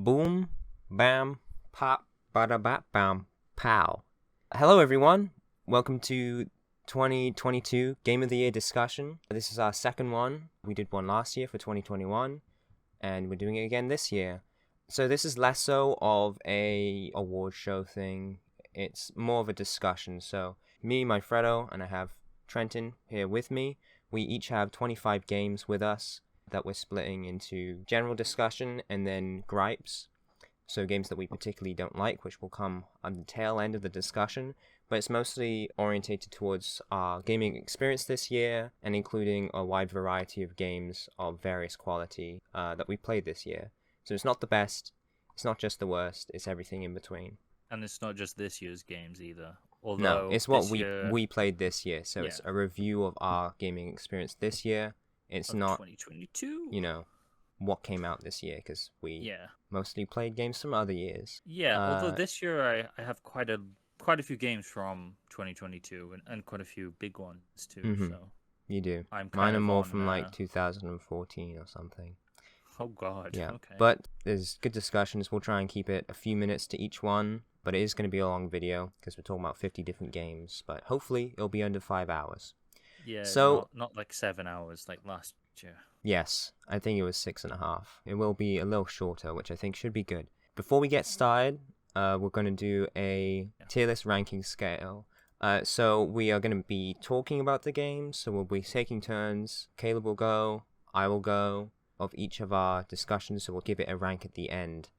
Boom, bam, pop, bada bap, bam, pow. Hello, everyone. Welcome to 2022 Game of the Year discussion. This is our second one. We did one last year for 2021, and we're doing it again this year. So this is less so of a award show thing. It's more of a discussion. So me, my Fredo, and I have Trenton here with me. We each have 25 games with us that we're splitting into general discussion and then gripes. So games that we particularly don't like, which will come on the tail end of the discussion. But it's mostly orientated towards our gaming experience this year and including a wide variety of games of various quality that we played this year. So it's not the best, it's not just the worst, it's everything in between. And it's not just this year's games either. Although No, it's what year... we played this year. So it's a review of our gaming experience this year. It's not 2022. You know, what came out this year, because we mostly played games from other years. Yeah, although this year I have quite a few games from 2022 and quite a few big ones too. Mm-hmm. So you do. I'm Mine are more from like 2014 or something. Oh God. Yeah. Okay. But there's good discussions. We'll try and keep it a few minutes to each one, but it is going to be a long video because we're talking about 50 different games. But hopefully it'll be under 5 hours. Yeah. So not like 7 hours like last year. Yes, I think it was 6.5. It will be a little shorter, which I think should be good. Before we get started, we're going to do a tier list ranking scale. So we are going to be talking about the games, so we'll be taking turns. Caleb will go, I will go, of each of our discussions, so we'll give it a rank at the end.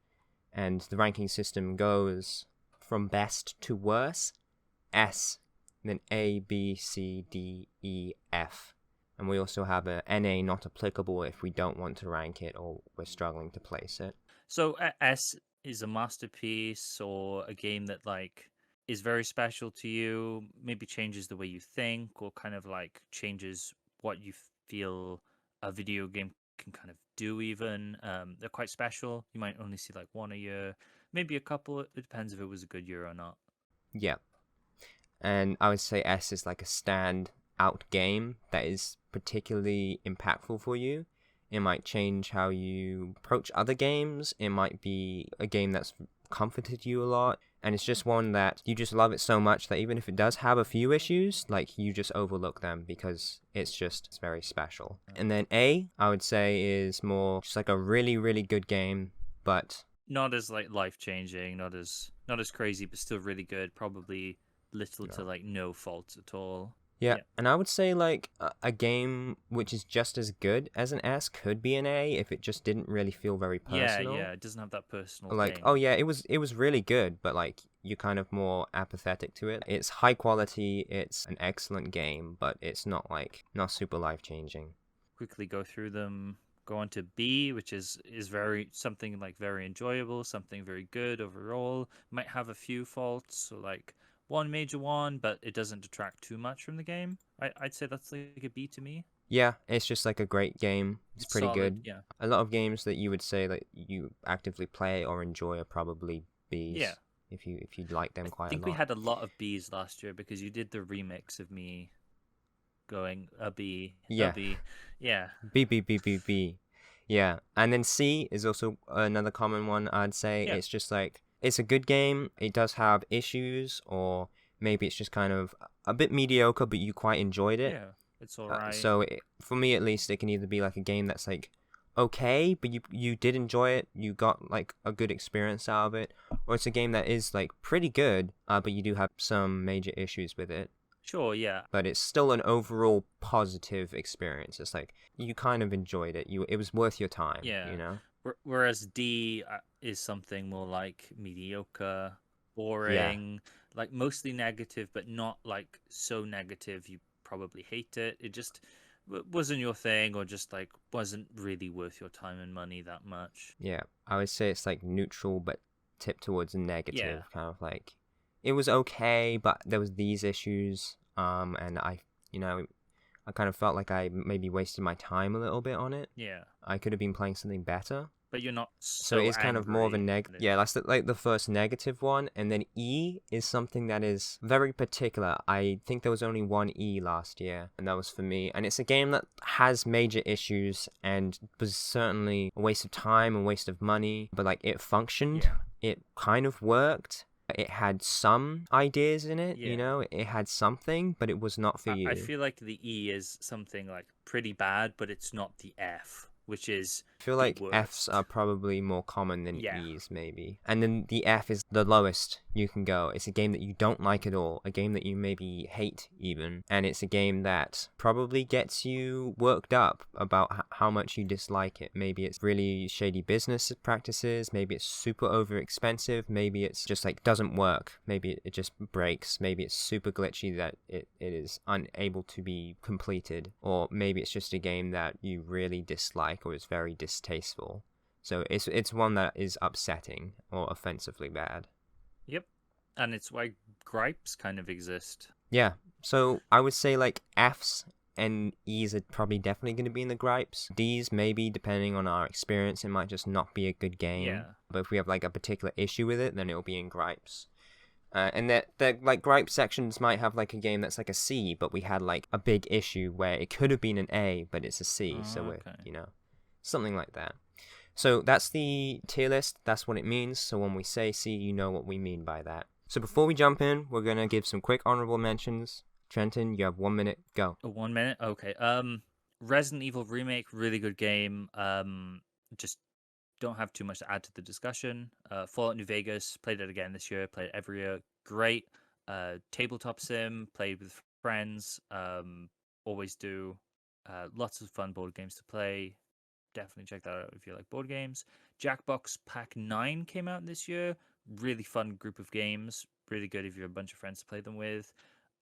And the ranking system goes from best to worst, S, then A, B, C, D, E, F. And we also have a NA not applicable if we don't want to rank it or we're struggling to place it. So S is a masterpiece or a game that like is very special to you, maybe changes the way you think or kind of like changes what you feel a video game can kind of do even. They're quite special. You might only see like one a year, maybe a couple. It depends if it was a good year or not. Yeah. And I would say S is like a stand-out game that is particularly impactful for you. It might change how you approach other games. It might be a game that's comforted you a lot. And it's just one that you just love it so much that even if it does have a few issues, like you just overlook them because it's very special. And then A, I would say, is more just like a really, really good game, but not as like life-changing, not as crazy, but still really good. Probably little to like no faults at all. Yeah, and I would say like a game which is just as good as an S could be an A if it just didn't really feel very personal. Yeah, it doesn't have that personal like thing. Oh yeah, it was really good, but like you're kind of more apathetic to it. It's high quality, it's an excellent game, but it's not super life-changing. Quickly go through them. Go on to B, which is very something like very enjoyable, something very good overall. Might have a few faults, so like one major one, but it doesn't detract too much from the game. I'd say that's like a B to me. Yeah, it's just like a great game. It's pretty solid, good. Yeah. A lot of games that you would say that you actively play or enjoy are probably Bs. Yeah. If you like them quite a lot. I think we had a lot of Bs last year because you did the remix of me going a B. Yeah. A B. Yeah. B. Yeah. And then C is also another common one, I'd say. Yeah. It's just like, it's a good game. It does have issues, or maybe it's just kind of a bit mediocre, but you quite enjoyed it. Yeah, it's alright. For me at least, it can either be like a game that's like okay, but you did enjoy it, you got like a good experience out of it, or it's a game that is like pretty good, but you do have some major issues with it. Sure, yeah. But it's still an overall positive experience. It's like you kind of enjoyed it. It was worth your time. Yeah. You know. Whereas D is something more like mediocre, boring, like mostly negative, but not like so negative you probably hate it. It just wasn't your thing, or just like wasn't really worth your time and money that much. Yeah, I would say it's like neutral, but tipped towards negative. Kind of like it was okay, but there was these issues. And I kind of felt like I maybe wasted my time a little bit on it. Yeah. I could have been playing something better. But you're not So it so is kind of more of a angry. yeah, that's like the first negative one, and then E is something that is very particular. I think there was only one E last year, and that was for me. And it's a game that has major issues and was certainly a waste of time and waste of money, but like it functioned. Yeah. It kind of worked. It had some ideas in it, you Yeah. know, it had something, but it was not for I you. feel like the E is something like pretty bad, but it's not the F, which is I feel the like Fs worst. are probably more common than Yeah. Es, maybe. And then the F is the lowest you can go. It's a game that you don't like at all, a game that you maybe hate even, and it's a game that probably gets you worked up about how much you dislike it. Maybe it's really shady business practices, maybe it's super over expensive, maybe it's just like doesn't work, maybe it just breaks, maybe it's super glitchy that it is unable to be completed, or maybe it's just a game that you really dislike or is very distasteful. So it's one that is upsetting or offensively bad. Yep. And it's why gripes kind of exist. Yeah. So I would say like Fs and Es are probably definitely going to be in the gripes. Ds maybe, depending on our experience, it might just not be a good game. Yeah. But if we have like a particular issue with it, then it'll be in gripes. And that like gripe sections might have like a game that's like a C, but we had like a big issue where it could have been an A, but it's a C. So we're, Okay. you know, something like that. So that's the tier list. That's what it means. So when we say C, you know what we mean by that. So before we jump in, we're gonna give some quick honorable mentions. Trenton, you have 1 minute. Go. 1 minute. Okay. Resident Evil Remake, really good game. Just don't have too much to add to the discussion. Fallout New Vegas, played it again this year. Played it every year. Great. Tabletop sim, played with friends. Always do. Lots of fun board games to play. Definitely check that out if you like board games. Jackbox Pack 9 came out this year. Really fun group of games. Really good if you're a bunch of friends to play them with.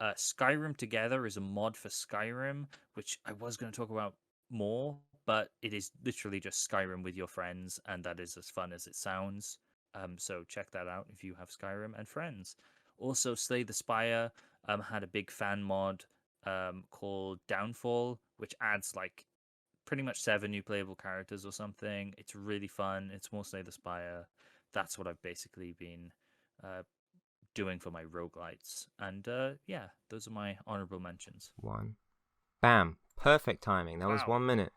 Skyrim Together is a mod for Skyrim, which I was going to talk about more, but it is literally just Skyrim with your friends, and that is as fun as it sounds. So check that out if you have Skyrim and friends. Also, Slay the Spire had a big fan mod called Downfall, which adds like pretty much 7 new playable characters or something. It's really fun. It's more Slay the Spire. That's what I've basically been doing for my roguelites. And yeah, those are my honorable mentions. One. Bam. Perfect timing. That was Wow. 1 minute.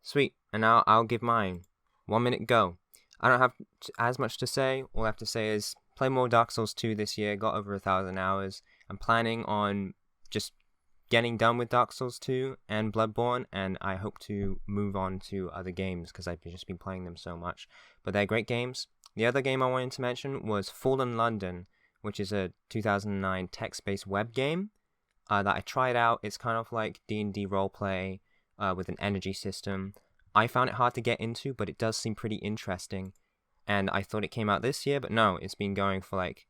Sweet. And now I'll give mine. 1 minute, go. I don't have as much to say. All I have to say is play more Dark Souls 2 this year. Got over 1,000 hours. I'm planning on just getting done with Dark Souls 2 and Bloodborne, and I hope to move on to other games because I've just been playing them so much. But they're great games. The other game I wanted to mention was Fallen London, which is a 2009 text-based web game that I tried out. It's kind of like D&D roleplay with an energy system. I found it hard to get into, but it does seem pretty interesting. And I thought it came out this year, but no, it's been going for like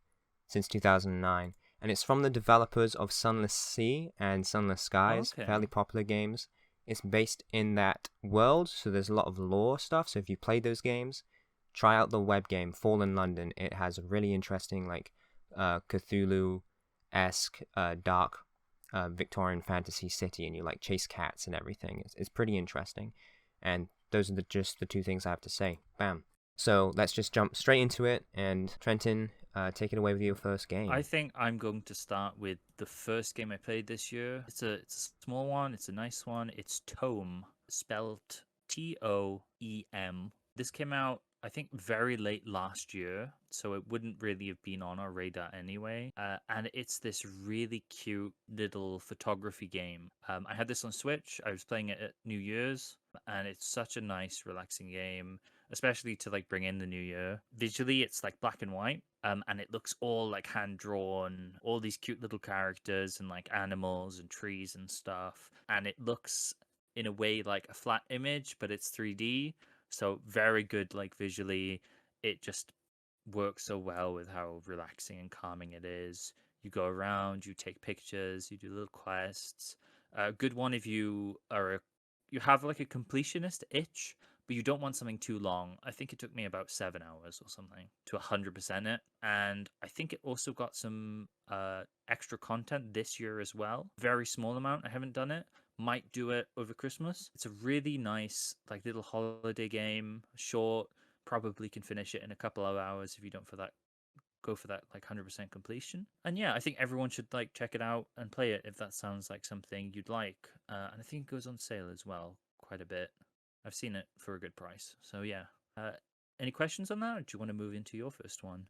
since 2009. And it's from the developers of Sunless Sea and Sunless Skies, Okay. fairly popular games. It's based in that world, so there's a lot of lore stuff. So if you played those games, try out the web game Fallen London. It has a really interesting like Cthulhu-esque dark Victorian fantasy city, and you like chase cats and everything. It's pretty interesting. And those are just the two things I have to say. Bam. So let's just jump straight into it. And Trenton, take it away with your first game. I think I'm going to start with the first game I played this year. It's a small one. It's a nice one. It's Toem, spelled Toem. This came out, I think, very late last year, so it wouldn't really have been on our radar anyway. And it's this really cute little photography game. I had this on Switch. I was playing it at New Year's, and it's such a nice, relaxing game, especially to like bring in the new year. Visually, it's like black and white, and it looks all like hand drawn, all these cute little characters and like animals and trees and stuff, and it looks in a way like a flat image, but it's 3D. So very good, like visually. It just works so well with how relaxing and calming it is. You go around, you take pictures, you do little quests. A good one if you you have like a completionist itch, but you don't want something too long. I think it took me about 7 hours or something to 100% it, and I think it also got some extra content this year as well. Very small amount. I haven't done it. might do it over Christmas. It's a really nice like little holiday game, short, probably can finish it in a couple of hours if you don't go for that like 100% completion. And yeah, I think everyone should like check it out and play it if that sounds like something you'd like. And I think it goes on sale as well quite a bit. I've seen it for a good price. So yeah. Any questions on that, or do you want to move into your first one?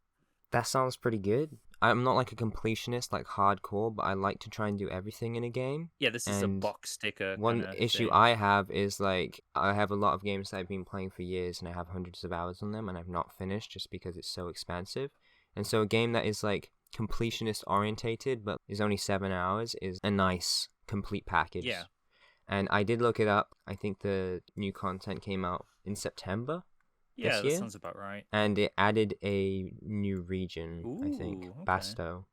That sounds pretty good. I'm not like a completionist, like hardcore, but I like to try and do everything in a game. Yeah, this is a box sticker One kind of issue thing. I have is like I have a lot of games that I've been playing for years and I have hundreds of hours on them and I've not finished just because it's so expansive. And so a game that is like completionist orientated but is only 7 hours is a nice complete package. Yeah. And I did look it up. I think the new content came out in September. Yeah, this that year, sounds about right. and it added a new region, I think, Ooh, okay. Basto.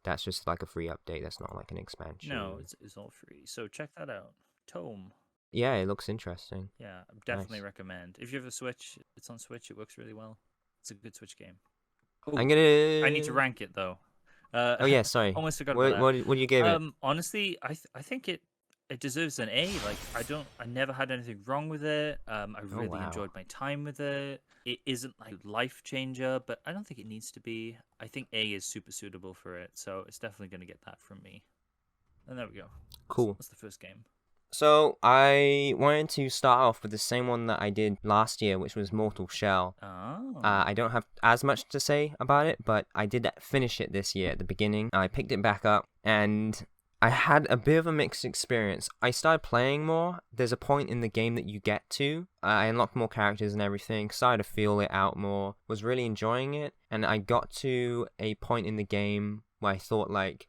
That's just like a free update. That's not like an expansion. No, it's all free. So check that out. Toem. Yeah, it looks interesting. Yeah, I definitely Nice. recommend. If you have a Switch, it's on Switch. It works really well. It's a good Switch game. Ooh, I'm gonna. I need to rank it though. Oh yeah, sorry. Almost forgot What about that. what do you give it? Honestly, I think it deserves an A. Like I never had anything wrong with it. I really wow. enjoyed my time with it. It isn't like life changer, but I don't think it needs to be. I think A is super suitable for it, so it's definitely going to get that from me. And there we go. Cool. That's the first game. So I wanted to start off with the same one that I did last year, which was Mortal Shell. Oh. I don't have as much to say about it, but I did finish it this year at the beginning. I picked it back up, and I had a bit of a mixed experience. I started playing more. There's a point in the game that you get to. I unlocked more characters and everything, started to feel it out more, was really enjoying it, and I got to a point in the game where I thought, like,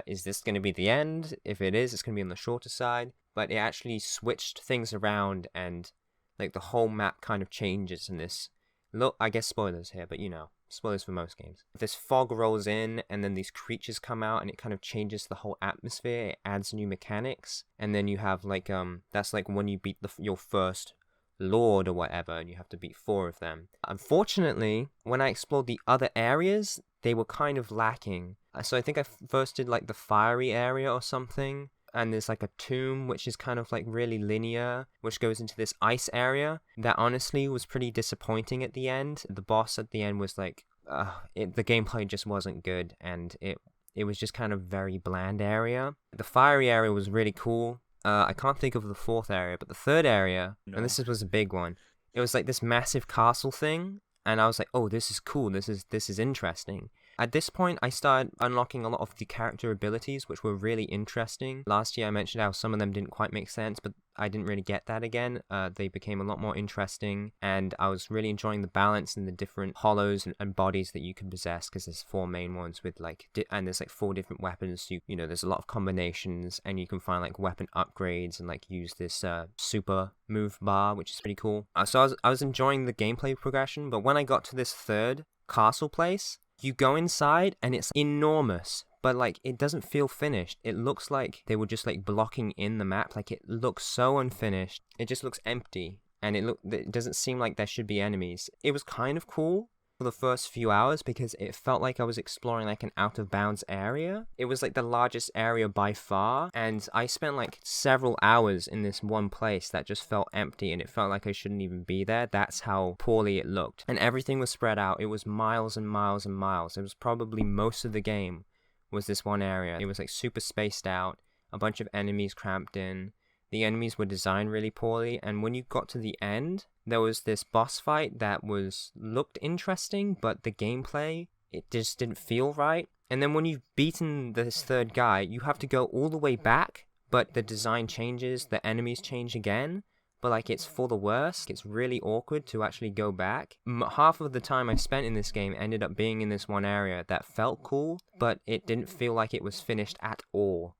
is this going to be the end? If it is, it's going to be on the shorter side. But it actually switched things around, and like the whole map kind of changes in this. Look, I guess spoilers here, but you know, spoilers for most games. This fog rolls in, and then these creatures come out, and it kind of changes the whole atmosphere. It adds new mechanics, and then you have like that's like when you beat your first lord or whatever, and you have to beat 4 of them. Unfortunately, when I explored the other areas, they were kind of lacking. So I think I first did like the fiery area or something. And there's like a tomb which is kind of like really linear, which goes into this ice area that honestly was pretty disappointing at the end. The boss at the end was like the gameplay just wasn't good, and it was just kind of very bland area. The fiery area was really cool. I can't think of the 4th area, but the 3rd area, and this was a big one. It was like this massive castle thing, and I was like, oh, this is cool. This is interesting. At this point, I started unlocking a lot of the character abilities, which were really interesting. Last year, I mentioned how some of them didn't quite make sense, but I didn't really get that again. They became a lot more interesting, and I was really enjoying the balance in the different hollows and bodies that you can possess, because there's 4 main ones with like, and there's like 4 different weapons. You know, there's a lot of combinations, and you can find like weapon upgrades and like use this super move bar, which is pretty cool. So I was enjoying the gameplay progression, but when I got to this 3rd castle place, you go inside and it's enormous, but like it doesn't feel finished. It looks like they were just like blocking in the map. Like it looks so unfinished. It just looks empty, and it doesn't seem like there should be enemies. It was kind of cool for the first few hours because it felt like I was exploring like an out of bounds area. It was like the largest area by far, and I spent like several hours in this one place that just felt empty, and it felt like I shouldn't even be there. That's how poorly it looked, and everything was spread out. It was miles and miles and miles. It was probably most of the game was this one area. It was like super spaced out, a bunch of enemies cramped in. The enemies were designed really poorly, and when you got to the end, there was this boss fight that looked interesting, but the gameplay, it just didn't feel right. And then when you've beaten this 3rd guy, you have to go all the way back, but the design changes, the enemies change again, but like it's for the worse. It's really awkward to actually go back. Half of the time I spent in this game ended up being in this one area that felt cool, but it didn't feel like it was finished at all.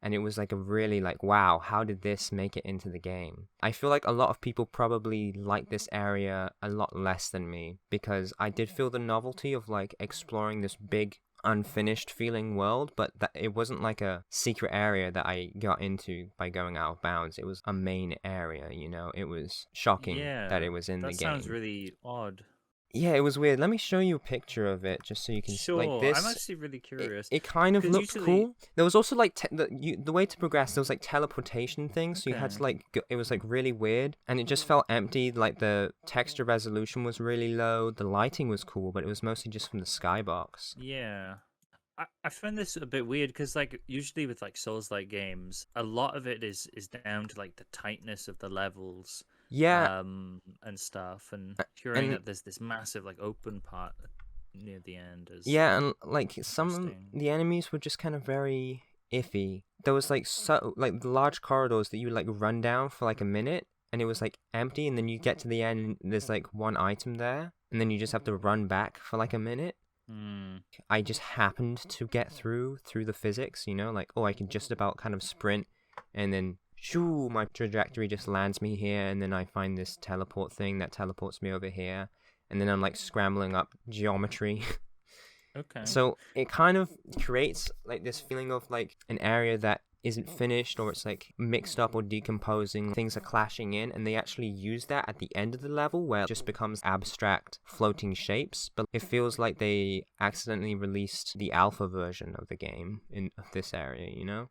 And it was like a really like, wow, how did this make it into the game? I feel like a lot of people probably like this area a lot less than me, because I did feel the novelty of like exploring this big unfinished feeling world, but that it wasn't like a secret area that I got into by going out of bounds. It was a main area, you know. It was shocking that it was in the game. That sounds really odd. Yeah, it was weird. Let me show you a picture of it just so you can like Sure, I'm this. actually really It, curious it kind of because looked usually, cool. There was also like the way to progress. There was like teleportation things, so you had okay, to like it was like really weird, and it just felt empty. Like the texture resolution was really low. The lighting was cool, but it was mostly just from the skybox. yeah. I find this a bit weird because like usually with like Souls-like games, a lot of it is down to like the tightness of the levels, Yeah, and stuff, and hearing and that there's this massive like open part near the end is yeah, and like some of interesting. the enemies were just kind of very iffy. There was like like the large corridors that you would like run down for like a minute, and it was like empty, and then you get to the end, and there's like one item there, and then you just have to run back for like a minute. Hmm. I just happened to get through the physics, you know, like oh, I can just about kind of sprint, and then shoo, my trajectory just lands me here, and then I find this teleport thing that teleports me over here, and then I'm like scrambling up geometry. Okay. So it kind of creates like this feeling of like an area that isn't finished, or it's like mixed up or decomposing, things are clashing in, and they actually use that at the end of the level where it just becomes abstract floating shapes. But it feels like they accidentally released the alpha version of the game in of this area, you know?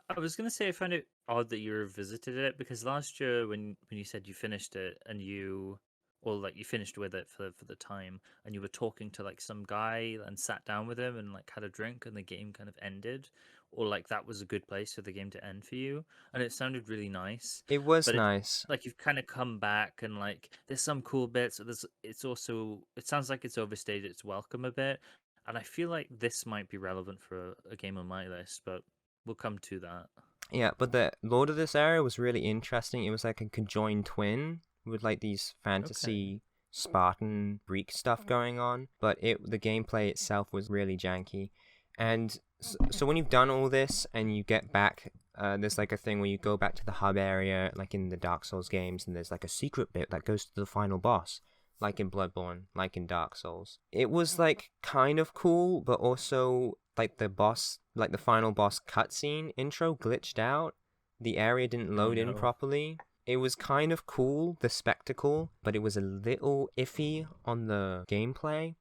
I was gonna say I find it odd that you revisited it because last year when you said you finished it and you or like you finished with it for the time and you were talking to like some guy and sat down with him and like had a drink and the game kind of ended, or like that was a good place for the game to end for you, and it sounded really nice. It was But it nice. like you've kind of come back and like there's some cool bits, but there's it's also it sounds like it's overstayed its welcome a bit. And I feel like this might be relevant for a game on my list, but we'll come to that. Yeah, but the lore of this area was really interesting. It was like a conjoined twin with like these Okay. fantasy Spartan Greek stuff going on, but the gameplay itself was really janky. And so when you've done all this and you get back, there's like a thing where you go back to the hub area, like in the Dark Souls games, and there's like a secret bit that goes to the final boss, like in Bloodborne, like in Dark Souls. It was like kind of cool, but also like the boss, like the final boss cutscene intro glitched out. The area didn't Oh load in no. properly. It was kind of cool, the spectacle, but it was a little iffy on the gameplay.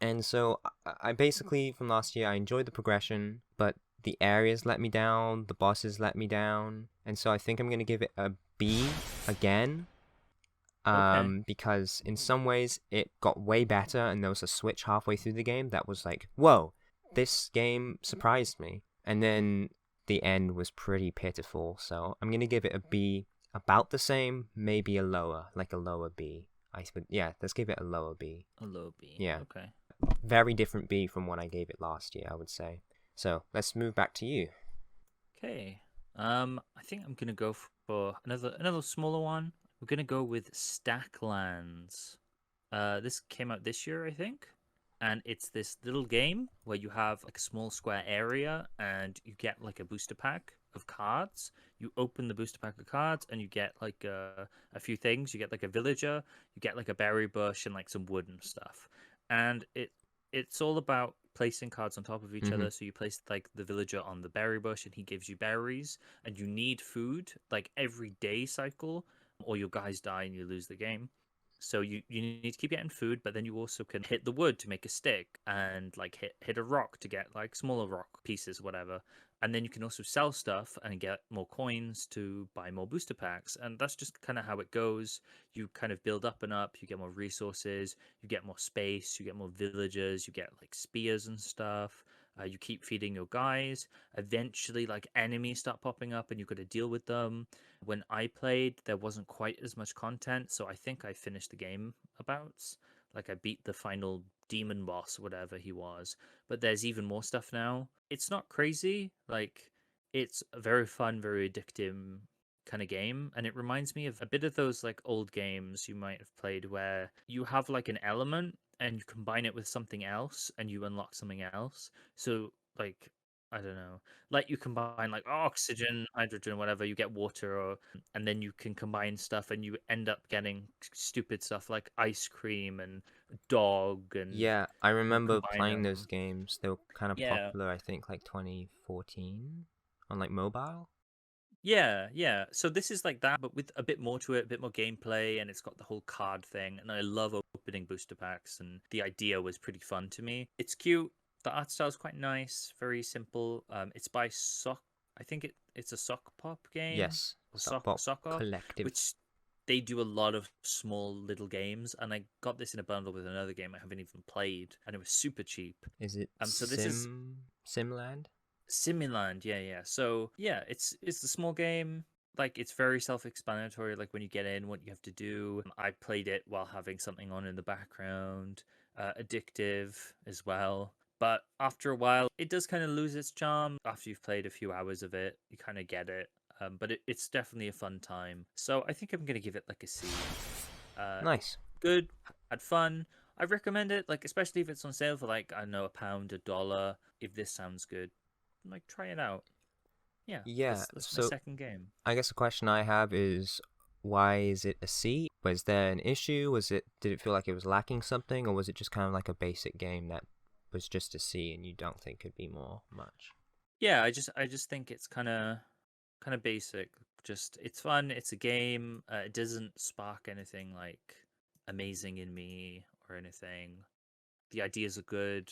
And so I basically, from last year, I enjoyed the progression, but the areas let me down, the bosses let me down. And so I think I'm going to give it a B again, Okay. because in some ways it got way better, and there was a switch halfway through the game that was like, whoa, this game surprised me. And then the end was pretty pitiful, so I'm gonna give it a B, about the same, maybe a lower, like a lower B. Yeah, let's give it a lower B. A low B. Yeah, Okay. very different B from what I gave it last year, I would say. So let's move back to you. Okay. I think I'm gonna go for another smaller one. We're gonna go with Stacklands. This came out this year, I think, and it's this little game where you have like a small square area and you get like a booster pack of cards. You open the booster pack of cards and you get like a few things. You get like a villager, you get like a berry bush and like some wood and stuff. And it's all about placing cards on top of each Mm-hmm. other. So you place like the villager on the berry bush and he gives you berries, and you need food like every day cycle, or your guys die and you lose the game. So you need to keep getting food, but then you also can hit the wood to make a stick and like hit a rock to get like smaller rock pieces, whatever. And then you can also sell stuff and get more coins to buy more booster packs. And that's just kind of how it goes. You kind of build up and up, you get more resources, you get more space, you get more villagers, you get like spears and stuff. You keep feeding your guys. Eventually, like enemies start popping up and you've got to deal with them. When I played, there wasn't quite as much content, so I think I finished the game about. Like I beat the final demon boss, whatever he was. But there's even more stuff now. It's not crazy. Like it's a very fun, very addictive kind of game, and it reminds me of a bit of those like old games you might have played where you have like an element and you combine it with something else and you unlock something else. So like I don't know, like you combine like oxygen, hydrogen, whatever, you get water, or and then you can combine stuff and you end up getting stupid stuff like ice cream and dog, and Yeah, I you remember combine playing those them. games. They were kind of Yeah, popular, I think, like 2014 on like mobile. Yeah. So this is like that, but with a bit more to it, a bit more gameplay, and it's got the whole card thing. And I love opening booster packs, and the idea was pretty fun to me. It's cute. The art style is quite nice, very simple. It's by Sock. I think it's a Sock Pop game. Yes, Or Sockpop Sock Off, Collective. which they do a lot of small little games. And I got this in a bundle with another game I haven't even played, and it was super cheap. Is it So this is Simland? Similand, yeah. So yeah, it's a small game. Like it's very self-explanatory. Like when you get in, what you have to do. I played it while having something on in the background. Addictive as well. But after a while, it does kind of lose its charm. After you've played a few hours of it, you kind of get it. But it's definitely a fun time. So I think I'm gonna give it like a C. Nice. Good, had fun. I recommend it. Like especially if it's on sale for like I don't know, £1, $1. If this sounds good, like try it out. Yeah, That's my so second game. I guess the question I have is, why is it a C? Was there an issue? Did it feel like it was lacking something, or was it just kind of like a basic game that was just a C and you don't think could be more much? Yeah, I just think it's kind of basic. Just it's fun. It's a game. It doesn't spark anything like amazing in me or anything. The ideas are good.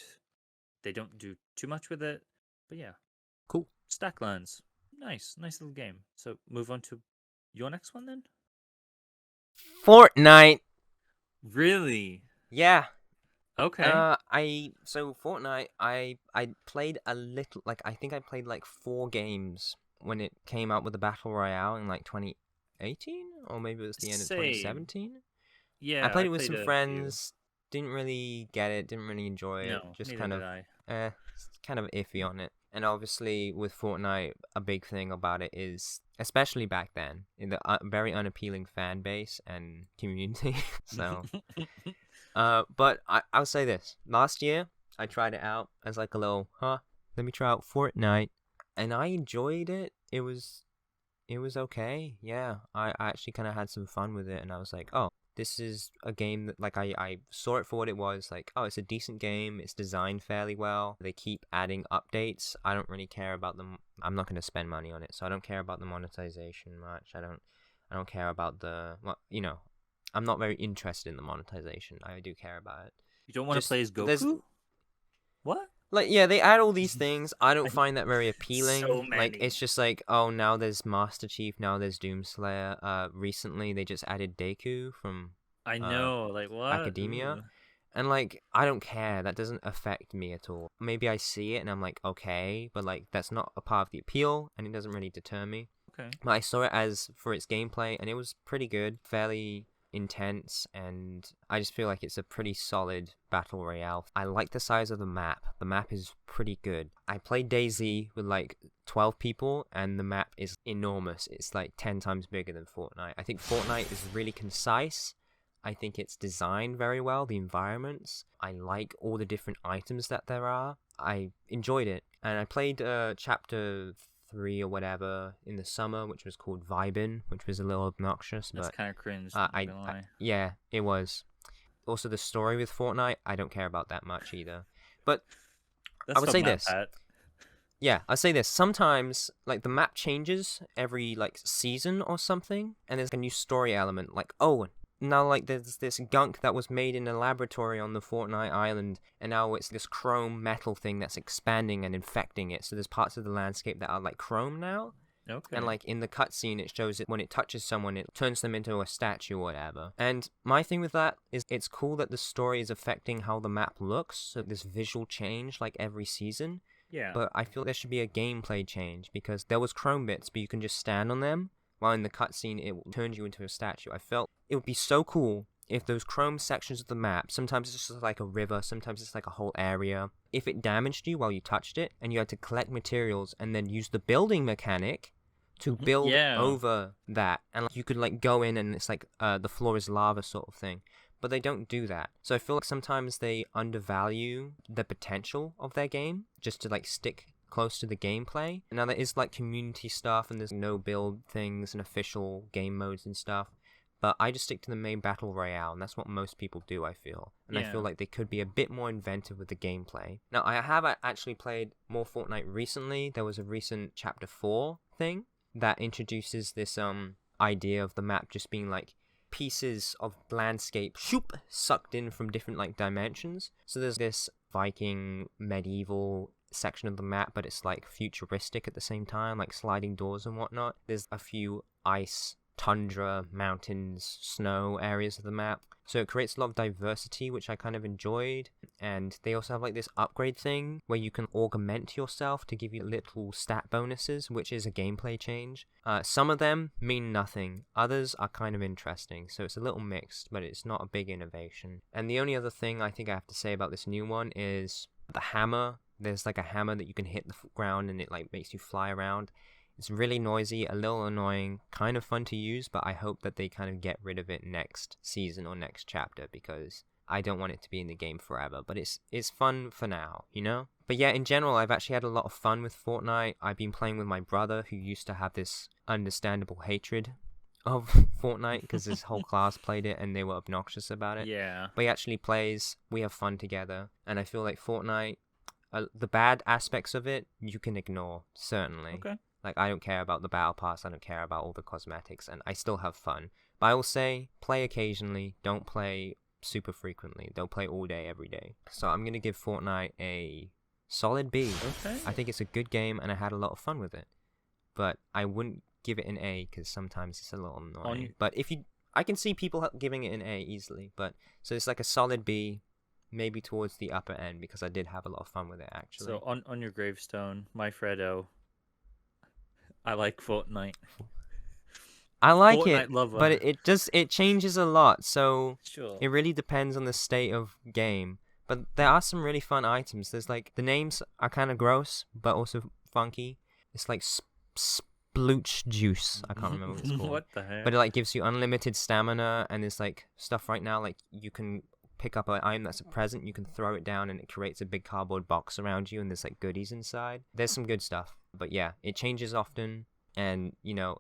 They don't do too much with it, but yeah. Cool. Stacklands, nice little game. So move on to your next one then. Fortnite. Really? Yeah. Okay. Fortnite. I played a little. Like I think I played like 4 games when it came out with the battle royale in like 2018, or maybe it was the end of Same. 2017. Yeah, I played it with played some a few. friends. Didn't really get it. Didn't really enjoy it. No, Just neither kind did of, I. kind of iffy on it. And obviously with Fortnite, a big thing about it is, especially back then, in the very unappealing fan base and community. So, but I'll say this: last year I tried it out as like a little, let me try out Fortnite, and I enjoyed it. It was okay. Yeah, I actually kind of had some fun with it, and I was like, oh, this is a game that, like, I saw it for what it was. Like, oh, it's a decent game. It's designed fairly well. They keep adding updates. I don't really care about them. I'm not going to spend money on it, so I don't care about the monetization much. I don't care about I'm not very interested in the monetization. I do care about it. You don't want to play as Goku? What? Like, yeah, they add all these things. I don't find that very So appealing. Like, many. it's just like, oh, now there's Master Chief, now there's Doomslayer. Recently they just added Deku from I know, like what? Academia. Ooh. And like, I don't care. That doesn't affect me at all. Maybe I see it and I'm like, okay, but like that's not a part of the appeal and it doesn't really deter me. Okay. But I saw it as for its gameplay and it was pretty good, fairly intense, and I just feel like it's a pretty solid battle royale. I like the size of the map. The map is pretty good. I played DayZ with like 12 people and the map is enormous. It's like 10 times bigger than Fortnite. I think Fortnite is really concise. I think it's designed very well, the environments. I like all the different items that there are. I enjoyed it. And I played chapter 3 or whatever in the summer, which was called Vibin, which was a little obnoxious. That's but kind of cringe. Not gonna lie. yeah, it was. Also, the story with Fortnite, I don't care about that much either. But That's I would not say my this. pet. Yeah, I'd say this. Sometimes, like, the map changes every, like, season or something, and there's a new story element. Like, oh, now, like, there's this gunk that was made in a laboratory on the Fortnite island, and now it's this chrome metal thing that's expanding and infecting it. So there's parts of the landscape that are, like, chrome now. Okay. And, like, in the cutscene, it shows it when it touches someone, it turns them into a statue or whatever. And my thing with that is it's cool that the story is affecting how the map looks, so this visual change, like, every season. Yeah. But I feel there should be a gameplay change, because there was chrome bits, but you can just stand on them, while in the cutscene, it turns you into a statue. I felt it would be so cool if those chrome sections of the map, sometimes it's just like a river, sometimes it's like a whole area, if it damaged you while you touched it, and you had to collect materials and then use the building mechanic to build over that, and like, you could like go in and it's like the floor is lava sort of thing, but they don't do that. So I feel like sometimes they undervalue the potential of their game just to like stick close to the gameplay. Now there is like community stuff and there's no build things and official game modes and stuff, but I just stick to the main battle royale, and that's what most people do, I feel. And I feel like they could be a bit more inventive with the gameplay. Now I have actually played more Fortnite recently. There was a recent chapter 4 thing that introduces this idea of the map just being like pieces of landscape shoop, sucked in from different like dimensions. So there's this Viking medieval section of the map, but it's like futuristic at the same time, like sliding doors and whatnot. There's a few ice, tundra, mountains, snow areas of the map. So it creates a lot of diversity, which I kind of enjoyed. And they also have like this upgrade thing where you can augment yourself to give you little stat bonuses, which is a gameplay change. Some of them mean nothing. Others are kind of interesting. So it's a little mixed, but it's not a big innovation. And the only other thing I think I have to say about this new one is the hammer. There's like a hammer that you can hit the ground and it like makes you fly around. It's really noisy, a little annoying, kind of fun to use, but I hope that they kind of get rid of it next season or next chapter because I don't want it to be in the game forever. But it's fun for now, you know? But yeah, in general, I've actually had a lot of fun with Fortnite. I've been playing with my brother who used to have this understandable hatred of Fortnite because his whole class played it and they were obnoxious about it. Yeah. But he actually plays, we have fun together, and I feel like Fortnite, the bad aspects of it, you can ignore, certainly. Okay. Like, I don't care about the battle pass, I don't care about all the cosmetics, and I still have fun. But I will say, play occasionally, don't play super frequently. Don't play all day, every day. So I'm going to give Fortnite a solid B. Okay. I think it's a good game, and I had a lot of fun with it. But I wouldn't give it an A, because sometimes it's a little annoying. But I can see people giving it an A easily. But so it's like a solid B, maybe towards the upper end, because I did have a lot of fun with it, actually. So on your gravestone, my Fredo, I like Fortnite. I like Fortnite it, lover. but it changes a lot, so Sure. it really depends on the state of game. But there are some really fun items. There's like, the names are kind of gross, but also funky. It's like splooch juice. I can't remember what it's called. What the heck? But it like gives you unlimited stamina, and there's like stuff right now, like you can pick up an item that's a present, you can throw it down, and it creates a big cardboard box around you, and there's like goodies inside. There's some good stuff. But yeah, it changes often, and you know,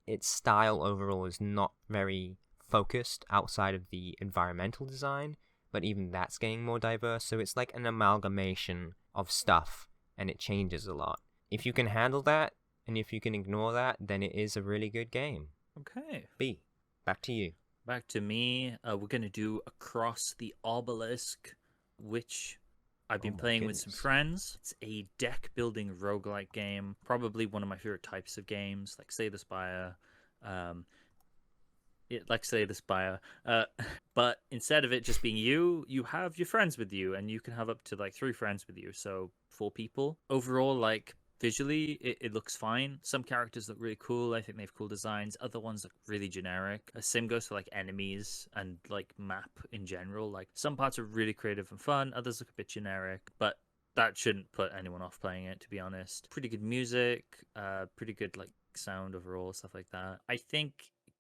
its style overall is not very focused outside of the environmental design, but even that's getting more diverse, so it's like an amalgamation of stuff, and it changes a lot. If you can handle that, and if you can ignore that, then it is a really good game. Okay. B, back to you. Back to me. We're going to do Across the Obelisk, which I've been playing with some friends. It's a deck-building roguelike game. Probably one of my favorite types of games, like Slay the Spire. But instead of it just being you have your friends with you, and you can have up to like 3 friends with you, so 4 people. Overall, like, visually, it looks fine. Some characters look really cool. I think they have cool designs. Other ones look really generic. Same goes for like enemies and like map in general. Like, some parts are really creative and fun. Others look a bit generic, but that shouldn't put anyone off playing it, to be honest. Pretty good music, pretty good like sound overall, stuff like that. I think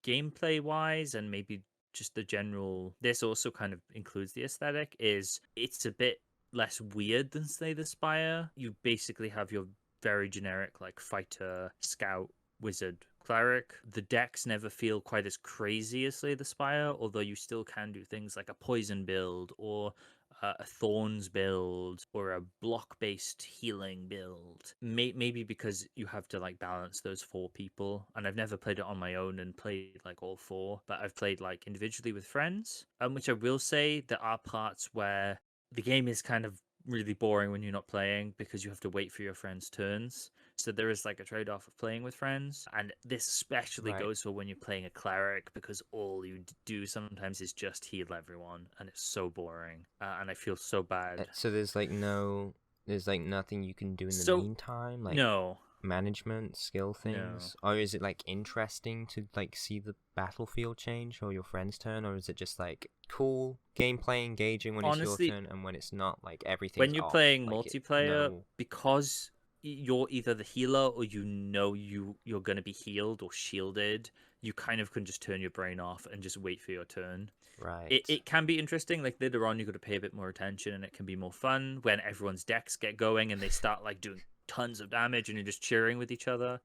gameplay wise, and maybe just the general, this also kind of includes the aesthetic, is it's a bit less weird than Slay the Spire. You basically have your very generic like fighter, scout, wizard, cleric. The decks never feel quite as crazy as Slay the Spire, although you still can do things like a poison build, or a thorns build, or a block-based healing build. Maybe because you have to like balance those 4 people, and I've never played it on my own and played like all 4, but I've played like individually with friends. Which I will say, there are parts where the game is kind of really boring when you're not playing, because you have to wait for your friends' turns. So there is like a trade-off of playing with friends, and this especially goes for when you're playing a cleric, because all you do sometimes is just heal everyone, and it's so boring, and I feel so bad. So there's like nothing you can do in the meantime, like no management skill things, or is it like interesting to like see the battlefield change or your friend's turn, or is it just like cool gameplay engaging when it's your turn, and when it's not, like everything when you're playing like multiplayer, because you're either the healer or you're going to be healed or shielded, you kind of can just turn your brain off and just wait for your turn. Right. It can be interesting. Like, later on, you've got to pay a bit more attention, and it can be more fun when everyone's decks get going and they start like doing tons of damage and you're just cheering with each other.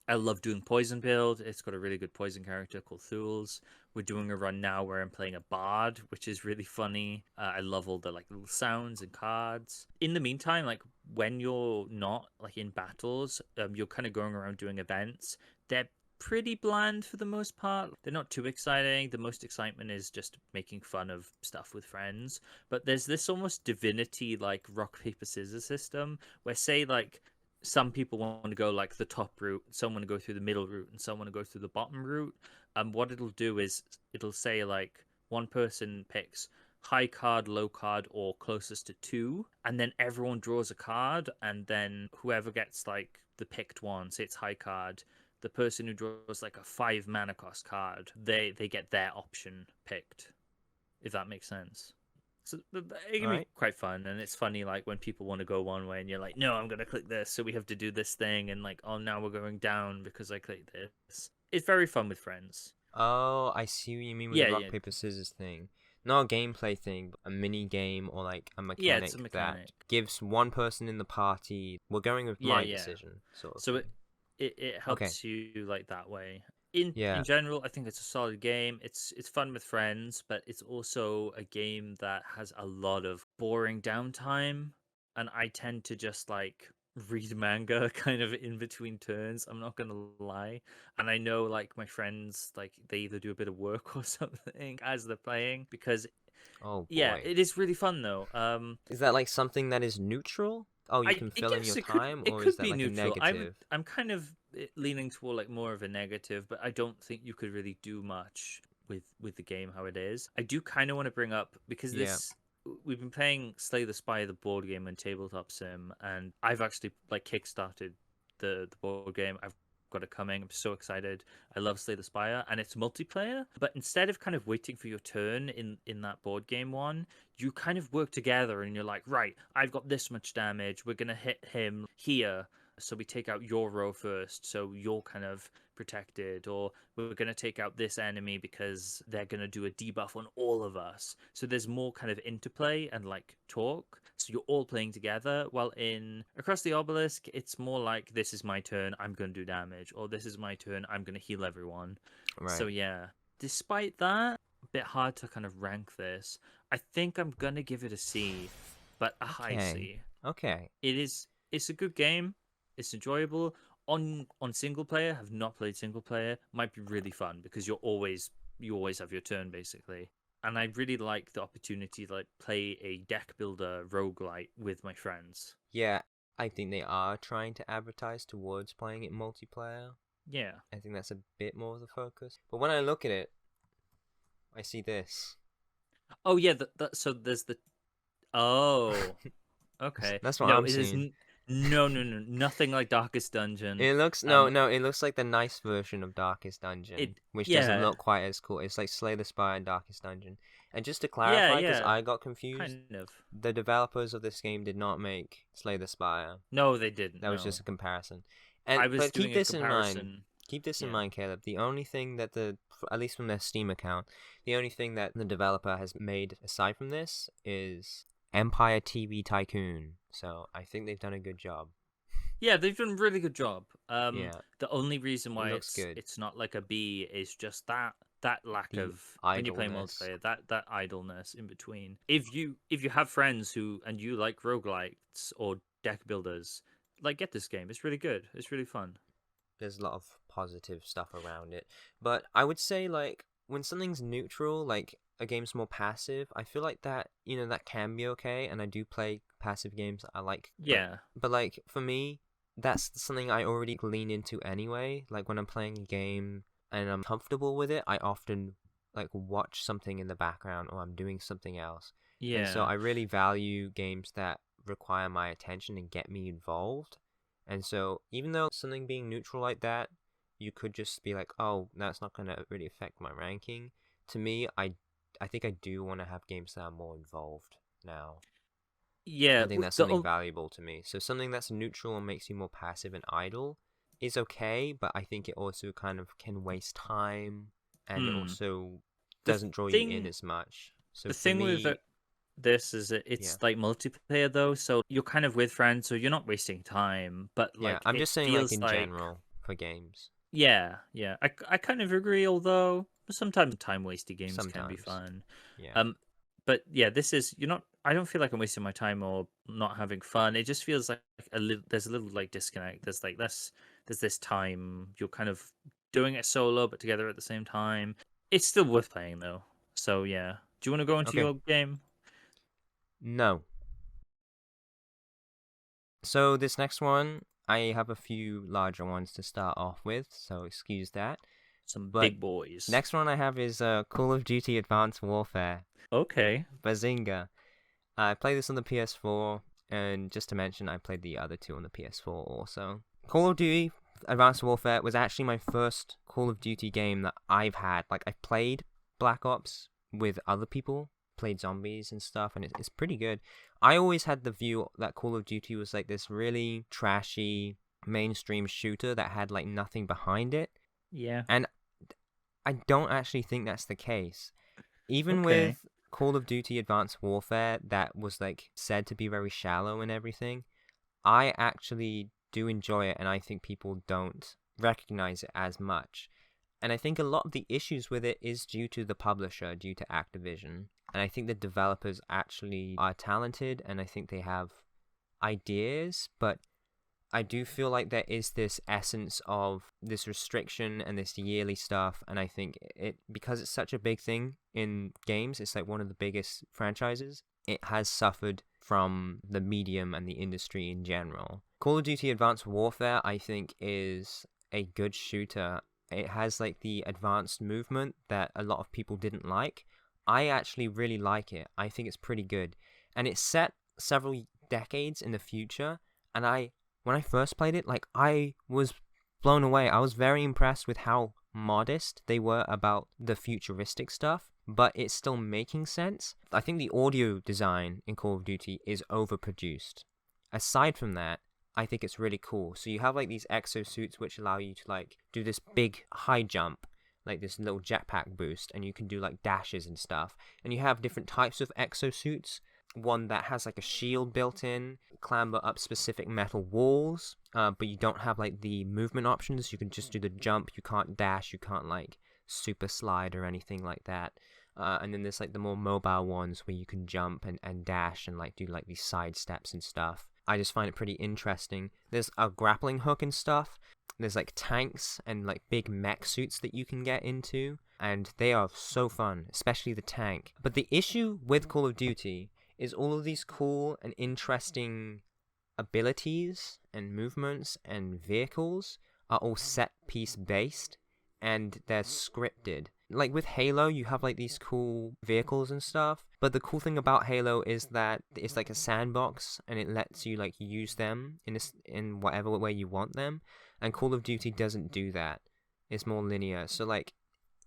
I love doing poison build. It's got a really good poison character called Thules. We're doing a run now where I'm playing a bard, which is really funny. I love all the like little sounds and cards. In the meantime, like when you're not like in battles, you're kind of going around doing events. They're pretty bland for the most part. They're not too exciting. The most excitement is just making fun of stuff with friends. But there's this almost divinity like rock paper scissors system where say like some people want to go like the top route, some want to go through the middle route, and some want to go through the bottom route. What it'll do is it'll say like one person picks high card, low card, or closest to 2, and then everyone draws a card, and then whoever gets like the picked one, say it's high card, the person who draws like a 5 mana cost card, they get their option picked, if that makes sense. So it can be quite fun, and it's funny like when people want to go one way and you're like, no, I'm gonna click this, so we have to do this thing, and like, oh, now we're going down because I clicked this. It's very fun with friends. Oh, I see what you mean with the rock paper scissors thing. Not a gameplay thing, but a mini game or like a mechanic, yeah, it's a mechanic that gives one person in the party. We're going with my decision, sort of. So it helps you like that way. In general, I think it's a solid game. It's fun with friends, but it's also a game that has a lot of boring downtime, and I tend to just like read manga kind of in between turns. I'm not gonna lie, and I know like my friends like they either do a bit of work or something as they're playing because it is really fun though. Is that like something that is neutral? Oh, you can fill in your time, or is that like neutral. A negative? I'm kind of leaning toward like more of a negative, but I don't think you could really do much with the game how it is. I do kind of want to bring up because we've been playing Slay the Spire, the board game, and Tabletop Sim, and I've actually like kickstarted the board game. I've got it coming. I'm so excited. I love Slay the Spire, and it's multiplayer. But instead of kind of waiting for your turn in that board game one, you kind of work together, and you're like, right, I've got this much damage. We're gonna hit him here, so we take out your row first, so you're kind of protected, or we're going to take out this enemy because they're going to do a debuff on all of us. So there's more kind of interplay and like talk, so you're all playing together, while in Across the Obelisk it's more like, this is my turn, I'm going to do damage, or this is my turn, I'm going to heal everyone. So yeah, despite that, a bit hard to kind of rank this. I think I'm going to give it a C, but a high C. It's a good game. It's enjoyable. On single player, have not played single player, might be really fun because you always have your turn basically. And I really like the opportunity to like play a deck builder roguelite with my friends. Yeah, I think they are trying to advertise towards playing it multiplayer. Yeah. I think that's a bit more of the focus. But when I look at it, I see this. Oh yeah, so there's the okay. That's what I'm seeing. No, nothing like Darkest Dungeon. It looks it looks like the nice version of Darkest Dungeon, which doesn't look quite as cool. It's like Slay the Spire and Darkest Dungeon. And just to clarify, because I got confused, kind of. The developers of this game did not make Slay the Spire. No, they didn't. That was just a comparison. But keep this in mind. Keep this in mind, Caleb. The only thing that at least from their Steam account, the only thing that the developer has made aside from this is Empire TV Tycoon. So I think they've done a good job. Yeah, they've done a really good job. The only reason why it's not like a B is just that lack of when you play multiplayer, that idleness in between. If you have friends and you like roguelites or deck builders, like, get this game. It's really good. It's really fun. There's a lot of positive stuff around it. But I would say, like, when something's neutral, like a game's more passive, I feel like that, that can be okay, and I do play passive games I like. Yeah. But like, for me, that's something I already lean into anyway. Like, when I'm playing a game and I'm comfortable with it, I often, like, watch something in the background or I'm doing something else. Yeah. And so I really value games that require my attention and get me involved. And so, even though something being neutral like that, you could just be like, oh, that's not going to really affect my ranking. To me, I think I do want to have games that are more involved now. Yeah. I think that's something valuable to me. So something that's neutral and makes you more passive and idle is okay, but I think it also kind of can waste time, and it also doesn't draw you in as much. So the thing with this is it's like multiplayer though, so you're kind of with friends, so you're not wasting time. But like, I'm just saying, like, in general, for games. Yeah. I kind of agree, although sometimes time-wasty games can be Sometimes. fun. Yeah. But yeah, this is you're not. I don't feel like I'm wasting my time or not having fun. It just feels like there's a little like disconnect. There's this time you're kind of doing it solo but together at the same time. It's still worth playing though. So yeah. Do you want to go into Okay. your game? No. So this next one, I have a few larger ones to start off with, so excuse that. Some But big boys. next one I have is Call of Duty Advanced Warfare. Okay. Bazinga. I played this on the PS4, and just to mention, I played the other two on the PS4 also. Call of Duty Advanced Warfare was actually my first Call of Duty game that I've had. Like, I played Black Ops with other people, played zombies and stuff, and it's pretty good. I always had the view that Call of Duty was like this really trashy mainstream shooter that had like nothing behind it. Yeah. And I don't actually think that's the case. Even Okay. with Call of Duty Advanced Warfare that was like said to be very shallow and everything, I actually do enjoy it, and I think people don't recognize it as much. And I think a lot of the issues with it is due to the publisher, due to Activision. And I think the developers actually are talented, and I think they have ideas, but I do feel like there is this essence of this restriction and this yearly stuff, and I think because it's such a big thing in games, it's like one of the biggest franchises, it has suffered from the medium and the industry in general. Call of Duty Advanced Warfare, I think, is a good shooter. It has like the advanced movement that a lot of people didn't like. I actually really like it. I think it's pretty good. And it's set several decades in the future, and when I first played it, like, I was blown away. I was very impressed with how modest they were about the futuristic stuff, but it's still making sense. I think the audio design in Call of Duty is overproduced. Aside from that, I think it's really cool. So you have like these exosuits which allow you to like do this big high jump, like this little jetpack boost, and you can do like dashes and stuff. And you have different types of exosuits. One that has like a shield built in, clamber up specific metal walls, but you don't have like the movement options. You can just do the jump. You can't dash. You can't like super slide or anything like that. And then there's like the more mobile ones where you can jump and dash and like do like these side steps and stuff. I just find it pretty interesting. There's a grappling hook and stuff. There's like tanks and like big mech suits that you can get into, and they are so fun, especially the tank. But the issue with Call of Duty is all of these cool and interesting abilities and movements and vehicles are all set piece based, and they're scripted. Like with Halo, you have like these cool vehicles and stuff, but the cool thing about Halo is that it's like a sandbox, and it lets you like use them in whatever way you want them. And Call of Duty doesn't do that. It's more linear. So like,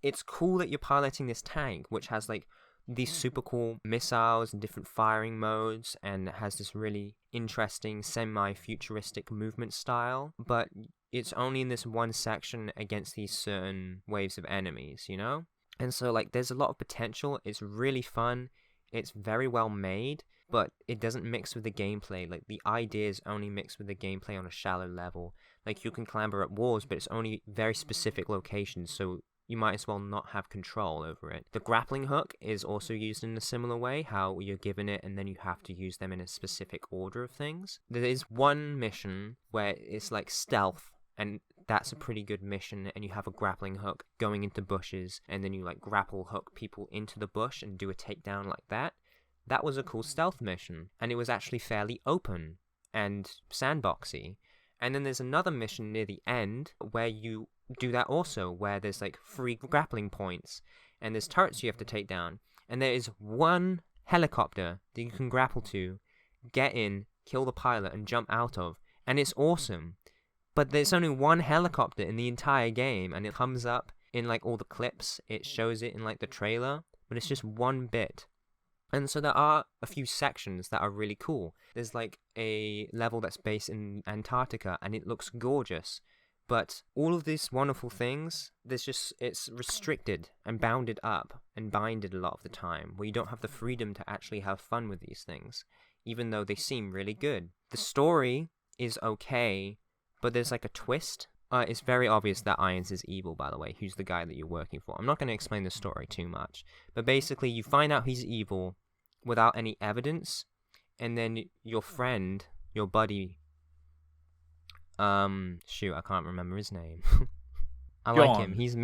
it's cool that you're piloting this tank, which has like these super cool missiles and different firing modes, and has this really interesting semi-futuristic movement style, but it's only in this one section against these certain waves of enemies, you know? And so like, there's a lot of potential. It's really fun. It's very well made, but it doesn't mix with the gameplay. Like, the ideas only mix with the gameplay on a shallow level. Like, you can clamber up walls, but it's only very specific locations, so you might as well not have control over it. The grappling hook is also used in a similar way, how you're given it and then you have to use them in a specific order of things. There is one mission where it's like stealth, and that's a pretty good mission, and you have a grappling hook going into bushes, and then you like grapple hook people into the bush and do a takedown like that. That was a cool stealth mission, and it was actually fairly open and sandboxy. And then there's another mission near the end where you do that also, where there's like 3 grappling points, and there's turrets you have to take down, and there is one helicopter that you can grapple to, get in, kill the pilot, and jump out of, and it's awesome. But there's only one helicopter in the entire game, and it comes up in like all the clips. It shows it in like the trailer, but it's just one bit. And so there are a few sections that are really cool. There's like a level that's based in Antarctica, and it looks gorgeous. But all of these wonderful things, it's restricted and bounded up and binded a lot of the time, where you don't have the freedom to actually have fun with these things, even though they seem really good. The story is okay, but there's like a twist It's very obvious that Irons is evil, by the way, who's the guy that you're working for. I'm not going to explain the story too much, but basically you find out he's evil without any evidence, and then your friend, your buddy, shoot, I can't remember his name. I like him. He's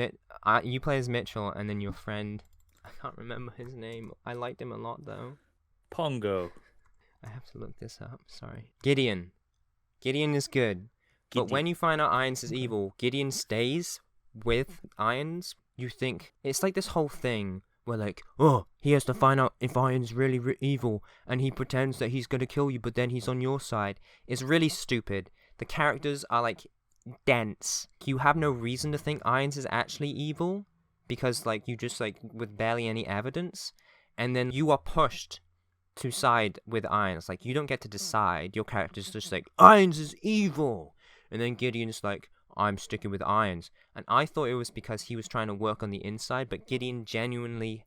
you play as Mitchell, and then your friend, I can't remember his name. I liked him a lot, though. Pongo. I have to look this up, sorry. Gideon. Gideon is good. But when you find out Irons is evil, Gideon stays with Irons. You think, it's like this whole thing where like, oh, he has to find out if Irons is really evil, and he pretends that he's going to kill you, but then he's on your side. It's really stupid. The characters are like dense. You have no reason to think Irons is actually evil, because like you just like with barely any evidence, and then you are pushed to side with Irons. Like you don't get to decide. Your character's just like, Irons is evil. And then Gideon's like, I'm sticking with Irons. And I thought it was because he was trying to work on the inside, but Gideon genuinely,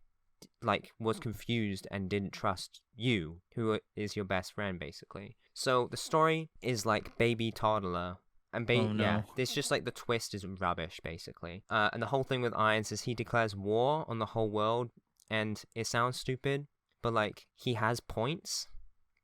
like, was confused and didn't trust you, who is your best friend, basically. So the story is like baby toddler. And yeah, it's just like the twist is rubbish, basically. And the whole thing with Irons is he declares war on the whole world, and it sounds stupid, but like, he has points.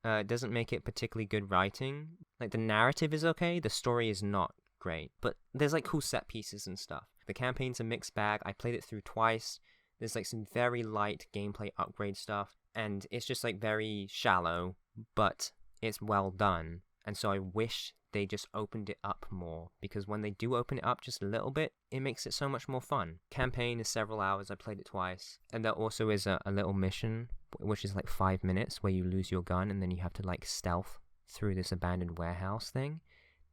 It doesn't make it particularly good writing. Like, the narrative is okay, the story is not great. But there's, like, cool set pieces and stuff. The campaign's a mixed bag. I played it through twice. There's, like, some very light gameplay upgrade stuff. And it's just, like, very shallow, but it's well done. And so I wish they just opened it up more. Because when they do open it up just a little bit, it makes it so much more fun. Campaign is several hours. I played it twice. And there also is a little mission, which is like 5 minutes, where you lose your gun and then you have to like stealth through this abandoned warehouse thing.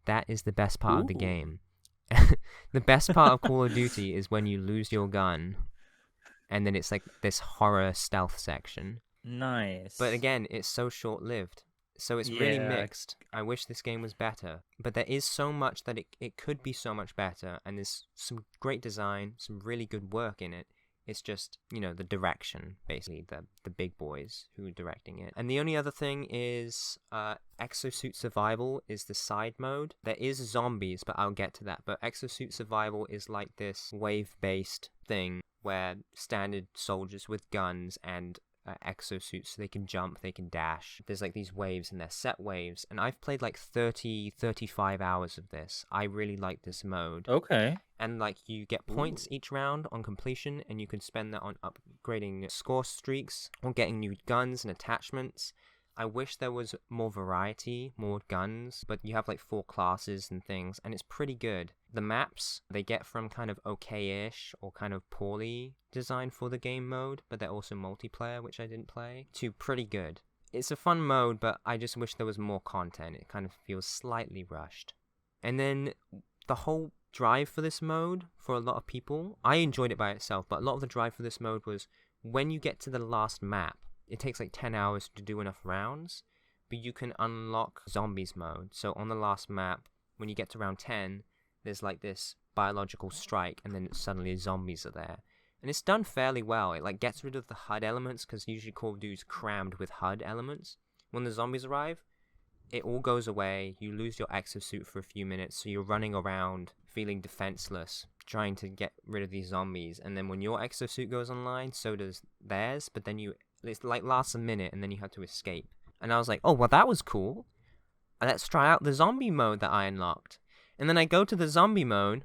That is the best part of the game. The best part of Call of Duty is when you lose your gun and then it's like this horror stealth section. Nice. But again, it's so short-lived. So it's really mixed. I wish this game was better. But there is so much that it could be so much better, and there's some great design, some really good work in it. It's just, you know, the direction, basically, the big boys who are directing it. And the only other thing is Exosuit Survival is the side mode. There is zombies, but I'll get to that. But Exosuit Survival is like this wave-based thing where standard soldiers with guns and exosuits, so they can jump, they can dash. There's like these waves, and they're set waves. And I've played like 35 hours of this. I really like this mode. Okay. And like you get points each round on completion, and you can spend that on upgrading score streaks or getting new guns and attachments. I wish there was more variety, more guns, but you have like 4 classes and things, and it's pretty good. The maps, they get from kind of okay-ish or kind of poorly designed for the game mode, but they're also multiplayer, which I didn't play, to pretty good. It's a fun mode, but I just wish there was more content. It kind of feels slightly rushed. And then the whole drive for this mode, for a lot of people, I enjoyed it by itself, but a lot of the drive for this mode was when you get to the last map, it takes like 10 hours to do enough rounds, but you can unlock zombies mode. So on the last map, when you get to round 10, there's like this biological strike, and then suddenly zombies are there. And it's done fairly well. It like gets rid of the HUD elements, because usually Call of Duty is crammed with HUD elements. When the zombies arrive, it all goes away. You lose your exosuit for a few minutes, so you're running around feeling defenseless, trying to get rid of these zombies. And then when your exosuit goes online, so does theirs, but then it like lasts a minute, and then you have to escape. And I was like, oh, well, that was cool. Let's try out the zombie mode that I unlocked. And then I go to the zombie mode.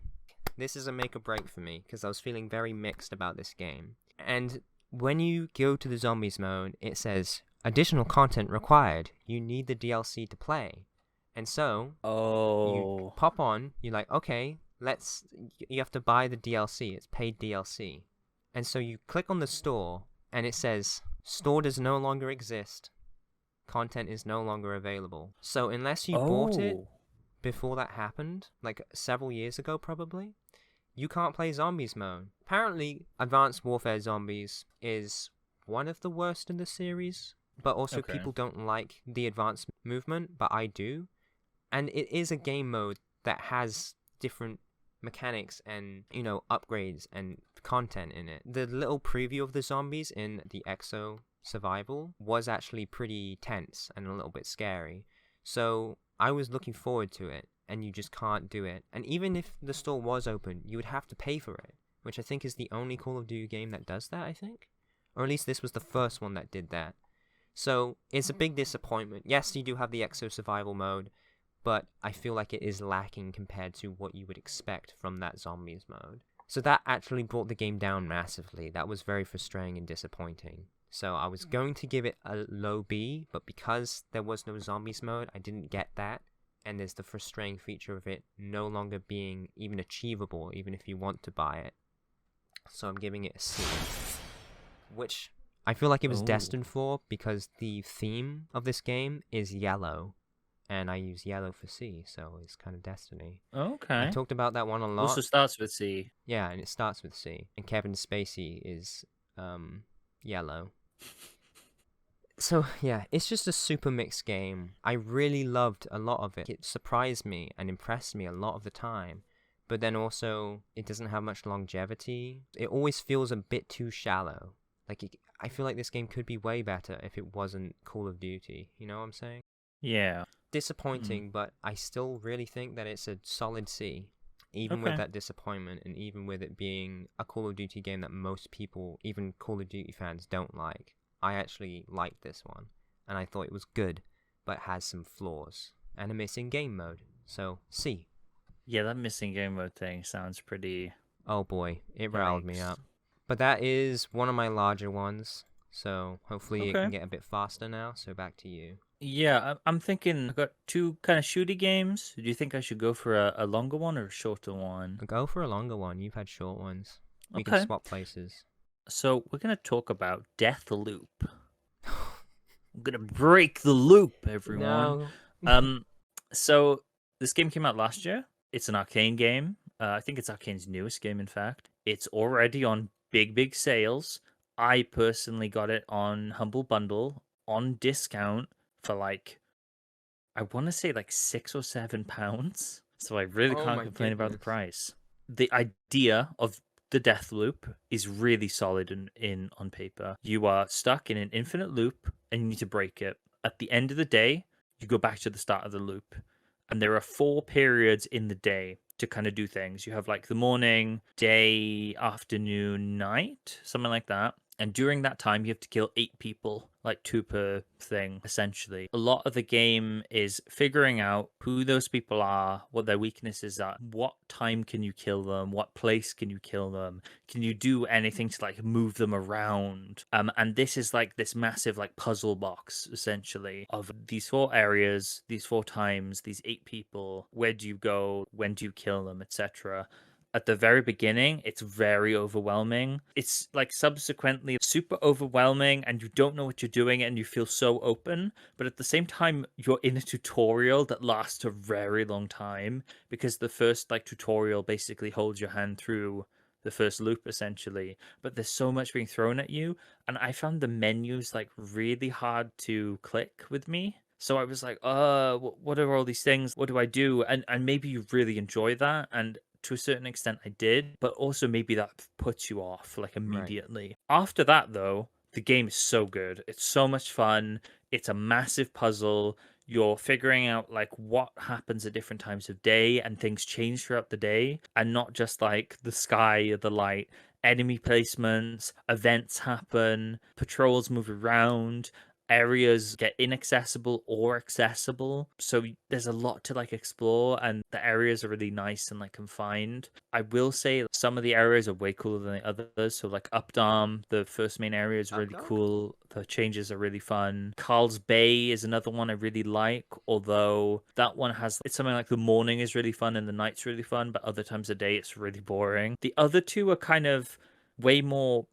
This is a make or break for me, because I was feeling very mixed about this game. And when you go to the zombies mode, it says, additional content required. You need the DLC to play. And so, you pop on, you're like, okay, you have to buy the DLC. It's paid DLC. And so you click on the store, and it says, store does no longer exist. Content is no longer available. So unless you bought it before that happened, like several years ago probably, you can't play zombies mode. Apparently, Advanced Warfare Zombies is one of the worst in the series, but also people don't like the advanced movement, but I do. And it is a game mode that has different mechanics and, you know, upgrades and content in it. The little preview of the zombies in the Exo Survival was actually pretty tense and a little bit scary. So I was looking forward to it. and you just can't do it. And even if the store was open, you would have to pay for it, which I think is the only Call of Duty game that does that, I think. Or at least this was the first one that did that. So it's a big disappointment. Yes, you do have the Exo Survival mode, but I feel like it is lacking compared to what you would expect from that Zombies mode. So that actually brought the game down massively. That was very frustrating and disappointing. So I was going to give it a low B, but because there was no Zombies mode, I didn't get that. And there's the frustrating feature of it no longer being even achievable, even if you want to buy it. So I'm giving it a C. Which I feel like it was destined for, because the theme of this game is yellow. And I use yellow for C, so it's kind of destiny. Okay. I talked about that one a lot. Also starts with C. Yeah, and it starts with C. And Kevin Spacey is yellow. So, yeah, it's just a super mixed game. I really loved a lot of it. It surprised me and impressed me a lot of the time. But then also, it doesn't have much longevity. It always feels a bit too shallow. I feel like this game could be way better if it wasn't Call of Duty. You know what I'm saying? Yeah. Disappointing, but I still really think that it's a solid C. Even with that disappointment, and even with it being a Call of Duty game that most people, even Call of Duty fans, don't like. I actually liked this one, and I thought it was good, but has some flaws, and a missing game mode. So, C. Yeah, that missing game mode thing sounds pretty... Oh boy, it riled me up. But that is one of my larger ones, so hopefully it can get a bit faster now, so back to you. Yeah, I'm thinking I've got two kind of shooty games. Do you think I should go for a longer one or a shorter one? Go for a longer one. You've had short ones. We can swap places. So we're going to talk about Deathloop. I'm going to break the loop, everyone. No. So this game came out last year. It's an Arcane game. I think it's Arcane's newest game, in fact. It's already on big sales. I personally got it on Humble Bundle on discount for I want to say £6 or £7. So I really can't complain about the price. The idea of the Deathloop is really solid on paper. You are stuck in an infinite loop and you need to break it. At the end of the day, you go back to the start of the loop. And there are 4 periods in the day to kind of do things. You have the morning, day, afternoon, night, something like that. And during that time, you have to kill 8 people, 2 per thing, essentially. A lot of the game is figuring out who those people are, what their weaknesses are, what time can you kill them, what place can you kill them, can you do anything to move them around. And this is this massive puzzle box, essentially, of these 4 areas, these 4 times, these 8 people. Where do you go? When do you kill them, etc.? At the very beginning, it's very overwhelming. It's subsequently super overwhelming and you don't know what you're doing and you feel so open. But at the same time, you're in a tutorial that lasts a very long time, because the first tutorial basically holds your hand through the first loop, essentially. But there's so much being thrown at you. And I found the menus really hard to click with me. So I was what are all these things? What do I do? And maybe you really enjoy that. And to a certain extent I did, but also maybe that puts you off immediately. Right. After that, though, the game is so good. It's so much fun. It's a massive puzzle. You're figuring out what happens at different times of day, and things change throughout the day, and not just the sky or the light. Enemy placements, events happen, patrols move around, areas get inaccessible or accessible, so there's a lot to explore, and the areas are really nice and confined. I will say some of the areas are way cooler than the others. So Updam, the first main area, is really cool. The changes are really fun. Carl's Bay is another one I really like, although that one has it's something the morning is really fun and the night's really fun, but other times of day it's really boring. The other two are kind of way more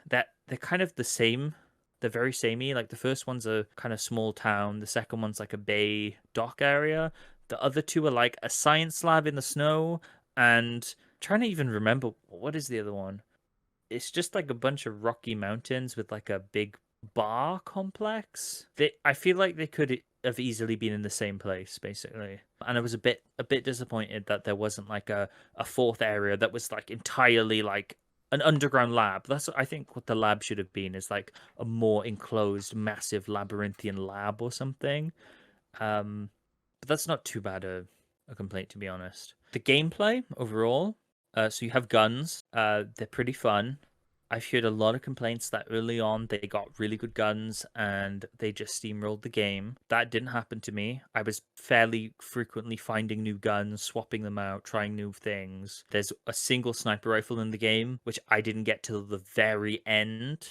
that they're kind of the same. They're very samey. The first one's a kind of small town. The second one's a bay dock area. The other two are a science lab in the snow. And I'm trying to even remember, what is the other one? It's just a bunch of rocky mountains with a big bar complex. I feel like they could have easily been in the same place, basically. And I was a bit disappointed that there wasn't a fourth area that was entirely an underground lab. That's I think what the lab should have been, is a more enclosed, massive labyrinthian lab or something. But that's not too bad a a complaint, to be honest. The gameplay overall, so you have guns. They're pretty fun. I've heard a lot of complaints that early on they got really good guns and they just steamrolled the game. That didn't happen to me. I was fairly frequently finding new guns, swapping them out, trying new things. There's a single sniper rifle in the game, which I didn't get till the very end.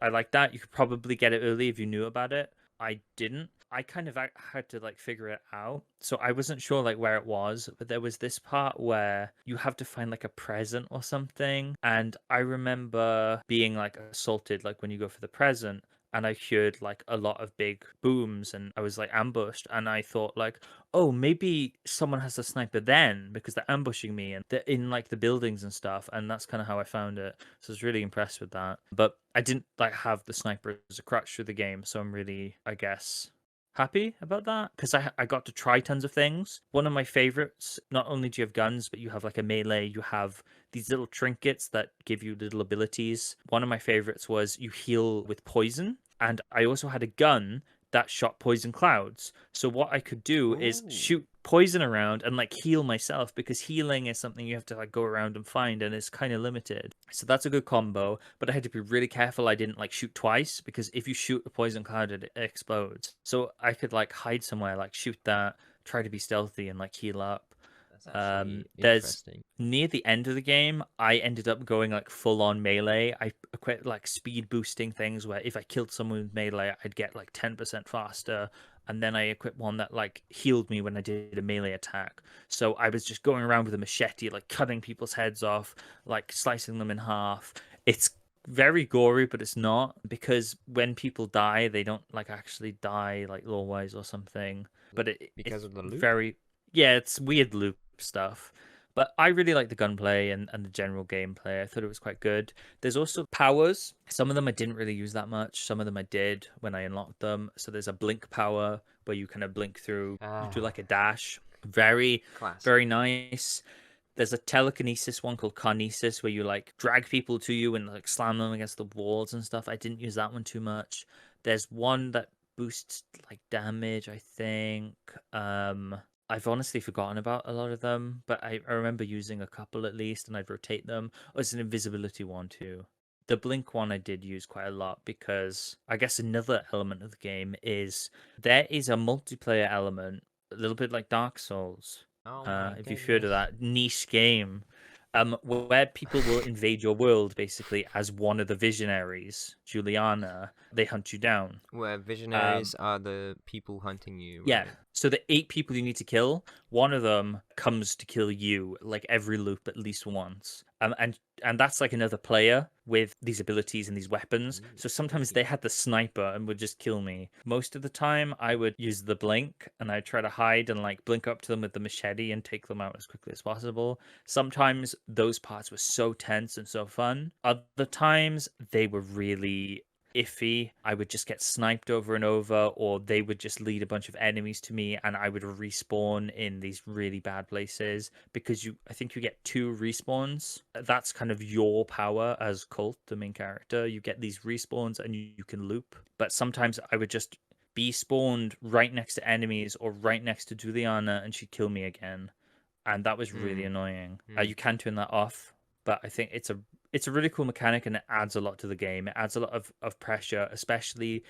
I like that. You could probably get it early if you knew about it. I didn't. I kind of had to like figure it out. So I wasn't sure like where it was, but there was this part where you have to find like a present or something. And I remember being like assaulted like when you go for the present, and I heard like a lot of big booms and I was like ambushed, and I thought like, oh, maybe someone has a sniper then because they're ambushing me and they're in like the buildings and stuff, and that's kind of how I found it. So I was really impressed with that. But I didn't like have the sniper as a crutch through the game, so I'm really, I guess, happy about that because I got to try tons of things. One of my favorites, not only do you have guns, but you have like a melee, you have these little trinkets that give you little abilities. One of my favorites was you heal with poison, and I also had a gun that shot poison clouds. So what I could do is Ooh. shoot poison around and like heal myself, because healing is something you have to like go around and find, and it's kind of limited. So that's a good combo, but I had to be really careful I didn't like shoot twice, because if you shoot a poison cloud it explodes. So I could like hide somewhere, like shoot that, try to be stealthy and like heal up. That's actually There's interesting. near the end of the game, I ended up going like full on melee. I quit like speed boosting things where if I killed someone with melee, I'd get like 10% faster. And then I equipped one that like healed me when I did a melee attack. So I was just going around with a machete, like cutting people's heads off, like slicing them in half. It's very gory, but it's not, because when people die, they don't like actually die like lore wise or something. But Because it's of the loop? very, yeah, it's weird loop stuff. But I really like the gunplay and the general gameplay. I thought it was quite good. There's also powers. Some of them I didn't really use that much. Some of them I did when I unlocked them. So there's a blink power where you kind of blink through, you do like a dash. Very, Classic. very nice. There's a telekinesis one called Carnesis where you like drag people to you and like slam them against the walls and stuff. I didn't use that one too much. There's one that boosts like damage, I think. I've honestly forgotten about a lot of them, but I remember using a couple at least, and I'd rotate them. Oh, it's an invisibility one too. The blink one I did use quite a lot, because I guess another element of the game is there is a multiplayer element, a little bit like Dark Souls. Oh my If you've heard of goodness. that niche game, where people will invade your world basically as one of the visionaries, Juliana. They hunt you down. Where Um, visionaries are the people hunting you, yeah. right? So the 8 people you need to kill, one of them comes to kill you like every loop at least once. And that's like another player with these abilities and these weapons. Ooh, So sometimes sneaky. they had the sniper and would just kill me. Most of the time I would use the blink and I'd try to hide and like blink up to them with the machete and take them out as quickly as possible. Sometimes those parts were so tense and so fun. Other times they were really iffy. I would just get sniped over and over, or they would just lead a bunch of enemies to me and I would respawn in these really bad places, because I think you get 2 respawns. That's kind of your power as Colt, the main character. You get these respawns and you can loop. But sometimes I would just be spawned right next to enemies or right next to Juliana and she'd kill me again. And that was really Hmm. annoying. Hmm. You can turn that off, but I think it's a really cool mechanic and it adds a lot to the game. It adds a lot of pressure, especially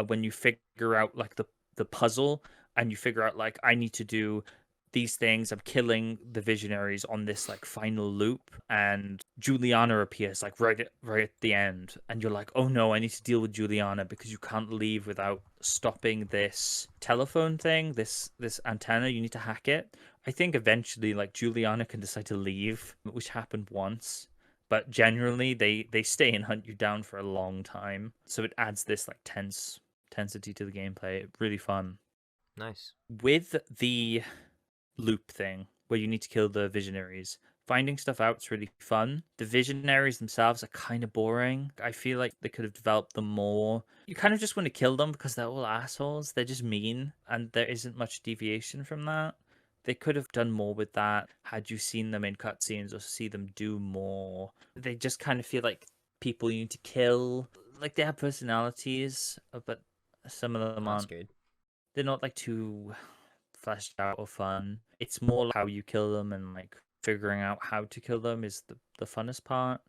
when you figure out like the puzzle, and you figure out like I need to do these things. I'm killing the visionaries on this like final loop, and Juliana appears like right at the end, and you're like, oh no, I need to deal with Juliana, because you can't leave without stopping this telephone thing, this antenna. You need to hack it. I think eventually like Juliana can decide to leave, which happened once, but generally they stay and hunt you down for a long time. So it adds this like tensity to the gameplay. Really fun. Nice. With the loop thing where you need to kill the visionaries, finding stuff out's really fun. The visionaries themselves are kind of boring. I feel like they could have developed them more. You kind of just want to kill them because they're all assholes. They're just mean, and there isn't much deviation from that. They could have done more with that had you seen them in cutscenes or see them do more. They just kind of feel like people you need to kill. Like they have personalities, but some of them That's aren't. good. They're not like too fleshed out or fun. It's more like how you kill them and like figuring out how to kill them is the funnest part.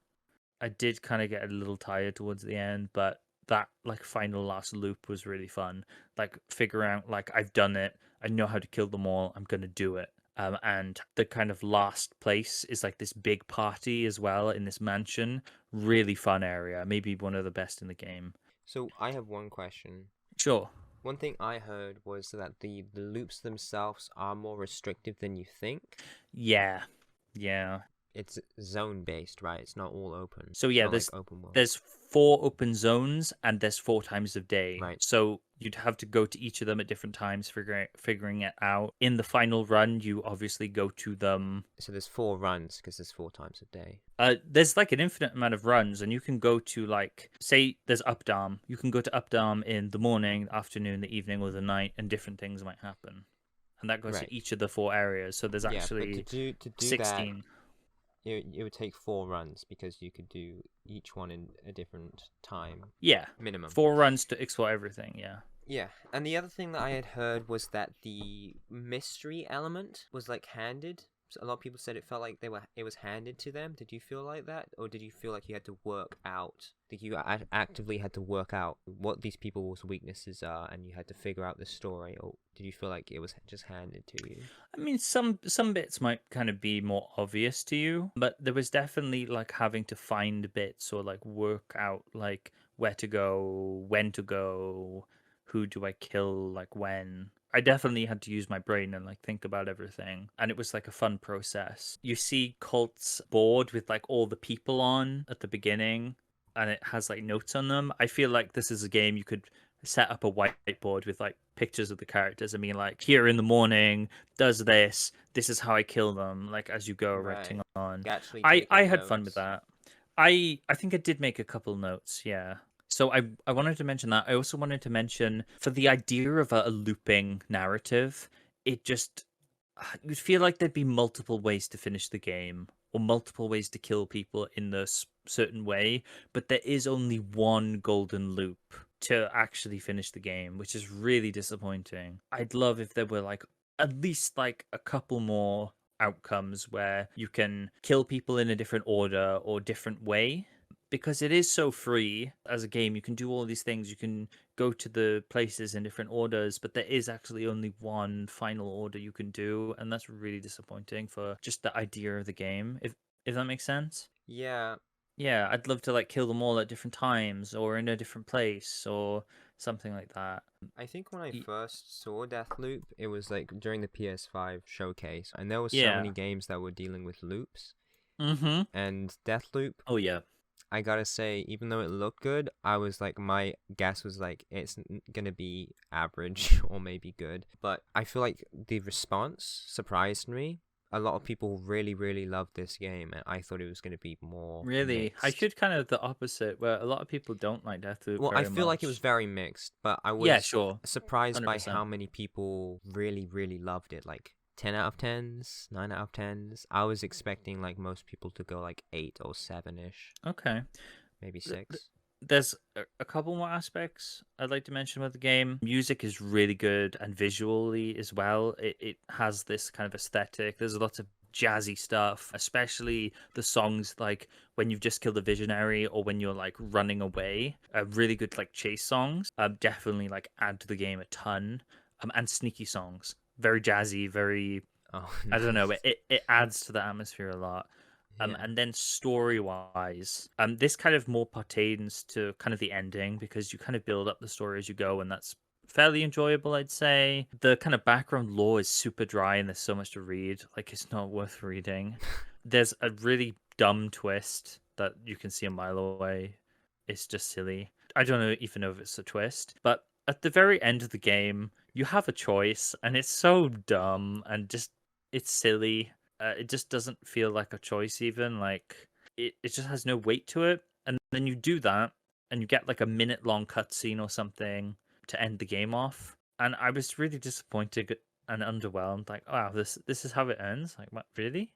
I did kind of get a little tired towards the end, but that like final last loop was really fun. Like figuring out like I've done it, I know how to kill them all, I'm gonna do it. And the kind of last place is like this big party as well in this mansion. Really fun area, maybe one of the best in the game. So I have one question. Sure. One thing I heard was that the loops themselves are more restrictive than you think. Yeah. Yeah. It's zone based, right? It's not all open. So It's yeah, not like open world. there's 4 open zones and there's 4 times of day. Right. So you'd have to go to each of them at different times, figuring it out. In the final run, you obviously go to them. So there's 4 runs because there's 4 times a day. There's like an infinite amount of runs, and you can go to like say there's Updam. You can go to Updam in the morning, the afternoon, the evening, or the night, and different things might happen. And that goes Right. to each of the 4 areas. So there's Yeah, but actually to do 16. that, it would take 4 runs because you could do each one in a different time Yeah, minimum. 4 runs to explore everything. Yeah. Yeah, and the other thing that I had heard was that the mystery element was like handed. So a lot of people said it felt like it was handed to them. Did you feel like that, or did you feel like you had to work out? Did you actively had to work out what these people's weaknesses are, and you had to figure out the story, or did you feel like it was just handed to you? I mean, some bits might kind of be more obvious to you, but there was definitely like having to find bits or like work out like where to go, when to go, who do I kill, like when. I definitely had to use my brain and like think about everything, and it was like a fun process. You see Cult's board with like all the people on at the beginning, and it has like notes on them. I feel like this is a game you could set up a whiteboard with like pictures of the characters. I mean, like here in the morning does this. This is how I kill them. Like as you go erecting on. Actually, I had fun with that. I think I did make a couple notes. Yeah. So I wanted to mention that. I also wanted to mention for the idea of a looping narrative, it just you'd feel like there'd be multiple ways to finish the game or multiple ways to kill people in this certain way, but there is only one golden loop to actually finish the game, which is really disappointing. I'd love if there were like at least like a couple more outcomes where you can kill people in a different order or different way, because it is so free as a game. You can do all these things, you can go to the places in different orders, but there is actually only one final order you can do, and that's really disappointing for just the idea of the game, if that makes sense. Yeah. Yeah, I'd love to like kill them all at different times or in a different place or something like that. I think when I first saw Deathloop, it was like during the PS5 showcase, and there were so Yeah. many games that were dealing with loops. Mm-hmm. And Deathloop, Oh yeah. I gotta say, even though it looked good, I was like, my guess was like, it's gonna be average or maybe good. But I feel like the response surprised me. A lot of people really, really loved this game, and I thought it was gonna be more Really? mixed. I should kind of the opposite, where a lot of people don't like Deathloop Well, very I feel like it was much. very mixed, but I was Yeah, sure. surprised by 100%. how many people really, really loved it. Like 10 out of 10s, 9 out of 10s. I was expecting like most people to go like 8 or 7-ish, Okay. maybe 6. There's a couple more aspects I'd like to mention about the game. Music is really good, and visually as well. It has this kind of aesthetic. There's lots of jazzy stuff, especially the songs like when you've just killed a visionary or when you're like running away. Really good like chase songs. Definitely like add to the game a ton. And sneaky songs. Very jazzy, very Oh, I don't know, nice. it adds to the atmosphere a lot. Yeah. And then story wise, this kind of more pertains to kind of the ending, because you kind of build up the story as you go, and that's fairly enjoyable, I'd say. The kind of background lore is super dry, and there's so much to read. Like, it's not worth reading. There's a really dumb twist that you can see a mile away. It's just silly. I don't even know if it's a twist, but at the very end of the game, you have a choice, and it's so dumb and just it's silly. It just doesn't feel like a choice, even like it just has no weight to it. And then you do that, and you get like a minute-long cutscene or something to end the game off. And I was really disappointed and underwhelmed. Like, wow, this is how it ends. Like, what, really?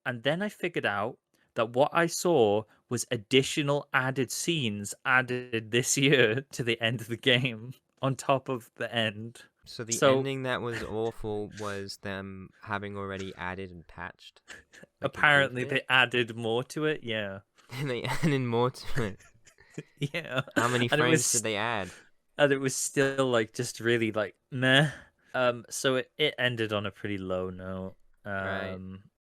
And then I figured out that what I saw was additional added scenes added this year to the end of the game on top of the end. So the So ending that was awful was them having already added and patched. Like apparently improved they it? added more to it. Yeah. And they added more to it. Yeah. How many And it frames did was they add? and it was still like just really like meh. So it ended on a pretty low note. Right.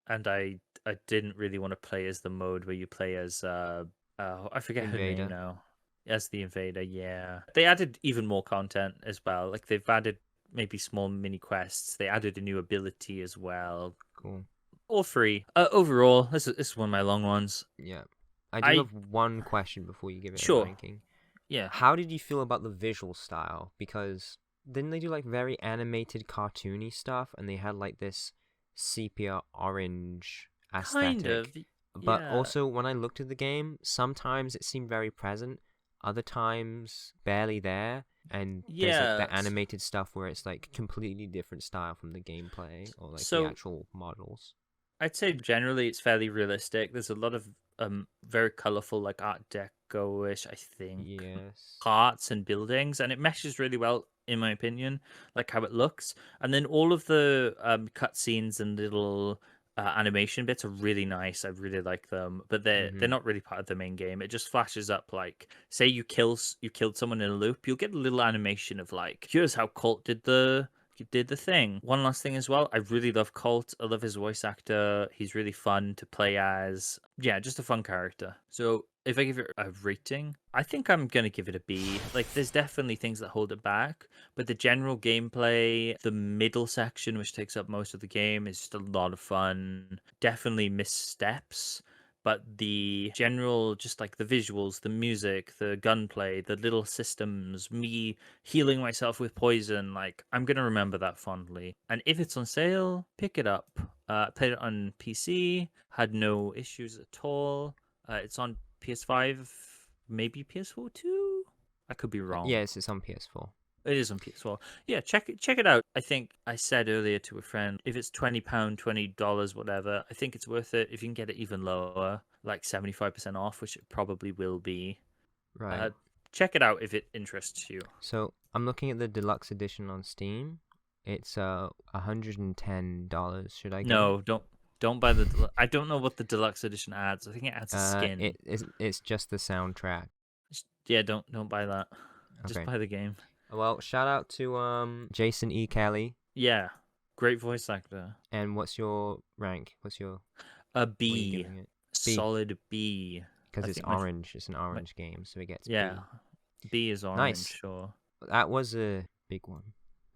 And I didn't really want to play as the mode where you play as I forget her name Invader. now. As the invader, yeah. They added even more content as well. Like they've added maybe small mini quests. They added a new ability as well. Cool. All free. Overall, this is one of my long ones. Yeah. I do I have one question before you give it a sure. ranking. Yeah. How did you feel about the visual style? Because didn't they do like very animated, cartoony stuff, and they had like this sepia orange Kind of. aesthetic? But Yeah. also, when I looked at the game, sometimes it seemed very present, other times barely there, and there's like Yeah. the animated stuff where it's like completely different style from the gameplay or like the So actual models. I'd say generally it's fairly realistic. There's a lot of very colorful like Art Deco-ish, I think, Yes. parts and buildings, and it meshes really well in my opinion, like how it looks. And then all of the cutscenes and little animation bits are really nice. I really like them, but they're Mhm. not really part of the main game. It just flashes up like, say you killed someone in a loop, you'll get a little animation of like, here's how Colt did the thing. One last thing as well, I really love Colt. I love his voice actor. He's really fun to play as. Yeah, just a fun character. So if I give it a rating, I think I'm gonna give it a B. Like there's definitely things that hold it back, but the general gameplay, the middle section which takes up most of the game, is just a lot of fun. Definitely missteps, but the general, just like the visuals, the music, the gunplay, the little systems, me healing myself with poison, like I'm gonna remember that fondly. And if it's on sale, pick it up. Played it on PC, had no issues at all. It's on PS5, maybe PS4 too. I could be wrong. Yes, it's on PS4. It is on PS4. Yeah, check it out. I think I said earlier to a friend, if it's £20, $20, whatever, I think it's worth it. If you can get it even lower, like 75% off, which it probably will be, Right. check it out if it interests you. So I'm looking at the deluxe edition on Steam. It's $110. Should I get it? No, don't buy the. I don't know what the deluxe edition adds. I think it adds a skin. It's just the soundtrack. Yeah, don't buy that. Just Okay. buy the game. Well, shout out to Jason E. Kelly. Yeah, great voice actor. And what's your rank? A What are you B, giving it? B. solid B. Because I it's think orange. It's an my orange game, so it gets yeah, B is B. orange. Nice. Sure, That was a big one.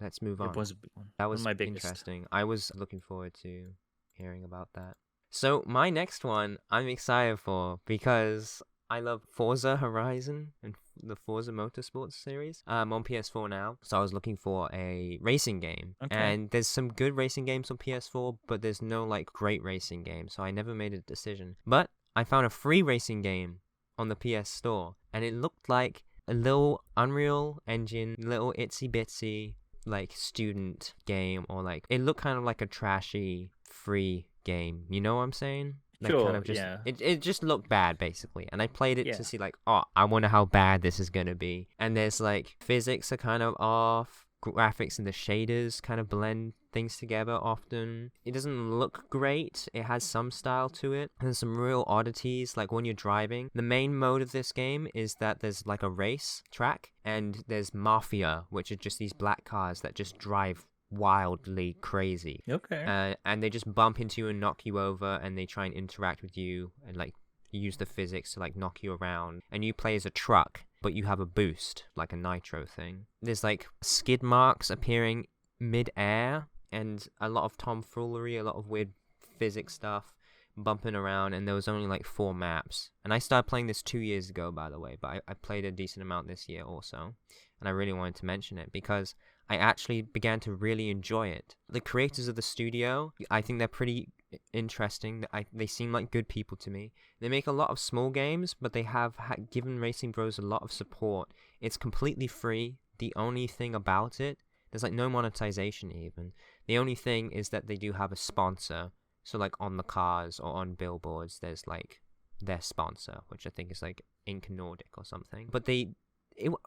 Let's move on. it was a big one. That One was of my biggest. interesting. I was looking forward to hearing about that. So my next one, I'm excited for because I love Forza Horizon and the Forza Motorsports series. I'm on PS4 now, so I was looking for a racing game. Okay. And there's some good racing games on PS4, but there's no like great racing game, so I never made a decision. But I found a free racing game on the PS Store, and it looked like a little Unreal Engine, little itsy bitsy like student game, or like it looked kind of like a trashy free game. You know what I'm saying? Like Sure, kind of just yeah. it just looked bad basically, and I played it Yeah. to see like, oh, I wonder how bad this is gonna be. And there's like physics are kind of off, graphics and the shaders kind of blend things together often. It doesn't look great. It has some style to it. There's some real oddities, like when you're driving. The main mode of this game is that there's like a race track, and there's Mafia, which are just these black cars that just drive wildly crazy. Okay. And they just bump into you and knock you over, and they try and interact with you and like use the physics to like knock you around. And you play as a truck, but you have a boost, like a nitro thing. There's like skid marks appearing mid-air, and a lot of tomfoolery, a lot of weird physics stuff bumping around, and there was only like 4 maps. And I started playing this 2 years ago, by the way, but I played a decent amount this year also. And I really wanted to mention it because I actually began to really enjoy it. The creators of the studio, I think they're pretty interesting. They seem like good people to me. They make a lot of small games, but they have given Racing Bros a lot of support. It's completely free. The only thing about it, there's like no monetization even. The only thing is that they do have a sponsor. So like on the cars or on billboards, there's like their sponsor, which I think is like Ink Nordic or something. But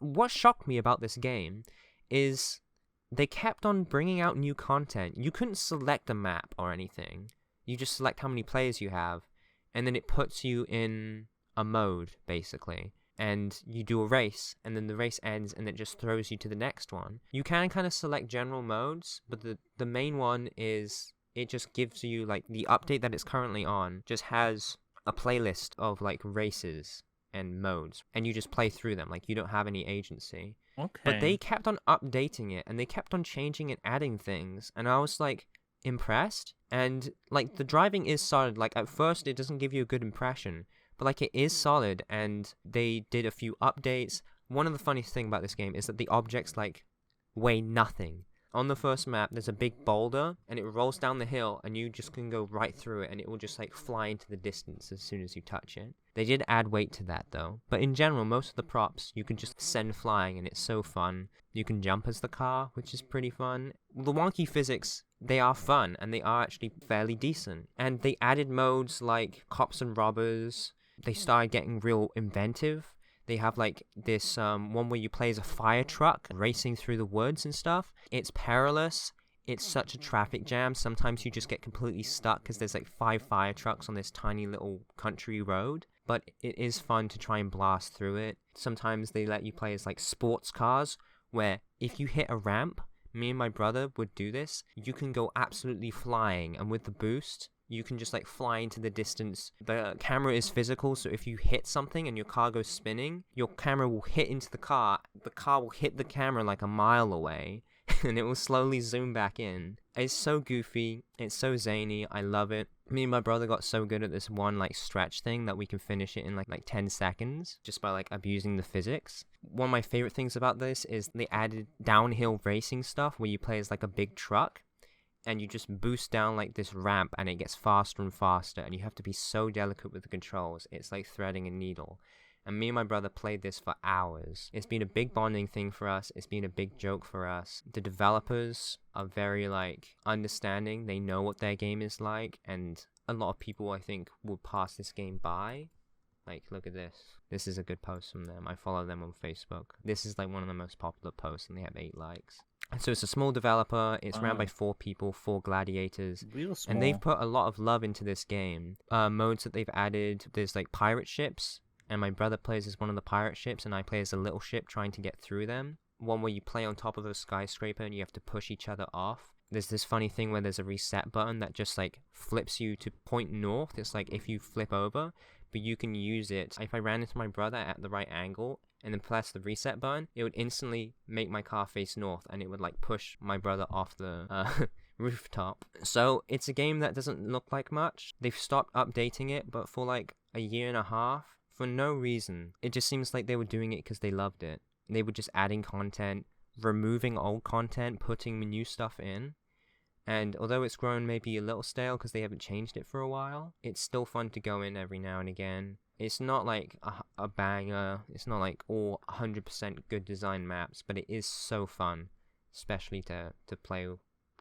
what shocked me about this game is they kept on bringing out new content. You couldn't select a map or anything. You just select how many players you have, and then it puts you in a mode, basically. And you do a race, and then the race ends, and it just throws you to the next one. You can kind of select general modes, but the main one is, it just gives you, like, the update that it's currently on just has a playlist of, like, races and modes, and you just play through them. Like, you don't have any agency. Okay. But they kept on updating it, and they kept on changing and adding things, and I was, like, impressed. And, like, the driving is solid. Like, at first it doesn't give you a good impression, but, like, it is solid, and they did a few updates. One of the funniest things about this game is that the objects, like, weigh nothing. On the first map, there's a big boulder, and it rolls down the hill, and you just can go right through it, and it will just, like, fly into the distance as soon as you touch it. They did add weight to that, though. But in general, most of the props, you can just send flying, and it's so fun. You can jump as the car, which is pretty fun. The wonky physics, they are fun, and they are actually fairly decent. And they added modes like Cops and Robbers. They started getting real inventive. They have, like, this one where you play as a fire truck racing through the woods and stuff. It's perilous. It's such a traffic jam. Sometimes you just get completely stuck because there's, like, 5 fire trucks on this tiny little country road. But it is fun to try and blast through it. Sometimes they let you play as, like, sports cars, where if you hit a ramp, me and my brother would do this, you can go absolutely flying, and with the boost, you can just, like, fly into the distance. The camera is physical, so if you hit something and your car goes spinning, your camera will hit into the car will hit the camera like a mile away, and it will slowly zoom back in. It's so goofy, it's so zany, I love it. Me and my brother got so good at this one, like, stretch thing that we can finish it in, like 10 seconds, just by, like, abusing the physics. One of my favorite things about this is they added downhill racing stuff, where you play as, like, a big truck, and you just boost down, like, this ramp, and it gets faster and faster, and you have to be so delicate with the controls. It's like threading a needle. And me and my brother played this for hours. It's been a big bonding thing for us. It's been a big joke for us. The developers are very, like, understanding. They know what their game is like, and a lot of people, I think, would pass this game by. Like, look at this. This is a good post from them. I follow them on Facebook. This is, like, one of the most popular posts, and they have 8 likes. So it's a small developer. It's ran by 4 people, 4 gladiators. Real small. And they've put a lot of love into this game. Modes that they've added, there's, like, pirate ships. And my brother plays as one of the pirate ships, and I play as a little ship trying to get through them. One where you play on top of a skyscraper, and you have to push each other off. There's this funny thing where there's a reset button that just, like, flips you to point north. It's like if you flip over, but you can use it. If I ran into my brother at the right angle and then press the reset button, it would instantly make my car face north, and it would, like, push my brother off the rooftop. So it's a game that doesn't look like much. They've stopped updating it, but for, like, a year and a half, for no reason. It just seems like they were doing it because they loved it. They were just adding content, removing old content, putting new stuff in. And although it's grown maybe a little stale because they haven't changed it for a while, it's still fun to go in every now and again. It's not like a banger. It's not like all 100% good design maps, but it is so fun, especially to play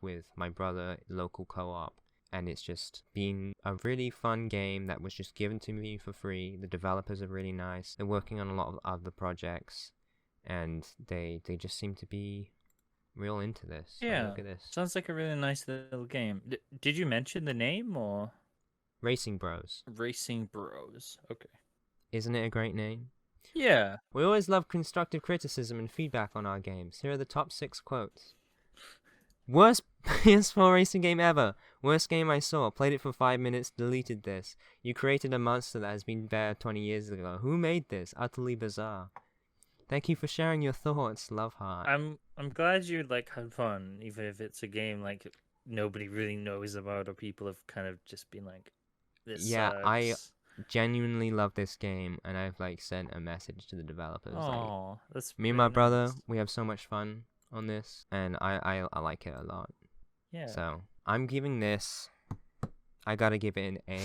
with my brother, local co-op. And it's just been a really fun game that was just given to me for free. The developers are really nice. They're working on a lot of other projects, and they just seem to be real into this. Yeah, look at this. Sounds like a really nice little game. Did you mention the name, or? Racing Bros. Racing Bros. Okay. Isn't it a great name? Yeah. We always love constructive criticism and feedback on our games. Here are the top 6 quotes. Worst PS4 racing game ever. Worst game I saw. Played it for 5 minutes, deleted this. You created a monster that has been there 20 years ago. Who made this? Utterly bizarre. Thank you for sharing your thoughts, Loveheart. I'm glad you, like, had fun, even if it's a game, like, nobody really knows about, or people have kind of just been like, this sucks. I genuinely love this game, and I've, like, sent a message to the developers. Oh, like, that's me and my brother, we have so much fun on this, and I like it a lot. Yeah. So I'm giving this, I gotta give it an A.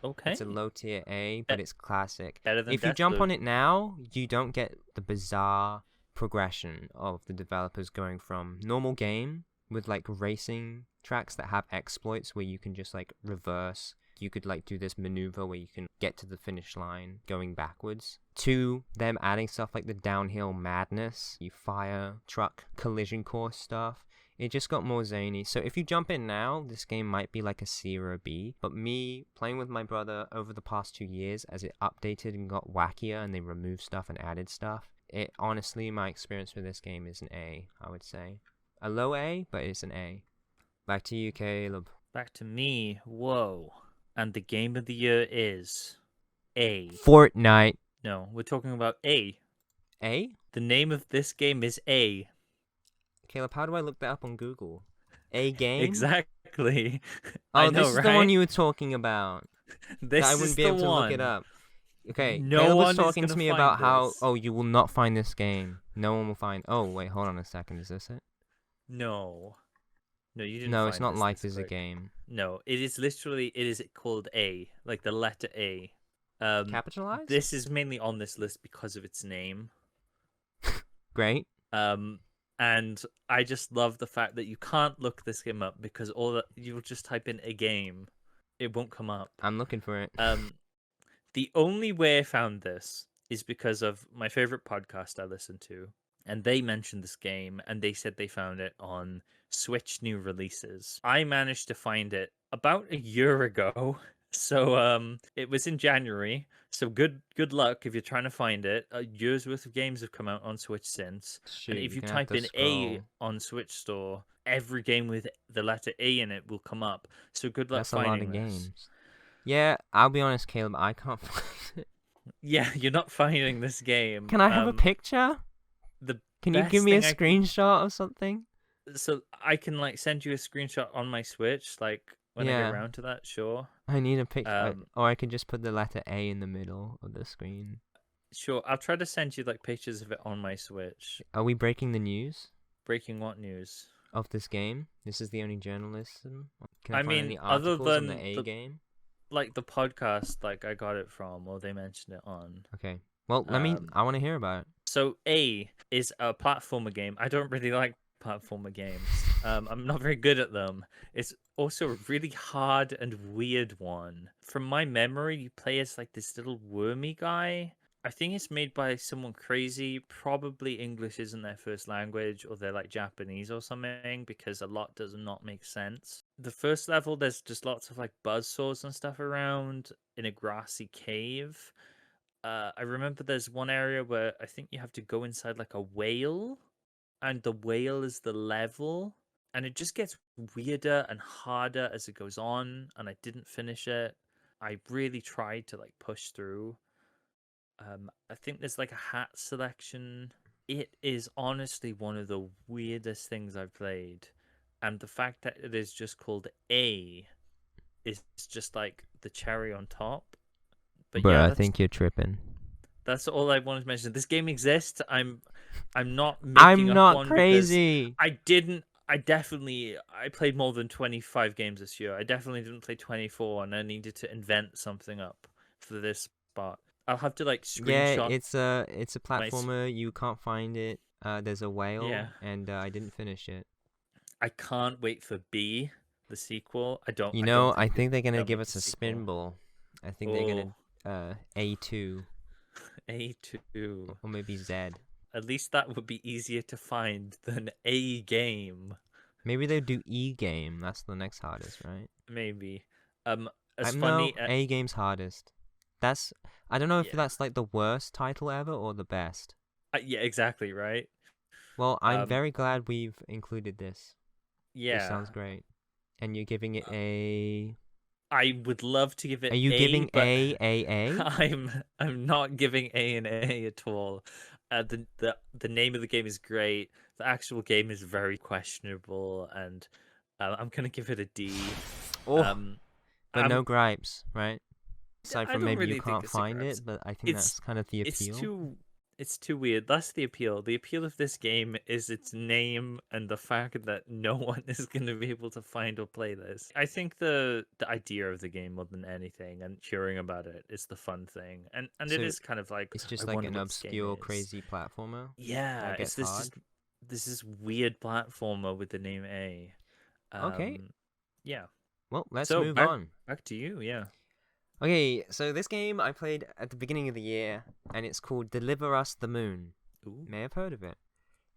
Okay. It's a low tier A, but it's classic. Better than If you jump Deathloop. on it now, you don't get the bizarre progression of the developers going from normal game with, like, racing tracks that have exploits where you can just, like, reverse you could like do this maneuver where you can get to the finish line going backwards, to them adding stuff like the downhill madness, you fire truck collision course stuff. It just got more zany. So if you jump in now, this game might be like a C or a B. But me playing with my brother over the past 2 years, as it updated and got wackier and they removed stuff and added stuff, it honestly, my experience with this game is an A, I would say. A low A, but it's an A. Back to you, Caleb. Back to me. Whoa. And the game of the year is A. Fortnite. No, we're talking about A. A? The name of this game is A. Caleb, how do I look that up on Google? A game? Exactly. Oh, I know, this is right? the one you were talking about. This I is wouldn't be the able to one. look it up. Okay, No Caleb one was is talking gonna to me find about how, this. oh, you will not find this game. No one will find. Oh, wait, hold on a second. Is this it? No. No, you didn't No, find it's not this Life this is a quick. Game. No, it is literally, it is called A. Like the letter A. Capitalized? This is mainly on this list because of its name. Great. And I just love the fact that you can't look this game up because all that you'll just type in a game, it won't come up. I'm looking for it. The only way I found this is because of my favorite podcast I listen to, and they mentioned this game and they said they found it on Switch new releases. I managed to find it about a year ago. So it was in January. So good luck if you're trying to find it. A year's worth of games have come out on Switch since. Shoot, And if you you're gonna have type to in A scroll. on Switch Store, every game with the letter A in it will come up. So good luck That's a lot finding of this. games. Yeah, I'll be honest, Caleb, I can't find it. Yeah, you're not finding this game. Can I have a picture? Can you give me a screenshot or something? So I can like send you a screenshot on my Switch, like when I get around to that. Sure. I need a picture, or I could just put the letter A in the middle of the screen. Sure, I'll try to send you like pictures of it on my Switch. Are we breaking the news? Breaking what news? Of this game? This is the only journalism? Can I find mean, any other articles on than the A game? Like the podcast, like I got it from, or they mentioned it on. Okay. Well, I want to hear about it. So A is a platformer game. I don't really like platformer games. I'm not very good at them. It's also a really hard and weird one. From my memory, you play as like this little wormy guy. I think it's made by someone crazy. Probably English isn't their first language, or they're like Japanese or something, because a lot does not make sense. The first level, there's just lots of like buzzsaws and stuff around in a grassy cave. I remember there's one area where I think you have to go inside like a whale, and the whale is the level, and it just gets weirder and harder as it goes on, and I didn't finish it. I really tried to like push through. I think there's like a hat selection. It is honestly one of the weirdest things I've played, and the fact that it is just called A is just like the cherry on top. But yeah, I think you're tripping. That's all I wanted to mention. This game exists. I'm not making up one crazy. Because I played more than 25 games this year. I definitely didn't play 24, and I needed to invent something up for this spot. I'll have to like screenshot. Yeah, it's a platformer. You can't find it. There's a whale, and I didn't finish it. I can't wait for B, the sequel. I think they're gonna give us a spin ball. I think they're gonna A2. A2. Or maybe Z. At least that would be easier to find than A game. Maybe they'll do E game. That's the next hardest, right? Maybe. A game's hardest. I don't know if that's like the worst title ever or the best. Yeah, exactly, right? Well, I'm very glad we've included this. Yeah. This sounds great. And you're giving it a... I would love to give it Are you giving A? I'm not giving A and A at all. The name of the game is great. The actual game is very questionable, and I'm gonna give it a D. But no gripes, right? Aside from maybe really you can't find it, but I think that's kind of the appeal. It's too weird. That's the appeal. The appeal of this game is its name and the fact that no one is going to be able to find or play this. I think the idea of the game more than anything, and hearing about it, is the fun thing. And so it is kind of like it's just like an obscure, crazy platformer. Yeah, it's this is weird platformer with the name A. Okay. Yeah. Well, let's So move on. back to you, yeah. Okay, so this game I played at the beginning of the year, and it's called Deliver Us the Moon. Ooh. You may have heard of it.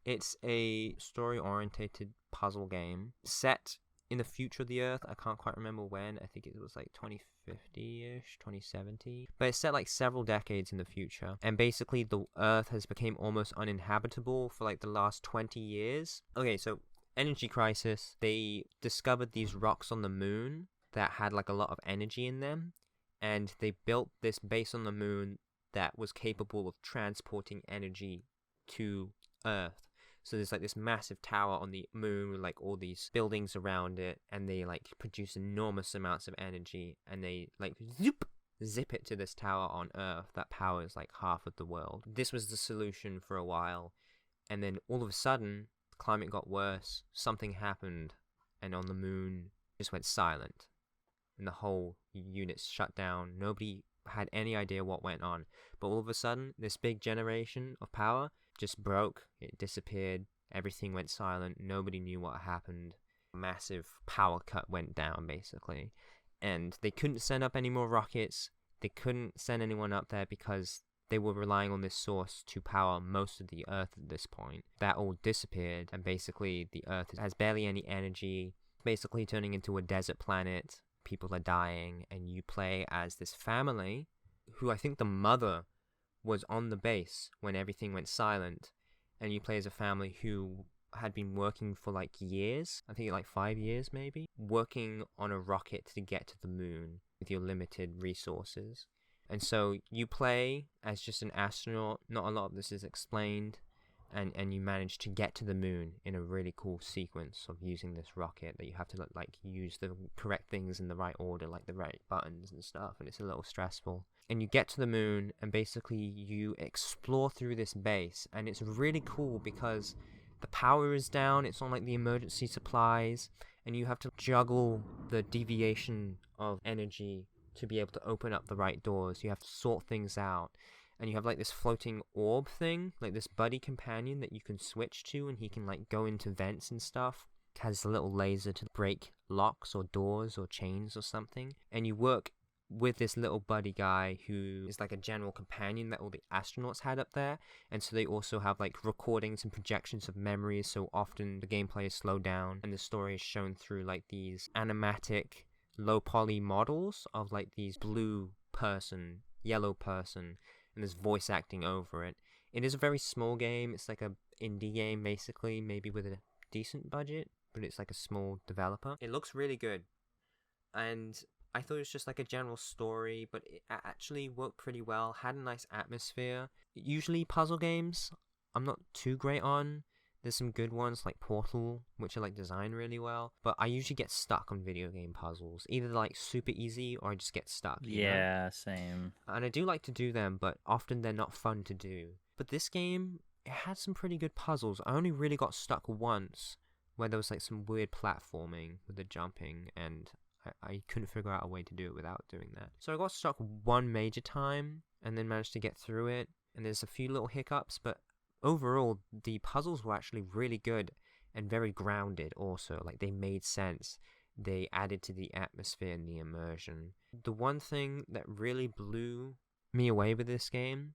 It's a story-orientated puzzle game set in the future of the Earth. I can't quite remember when. I think it was like 2050-ish, 2070. But it's set like several decades in the future. And basically the Earth has become almost uninhabitable for like the last 20 years. Okay, so energy crisis. They discovered these rocks on the moon that had like a lot of energy in them. And they built this base on the moon that was capable of transporting energy to Earth. So there's like this massive tower on the moon with like all these buildings around it, and they like produce enormous amounts of energy, and they like zip it to this tower on Earth that powers like half of the world. This was the solution for a while, and then all of a sudden the climate got worse, something happened, and on the moon just went silent, and the whole unit shut down. Nobody had any idea what went on, but all of a sudden this big generation of power just broke, it disappeared, everything went silent, nobody knew what happened. A massive power cut went down, basically. And they couldn't send up any more rockets, they couldn't send anyone up there because they were relying on this source to power most of the Earth at this point. That all disappeared, and basically the Earth has barely any energy, basically turning into a desert planet. People are dying, and you play as this family, who I think the mother was on the base when everything went silent, and you play as a family who had been working for like years, I think like 5 years maybe, working on a rocket to get to the moon with your limited resources. And so you play as just an astronaut, not a lot of this is explained, and you manage to get to the moon in a really cool sequence of using this rocket that you have to like use the correct things in the right order, like the right buttons and stuff, and it's a little stressful. And you get to the moon, and basically you explore through this base, and it's really cool because the power is down, it's on like the emergency supplies, and you have to juggle the deviation of energy to be able to open up the right doors. You have to sort things out. And you have like this floating orb thing, like this buddy companion that you can switch to, and he can like go into vents and stuff. It has a little laser to break locks or doors or chains or something. And you work with this little buddy guy who is like a general companion that all the astronauts had up there. And so they also have like recordings and projections of memories, so often the gameplay is slowed down and the story is shown through like these animatic low poly models of like these blue person, yellow person, and there's voice acting over it. It is a very small game. It's like a indie game basically, maybe with a decent budget, but it's like a small developer. It looks really good, and I thought it was just like a general story, but it actually worked pretty well, had a nice atmosphere. Usually puzzle games I'm not too great on. There's some good ones like Portal, which are like designed really well, but I usually get stuck on video game puzzles. Either like super easy or I just get stuck. Yeah, know? same. And I do like to do them, but often they're not fun to do. But this game, it had some pretty good puzzles. I only really got stuck once, where there was like some weird platforming with the jumping, and I couldn't figure out a way to do it without doing that. So I got stuck one major time, and then managed to get through it, and there's a few little hiccups, but overall, the puzzles were actually really good and very grounded also. Like, they made sense. They added to the atmosphere and the immersion. The one thing that really blew me away with this game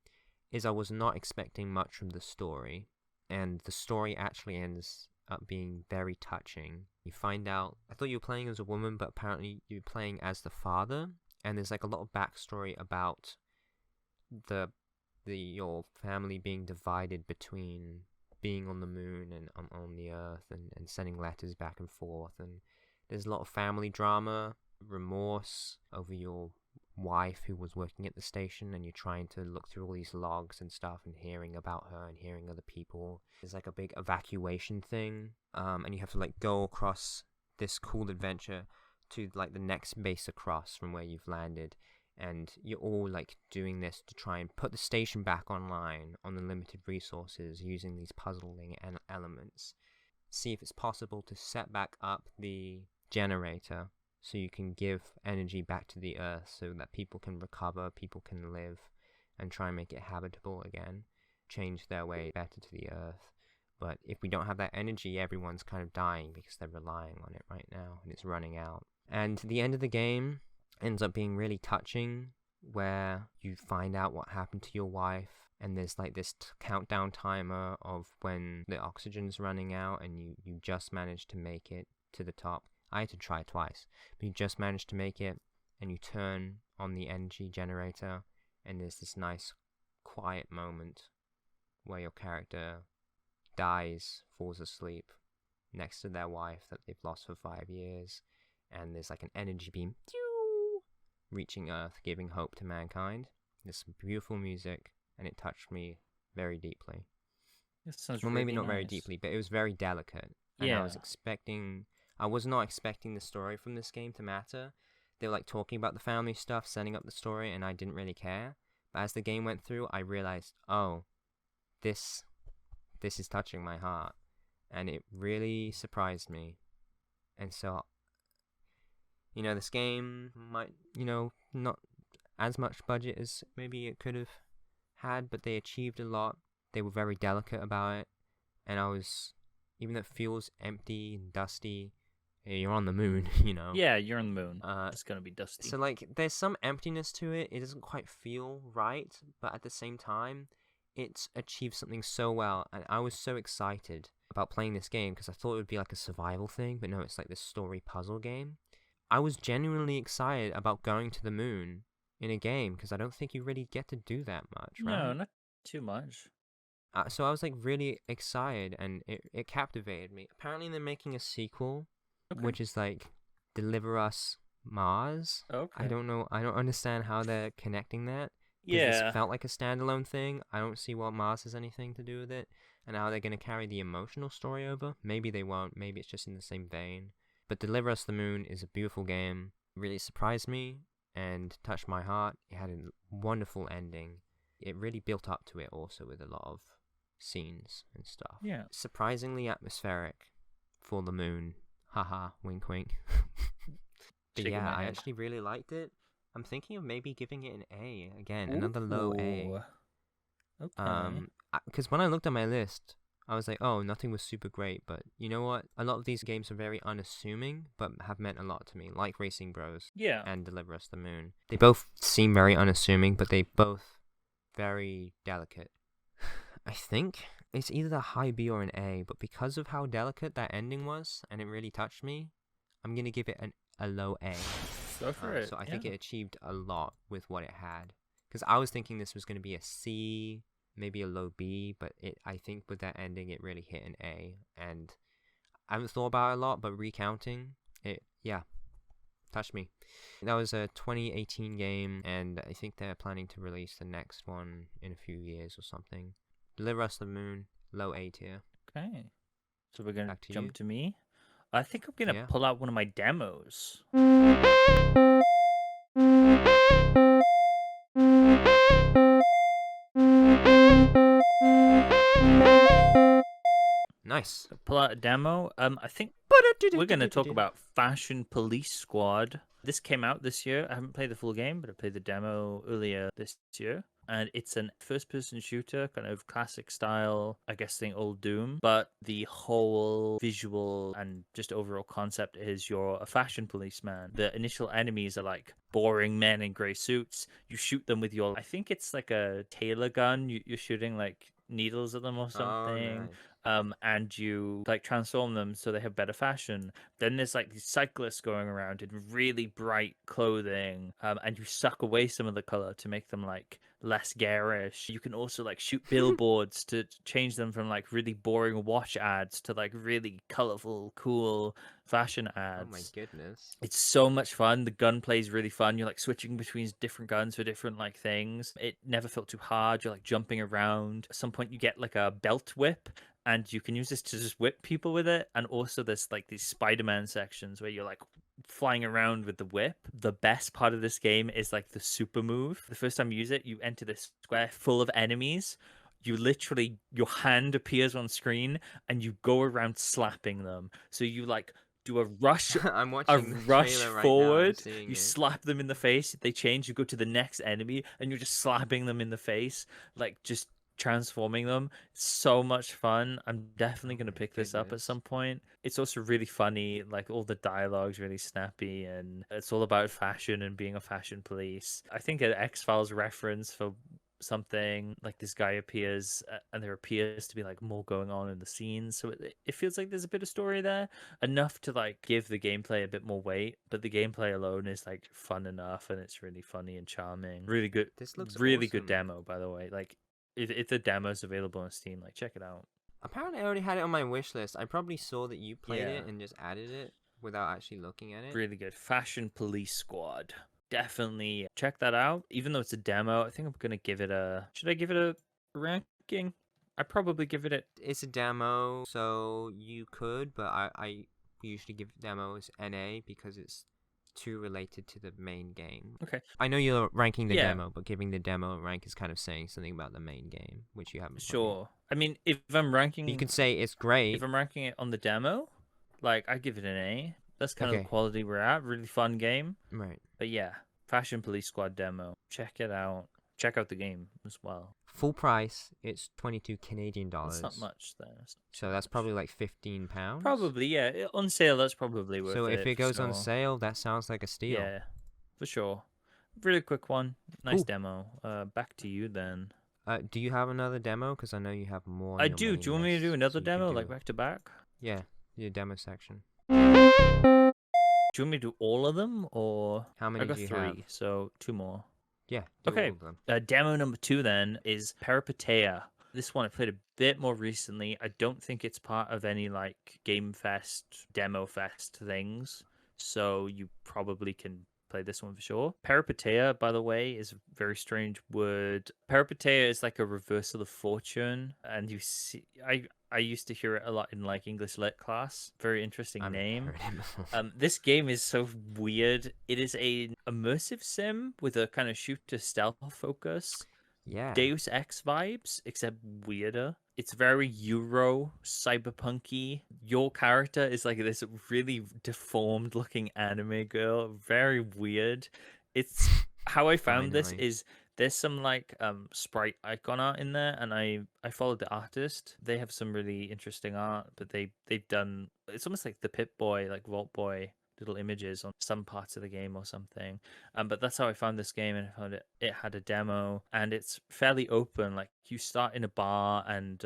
is I was not expecting much from the story. And the story actually ends up being very touching. You find out, I thought you were playing as a woman, but apparently you're playing as the father. And there's like a lot of backstory about your family being divided between being on the moon and on the Earth, and sending letters back and forth, and there's a lot of family drama, remorse over your wife who was working at the station, and you're trying to look through all these logs and stuff and hearing about her and hearing other people. There's like a big evacuation thing, and you have to like go across this cool adventure to like the next base across from where you've landed. And you're all like doing this to try and put the station back online on the limited resources using these puzzling elements. See if it's possible to set back up the generator so you can give energy back to the Earth so that people can recover, people can live, and try and make it habitable again. Change their way better to the Earth. But if we don't have that energy, everyone's kind of dying because they're relying on it right now, and it's running out. And the end of the game ends up being really touching, where you find out what happened to your wife, and there's like this countdown timer of when the oxygen's running out, and you just managed to make it to the top. I had to try twice, but you just managed to make it, and you turn on the energy generator, and there's this nice quiet moment where your character dies, falls asleep next to their wife that they've lost for 5 years, and there's like an energy beam reaching Earth, giving hope to mankind. There's some beautiful music, and it touched me very deeply. That sounds well, really maybe not nice. very deeply, but it was very delicate. And Yeah. I was not expecting the story from this game to matter. They were like talking about the family stuff, setting up the story, and I didn't really care. But as the game went through, I realized, oh, this is touching my heart. And it really surprised me. And so, this game might, not as much budget as maybe it could have had, but they achieved a lot. They were very delicate about it. And even though it feels empty and dusty, you're on the moon, Yeah, you're on the moon. It's gonna be dusty. So, there's some emptiness to it. It doesn't quite feel right, but at the same time, it's achieved something so well, and I was so excited about playing this game because I thought it would be like a survival thing, but no, it's like this story puzzle game. I was genuinely excited about going to the moon in a game because I don't think you really get to do that much, right? No, not too much. So I was like really excited, and it captivated me. Apparently, they're making a sequel, which is like Deliver Us Mars. Okay. I don't know. I don't understand how they're connecting that. Yeah. This felt like a standalone thing. I don't see what Mars has anything to do with it, and how they're going to carry the emotional story over. Maybe they won't. Maybe it's just in the same vein. But Deliver Us the Moon is a beautiful game. It really surprised me and touched my heart. It had a wonderful ending. It really built up to it also with a lot of scenes and stuff. Yeah. Surprisingly atmospheric for the moon. Haha, wink wink. But yeah, I actually really liked it. I'm thinking of maybe giving it an A again, another low A. Okay. Because when I looked at my list, I was like, oh, nothing was super great, but you know what? A lot of these games are very unassuming, but have meant a lot to me, like Racing Bros. Yeah. And Deliver Us the Moon. They both seem very unassuming, but they both very delicate. I think it's either a high B or an A, but because of how delicate that ending was, and it really touched me, I'm going to give it a low A. Go for it. So I think it achieved a lot with what it had. Because I was thinking this was going to be a C, maybe a low B, but I think with that ending, it really hit an A. And I haven't thought about it a lot, but recounting it, touched me. That was a 2018 game, and I think they're planning to release the next one in a few years or something. Deliver Us the Moon, low A tier. Okay. So we're going to jump you. to me. I think I'm going to pull out one of my demos. Nice. Pull out a demo. I think we're going to talk about Fashion Police Squad. This came out this year. I haven't played the full game, but I played the demo earlier this year. And it's a first-person shooter, kind of classic style, I guess, thing, old Doom. But the whole visual and just overall concept is you're a fashion policeman. The initial enemies are like boring men in grey suits. You shoot them with your, I think it's like a tailor gun. You're shooting like needles at them or something. Oh, nice. And you like transform them so they have better fashion. Then there's like these cyclists going around in really bright clothing, and you suck away some of the color to make them like less garish. You can also like shoot billboards to change them from like really boring watch ads to like really colorful, cool fashion ads. Oh my goodness. It's so much fun. The gunplay is really fun. You're like switching between different guns for different like things. It never felt too hard. You're like jumping around. At some point you get like a belt whip, and you can use this to just whip people with it. And also there's like these Spider-Man sections where you're like flying around with the whip. The best part of this game is like the super move. The first time you use it, you enter this square full of enemies. You literally, your hand appears on screen and you go around slapping them. So you like do a rush I'm watching a rush right forward, now, you slap them in the face, they change, you go to the next enemy and you're just slapping them in the face, like just transforming them. So much fun. I'm definitely Oh going to my pick this up at goodness. some point. It's also really funny. Like all the dialogue's really snappy, and it's all about fashion and being a fashion police. I think an X-Files reference for something like this guy appears and there appears to be like more going on in the scenes, so it feels like there's a bit of story there, enough to like give the gameplay a bit more weight, but the gameplay alone is like fun enough, and it's really funny and charming. Really good, This looks really good awesome. demo, by the way. Like if the demo's available on Steam, like check it out. Apparently, I already had it on my wish list. I probably saw that you played Yeah, it and just added it without actually looking at it. really good. Fashion Police Squad. Definitely check that out. Even though it's a demo, I think I'm gonna give it a. Should I give it a ranking? I probably give it a. It's a demo, so you could, but I usually give demos NA because it's too related to the main game. Okay. I know you're ranking the Yeah, demo, but giving the demo a rank is kind of saying something about the main game, which you haven't played. sure. I mean, if I'm You ranking, can say it's if great. I'm ranking it on the demo, like I give it an A. That's kind of the Okay, quality we're at. Really fun game. right. But yeah, Fashion Police Squad demo. Check it out. Check out the game as well. Full price, it's 22 Canadian That's not dollars. much there. That's not So too that's much. probably like £15. Probably, yeah. On sale, that's probably worth So it. if it For goes on sure. sale, that sounds like a steal. Yeah, for sure. Really quick one. Nice Cool. demo. Back to you then. Do you have another demo? Because I know you have more on I your do. main Do you want me to do list, another so you could demo, do like back to back? yeah, your demo section. Do you want me to do all of them, or How I many got do you three, have? so two more. Yeah, do Okay. all of them. Demo number 2 then is Peripeteia. This one I played a bit more recently. I don't think it's part of any like Game Fest, Demo Fest things, so you probably can play this one for sure. Peripeteia, by the way, is a very strange word. Peripeteia is like a reversal of fortune, and you see, I used to hear it a lot in like English lit class. Very interesting I've name. heard it before. This game is so weird. It is a immersive sim with a kind of shoot to stealth focus. Yeah. Deus Ex vibes, except weirder. It's very Euro cyberpunky. Your character is like this really deformed looking anime girl. Very weird. It's how I found this Finally. is there's some like sprite icon art in there, and I followed the artist. They have some really interesting art, but they've done, it's almost like the Pip Boy, like Vault Boy little images on some parts of the game or something. But that's how I found this game, and I found it had a demo, and it's fairly open. Like you start in a bar, and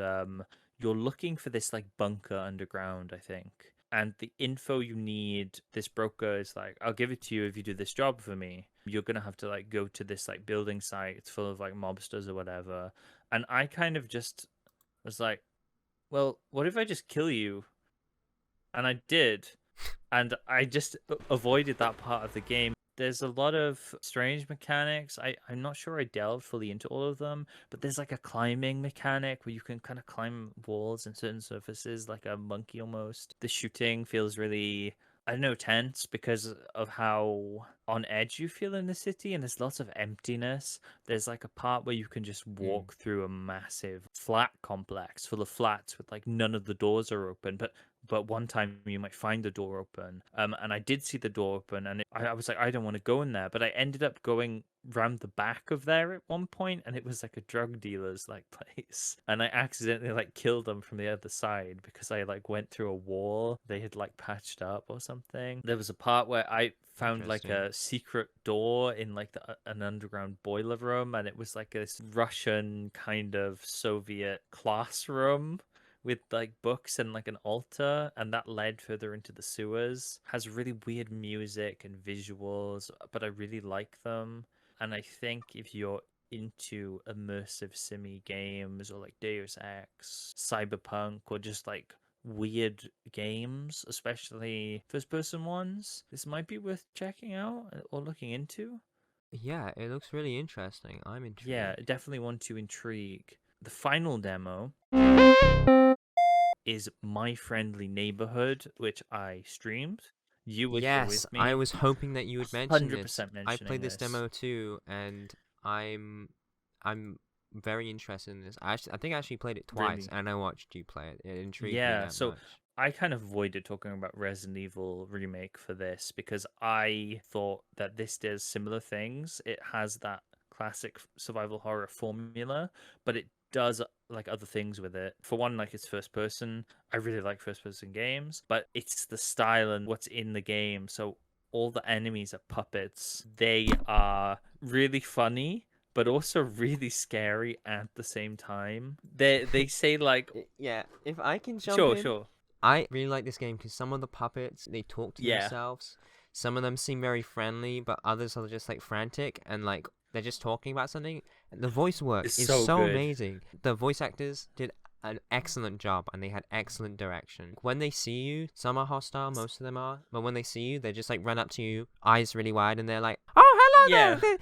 you're looking for this like bunker underground, I think. And the info you need, this broker is like, I'll give it to you if you do this job for me. You're gonna have to like go to this like building site. It's full of like mobsters or whatever. And I kind of just was like, well, what if I just kill you? And I did, and I just avoided that part of the game. There's a lot of strange mechanics. I'm not sure I delved fully into all of them, but there's like a climbing mechanic where you can kind of climb walls and certain surfaces like a monkey almost. The shooting feels really, I don't know, tense because of how on edge you feel in the city, and there's lots of emptiness. There's like a part where you can just walk through a massive flat complex full of flats with like none of the doors are open, but one time you might find the door open. And I did see the door open, and I was like, I don't want to go in there, but I ended up going round the back of there at one point, and it was like a drug dealer's like place, and I accidentally like killed them from the other side because I like went through a wall they had like patched up or something. There was a part where I found like Interesting. a secret door in like an underground boiler room, and it was like this Russian kind of Soviet classroom with like books and like an altar, and that led further into the sewers. Has really weird music and visuals, but I really like them. And I think if you're into immersive simmy games or like Deus Ex, Cyberpunk, or just like weird games, especially first person ones, this might be worth checking out or looking into. Yeah, it looks really interesting. I'm Yeah, intrigued. definitely want to intrigue. The final demo is My Friendly Neighborhood, which I streamed. You were here Yes, with I me. was hoping that you would mention this. 100% I mentioning played this this. demo too, and I'm very interested in this. I think I actually played it twice, Really. and I watched you play it. It intrigued me Yeah, that so much. I kind of avoided talking about Resident Evil Remake for this because I thought that this does similar things. It has that classic survival horror formula, but it does like other things with it. For one, like it's first person. I really like first person games, but it's the style and what's in the game. So all the enemies are puppets. They are really funny, but also really scary at the same time. They say like, Yeah, if I can jump sure, in, sure, I really like this game because some of the puppets, they talk to yeah, themselves. Some of them seem very friendly, but others are just like frantic and like they're just talking about something. The voice work it's is so so good. amazing. The voice actors did an excellent job and they had excellent direction. When they see you, some are hostile, most of them are, but when they see you, they just like run up to you, eyes really wide, and they're like, "Oh, hello Yeah, there,"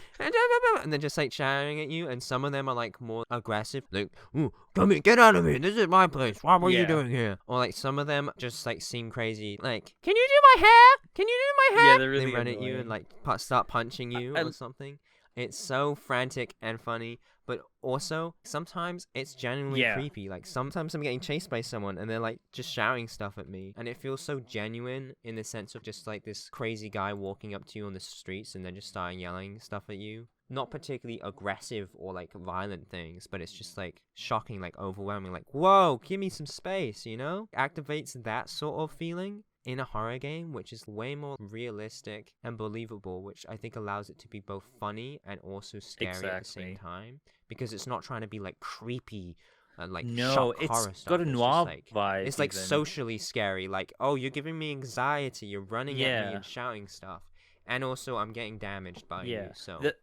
and they're just like shouting at you. And some of them are like more aggressive, like, "Ooh, come here, get out of here! This is my place. What were you yeah, doing here?" Or like some of them just like seem crazy, like, "Can you do my hair? Can you do my hair?" yeah. They're They really run at you and annoying. like start punching you I, or something. It's so frantic and funny, but also sometimes it's genuinely yeah, creepy. Like sometimes I'm getting chased by someone and they're like just shouting stuff at me, and it feels so genuine in the sense of just like this crazy guy walking up to you on the streets and then just starting yelling stuff at you. Not particularly aggressive or like violent things, but it's just like shocking, like overwhelming, like, whoa, give me some space, you know? Activates that sort of feeling in a horror game, which is way more realistic and believable, which I think allows it to be both funny and also scary at the same exactly. time, because it's not trying to be like creepy and like No, shock it's horror got stuff. a It's just noir like vibe it's like even. socially scary, like, oh, you're giving me anxiety, you're running at me Yeah, and shouting stuff, and also I'm getting damaged by you, yeah. so The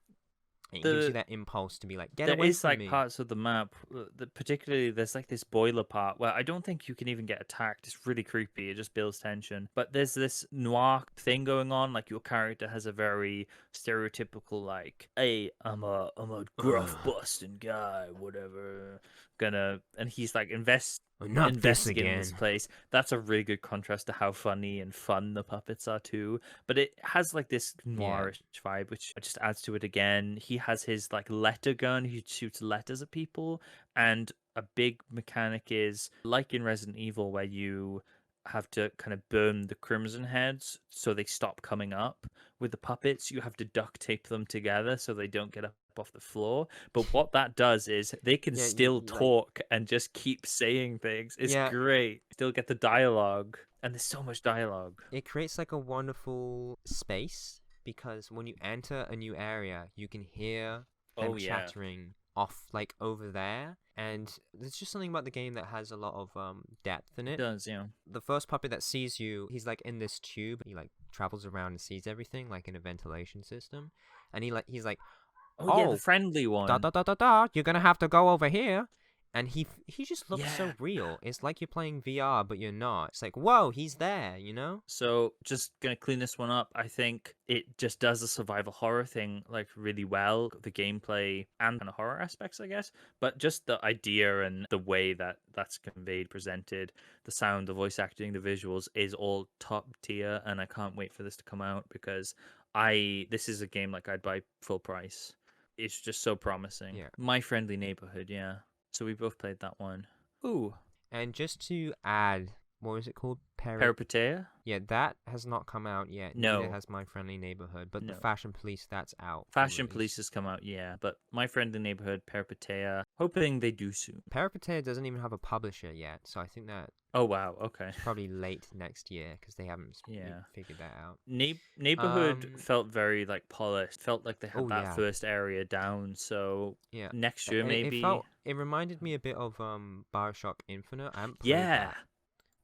it gives you the that impulse to be like, get there away is from like me. parts of the map that particularly there's like this boiler part where I don't think you can even get attacked. It's really creepy. It just builds tension. But there's this noir thing going on. Like your character has a very stereotypical like, hey, I'm a gruff Ugh, busting guy, whatever. And he's like not this investigating this again. place. That's a really good contrast to how funny and fun the puppets are too. But it has like this Yeah. noirish vibe, which just adds to it again. He has his like letter gun. He shoots letters at people, and a big mechanic is like in Resident Evil, where you have to kind of burn the crimson heads so they stop coming up. With the puppets, you have to duct tape them together so they don't get up off the floor. But what that does is they can Yeah, still like, talk and just keep saying things. It's yeah, great. Still get the dialogue. And there's so much dialogue. it creates like a wonderful space because when you enter a new area, you can hear them Oh yeah. chattering off like over there, and there's just something about the game that has a lot of depth in It it. does, yeah. The first puppet that sees you, he's like in this tube. He like travels around and sees everything like in a ventilation system, and he's like, Oh yeah, the "Oh, friendly da one. da da da da, you're gonna have to go over here." And he just looks Yeah. so real. It's like you're playing VR, but you're not. It's like, whoa, he's there, you know? So just gonna clean this one up. I think it just does the survival horror thing like really well. The gameplay and kind of horror aspects, I guess. But just the idea and the way that that's conveyed, presented, the sound, the voice acting, the visuals is all top tier. And I can't wait for this to come out because this is a game like I'd buy full price. It's just so promising. Yeah. My Friendly Neighborhood, yeah. So we both played that one. Ooh, And just to add, what was it called? Peripeteia? Yeah, that has not come out yet. Neither No, has My Friendly Neighborhood. But the no. Fashion Police, that's out and Fashion Police released. has come out, yeah, but My Friendly Neighborhood, Peripeteia, hoping they do soon. Peripeteia doesn't even have a publisher yet, so I think that Oh wow, okay, it's probably late next year because they haven't yeah. figured that out. Neighborhood felt very like polished. Felt like they had Oh that yeah, first area down. So yeah. next year And maybe. it reminded me a bit of Bioshock Infinite. I haven't played Yeah, that,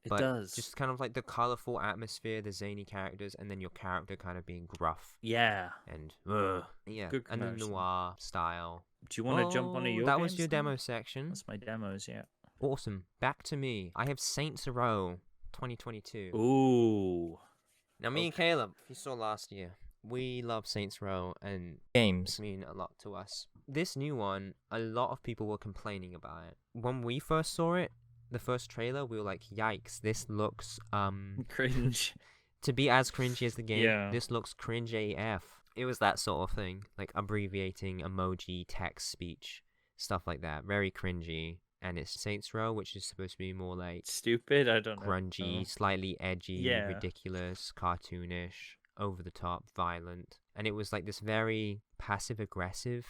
it but does. just kind of like the colorful atmosphere, the zany characters, and then your character kind of being gruff Yeah, and yeah, good and the comparison. noir style. Do you want to jump onto Well, your that was games your then? demo section. That's my demos, yeah. Awesome. Back to me. I have Saints Row 2022. Ooh, Now, me and okay. Caleb, if you saw last year, we love Saints Row, and games mean a lot to us. This new one, a lot of people were complaining about it. When we first saw it, the first trailer, we were like, yikes, this looks, Cringe. to be as cringy as the game, Yeah. this looks cringe AF. It was that sort of thing, like abbreviating emoji, text, speech, stuff like that. Very cringy. And it's Saints Row, which is supposed to be more like Stupid. I don't grungy, know. slightly edgy, Yeah. ridiculous, cartoonish, over the top, violent. And it was like this very passive aggressive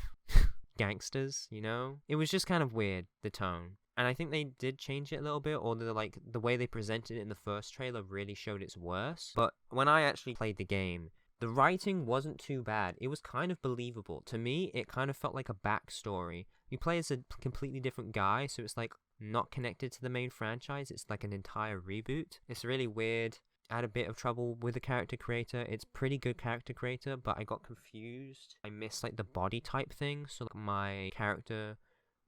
gangsters, you know? It was just kind of weird, the tone. And I think they did change it a little bit, or the way they presented it in the first trailer really showed its worst. But when I actually played the game, the writing wasn't too bad. It was kind of believable. To me, it kind of felt like a backstory. You play as a completely different guy, so it's like not connected to the main franchise. It's like an entire reboot. It's really weird. I had a bit of trouble with the character creator. It's pretty good character creator, but I got confused. I missed like the body type thing, so like, my character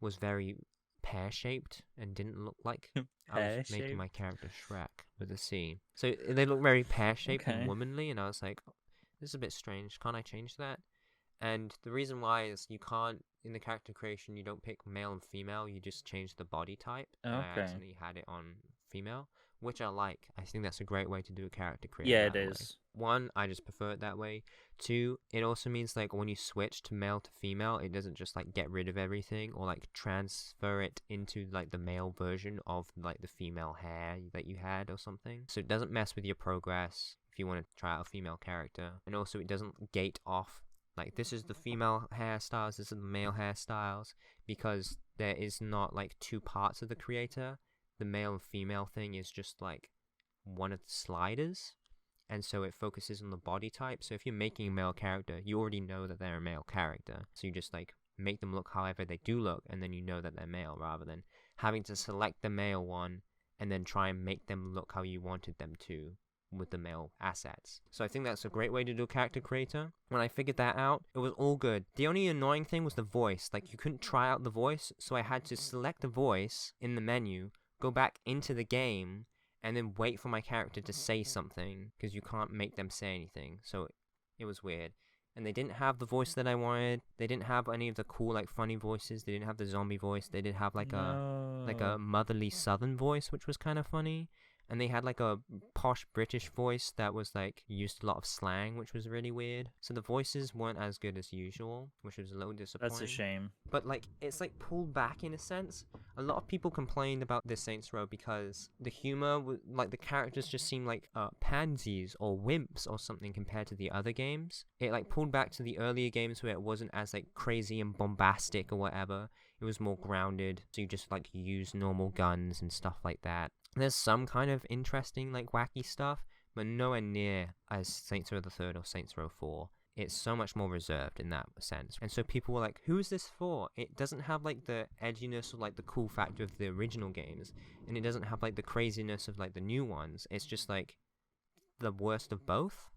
was very pear-shaped and didn't look like I was making my character Shrek with a C. So they look very pear-shaped and womanly, and I was like, this is a bit strange. Can't I change that? And the reason why is you can't, in the character creation, you don't pick male and female, you just change the body type. And I actually had it on female, which I like. I think that's a great way to do a character creation. Yeah, it is. One, I just prefer it that way. Two, it also means like when you switch to male to female, it doesn't just like get rid of everything or like transfer it into like the male version of like the female hair that you had or something. So it doesn't mess with your progress if you want to try out a female character. And also it doesn't gate off like this is the female hairstyles, this is the male hairstyles, because there is not like two parts of the creator. The male and female thing is just like one of the sliders, and so it focuses on the body type. So if you're making a male character, you already know that they're a male character, so you just like make them look however they do look, and then you know that they're male, rather than having to select the male one and then try and make them look how you wanted them to with the male assets. So I think that's a great way to do a character creator. When I figured that out, it was all good. The only annoying thing was the voice. Like you couldn't try out the voice, so I had to select the voice in the menu, go back into the game, and then wait for my character to say something, because you can't make them say anything. So it was weird. And they didn't have the voice that I wanted. They didn't have any of the cool like funny voices. They didn't have the zombie voice. They did have like a motherly southern voice, which was kind of funny. And they had like a posh British voice that was like used a lot of slang, which was really weird. So the voices weren't as good as usual, which was a little disappointing. That's a shame. But like it's like pulled back in a sense. A lot of people complained about this Saints Row because the humor, like the characters just seemed like pansies or wimps or something compared to the other games. It like pulled back to the earlier games where it wasn't as like crazy and bombastic or whatever. It was more grounded, so you just like use normal guns and stuff like that. There's some kind of interesting like wacky stuff, but nowhere near as Saints Row the 3rd or Saints Row 4. It's so much more reserved in that sense. And so people were like, who is this for? It doesn't have like the edginess or like the cool factor of the original games, and it doesn't have like the craziness of like the new ones. It's just like the worst of both.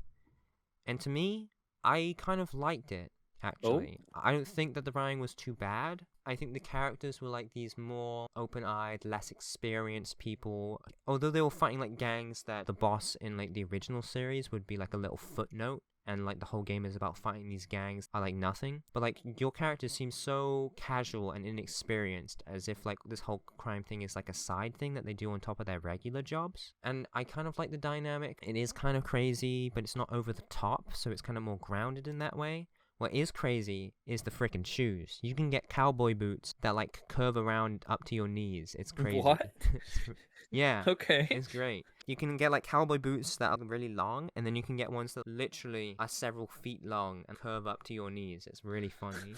And to me, I kind of liked it, actually. I don't think that the writing was too bad. I think the characters were like these more open-eyed, less experienced people. Although they were fighting like gangs that the boss in like the original series would be like a little footnote, and like the whole game is about fighting these gangs are like nothing. But like your character seems so casual and inexperienced, as if like this whole crime thing is like a side thing that they do on top of their regular jobs. And I kind of like the dynamic. It is kind of crazy, but it's not over the top, so it's kind of more grounded in that way. What is crazy is the frickin' shoes. You can get cowboy boots that like curve around up to your knees. It's crazy. What? Yeah. Okay. It's great. You can get like cowboy boots that are really long, and then you can get ones that literally are several feet long and curve up to your knees. It's really funny.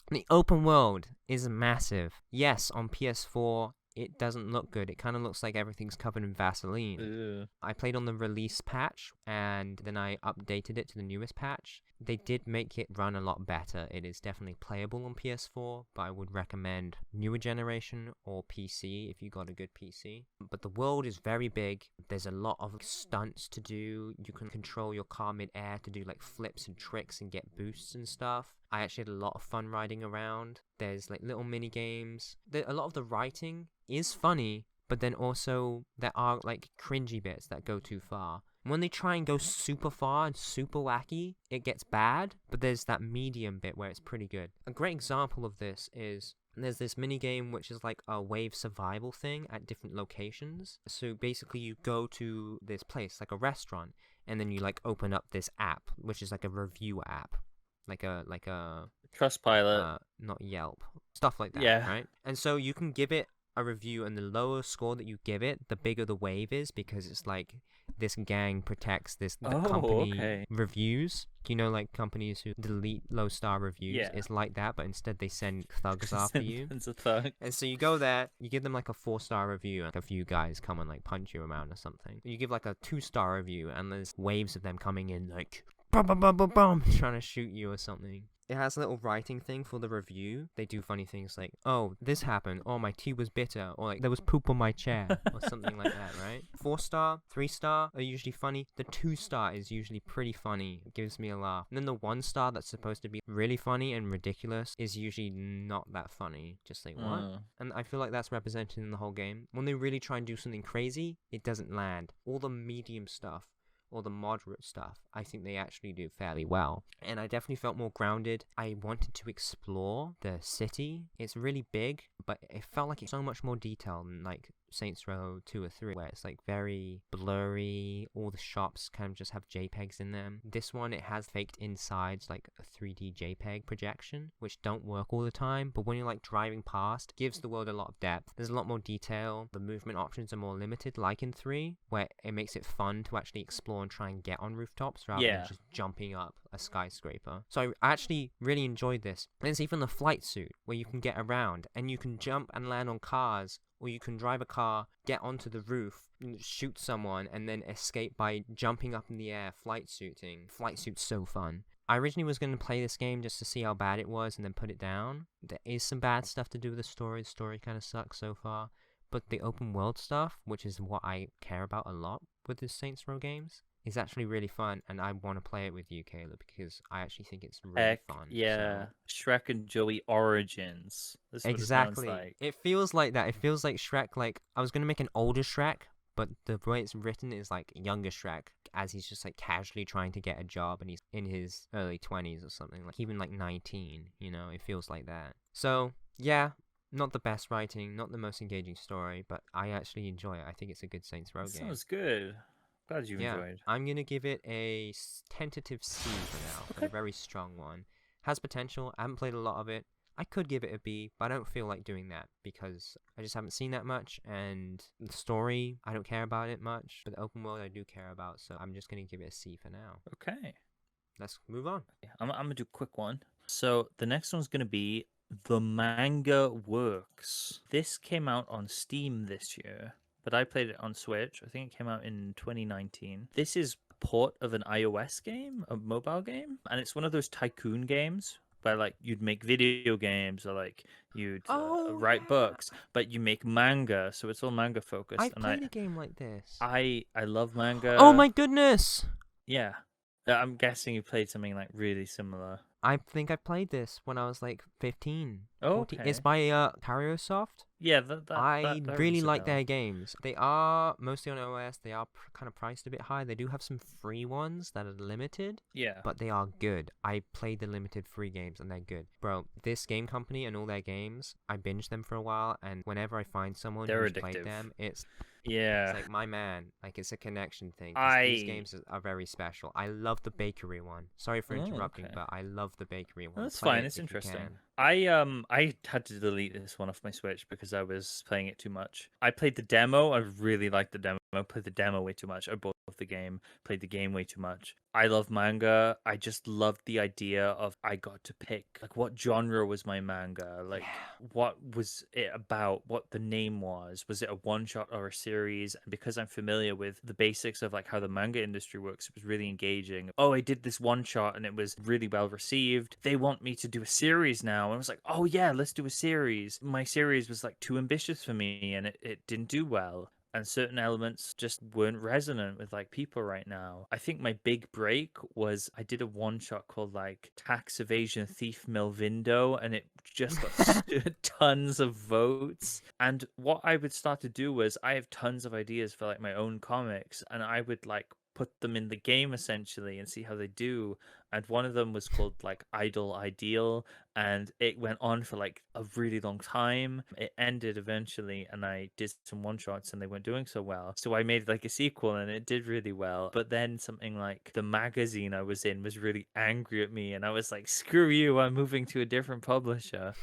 The open world is massive. Yes, on PS4, it doesn't look good. It kind of looks like everything's covered in Vaseline. Ew. I played on the release patch, and then I updated it to the newest patch. They did make it run a lot better. It is definitely playable on PS4, but I would recommend newer generation or PC if you got a good PC. But the world is very big. There's a lot of stunts to do. You can control your car mid-air to do like flips and tricks and get boosts and stuff. I actually had a lot of fun riding around. There's like little mini games. A lot of the writing is funny, but then also there are like cringy bits that go too far. When they try and go super far and super wacky, it gets bad, but there's that medium bit where it's pretty good. A great example of this is there's this mini game which is like a wave survival thing at different locations. So basically you go to this place, like a restaurant, and then you like open up this app, which is like a review app. Like a Trustpilot. not Yelp. Stuff like that, Yeah. right? And so you can give it a review, and the lower score that you give it, the bigger the wave is, because it's like this gang protects the company okay. reviews. You know, like companies who delete low star reviews. Yeah. It's like that, but instead they send thugs after you. It's a thug. And so you go there, you give them like a 4-star review, and a few guys come and like punch you around or something. You give like a 2-star review, and there's waves of them coming in like bum bum bum bum bum, trying to shoot you or something. It has a little writing thing for the review. They do funny things like, oh, this happened, or my tea was bitter, or like there was poop on my chair, or something like that, right? 4-star, 3-star are usually funny. The 2-star is usually pretty funny. It gives me a laugh. And then the 1-star that's supposed to be really funny and ridiculous is usually not that funny. Just like, what? And I feel like that's represented in the whole game. When they really try and do something crazy, it doesn't land. All the medium stuff, or the moderate stuff, I think they actually do fairly well. And I definitely felt more grounded. I wanted to explore the city. It's really big, but it felt like it's so much more detailed than like Saints Row 2 or 3, where it's like very blurry. All the shops kind of just have JPEGs in them. This one, it has faked insides, like a 3D JPEG projection, which don't work all the time, but when you're like driving past, it gives the world a lot of depth. There's a lot more detail. The movement options are more limited, like in 3, where it makes it fun to actually explore and try and get on rooftops rather than just jumping up a skyscraper. So I actually really enjoyed this. And there's even the flight suit where you can get around and you can jump and land on cars, or you can drive a car, get onto the roof, shoot someone, and then escape by jumping up in the air, flight suiting. Flight suit's so fun. I originally was going to play this game just to see how bad it was and then put it down. There is some bad stuff to do with the story. The story kind of sucks so far. But the open world stuff, which is what I care about a lot with the Saints Row games, is actually really fun, and I want to play it with you, Caleb, because I actually think it's really fun. Yeah, so. Shrek and Joey Origins. That's what Exactly. It sounds like. It feels like that. It feels like Shrek. Like I was gonna make an older Shrek, but the way it's written is like younger Shrek, as he's just like casually trying to get a job, and he's in his early 20s or something, like even like 19. You know, it feels like that. So yeah. Not the best writing, not the most engaging story, but I actually enjoy it. I think it's a good Saints Row game. Sounds good. Glad you enjoyed. I'm going to give it a tentative C for now, but a very strong one. Has potential. I haven't played a lot of it. I could give it a B, but I don't feel like doing that because I just haven't seen that much, and the story, I don't care about it much, but the open world I do care about, so I'm just going to give it a C for now. Okay. Let's move on. I'm going to do a quick one. So the next one's going to be The Manga Works. This came out on Steam this year, but I played it on Switch. I think it came out in 2019. This is a port of an iOS game, a mobile game, and it's one of those tycoon games where like you'd make video games or like you'd write books, but you make manga, so it's all manga focused. I've played a game like this. I love manga. Oh my goodness! Yeah. I'm guessing you played something like really similar. I think I played this when I was like 15. Oh, 14. okay. It's by Cariosoft. Yeah, I really like their games. They are mostly on OS. They are kind of priced a bit high. They do have some free ones that are limited. Yeah. But they are good. I played the limited free games and they're good. Bro, this game company and all their games, I binge them for a while, and whenever I find someone who's played them, it's like my man. Like it's a connection thing. These games are very special. I love the bakery one. Sorry for interrupting, but I love the bakery one. That's fine. It's interesting. I had to delete this one off my Switch because I was playing it too much. I played the demo. I really liked the demo. I played the demo way too much. I bought the game, played the game way too much. I love manga. I just loved the idea of I got to pick like what genre was my manga, like what was it about, what the name was it a one shot or a series? And because I'm familiar with the basics of like how the manga industry works, it was really engaging. Oh, I did this one shot and it was really well received. They want me to do a series now. And I was like, oh yeah, let's do a series. My series was like too ambitious for me and it didn't do well. And certain elements just weren't resonant with like people right now. I think my big break was I did a one shot called like Tax Evasion Thief Melvindo, and it just got tons of votes. And what I would start to do was I have tons of ideas for like my own comics, and I would like put them in the game essentially and see how they do. And one of them was called like Idol Ideal, and it went on for like a really long time. It ended eventually, and I did some one shots and they weren't doing so well, so I made like a sequel and it did really well. But then something like the magazine I was in was really angry at me, and I was like, screw you, I'm moving to a different publisher.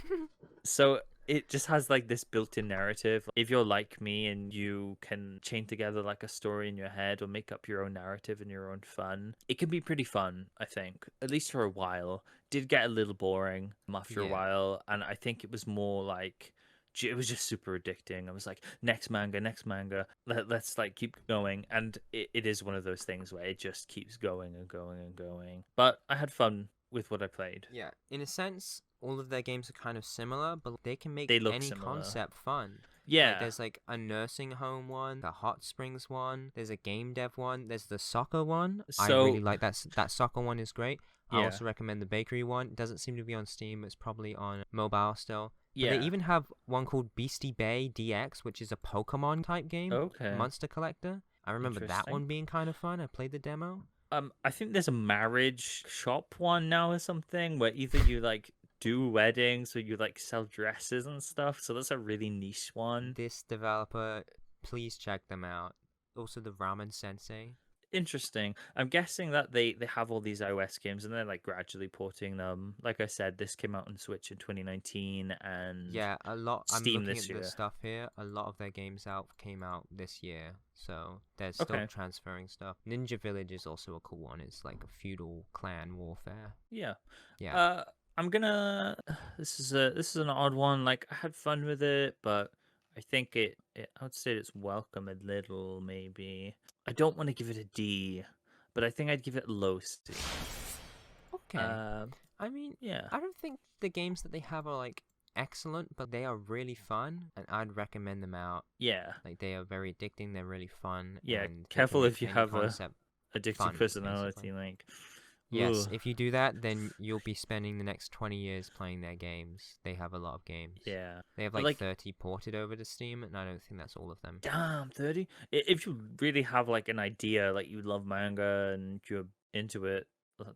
So it just has like this built-in narrative. If you're like me and you can chain together like a story in your head or make up your own narrative and your own fun, it can be pretty fun, I think, at least for a while. Did get a little boring after a Yeah. while, and I think it was more like it was just super addicting. I was like, next manga, next manga. Let's like keep going, and it is one of those things where it just keeps going and going and going. But I had fun with what I played. Yeah, in a sense, all of their games are kind of similar, but they can make They look any similar. concept fun. Like, Yeah. there's like a nursing home one, the hot springs one, there's a game dev one, there's the soccer one. I really So like that. That soccer one is great. I yeah, also recommend the bakery one. It doesn't seem to be on Steam. It's probably on mobile still. But they yeah. even have one called Beastie Bay DX, which is a Pokemon type game, Okay. Monster Collector. I remember that Interesting. one being kind of fun. I played the demo. I think there's a marriage shop one now or something where either you like do weddings or you like sell dresses and stuff. So that's a really niche one. This developer, please check them out. Also, the Ramen Sensei. Interesting. I'm guessing that they have all these iOS games and they're like gradually porting them. Like I said, this came out on Switch in 2019 and Yeah, a lot. I'm Steam looking this at the year. stuff here. A lot of their games came out this year, so they're still Okay. transferring stuff. Ninja Village is also a cool one. It's like a feudal clan warfare. Yeah. Yeah, Uh, I'm gonna. This is an odd one. Like I had fun with it, but I think it I would say it's welcome a little. Maybe I don't want to give it a D, but I think I'd give it a low C. okay. Uh, I mean, yeah, I don't think the games that they have are like excellent, but they are really fun, and I'd recommend them out. yeah, Like, they are very addicting. They're really fun, yeah. and they can Careful make if you any have a concept addictive fun, basically. personality. Like, Yes, ooh, if you do that, then you'll be spending the next 20 years playing their games. They have a lot of games. yeah. They have But like like, 30 ported over to Steam, and I don't think that's all of them. damn, 30. If you really have like an idea, like you love manga and you're into it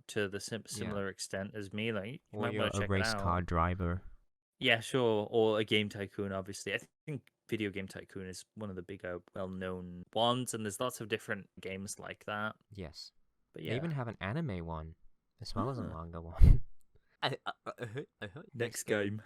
to the Yeah. similar extent as me, like you Or might you're want to a check it race out. car driver. Yeah, sure. Or a game tycoon, obviously. I think Video Game Tycoon is one of the bigger, well-known ones, and there's lots of different games like that. Yes. But They yeah. even have an anime one, as well as a Ah, manga one. next game.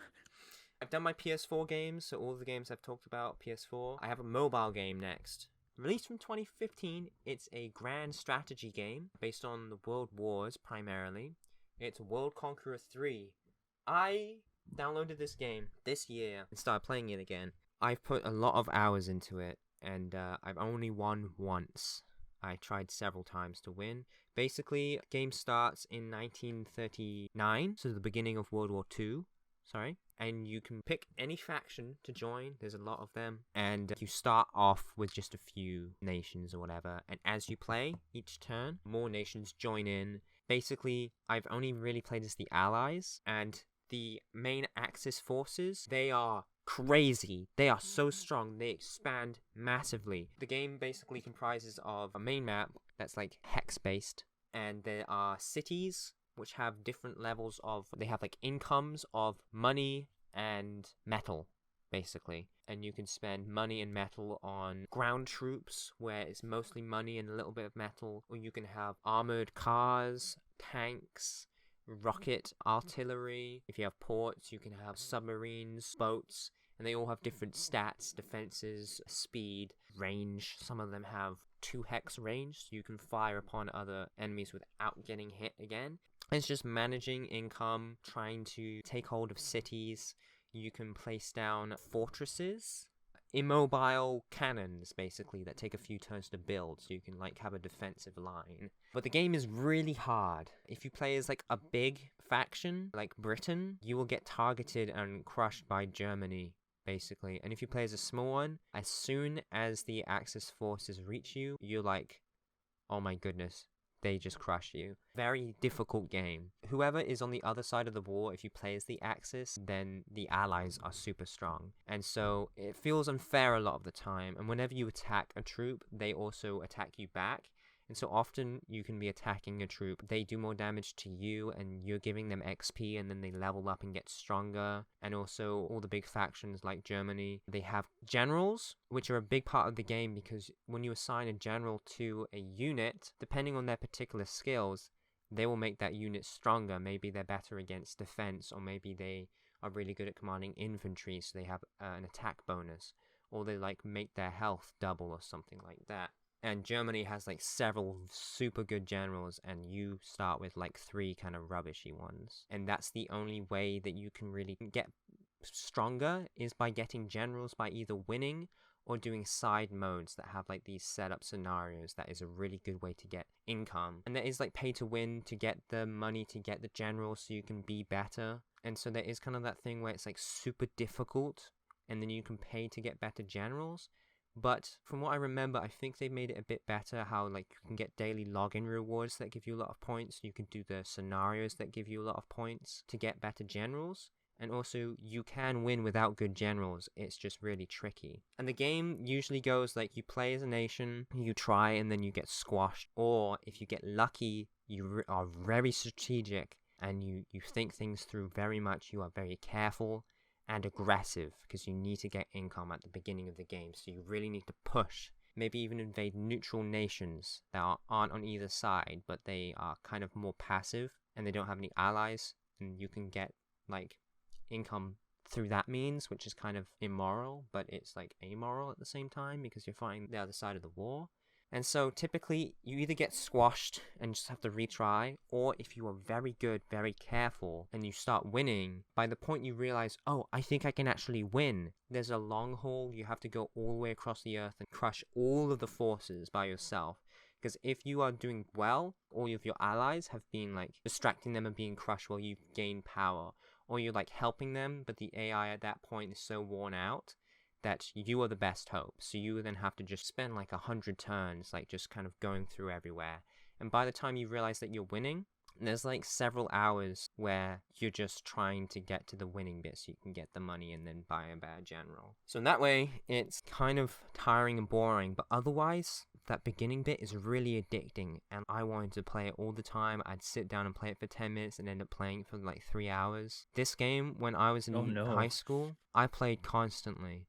I've done my PS4 games, so all the games I've talked about, PS4. I have a mobile game next. Released from 2015, it's a grand strategy game based on the World Wars primarily. It's World Conqueror 3. I downloaded this game this year and started playing it again. I've put a lot of hours into it, and I've only won once. I tried several times to win. Basically, game starts in 1939, so the beginning of World War II. Sorry. And you can pick any faction to join. There's a lot of them. And you start off with just a few nations or whatever. And as you play each turn, more nations join in. Basically, I've only really played as the Allies. And the main Axis forces, they are crazy. They are so strong. They expand massively. The game basically comprises of a main map that's like hex-based. And there are cities which have different levels of, they have like incomes of money and metal, basically. And you can spend money and metal on ground troops, where it's mostly money and a little bit of metal. Or you can have armored cars, tanks, rocket artillery. If you have ports, you can have submarines, boats, and they all have different stats, defenses, speed, range. Some of them have 2 hex range, so you can fire upon other enemies without getting hit again. It's just managing income, trying to take hold of cities. You can place down fortresses, immobile cannons, basically, that take a few turns to build, so you can like have a defensive line. But the game is really hard. If you play as like a big faction, like Britain, you will get targeted and crushed by Germany, basically. And if you play as a small one, as soon as the Axis forces reach you, you're like, oh my goodness, they just crush you. Very difficult game. Whoever is on the other side of the war, if you play as the Axis, then the allies are super strong. And so it feels unfair a lot of the time. And whenever you attack a troop, they also attack you back. And so often you can be attacking a troop, they do more damage to you and you're giving them XP, and then they level up and get stronger. And also all the big factions like Germany, they have generals, which are a big part of the game, because when you assign a general to a unit, depending on their particular skills, they will make that unit stronger. Maybe they're better against defense, or maybe they are really good at commanding infantry, so they have an attack bonus, or they like make their health double or something like that. And Germany has like several super good generals, and you start with like 3 kind of rubbishy ones. And that's the only way that you can really get stronger, is by getting generals by either winning or doing side modes that have like these setup scenarios. That is a really good way to get income. And there is like pay to win to get the money to get the general so you can be better. And so there is kind of that thing where it's like super difficult, and then you can pay to get better generals. But from what I remember, I think they've made it a bit better, how like you can get daily login rewards that give you a lot of points. You can do the scenarios that give you a lot of points to get better generals. And also, you can win without good generals. It's just really tricky. And the game usually goes like, you play as a nation, you try, and then you get squashed. Or if you get lucky, you are very strategic, and you think things through very much. You are very careful and aggressive, because you need to get income at the beginning of the game. So you really need to push. Maybe even invade neutral nations that aren't on either side, but they are kind of more passive, and they don't have any allies. And you can get like income through that means, which is kind of immoral, but it's like amoral at the same time, because you're fighting the other side of the war. And so typically you either get squashed and just have to retry, or if you are very good, very careful, and you start winning, by the point you realize, oh, I think I can actually win, there's a long haul. You have to go all the way across the earth and crush all of the forces by yourself. Because if you are doing well, all of your allies have been like distracting them and being crushed while you gain power, or you're like helping them, but the AI at that point is so worn out that you are the best hope. So you then have to just spend like 100 turns, like just kind of going through everywhere. And by the time you realize that you're winning, there's like several hours where you're just trying to get to the winning bit so you can get the money and then buy a better general. So in that way, it's kind of tiring and boring, but otherwise, that beginning bit is really addicting, and I wanted to play it all the time. I'd sit down and play it for 10 minutes and end up playing it for like 3 hours. This game, when I was in high school, I played constantly.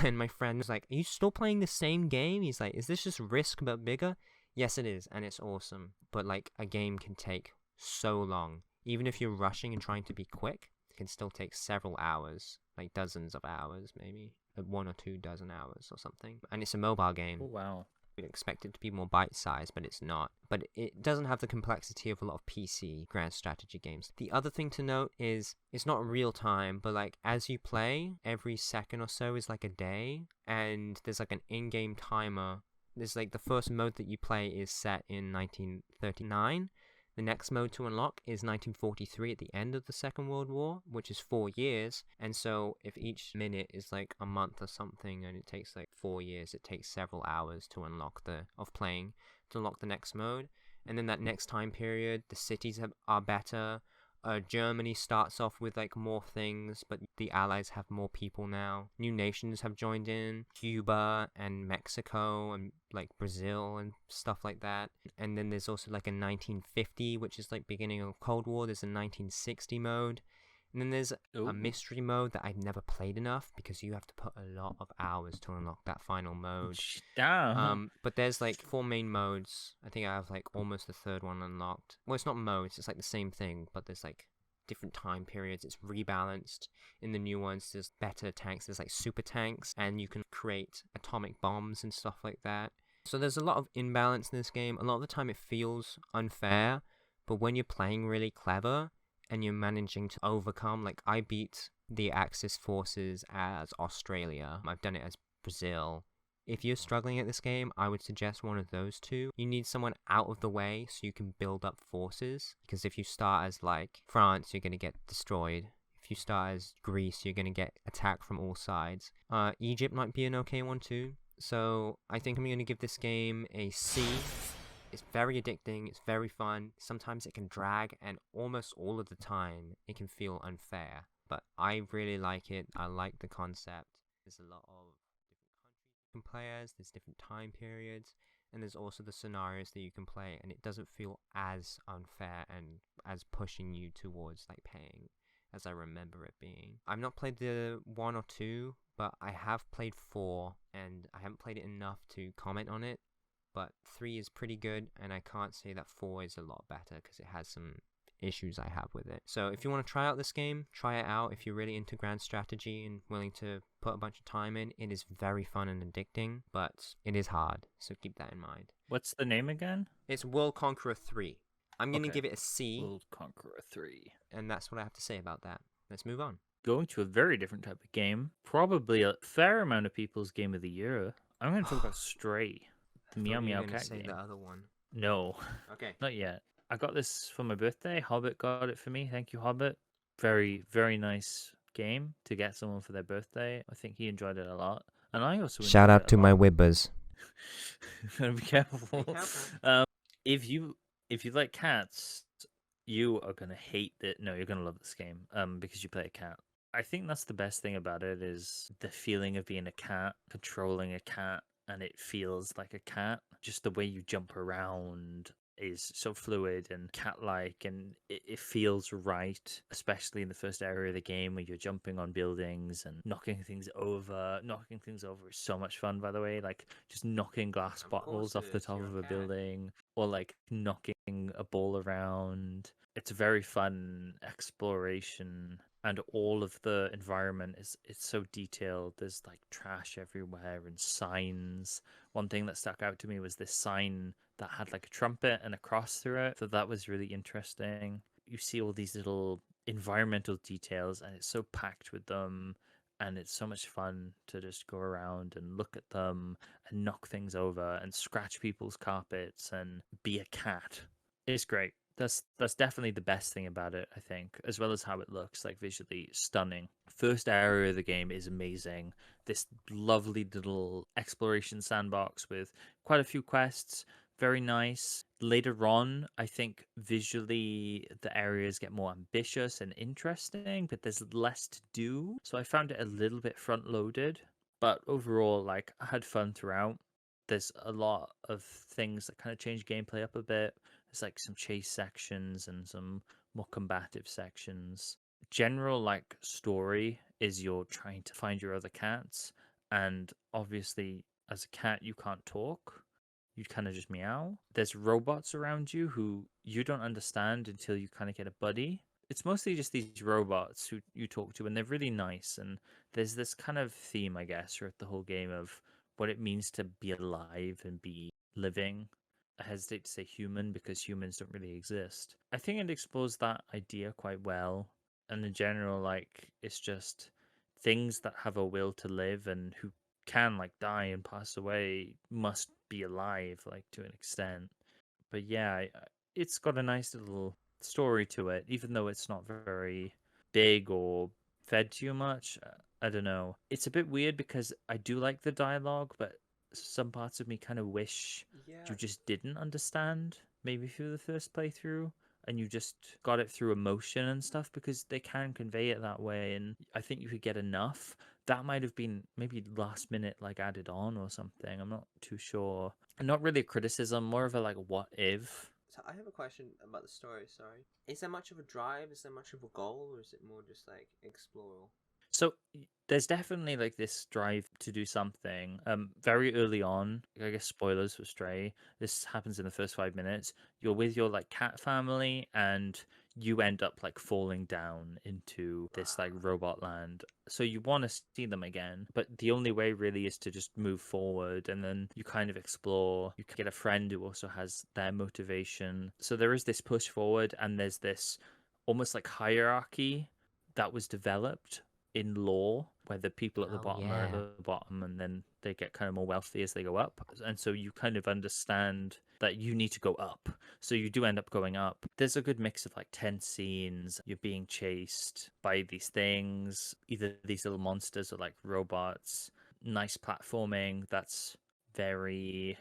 And my friend was like, are you still playing the same game? He's like, is this just Risk but bigger? Yes, it is, and it's awesome. But like, a game can take so long. Even if you're rushing and trying to be quick, it can still take several hours, like dozens of hours, maybe 1 or 2 dozen hours or something. And it's a mobile game. Oh, wow. We'd expect it to be more bite-sized, but it's not. But it doesn't have the complexity of a lot of PC grand strategy games. The other thing to note is it's not real time, but like as you play, every second or so is like a day, and there's like an in-game timer. There's like the first mode that you play is set in 1939. The next mode to unlock is 1943 at the end of the Second World War, which is 4 years. And so if each minute is like a month or something, and it takes like 4 years, it takes several hours to unlock to unlock the next mode. And then that next time period, the cities are better. Germany starts off with like more things, but the Allies have more people now. New nations have joined in, Cuba and Mexico and like Brazil and stuff like that. And then there's also like a 1950, which is like beginning of Cold War. There's a 1960 mode. And then there's a mystery mode that I've never played enough, because you have to put a lot of hours to unlock that final mode. Damn. But there's like 4 main modes. I think I have like almost the 3rd one unlocked. Well, it's not modes, it's like the same thing, but there's like different time periods. It's rebalanced. In the new ones, there's better tanks. There's like super tanks, and you can create atomic bombs and stuff like that. So there's a lot of imbalance in this game. A lot of the time it feels unfair, but when you're playing really clever, and you're managing to overcome, like I beat the Axis forces as Australia, I've done it as Brazil. If you're struggling at this game, I would suggest one of those two. You need someone out of the way so you can build up forces, because if you start as like France, you're going to get destroyed. If you start as Greece, you're going to get attacked from all sides. Egypt might be an okay one too. So I think I'm going to give this game a C. It's very addicting, it's very fun. Sometimes it can drag, and almost all of the time it can feel unfair. But I really like it. I like the concept. There's a lot of different countries you can play as, there's different time periods, and there's also the scenarios that you can play, and it doesn't feel as unfair and as pushing you towards like paying as I remember it being. I've not played the 1 or 2, but I have played 4, and I haven't played it enough to comment on it. But 3 is pretty good, and I can't say that 4 is a lot better, because it has some issues I have with it. So if you want to try out this game, try it out. If you're really into grand strategy and willing to put a bunch of time in, it is very fun and addicting, but it is hard, so keep that in mind. What's the name again? It's World Conqueror 3. I'm going to Okay. give it a C, World Conqueror 3. and that's what I have to say about that. Let's move on. Going to a very different type of game. Probably a fair amount of people's game of the year. I'm going to talk about Stray, the Meow Meow Cat say game. the other one. No, Okay. not yet. I got this for my birthday. Hobbit got it for me. Thank you, Hobbit. Very, very nice game to get someone for their birthday. I think he enjoyed it a lot. And I also Shout out to my Wibbers. Gotta be careful. Be careful. If you like cats, you are gonna hate it. No, you're gonna love this game. Because you play a cat. I think that's the best thing about it is the feeling of being a cat, controlling a cat, and it feels like a cat. Just the way you jump around is so fluid and cat-like, and it feels right, especially in the first area of the game where you're jumping on buildings and knocking things over. Knocking things over is so much fun, by the way, like just knocking glass bottles off the top of a building, or like knocking a ball around. It's a very fun exploration, and all of the environment it's so detailed. There's like trash everywhere and signs. One thing that stuck out to me was this sign that had like a trumpet and a cross through it. So that was really interesting. You see all these little environmental details, and it's so packed with them, and it's so much fun to just go around and look at them and knock things over and scratch people's carpets and be a cat. It's great. That's definitely the best thing about it, I think, as well as how it looks, like visually stunning. First area of the game is amazing. This lovely little exploration sandbox with quite a few quests, very nice. Later on, I think visually the areas get more ambitious and interesting, but there's less to do. So I found it a little bit front loaded, but overall, like, I had fun throughout. There's a lot of things that kind of change gameplay up a bit. There's like some chase sections and some more combative sections. General like story is you're trying to find your other cats, and obviously as a cat you can't talk. You kind of just meow. There's robots around you who you don't understand until you kind of get a buddy. It's mostly just these robots who you talk to, and they're really nice. And there's this kind of theme, I guess, throughout the whole game of what it means to be alive and be living. I hesitate to say human because humans don't really exist. I think it explores that idea quite well. And in general, like, it's just things that have a will to live and who can, like, die and pass away must be alive, like, to an extent. But yeah, it's got a nice little story to it, even though it's not very big or fed too much. I don't know. It's a bit weird because I do like the dialogue, but some parts of me kind of wish you just didn't understand, maybe through the first playthrough, and you just got it through emotion and stuff, because they can convey it that way, and I think you could get enough. That might have been maybe last minute, like, added on or something. I'm not too sure. Not really a criticism, more of a like, what if? So I have a question about the story, sorry. Is there much of a drive? Is there much of a goal? Or is it more just like explore? So there's definitely like this drive to do something. Very early on, I guess spoilers for Stray. This happens in the first 5 minutes. You're with your like cat family, and you end up like falling down into this like robot land. So you want to see them again, but the only way really is to just move forward, and then you kind of explore. You can get a friend who also has their motivation. So there is this push forward, and there's this almost like hierarchy that was developed in lore, where the people at the bottom are at the bottom, and then they get kind of more wealthy as they go up. And so you kind of understand that you need to go up. So you do end up going up. There's a good mix of like tense scenes. You're being chased by these things, either these little monsters or like robots. Nice platforming that's very,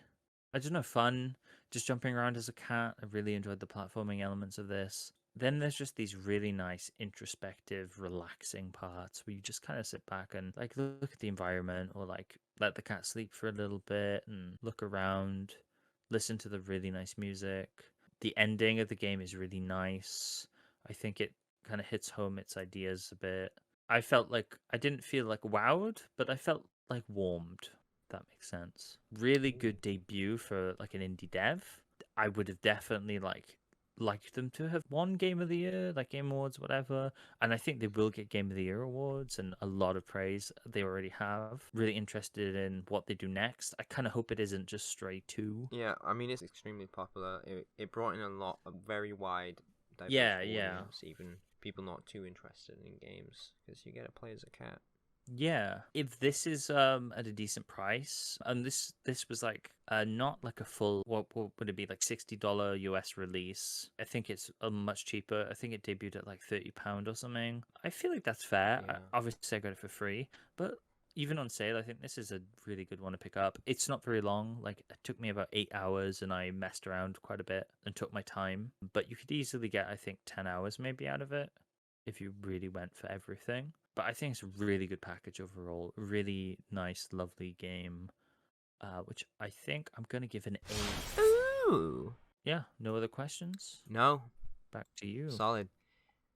I don't know, fun. Just jumping around as a cat. I really enjoyed the platforming elements of this. Then there's just these really nice introspective, relaxing parts where you just kind of sit back and like look at the environment, or like let the cat sleep for a little bit and look around, listen to the really nice music. The ending of the game is really nice. I think it kind of hits home its ideas a bit. I felt like I didn't feel like wowed, but I felt like warmed. If that makes sense. Really good debut for like an indie dev. I would have definitely like like them to have won Game of the Year, like Game Awards, whatever. And I think they will get Game of the Year awards and a lot of praise. They already have. Really interested in what they do next. I kind of hope it isn't just Stray 2. Yeah, I mean, it's extremely popular. It brought in a very wide, diverse Yeah, yeah. audience, even people not too interested in games, because you get to play as a cat. Yeah, if this is at a decent price, and this was like not like a full, what would it be, like $60 US release? I think it's much cheaper. I think it debuted at like £30 or something. I feel like that's fair. Yeah. Obviously, I got it for free, but even on sale, I think this is a really good one to pick up. It's not very long. Like, it took me about 8 hours, and I messed around quite a bit and took my time. But you could easily get, I think, 10 hours maybe out of it if you really went for everything. But I think it's a really good package overall. Really nice, lovely game, which I think I'm going to give an A. Ooh. Yeah, no other questions? No. Back to you. Solid.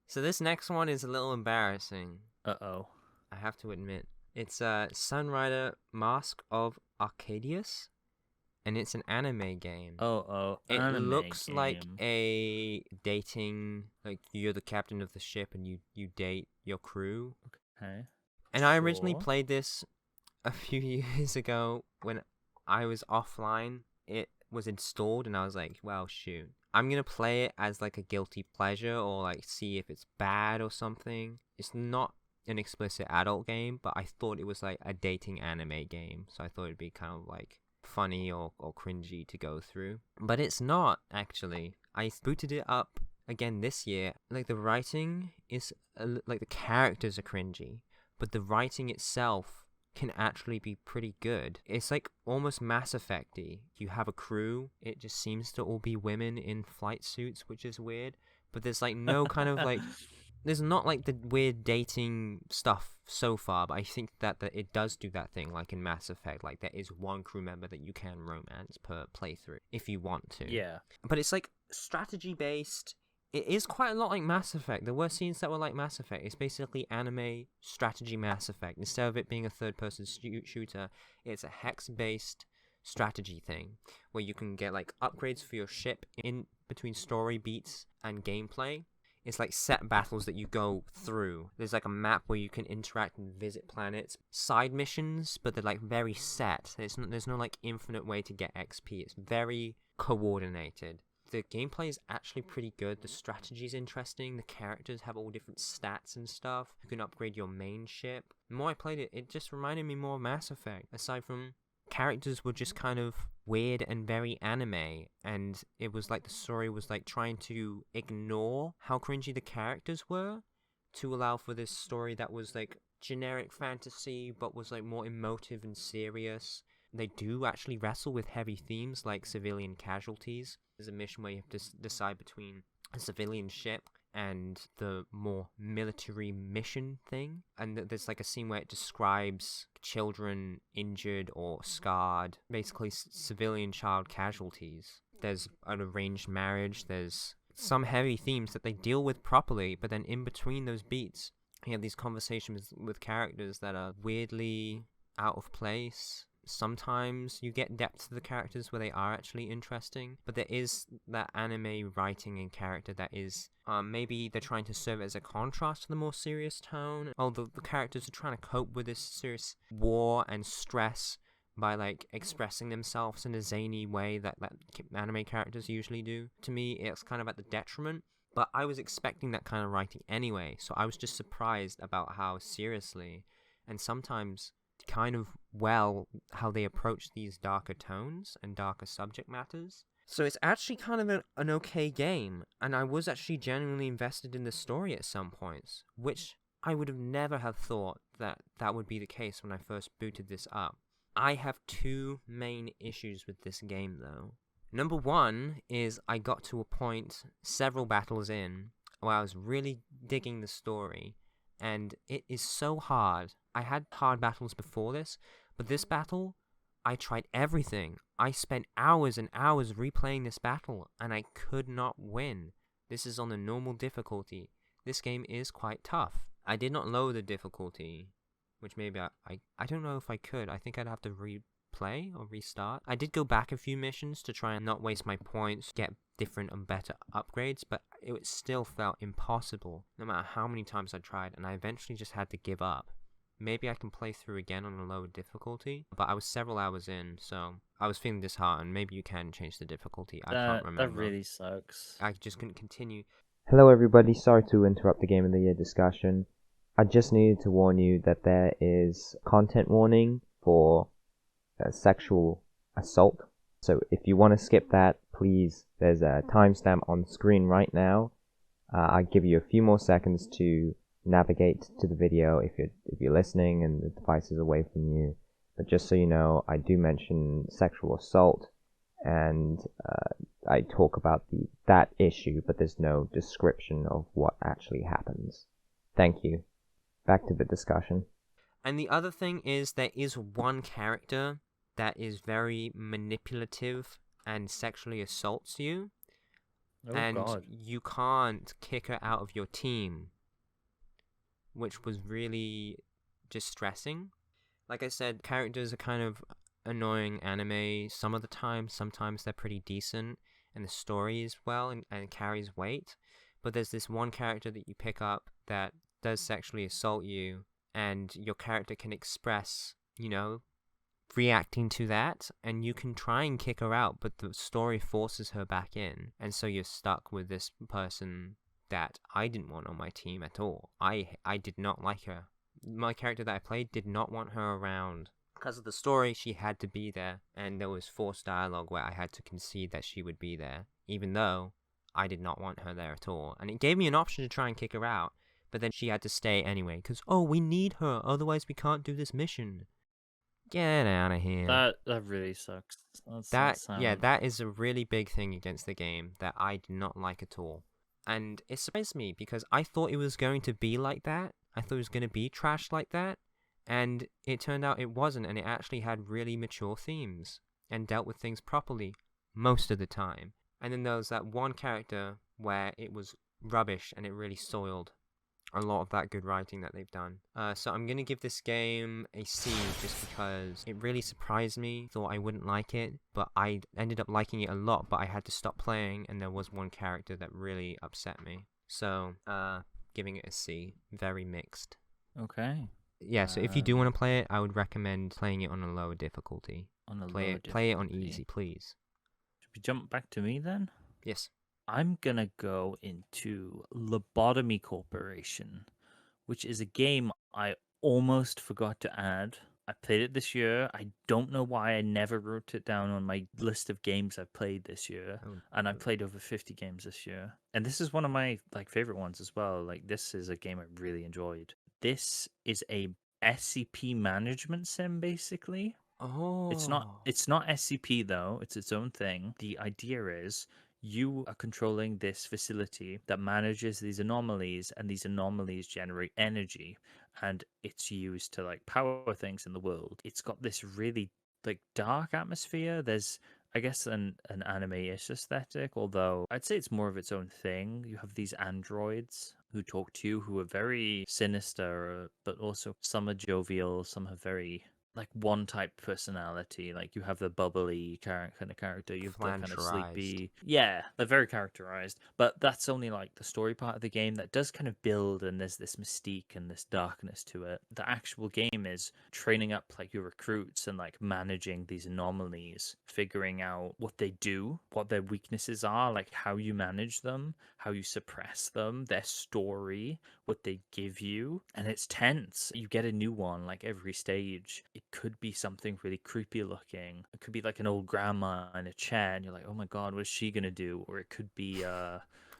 So this next one is a little embarrassing. Uh-oh. I have to admit. It's Sunrider Mask of Arcadius, and it's an anime game. It looks like a dating, like you're the captain of the ship and you date your crew. Okay. And I originally played this a few years ago when I was offline. It was installed and I was like, well, shoot. I'm going to play it as like a guilty pleasure or like see if it's bad or something. It's not an explicit adult game, but I thought it was like a dating anime game. So I thought it'd be kind of like funny or cringy to go through. But it's not, actually. I booted it up again this year. Like the writing is, like the characters are cringy, but the writing itself can actually be pretty good. It's like almost Mass Effect-y. You have a crew, it just seems to all be women in flight suits, which is weird, but there's like no kind of like, there's not like the weird dating stuff so far, but I think that it does do that thing like in Mass Effect, like there is one crew member that you can romance per playthrough if you want to. Yeah. But it's like strategy based. It is quite a lot like Mass Effect. There were scenes that were like Mass Effect. It's basically anime strategy Mass Effect. Instead of it being a third-person shooter, it's a hex-based strategy thing where you can get like upgrades for your ship in between story beats and gameplay. It's like set battles that you go through. There's like a map where you can interact and visit planets. Side missions, but they're like very set. There's no like infinite way to get XP. It's very coordinated. The gameplay is actually pretty good. The strategy is interesting. The characters have all different stats and stuff. You can upgrade your main ship. The more I played it, it just reminded me more of Mass Effect. Aside from characters were just kind of weird and very anime, and it was like the story was like trying to ignore how cringy the characters were to allow for this story that was like generic fantasy but was like more emotive and serious. They do actually wrestle with heavy themes like civilian casualties. There's a mission where you have to decide between a civilian ship and the more military mission thing. And there's like a scene where it describes children injured or scarred, basically civilian child casualties. There's an arranged marriage, there's some heavy themes that they deal with properly, but then in between those beats, you have these conversations with characters that are weirdly out of place. Sometimes you get depth to the characters where they are actually interesting, but there is that anime writing and character that is, maybe they're trying to serve it as a contrast to the more serious tone. Although the characters are trying to cope with this serious war and stress by like expressing themselves in a zany way that anime characters usually do. To me, it's kind of at the detriment. But I was expecting that kind of writing anyway, so I was just surprised about how seriously and sometimes kind of well how they approach these darker tones and darker subject matters. So it's actually kind of an okay game, and I was actually genuinely invested in the story at some points, which I would have never have thought that would be the case when I first booted this up. I have two main issues with this game though. Number one is I got to a point several battles in where I was really digging the story, and it is so hard. I had hard battles before this, but this battle, I tried everything. I spent hours and hours replaying this battle, and I could not win. This is on the normal difficulty. This game is quite tough. I did not lower the difficulty, which maybe I don't know if I could. I think I'd have to play or restart. I did go back a few missions to try and not waste my points, get different and better upgrades, but it still felt impossible no matter how many times I tried, and I eventually just had to give up. Maybe I can play through again on a lower difficulty, but I was several hours in, so I was feeling disheartened. Maybe you can change the difficulty. I can't remember. That really sucks. I just couldn't continue. Hello everybody, sorry to interrupt the Game of the Year discussion. I just needed to warn you that there is content warning for sexual assault. So if you want to skip that, please, there's a timestamp on screen right now. I'll give you a few more seconds to navigate to the video if you're listening and the device is away from you. But just so you know, I do mention sexual assault, and I talk about that issue, but there's no description of what actually happens. Thank you. Back to the discussion. And the other thing is, there is one character that is very manipulative and sexually assaults you, and God. you can't kick her out of your team, which was really distressing. Like I said, characters are kind of annoying anime some of the time. Sometimes they're pretty decent, and the story is well and carries weight. But there's this one character that you pick up that does sexually assault you, and your character can express, reacting to that, and you can try and kick her out, but the story forces her back in, and so you're stuck with this person that I didn't want on my team at all. I did not like her. My character that I played did not want her around. Because of the story, she had to be there, and there was forced dialogue where I had to concede that she would be there, even though I did not want her there at all. And it gave me an option to try and kick her out, but then she had to stay anyway, because, we need her, otherwise we can't do this mission. Get out of here. That really sucks. That is a really big thing against the game that I did not like at all. And it surprised me, because I thought it was going to be like that. I thought it was going to be trash like that. And it turned out it wasn't, and it actually had really mature themes and dealt with things properly most of the time. And then there was that one character where it was rubbish and it really soiled a lot of that good writing that they've done. So I'm going to give this game a C just because it really surprised me. Thought I wouldn't like it, but I ended up liking it a lot, but I had to stop playing, and there was one character that really upset me. So, giving it a C. Very mixed. Okay. Yeah, so if you do want to play it, I would recommend playing it on a lower difficulty. Play it on easy, please. Should we jump back to me then? Yes. I'm gonna go into Lobotomy Corporation, which is a game I almost forgot to add. I played it this year. I don't know why I never wrote it down on my list of games I've played this year. And I played over 50 games this year. And this is one of my favorite ones as well. This is a game I really enjoyed. This is a SCP management sim, basically. Oh. It's not SCP though. It's its own thing. The idea is you are controlling this facility that manages these anomalies, and these anomalies generate energy, and it's used to power things in the world. It's got this really dark atmosphere. There's, I guess, an anime-ish aesthetic, although I'd say it's more of its own thing. You have these androids who talk to you, who are very sinister, but also some are jovial, some have very one type personality. You have the bubbly kind of character, you have the kind of sleepy. Yeah, they're very characterized. But that's only the story part of the game that does kind of build, and there's this mystique and this darkness to it. The actual game is training up your recruits and managing these anomalies, figuring out what they do, what their weaknesses are, how you manage them, how you suppress them, their story, what they give you. And it's tense. You get a new one every stage. It could be something really creepy looking. It could be an old grandma in a chair, and you're like, oh my god, what's she gonna do? Or it could be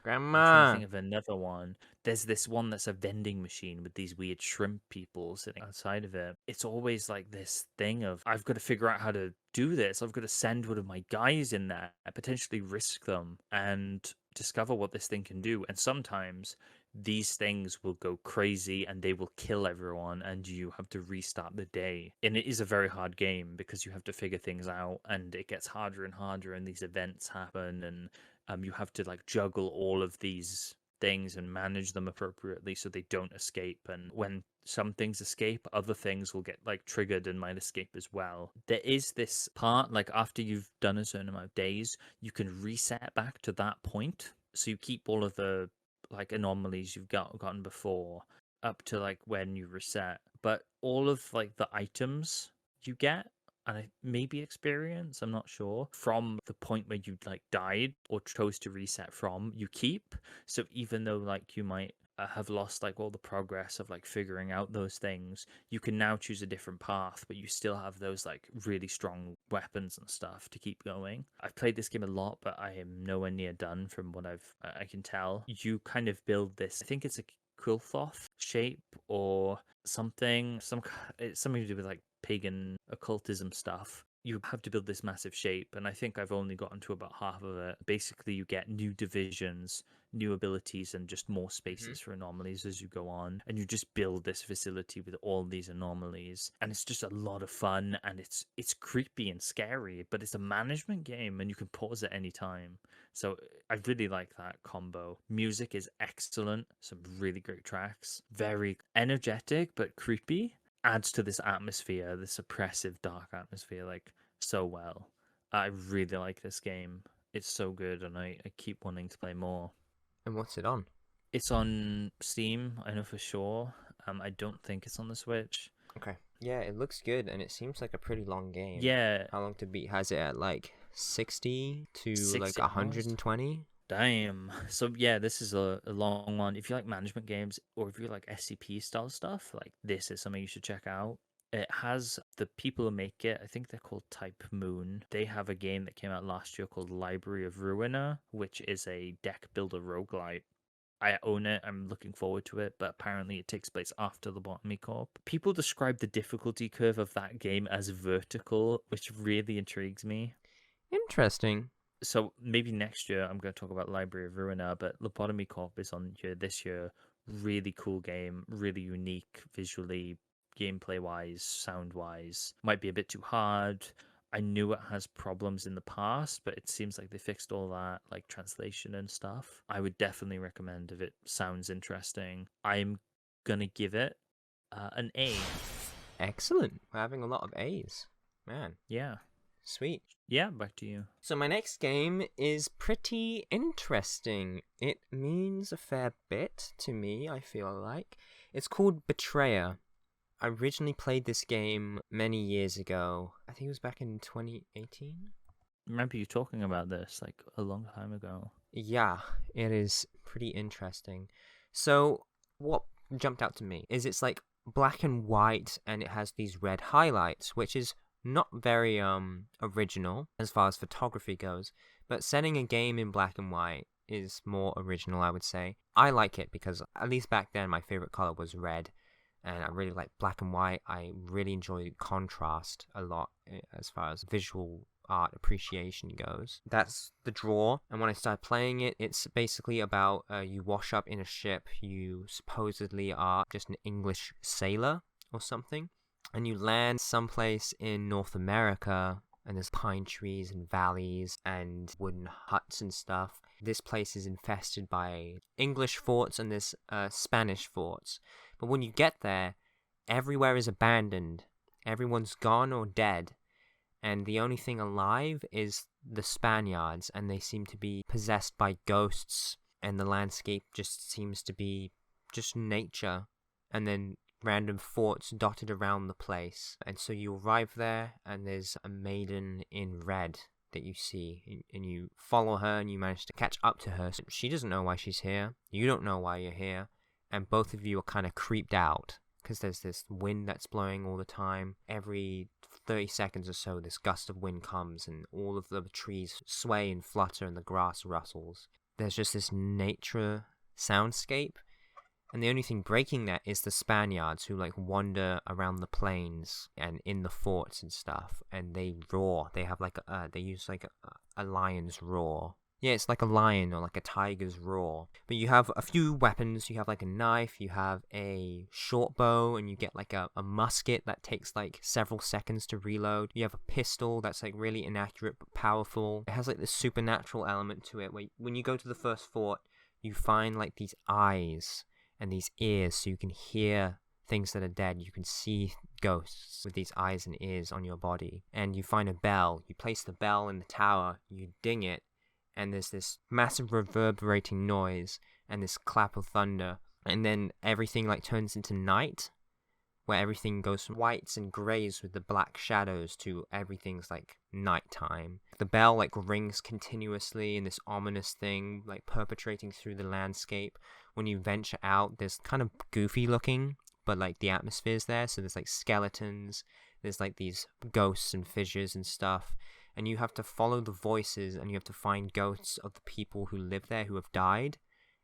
Grandma. I'm trying to think of another one. There's this one that's a vending machine with these weird shrimp people sitting outside of it. It's always this thing of, I've got to figure out how to do this. I've got to send one of my guys in there, potentially risk them, and discover what this thing can do. And sometimes these things will go crazy and they will kill everyone, and you have to restart the day. And it is a very hard game because you have to figure things out, and it gets harder and harder, and these events happen, and you have to juggle all of these things and manage them appropriately so they don't escape. And when some things escape, other things will get like triggered and might escape as well. There is this part, like after you've done a certain amount of days, you can reset back to that point. So you keep all of the like anomalies you've gotten before up to like when you reset. But all of like the items you get and maybe experience, I'm not sure, from the point where you like died or chose to reset from, you keep. So even though like you might have lost like all the progress of like figuring out those things, you can now choose a different path, but you still have those like really strong weapons and stuff to keep going. I've played this game a lot, but I am nowhere near done from what I can tell. You kind of build this, I think it's a Quilthoth shape or something, it's something to do with like pagan occultism stuff. You have to build this massive shape, and I think I've only gotten to about half of it. Basically, you get new divisions, new abilities, and just more spaces for anomalies as you go on, and you just build this facility with all these anomalies, and it's just a lot of fun, and it's creepy and scary, but it's a management game, and you can pause at any time. So I really like that combo. Music is excellent, some really great tracks, very energetic but creepy, adds to this atmosphere, this oppressive dark atmosphere, like so well. I really like this game. It's so good, and I keep wanting to play more. And what's it on? It's on Steam, I know for sure. I don't think it's on the Switch. Okay. Yeah, it looks good, and it seems like a pretty long game. Yeah. How long to beat? Has it at like 60 to 60 like hours? 120? Damn. So yeah, this is a long one. If you like management games, or if you like SCP style stuff, like this is something you should check out. It has the people who make it, I think they're called Type Moon. They have a game that came out last year called Library of Ruiner, which is a deck builder roguelite. I own it. I'm looking forward to it, but apparently it takes place after Lanotomy Corp. People describe the difficulty curve of that game as vertical, which really intrigues me. Interesting. So maybe next year I'm going to talk about Library of Ruiner, but Lobotomy Corp is on here this year. Really cool game, really unique visually, gameplay wise, sound wise. Might be a bit too hard. I knew it has problems in the past, but it seems like they fixed all that, like translation and stuff. I would definitely recommend if it sounds interesting. I'm going to give it an A. Excellent. We're having a lot of A's. Man, Yeah. sweet. Yeah, back to you. So my next game is pretty interesting. It means a fair bit to me, I feel like. It's called Betrayer. I originally played this game many years ago. I think it was back in 2018. Remember you talking about this like a long time ago. Yeah, it is pretty interesting. So what jumped out to me is it's like black and white, and it has these red highlights, which is not very original as far as photography goes, but setting a game in black and white is more original, I would say. I like it because at least back then my favorite color was red, and I really like black and white. I really enjoy contrast a lot as far as visual art appreciation goes. That's the draw, and when I started playing it, it's basically about you wash up in a ship. You supposedly are just an English sailor or something, and you land someplace in North America, and there's pine trees and valleys and wooden huts and stuff. This place is infested by English forts and there's Spanish forts. But when you get there, everywhere is abandoned. Everyone's gone or dead. And the only thing alive is the Spaniards, and they seem to be possessed by ghosts. And the landscape just seems to be just nature. And then random forts dotted around the place. And so you arrive there, and there's a maiden in red that you see, and you follow her, and you manage to catch up to her. She doesn't know why she's here. You don't know why you're here. And both of you are kind of creeped out because there's this wind that's blowing all the time. Every 30 seconds or so, this gust of wind comes, and all of the trees sway and flutter, and the grass rustles. There's just this nature soundscape. And the only thing breaking that is the Spaniards, who like wander around the plains and in the forts and stuff, and they roar. They have like they use like a lion's roar. Yeah, it's like a lion or like a tiger's roar. But you have a few weapons. You have like a knife, you have a short bow, and you get like a musket that takes like several seconds to reload. You have a pistol that's like really inaccurate but powerful. It has like this supernatural element to it, where when you go to the first fort, you find like these eyes and these ears, so you can hear things that are dead. You can see ghosts with these eyes and ears on your body. And you find a bell. You place the bell in the tower. You ding it. And there's this massive reverberating noise and this clap of thunder. And then everything like turns into night, where everything goes from whites and greys with the black shadows to everything's like nighttime. The bell like rings continuously in this ominous thing, like perpetrating through the landscape. When you venture out, there's kind of goofy looking, but like the atmosphere's there. So there's like skeletons, there's like these ghosts and fissures and stuff. And you have to follow the voices, and you have to find ghosts of the people who live there who have died.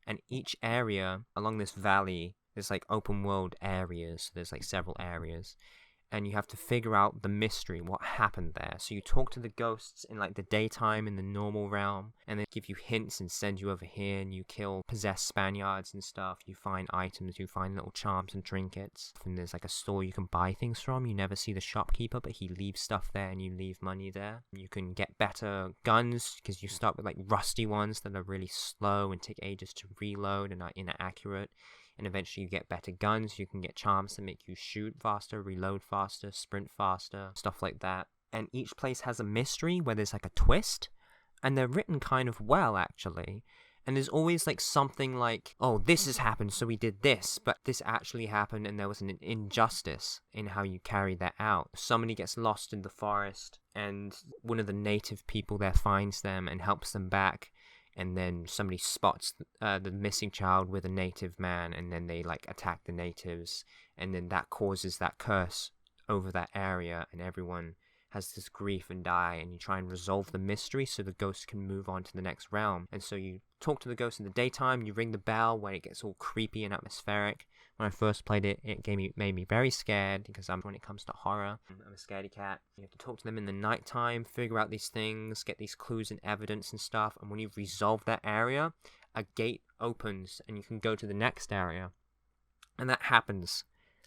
And each area along this valley, there's like open world areas. So there's like several areas. And you have to figure out the mystery, what happened there. So you talk to the ghosts in like the daytime in the normal realm, and they give you hints and send you over here, and you kill possessed Spaniards and stuff. You find items, you find little charms and trinkets. And there's like a store you can buy things from. You never see the shopkeeper, but he leaves stuff there and you leave money there. You can get better guns because you start with like rusty ones that are really slow and take ages to reload and are inaccurate. And eventually you get better guns. You can get charms that make you shoot faster, reload faster, sprint faster, stuff like that. And each place has a mystery where there's like a twist, and they're written kind of well actually. And there's always like something like, oh, this has happened, so we did this, but this actually happened and there was an injustice in how you carried that out. Somebody gets lost in the forest, and one of the native people there finds them and helps them back. And then somebody spots the missing child with a native man, and then they like attack the natives, and then that causes that curse over that area, and everyone has this grief and die, and you try and resolve the mystery so the ghost can move on to the next realm. And so you talk to the ghost in the daytime, you ring the bell when it gets all creepy and atmospheric. When I first played it, it made me very scared, because when it comes to horror, I'm a scaredy cat. You have to talk to them in the nighttime, figure out these things, get these clues and evidence and stuff, and when you've resolved that area, a gate opens and you can go to the next area. And that happens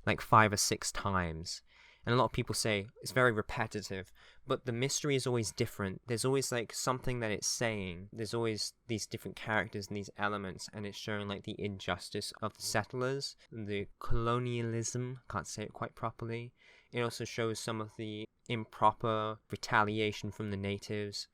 like 5 or 6 times. And a lot of people say it's very repetitive, but the mystery is always different. There's always like something that it's saying. There's always these different characters and these elements, and it's showing like the injustice of the settlers, the colonialism, can't say it quite properly. It also shows some of the improper retaliation from the natives.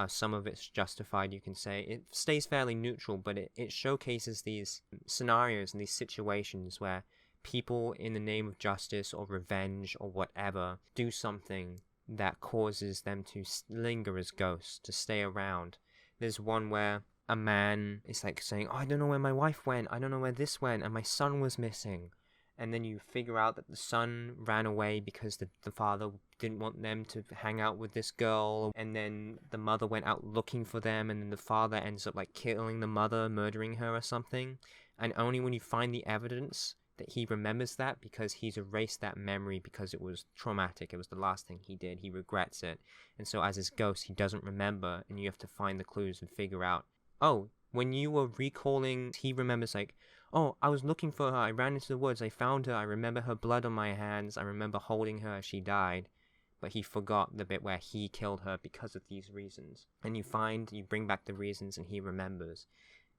Some of it's justified, you can say. It stays fairly neutral, but it showcases these scenarios and these situations where people, in the name of justice or revenge or whatever, do something that causes them to linger as ghosts, to stay around. There's one where a man is like saying, oh, I don't know where my wife went, I don't know where this went, and my son was missing. And then you figure out that the son ran away because the father didn't want them to hang out with this girl, and then the mother went out looking for them, and then the father ends up like killing the mother, murdering her or something. And only when you find the evidence that he remembers that, because he's erased that memory because it was traumatic, it was the last thing he did, he regrets it. And so as his ghost, he doesn't remember, and you have to find the clues and figure out, oh, when you were recalling, he remembers like, oh, I was looking for her, I ran into the woods, I found her, I remember her blood on my hands, I remember holding her as she died. But he forgot the bit where he killed her because of these reasons. And you bring back the reasons, and he remembers,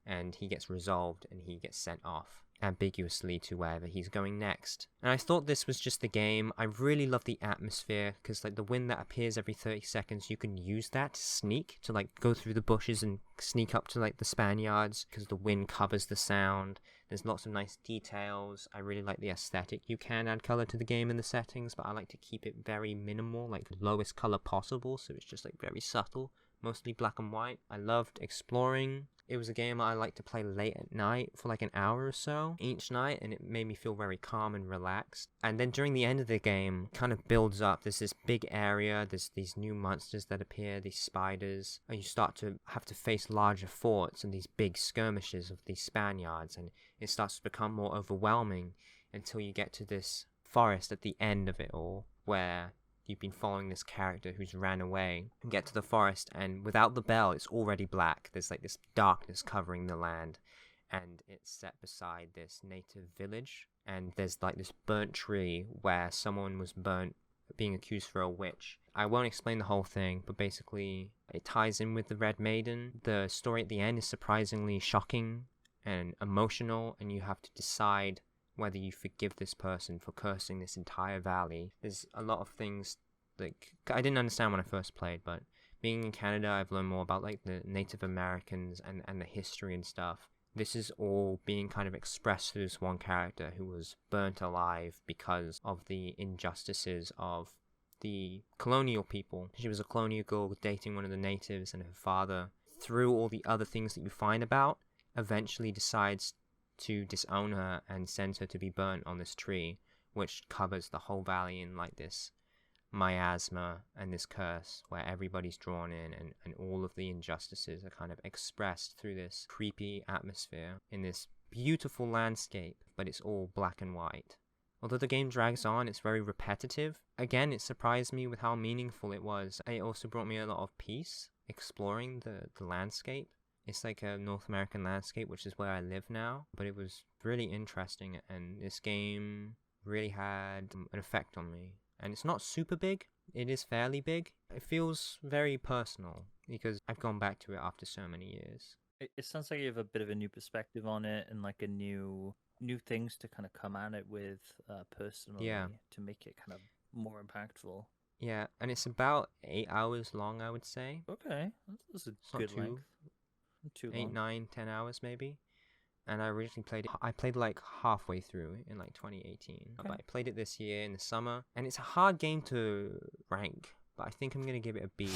and he gets resolved, and he gets sent off ambiguously to wherever he's going next. And I thought this was just the game. I really love the atmosphere, because like the wind that appears every 30 seconds, you can use that to sneak, to like go through the bushes and sneak up to like the Spaniards, because the wind covers the sound. There's lots of nice details. I really like the aesthetic. You can add color to the game in the settings, but I like to keep it very minimal, like lowest color possible, so it's just like very subtle, mostly black and white. I loved exploring. It was a game I like to play late at night for like an hour or so each night, and it made me feel very calm and relaxed. And then during the end of the game, kind of builds up. There's this big area, there's these new monsters that appear, these spiders, and you start to have to face larger forts and these big skirmishes of these Spaniards, and it starts to become more overwhelming until you get to this forest at the end of it all, where you've been following this character who's ran away, and get to the forest, and without the bell, it's already black. There's like this darkness covering the land, and it's set beside this native village, and there's like this burnt tree where someone was burnt, being accused for a witch. I won't explain the whole thing, but basically it ties in with the Red Maiden. The story at the end is surprisingly shocking and emotional, and you have to decide whether you forgive this person for cursing this entire valley. There's a lot of things like I didn't understand when I first played, but being in Canada, I've learned more about like the Native Americans and the history and stuff. This is all being kind of expressed through this one character who was burnt alive because of the injustices of the colonial people. She was a colonial girl dating one of the natives, and her father, through all the other things that you find about, eventually decides to disown her and sends her to be burnt on this tree, which covers the whole valley in like this miasma and this curse where everybody's drawn in, and all of the injustices are kind of expressed through this creepy atmosphere in this beautiful landscape, but it's all black and white. Although the game drags on, it's very repetitive. Again, it surprised me with how meaningful it was. It also brought me a lot of peace exploring the landscape. It's like a North American landscape, which is where I live now, but it was really interesting, and this game really had an effect on me. And it's not super big, it is fairly big. It feels very personal because I've gone back to it after so many years. It sounds like you have a bit of a new perspective on it, and like a new things to kind of come at it with personally, to make it kind of more impactful. Yeah, and it's about 8 hours long, I would say. Okay, that's a It's good length. Not too 8, long. 9, 10 hours maybe. And I originally I played like halfway through in like 2018. Okay. But I played it this year in the summer, and it's a hard game to rank, but I think I'm going to give it a B.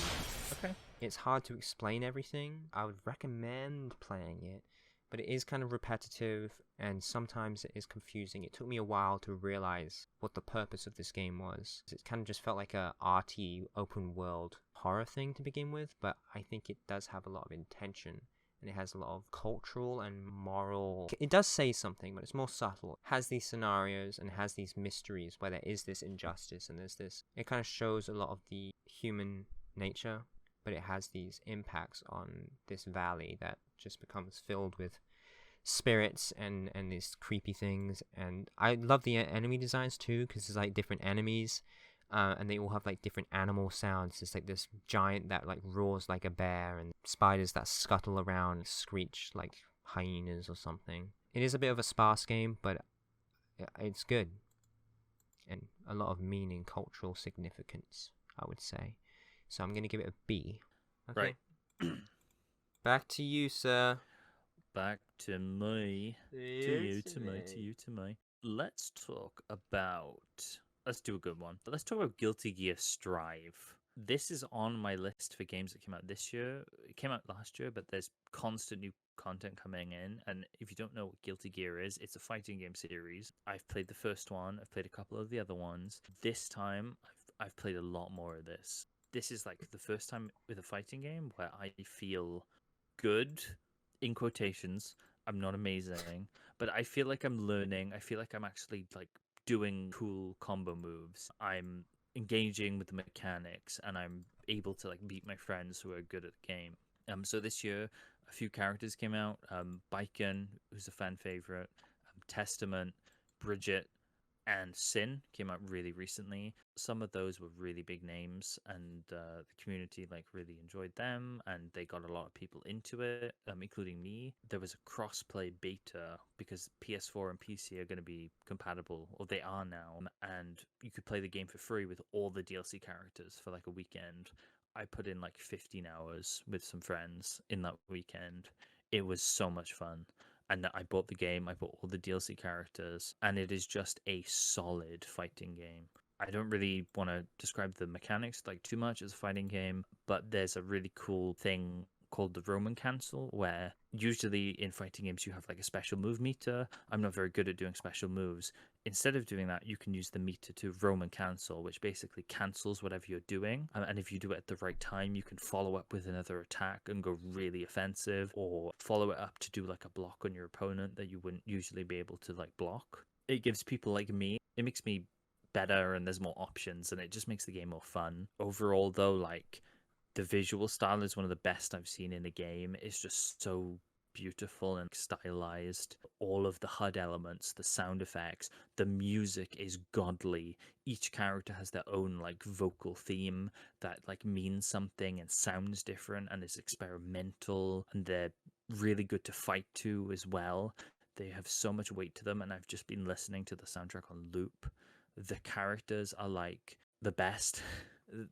Okay. It's hard to explain everything. I would recommend playing it, but it is kind of repetitive, and sometimes it is confusing. It took me a while to realize what the purpose of this game was. It kind of just felt like a arty, open world horror thing to begin with, but I think it does have a lot of intention. And it has a lot of cultural and moral. It does say something, but it's more subtle. It has these scenarios and has these mysteries where there is this injustice and there's this. It kind of shows a lot of the human nature, but it has these impacts on this valley that just becomes filled with spirits and these creepy things. And I love the enemy designs too, because there's like different enemies. And they all have like different animal sounds. There's like this giant that like roars like a bear, and spiders that scuttle around and screech like hyenas or something. It is a bit of a sparse game, but it's good. And a lot of meaning, cultural significance, I would say. So I'm going to give it a B. Okay. Right. Back to you, sir. Back to me. To me. Let's talk about... Let's do a good one. But let's talk about Guilty Gear Strive. This is on my list for games that came out this year. It came out last year, but there's constant new content coming in. And if you don't know what Guilty Gear is, it's a fighting game series. I've played the first one. I've played a couple of the other ones. This time, I've played a lot more of this. This is like the first time with a fighting game where I feel good, in quotations. I'm not amazing, but I feel like I'm learning. I feel like I'm actually like doing cool combo moves. I'm engaging with the mechanics, and I'm able to like beat my friends who are good at the game. So this year, a few characters came out. Baiken, who's a fan favorite, Testament, Bridget, and Sin came out really recently. Some of those were really big names, and the community like really enjoyed them, and they got a lot of people into it, including me. There was a cross-play beta because PS4 and PC are going to be compatible, or they are now, and you could play the game for free with all the DLC characters for like a weekend. I put in like 15 hours with some friends in that weekend. It was so much fun. And I bought the game, I bought all the DLC characters, and it is just a solid fighting game. I don't really want to describe the mechanics like too much as a fighting game, but there's a really cool thing called the Roman cancel, where usually in fighting games you have like a special move meter. I'm not very good at doing special moves. Instead of doing that, you can use the meter to Roman cancel, which basically cancels whatever you're doing. And if you do it at the right time, you can follow up with another attack and go really offensive, or follow it up to do like a block on your opponent that you wouldn't usually be able to like block. It gives people like me, it makes me better, and there's more options, and it just makes the game more fun. Overall though, like, the visual style is one of the best I've seen in a game. It's just so beautiful and stylized. All of the HUD elements, the sound effects, the music is godly. Each character has their own like vocal theme that like means something and sounds different and is experimental, and they're really good to fight to as well. They have so much weight to them, and I've just been listening to the soundtrack on loop. The characters are like the best.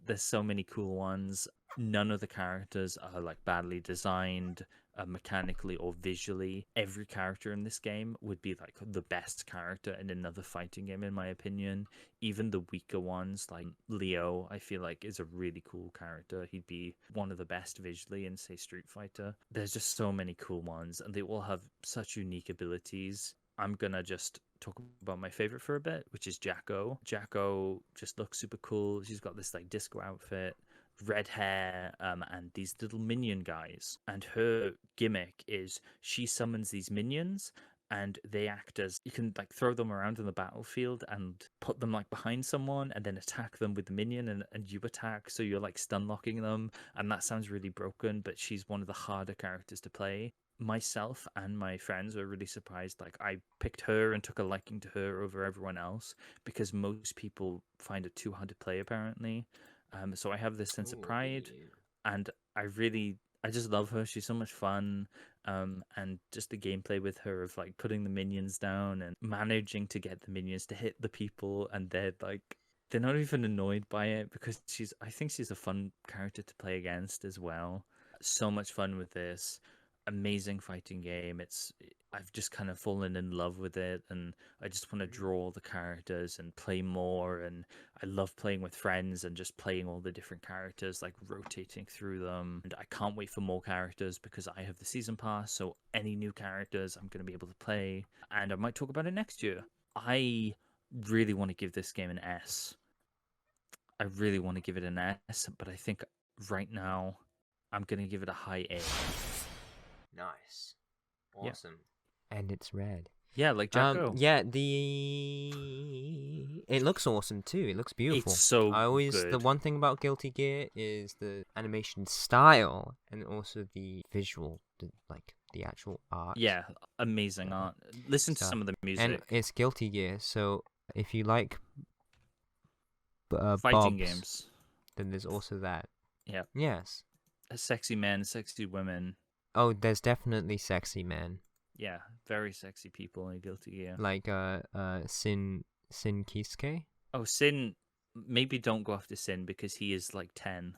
There's so many cool ones. None of the characters are like badly designed mechanically or visually. Every character in this game would be like the best character in another fighting game, in my opinion. Even the weaker ones, like Leo, I feel like is a really cool character. He'd be one of the best visually in, say, Street Fighter. There's just so many cool ones, and they all have such unique abilities. I'm gonna just talk about my favorite for a bit, which is Jacko. Jacko just looks super cool. She's got this like disco outfit, red hair, and these little minion guys. And her gimmick is she summons these minions, and they act as, you can like throw them around in the battlefield and put them like behind someone and then attack them with the minion, and you attack, so you're like stun locking them. And that sounds really broken, but she's one of the harder characters to play. Myself and my friends were really surprised. Like, I picked her and took a liking to her over everyone else, because most people find it too hard to play, apparently. So I have this sense of pride, and I just love her. She's so much fun. And just the gameplay with her of like putting the minions down and managing to get the minions to hit the people, and they're not even annoyed by it, because I think she's a fun character to play against as well. So much fun with this. Amazing fighting game. I've just kind of fallen in love with it, and I just want to draw the characters and play more. And I love playing with friends and just playing all the different characters, like rotating through them. And I can't wait for more characters, because I have the season pass, so any new characters I'm going to be able to play, and I might talk about it next year. I really want to give this game an S. I really want to give it an S, but I think right now I'm going to give it a high A. Nice. Awesome. Yeah. And it's red. Yeah, like Jacko. Yeah, it looks awesome too. It looks beautiful. It's so The one thing about Guilty Gear is the animation style, and also the visual, the actual art. Yeah, amazing art. Listen to some of the music. And it's Guilty Gear, so if you like fighting Bobs, games, then there's also that. Yeah. Yes. Sexy men, sexy women. Oh, there's definitely sexy men. Yeah, very sexy people in Guilty Gear. Like Sin Kisuke. Oh, Sin. Maybe don't go after Sin, because he is like 10.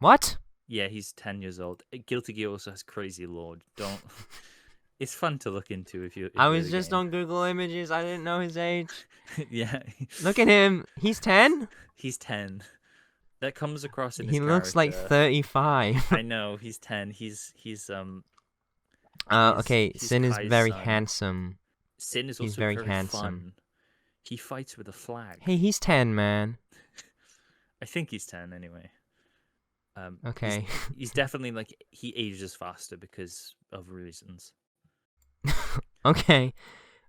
What? Yeah, he's 10 years old. Guilty Gear also has Crazy Lord. Don't. It's fun to look into if you. I was just on Google Images. I didn't know his age. Yeah. Look at him. He's 10. He's 10. That comes across in his He looks like character. 35. I know, he's 10. He's okay, he's Sin is Kai's very son. handsome. Sin is also He's very very handsome. fun. He fights with a flag. Hey, he's 10, man. I think he's 10 anyway. Okay. He's definitely like, he ages faster because of reasons. Okay.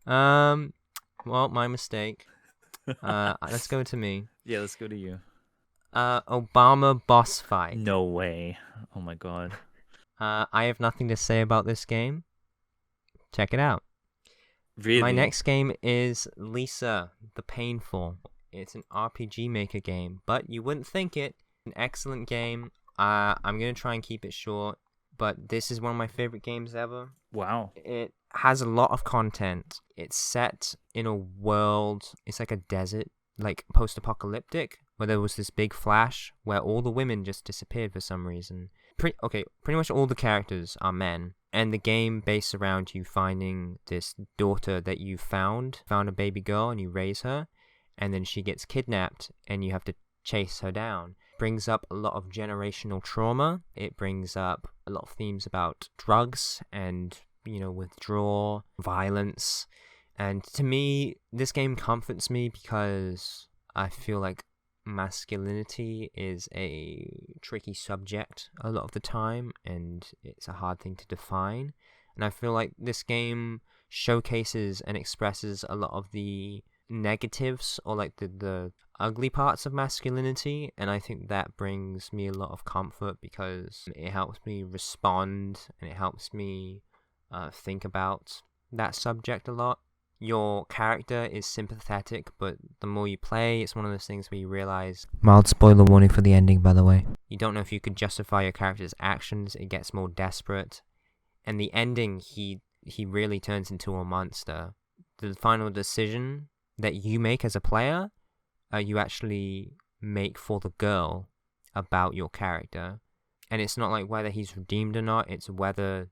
Well, my mistake. Let's go to me. Yeah, let's go to you. Obama boss fight. No way. Oh my god. I have nothing to say about this game. Check it out. Really? My next game is Lisa the Painful. It's an RPG Maker game, but you wouldn't think it. An excellent game. I'm going to try and keep it short, but this is one of my favorite games ever. Wow. It has a lot of content. It's set in a world, it's like a desert, like post-apocalyptic, where there was this big flash where all the women just disappeared for some reason. Pretty much all the characters are men, and the game based around you finding this daughter that you found a baby girl, and you raise her, and then she gets kidnapped, and you have to chase her down. Brings up a lot of generational trauma. It brings up a lot of themes about drugs and, withdrawal, violence. And to me, this game comforts me because I feel like masculinity is a tricky subject a lot of the time, and it's a hard thing to define. And I feel like this game showcases and expresses a lot of the negatives, or like the ugly parts of masculinity, and I think that brings me a lot of comfort because it helps me respond, and it helps me think about that subject a lot. Your character is sympathetic, but the more you play, it's one of those things where you realize... Mild spoiler warning for the ending, by the way. You don't know if you could justify your character's actions. It gets more desperate. And the ending, he he really turns into a monster. The final decision that you make as a player, you actually make for the girl about your character. And it's not like whether he's redeemed or not, it's whether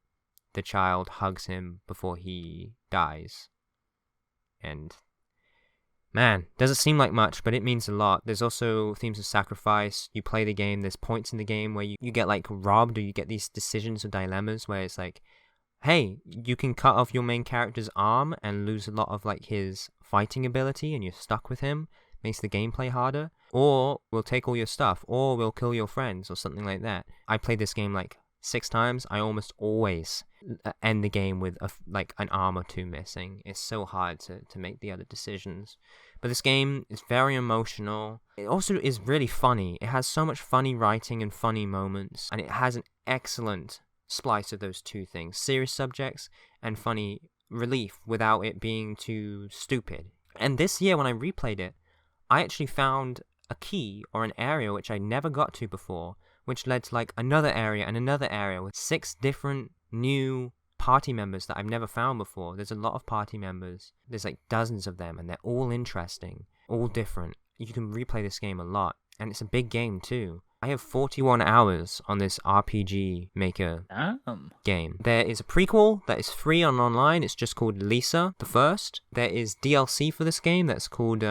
the child hugs him before he dies. And man, doesn't seem like much, but it means a lot. There's also themes of sacrifice. You play the game, there's points in the game where you get like robbed, or you get these decisions or dilemmas where it's like, hey, you can cut off your main character's arm and lose a lot of like his fighting ability and you're stuck with him. Makes the gameplay harder. Or we'll take all your stuff, or we'll kill your friends, or something like that. I played this game like 6 times. I almost always end the game with like an arm or 2 missing. It's so hard to make the other decisions. But this game is very emotional. It also is really funny. It has so much funny writing and funny moments, and it has an excellent splice of those two things: serious subjects and funny relief without it being too stupid. And this year when I replayed it, I actually found a key or an area which I never got to before, which led to like another area and another area with 6 different new party members that I've never found before. There's a lot of party members. There's like dozens of them, and they're all interesting, all different. You can replay this game a lot, and it's a big game too. I have 41 hours on this RPG Maker game. There is a prequel that is free on online. It's just called Lisa the First. There is DLC for this game that's called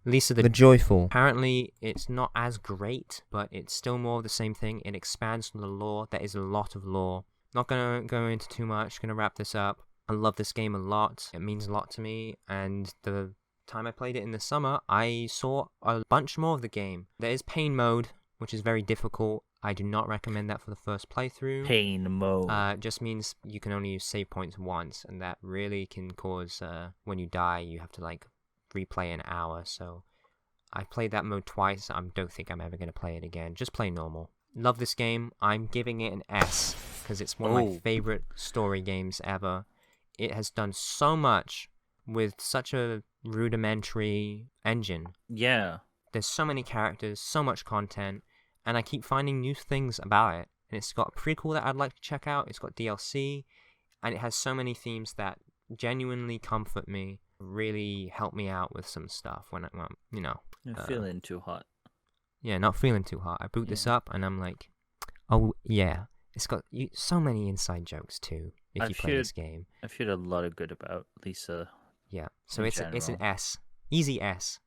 Lisa the Joyful. Apparently, it's not as great, but it's still more of the same thing. It expands on the lore. There is a lot of lore. Not gonna go into too much. Gonna wrap this up. I love this game a lot. It means a lot to me, and the time I played it in the summer, I saw a bunch more of the game. There is pain mode, which is very difficult. I do not recommend that for the first playthrough. Pain mode. Just means you can only use save points once, and that really can cause, when you die, you have to like replay an hour. So I played that mode twice. I don't think I'm ever going to play it again. Just play normal. Love this game. I'm giving it an S, because it's one of my favorite story games ever. It has done so much with such a rudimentary engine. Yeah. There's so many characters, so much content, and I keep finding new things about it. And it's got a prequel that I'd like to check out. It's got DLC, and it has so many themes that genuinely comfort me, really help me out with some stuff when You're feeling too hot. Yeah, not feeling too hot. I boot this up, and I'm like, oh yeah, it's got so many inside jokes too. If you play this game, I've heard a lot of good about Lisa. Yeah, so it's an S, easy S.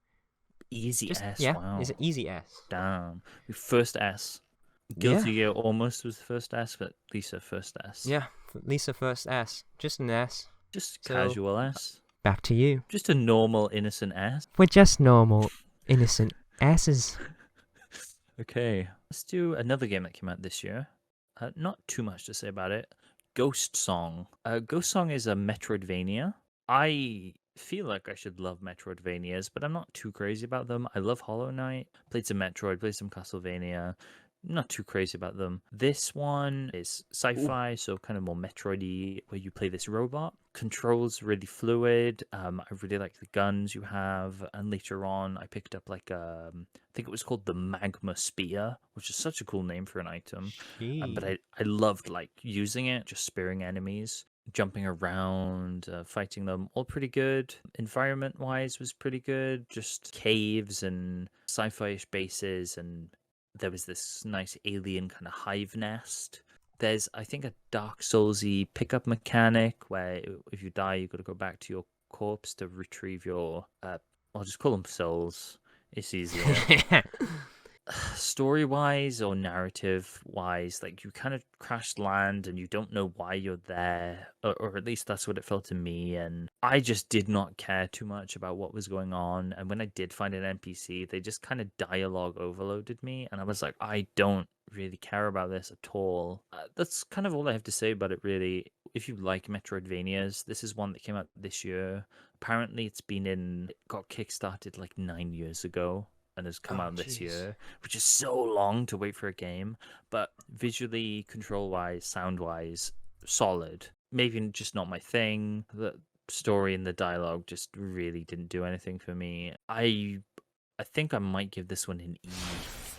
Easy S, yeah, wow. It's an easy S. Damn. First S. Guilty Gear almost was the first S, but Lisa first S. Yeah, Lisa first S. Just an S. Just casual S. Back to you. Just a normal, innocent S. We're just normal, innocent S's. Okay. Let's do another game that came out this year. Not too much to say about it. Ghost Song. Ghost Song is a Metroidvania. I feel like I should love Metroidvanias, but I'm not too crazy about them. I love Hollow Knight. Played some Metroid, played some Castlevania. Not too crazy about them. This one is sci-fi, so kind of more Metroid-y, where you play this robot. Controls really fluid. I really like the guns you have. And later on, I picked up like I think it was called the Magma Spear, which is such a cool name for an item. But I loved like using it, just spearing enemies, jumping around, fighting them. All pretty good. Environment-wise was pretty good. Just caves and sci-fi-ish bases, and there was this nice alien kind of hive nest. There's, I think, a Dark Souls-y pickup mechanic where if you die, you've got to go back to your corpse to retrieve your... I'll just call them souls. It's easier. Story-wise or narrative-wise, like you kind of crash land and you don't know why you're there, or at least that's what it felt to me, and I just did not care too much about what was going on, and when I did find an NPC, they just kind of dialogue overloaded me, and I was like, I don't really care about this at all. That's kind of all I have to say about it, really. If you like Metroidvanias, this is one that came out this year. Apparently it got kickstarted like 9 years ago and has come out this year, which is so long to wait for a game. But visually, control-wise, sound-wise, solid. Maybe just not my thing. The story and the dialogue just really didn't do anything for me. I think I might give this one an E.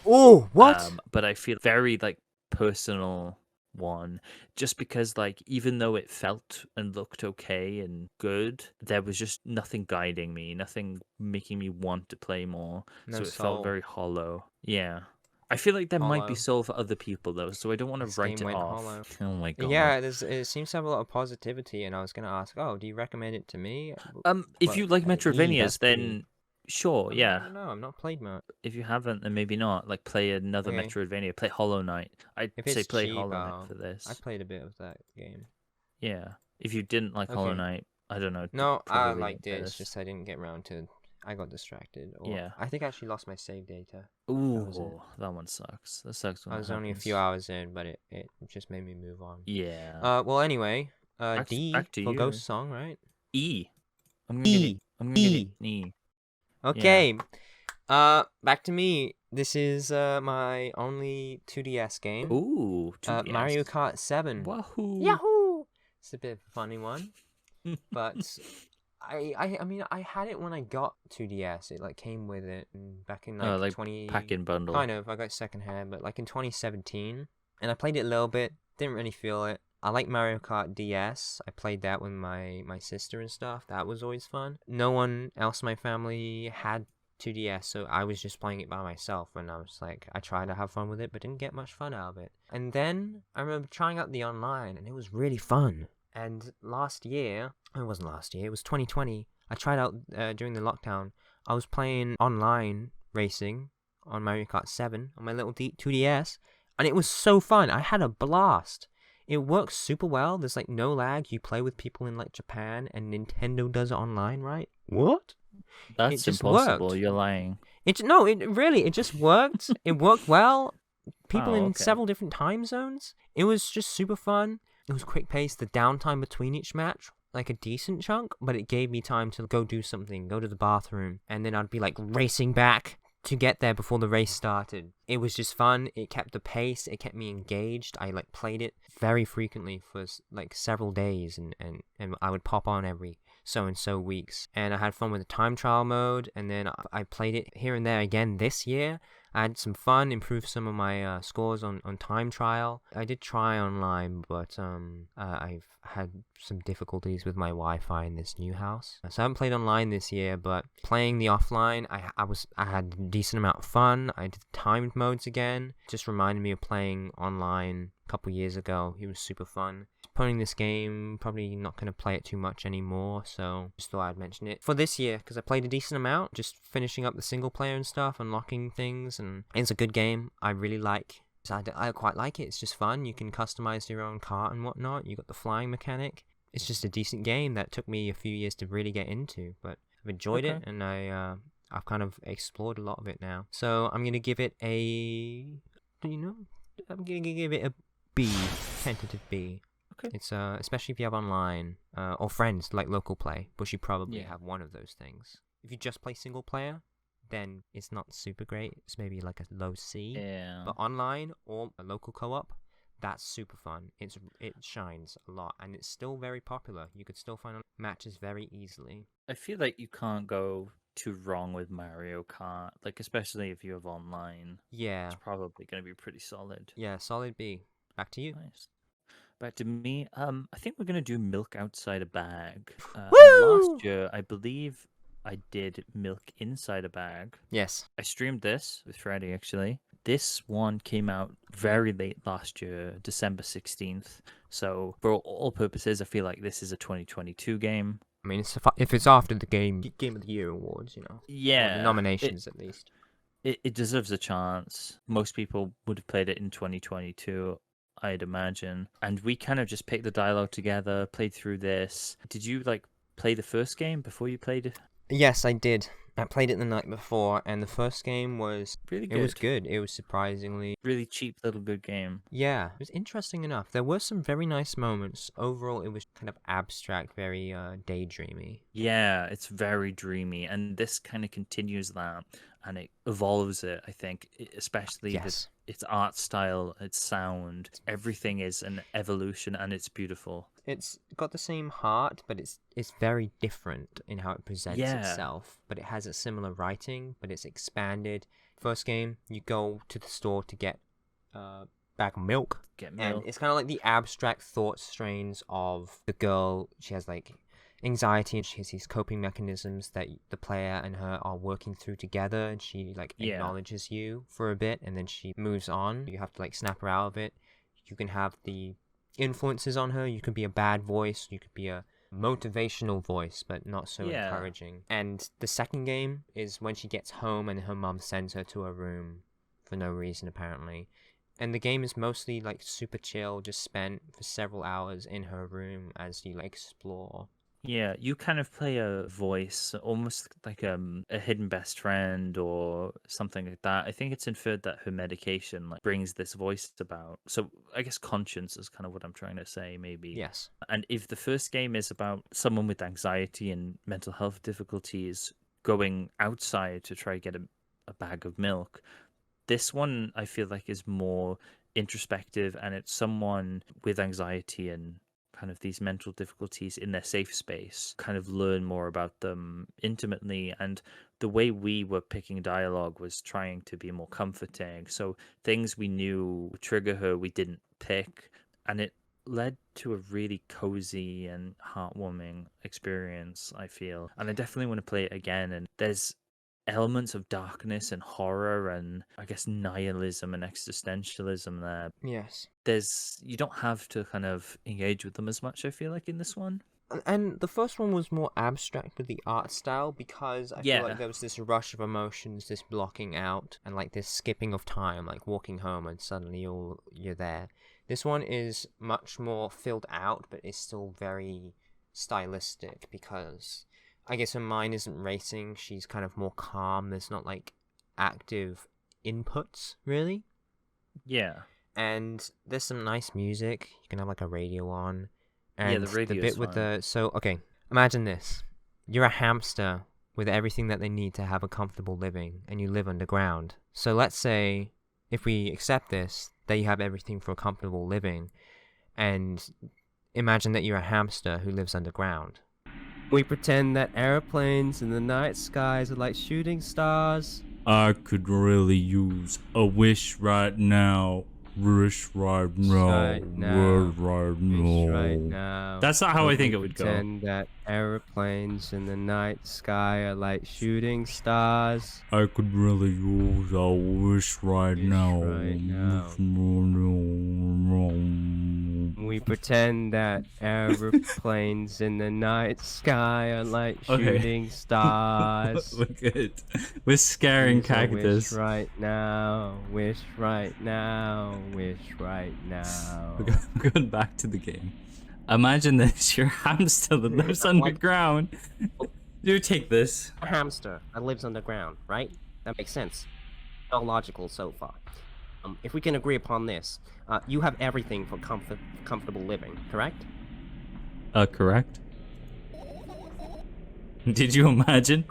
Oh, what? But I feel very like personal one, just because like even though it felt and looked okay and good, there was just nothing guiding me, nothing making me want to play more. No So it soul. felt very hollow. Yeah. I feel like there might be Hollow. soul for other people though, so I don't want to This write game it went off. hollow. Oh my god. Yeah, it seems to have a lot of positivity, and I was gonna ask, oh, do you recommend it to me? If Well, you like that's Metrovinias, B. then sure, yeah. No, I've not played much. If you haven't, then maybe not. Like, play another Okay. Metroidvania. Play Hollow Knight. I'd If say it's play cheap, Hollow Knight for this. I played a bit of that game. Yeah. If you didn't like Hollow Okay. Knight, I don't know. No, I probably liked it. won't It's play just I didn't get around to. I got distracted. Or Yeah. I think I actually lost my save data. this. was Ooh, that one sucks. That sucks when I that was only a happens. few hours in, but it just made me move on. Yeah. Well, anyway, Back D to for you. Ghost Song, right? E. I'm gonna give it E. Okay. Back to me. This is my only 2DS game. Ooh, 2DS. Mario Kart 7. Wahoo. Yahoo! It's a bit of a funny one, but I mean I had it when I got 2DS. It like came with it, and back in like 20 pack-in bundle. Kind of. I got secondhand, but like in 2017, and I played it a little bit. Didn't really feel it. I like Mario Kart DS. I played that with my sister and stuff. That was always fun. No one else in my family had 2DS, so I was just playing it by myself, and I was like, I tried to have fun with it, but didn't get much fun out of it. And then I remember trying out the online, and it was really fun. And last year, it wasn't last year, it was 2020, I tried out during the lockdown. I was playing online racing on Mario Kart 7 on my little 2DS, and it was so fun. I had a blast. It works super well. There's like no lag. You play with people in like Japan, and Nintendo does it online, right? What? That's just impossible. worked. You're lying. It just worked. It worked well. People in several different time zones. It was just super fun. It was quick paced. The downtime between each match, like a decent chunk, but it gave me time to go do something, go to the bathroom, and then I'd be like racing back to get there before the race started. It was just fun. It kept the pace. It kept me engaged. I like played it very frequently for like several days, and I would pop on every so and so weeks, and I had fun with the time trial mode, and then I played it here and there again this year. I had some fun, improved some of my scores on time trial. I did try online, but I've had some difficulties with my Wi-Fi in this new house. So I haven't played online this year, but playing the offline, I had a decent amount of fun. I did timed modes again. Just reminded me of playing online a couple years ago. It was super fun. Playing this game, probably not going to play it too much anymore, so just thought I'd mention it for this year, because I played a decent amount, just finishing up the single player and stuff, unlocking things, and it's a good game. I really like. I quite like it. It's just fun. You can customize your own cart and whatnot. You got the flying mechanic. It's just a decent game that took me a few years to really get into, but I've enjoyed it, and I've kind of explored a lot of it now. So I'm gonna give it I'm gonna give it a B, tentative B. Okay. It's especially if you have online or friends like local play, but you probably have one of those things. If you just play single player, then it's not super great. It's maybe like a low C. Yeah. But online or a local co-op, that's super fun. It shines a lot, and it's still very popular. You could still find matches very easily. I feel like you can't go too wrong with Mario Kart, like especially if you have online. Yeah. It's probably going to be pretty solid. Yeah, solid B. Back to you. Nice. Back to me. I think we're gonna do Milk Outside a Bag. Woo! Last year, I believe I did Milk Inside a Bag. Yes. I streamed this with Freddie actually. This one came out very late last year, December 16th. So for all purposes, I feel like this is a 2022 game. I mean, if it's after the Game of the Year awards, Yeah, or the nominations at least. It deserves a chance. Most people would have played it in 2022. I'd imagine. And we kind of just picked the dialogue together, played through this. Did you play the first game before you played it? Yes, I did. I played it the night before, and the first game was really good. It was good. It was surprisingly really cheap little good game. Yeah, it was interesting enough. There were some very nice moments. Overall, it was kind of abstract, very daydreamy. Yeah, it's very dreamy, and this kind of continues that, and it evolves it, I think, especially its art style, its sound. Everything is an evolution, and it's beautiful. It's got the same heart, but it's very different in how it presents itself. But it has a similar writing, but it's expanded. First game, you go to the store to get back milk. Get And milk. it's kind of like the abstract thought strains of the girl. She has like anxiety and she has these coping mechanisms that the player and her are working through together, and she like acknowledges you for a bit and then she moves on. You have to like snap her out of it. You can have the influences on her. You could be a bad voice, you could be a motivational voice, but not so encouraging. And the second game is when she gets home and her mum sends her to her room for no reason apparently. And the game is mostly like super chill, just spent for several hours in her room as you like explore. Yeah, you kind of play a voice, almost like a hidden best friend or something like that. I think it's inferred that her medication like brings this voice about. So I guess conscience is kind of what I'm trying to say, maybe. Yes. And if the first game is about someone with anxiety and mental health difficulties going outside to try to get a bag of milk, this one I feel like is more introspective, and it's someone with anxiety and kind of these mental difficulties in their safe space, kind of learn more about them intimately. And the way we were picking dialogue was trying to be more comforting. So things we knew would trigger her, we didn't pick. And it led to a really cozy and heartwarming experience, I feel. And I definitely want to play it again. And there's elements of darkness and horror and I guess nihilism and existentialism there. Yes. You don't have to kind of engage with them as much, I feel like, in this one. And the first one was more abstract with the art style because I feel like there was this rush of emotions, this blocking out, and like this skipping of time, like walking home and suddenly you're there. This one is much more filled out, but it's still very stylistic because I guess her mind isn't racing. She's kind of more calm. There's not like active inputs, really. Yeah. And there's some nice music. You can have like a radio on. And yeah, the radio bit is with fun. okay, imagine this. You're a hamster with everything that they need to have a comfortable living, and you live underground. So let's say, if we accept this, that you have everything for a comfortable living, and imagine that you're a hamster who lives underground. We pretend that airplanes in the night skies are like shooting stars. I could really use a wish right now. Wish right now. Right now. Wish right Wish right now. now. That's not how I think it would go. Pretend that airplanes in the night sky are like shooting stars. I could really use a wish right now. Right now. We pretend that airplanes in the night sky are like shooting stars. Look at it. We're scaring cactus. Wish right now. Wish right now. Wish right now. We're going back to the game. Imagine this. You're a hamster that lives underground. You take this. A hamster that lives underground, right? That makes sense. All logical so far. If we can agree upon this, you have everything for comfortable living, correct? Correct. Did you imagine?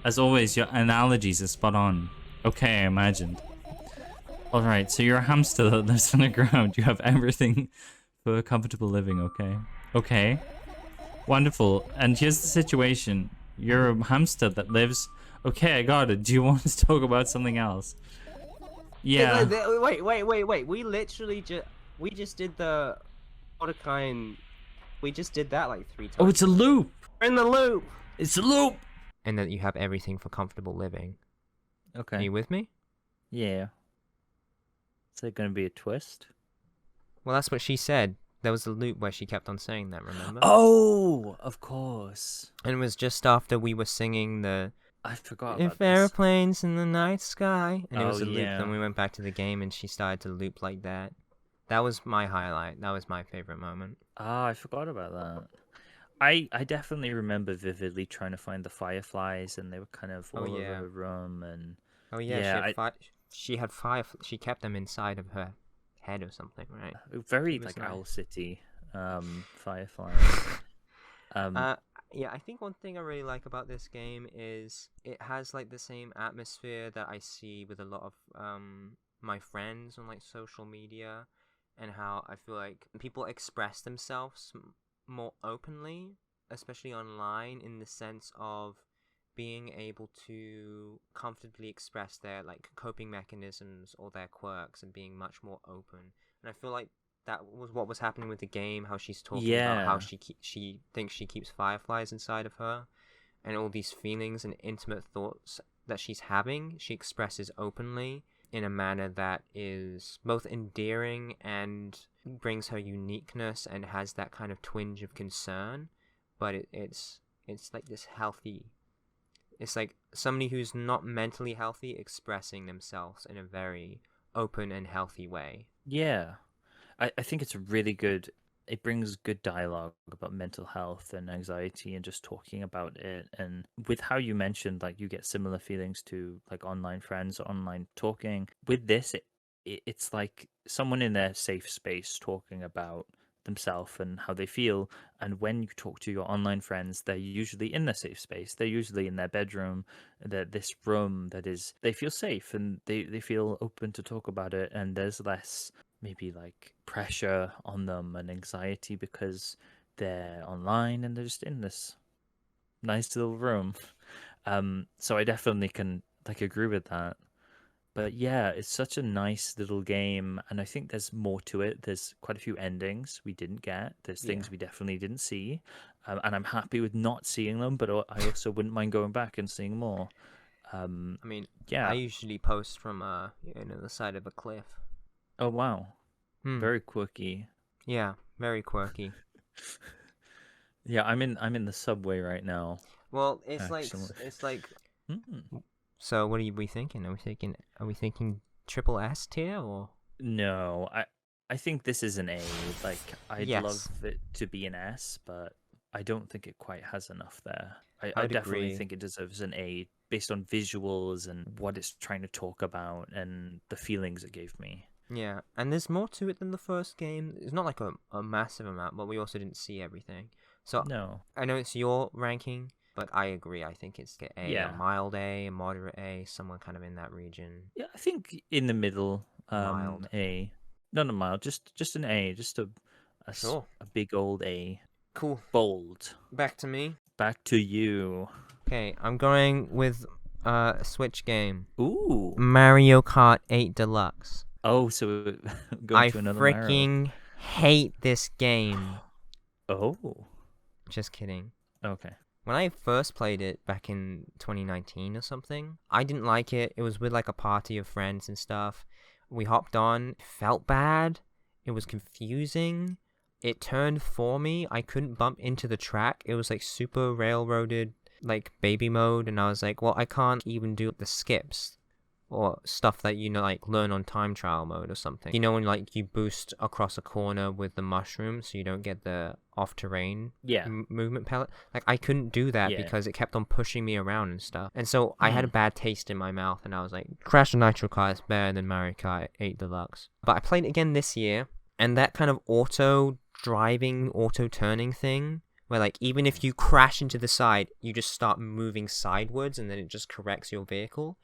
As always, your analogies are spot on. Okay, I imagined. Alright, so you're a hamster that lives underground. You have everything for a comfortable living, okay? Okay. Wonderful. And here's the situation. You're a hamster that lives... Okay, I got it. Do you want to talk about something else? Yeah. Wait. We literally just did the Mordecai and we just did that like 3 times. Oh, it's a loop! We're in the loop! It's a loop! And that you have everything for comfortable living. Okay. Are you with me? Yeah. Is there going to be a twist? Well, that's what she said. There was a loop where she kept on saying that, remember? Oh, of course. And it was just after we were singing the I forgot about If this. airplanes in the night sky. And it was Oh, a loop. yeah. Then we went back to the game and she started to loop like that. That was my highlight. That was my favorite moment. Ah, I forgot about that. I definitely remember vividly trying to find the fireflies, and they were kind of all over the room. And Oh yeah, Yeah, she had five. She kept them inside of her head or something, right? very It was like nice. Owl City fireflies. Yeah, I think one thing I really like about this game is it has like the same atmosphere that I see with a lot of my friends on like social media, and how I feel like people express themselves more openly, especially online, in the sense of being able to comfortably express their like coping mechanisms or their quirks and being much more open. And I feel like that was what was happening with the game, how she's talking about how she thinks she keeps fireflies inside of her, and all these feelings and intimate thoughts that she's having, she expresses openly in a manner that is both endearing and brings her uniqueness and has that kind of twinge of concern, but it's like this healthy, it's like somebody who's not mentally healthy expressing themselves in a very open and healthy way. Yeah. I think it's really good. It brings good dialogue about mental health and anxiety and just talking about it. And with how you mentioned, like, you get similar feelings to like online friends or online talking. With this, it's like someone in their safe space talking about themselves and how they feel. And when you talk to your online friends, they're usually in their safe space. They're usually in their bedroom, this room that is, they feel safe and they feel open to talk about it. And there's less maybe like pressure on them and anxiety because they're online and they're just in this nice little room. So I definitely can like agree with that. But yeah, it's such a nice little game, and I think there's more to it. There's quite a few endings we didn't get. There's things we definitely didn't see, and I'm happy with not seeing them. But I also wouldn't mind going back and seeing more. I mean, yeah. I usually post from the side of a cliff. Oh wow, very quirky. Yeah, very quirky. Yeah, I'm in the subway right now. Well, it's like. So what are we thinking? Are we thinking triple S tier or? No, I think this is an A. Like, I'd Yes. love it to be an S, but I don't think it quite has enough there. I I'd definitely agree. think it deserves an A based on visuals and what it's trying to talk about and the feelings it gave me. Yeah, and there's more to it than the first game. It's not like a massive amount, but we also didn't see everything. So No. I know it's your ranking, but I agree. I think it's A, Yeah. a mild A, a moderate A, somewhere kind of in that region. Yeah, I think in the middle, Mild. A. Not a mild, just an A, just a Sure. a big old A. Cool. Bold. Back to me. Back to you. Okay, I'm going with a Switch game. Ooh. Mario Kart 8 Deluxe. Oh, so going to another Mario. I freaking hate this game. Oh. Just kidding. Okay. When I first played it back in 2019 or something, I didn't like it. It was with like a party of friends and stuff. We hopped on, it felt bad. It was confusing. It turned for me. I couldn't bump into the track. It was like super railroaded, like baby mode. And I was like, well, I can't even do the skips or stuff that, like learn on time trial mode or something. When like you boost across a corner with the mushroom so you don't get the off-terrain movement palette. Like I couldn't do that because it kept on pushing me around and stuff. And so I had a bad taste in my mouth and I was like, Crash the Nitro Kart is better than Mario Kart 8 Deluxe. But I played it again this year, and that kind of auto-driving, auto-turning thing, where like even if you crash into the side, you just start moving sideways and then it just corrects your vehicle.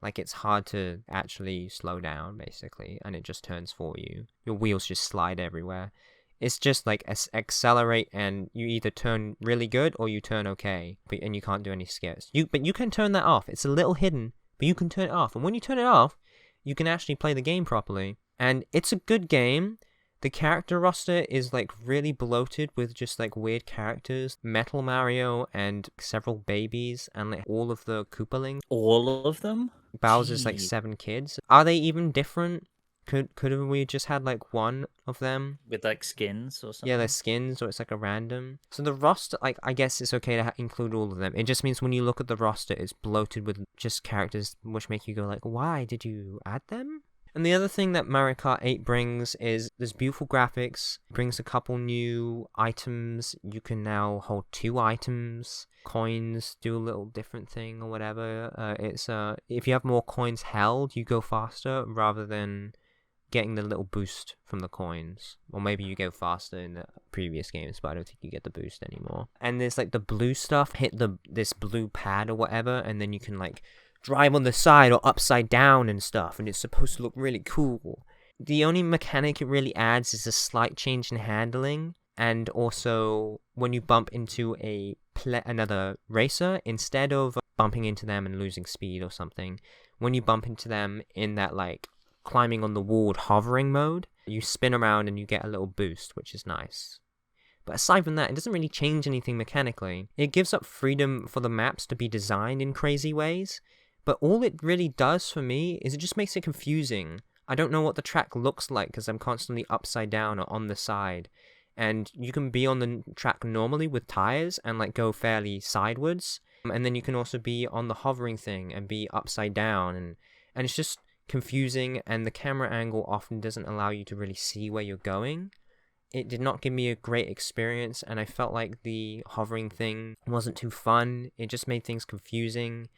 Like, it's hard to actually slow down, basically, and it just turns for you. Your wheels just slide everywhere. It's just like accelerate, and you either turn really good or you turn okay, and you can't do any skips. But you can turn that off. It's a little hidden, but you can turn it off. And when you turn it off, you can actually play the game properly. And it's a good game. The character roster is like really bloated with just like weird characters. Metal Mario and several babies and like all of the Koopalings. All of them? Bowser's like 7 kids. Are they even different? Could have we just had like one of them with like skins or something? Yeah, they're skins, or it's like a random. So the roster, like, I guess it's okay to include all of them. It just means when you look at the roster, it's bloated with just characters which make you go like, why did you add them? And the other thing that Mario Kart 8 brings is there's beautiful graphics, brings a couple new items. You can now hold 2 items. Coins do a little different thing or whatever. If you have more coins held, you go faster rather than getting the little boost from the coins. Or maybe you go faster in the previous games, but I don't think you get the boost anymore. And there's like the blue stuff, hit this blue pad or whatever, and then you can like drive on the side or upside down and stuff, and it's supposed to look really cool. The only mechanic it really adds is a slight change in handling, And also, when you bump into another racer, instead of bumping into them and losing speed or something, when you bump into them in that like climbing on the wall hovering mode, you spin around and you get a little boost, which is nice. But aside from that, it doesn't really change anything mechanically. It gives up freedom for the maps to be designed in crazy ways, but all it really does for me is it just makes it confusing. I don't know what the track looks like because I'm constantly upside down or on the side. And you can be on the track normally with tires and like go fairly sideways. And then you can also be on the hovering thing and be upside down. And it's just confusing, and the camera angle often doesn't allow you to really see where you're going. It did not give me a great experience, and I felt like the hovering thing wasn't too fun. It just made things confusing.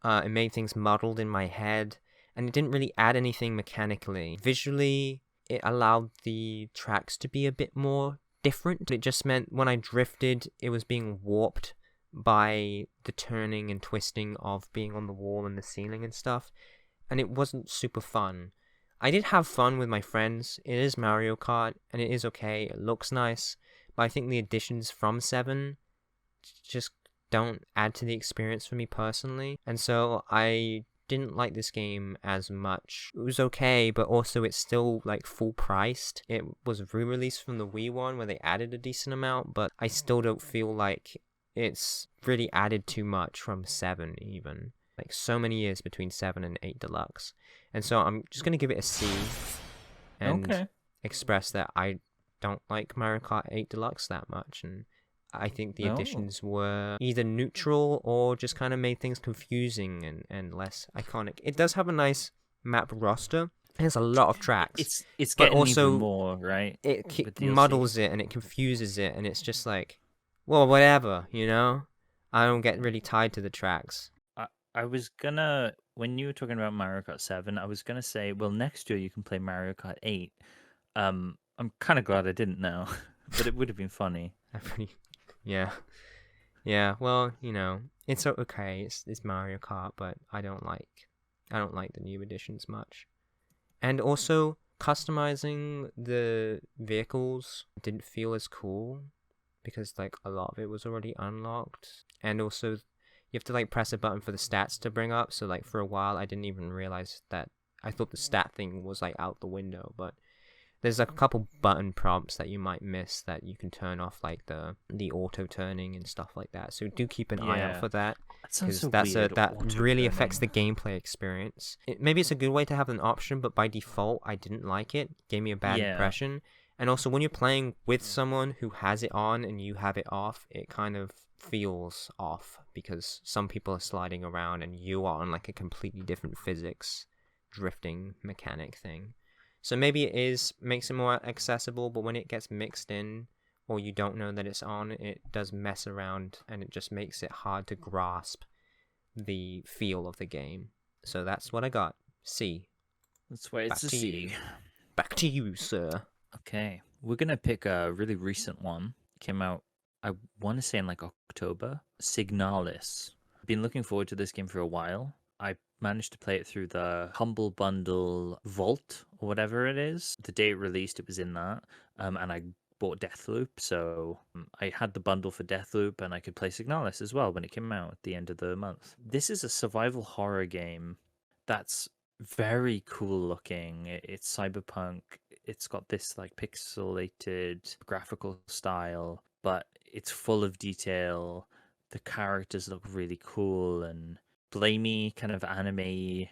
It made things muddled in my head, and it didn't really add anything mechanically. Visually, it allowed the tracks to be a bit more different. It just meant when I drifted, it was being warped by the turning and twisting of being on the wall and the ceiling and stuff, and it wasn't super fun. I did have fun with my friends. It is Mario Kart, and it is okay. It looks nice, but I think the additions from 7 just don't add to the experience for me personally, and so I didn't like this game as much. It was okay, but also it's still like full priced. It was re-released from the Wii one where they added a decent amount, but I still don't feel like it's really added too much from 7 even. Like so many years between 7 and 8 Deluxe. And so I'm just going to give it a C and express that I don't like Mario Kart 8 Deluxe that much, and I think the additions were either neutral or just kind of made things confusing and less iconic. It does have a nice map roster. It has a lot of tracks. It's but getting also even more, right? It muddles it and it confuses it, and it's just like, well, whatever, you know? I don't get really tied to the tracks. I was gonna, when you were talking about Mario Kart 7, I was gonna say, well, next year you can play Mario Kart 8. I'm kind of glad I didn't know, but it would have been funny. Yeah. Well, you know, it's okay. It's Mario Kart, but I don't like the new additions much. And also, customizing the vehicles didn't feel as cool because like a lot of it was already unlocked, and also you have to like press a button for the stats to bring up. So like for a while I didn't even realize that. I thought the stat thing was like out the window, but there's like a couple button prompts that you might miss that you can turn off, like the auto turning and stuff like that. So do keep an eye out for that, because that really affects the gameplay experience. Maybe it's a good way to have an option, but by default I didn't like it. It gave me a bad impression. And also when you're playing with someone who has it on and you have it off, it kind of feels off because some people are sliding around and you are on like a completely different physics drifting mechanic thing. So maybe it makes it more accessible, but when it gets mixed in or you don't know that it's on, it does mess around and it just makes it hard to grasp the feel of the game. So that's what I got. C. That's why it's a C. Back to you, sir. Okay. We're going to pick a really recent one. Came out, I want to say in like October. Signalis. Been looking forward to this game for a while. I managed to play it through the Humble Bundle Vault or whatever it is. The day it released, it was in that. And I bought Deathloop, so I had the bundle for Deathloop, and I could play Signalis as well when it came out at the end of the month. This is a survival horror game that's very cool looking. It's cyberpunk. It's got this like pixelated graphical style, but it's full of detail. The characters look really cool and blamey, kind of anime.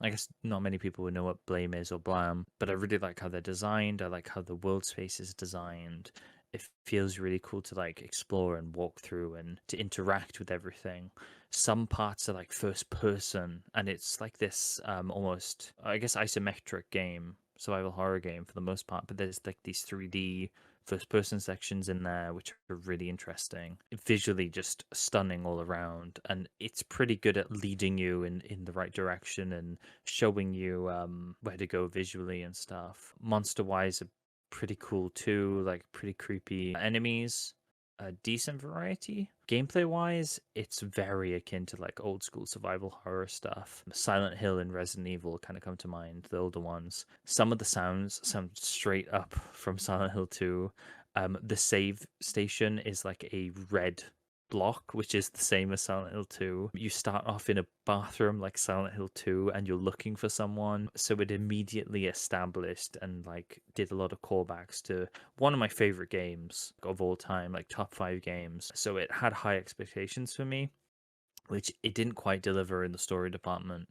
I guess not many people would know what Blame is or Blam, but I really like how they're designed. I like how the world space is designed. It feels really cool to like explore and walk through and to interact with everything. Some parts are like first person, and it's like this almost, I guess, isometric game, survival horror game for the most part, but there's like these 3D first person sections in there which are really interesting, visually just stunning all around, and it's pretty good at leading you in the right direction and showing you where to go visually and stuff. Monster wise are pretty cool too, like pretty creepy enemies. A decent variety. Gameplay wise, it's very akin to like old school survival horror stuff. Silent Hill and Resident Evil kind of come to mind, the older ones. Some of the sounds sound straight up from Silent Hill 2. The save station is like a red block, which is the same as Silent Hill 2. You start off in a bathroom like Silent Hill 2 and you're looking for someone. So it immediately established and like did a lot of callbacks to one of my favorite games of all time, like top 5 games. So it had high expectations for me, which it didn't quite deliver in the story department.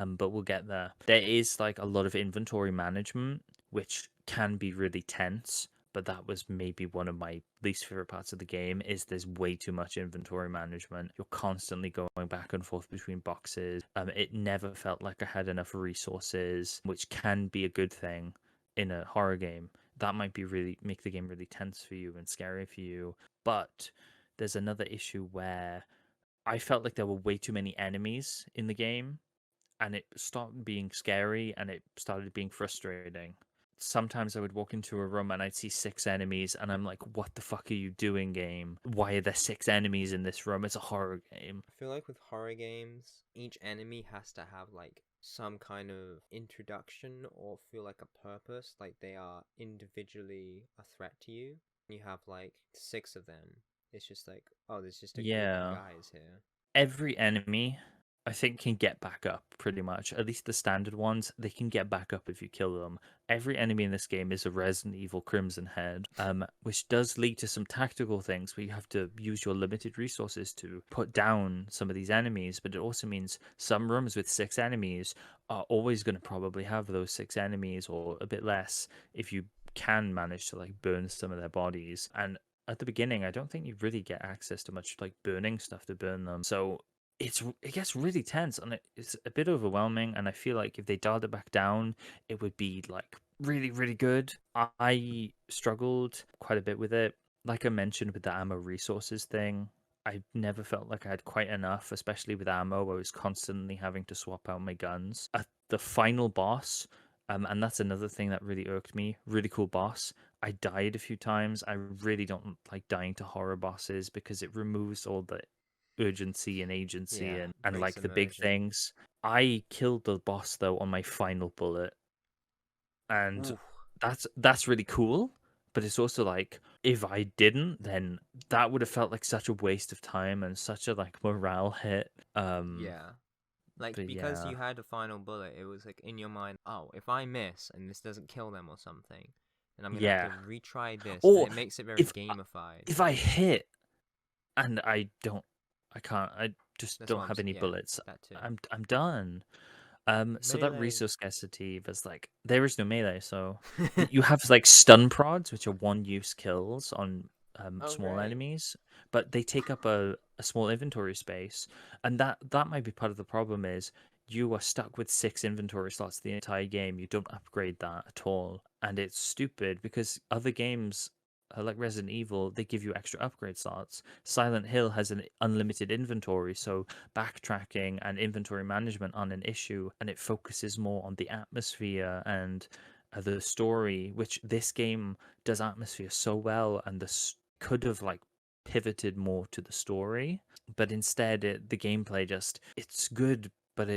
But we'll get there. There is like a lot of inventory management, which can be really tense. But that was maybe one of my least favorite parts of the game. Is there's way too much inventory management. You're constantly going back and forth between boxes. It never felt like I had enough resources, which can be a good thing in a horror game. That might be really make the game really tense for you and scary for you. But there's another issue where I felt like there were way too many enemies in the game, and it stopped being scary and it started being frustrating. Sometimes I would walk into a room and I'd see 6 enemies, and I'm like, what the fuck are you doing, game? Why are there 6 enemies in this room? It's a horror game. I feel like with horror games, each enemy has to have like some kind of introduction or feel like a purpose, like they are individually a threat to you. You have like 6 of them. It's just like, oh, there's just a group Yeah. of guys here. Every enemy, I think, can get back up pretty much. At least the standard ones, they can get back up if you kill them. Every enemy in this game is a Resident Evil Crimson Head, which does lead to some tactical things where you have to use your limited resources to put down some of these enemies. But it also means some rooms with 6 enemies are always going to probably have those 6 enemies or a bit less if you can manage to like burn some of their bodies. And at the beginning, I don't think you really get access to much like burning stuff to burn them. So it gets really tense and it's a bit overwhelming. And I feel like if they dialed it back down, it would be like really, really good. I struggled quite a bit with it. Like I mentioned with the ammo resources thing, I never felt like I had quite enough, especially with ammo. I was constantly having to swap out my guns. At the final boss, and that's another thing that really irked me. Really cool boss. I died a few times. I really don't like dying to horror bosses because it removes all the urgency and agency Yeah, and like breaks the big immersion. things. I killed the boss though on my final bullet, and Oof. that's really cool. But it's also like if I didn't, then that would have felt like such a waste of time and such a like morale hit. Yeah. Like, But because yeah. you had a final bullet, it was like in your mind, oh, if I miss and this doesn't kill them or something, then I'm gonna Yeah. have to retry this, and Or it makes it very if gamified. if I hit and I can't, I just That's don't what I'm have any yeah, bullets. that too. I'm done. So that Melee. resource scarcity was like there is no melee, so you have like stun prods, which are 1-use kills on Oh, small right. enemies, but they take up a small inventory space, and that might be part of the problem is you are stuck with 6 inventory slots the entire game. You don't upgrade that at all, and it's stupid because other games like Resident Evil, they give you extra upgrade slots. Silent Hill has an unlimited inventory, so backtracking and inventory management aren't an issue, and it focuses more on the atmosphere and the story, which this game does atmosphere so well, and this could have like pivoted more to the story, but instead the gameplay just it's good, but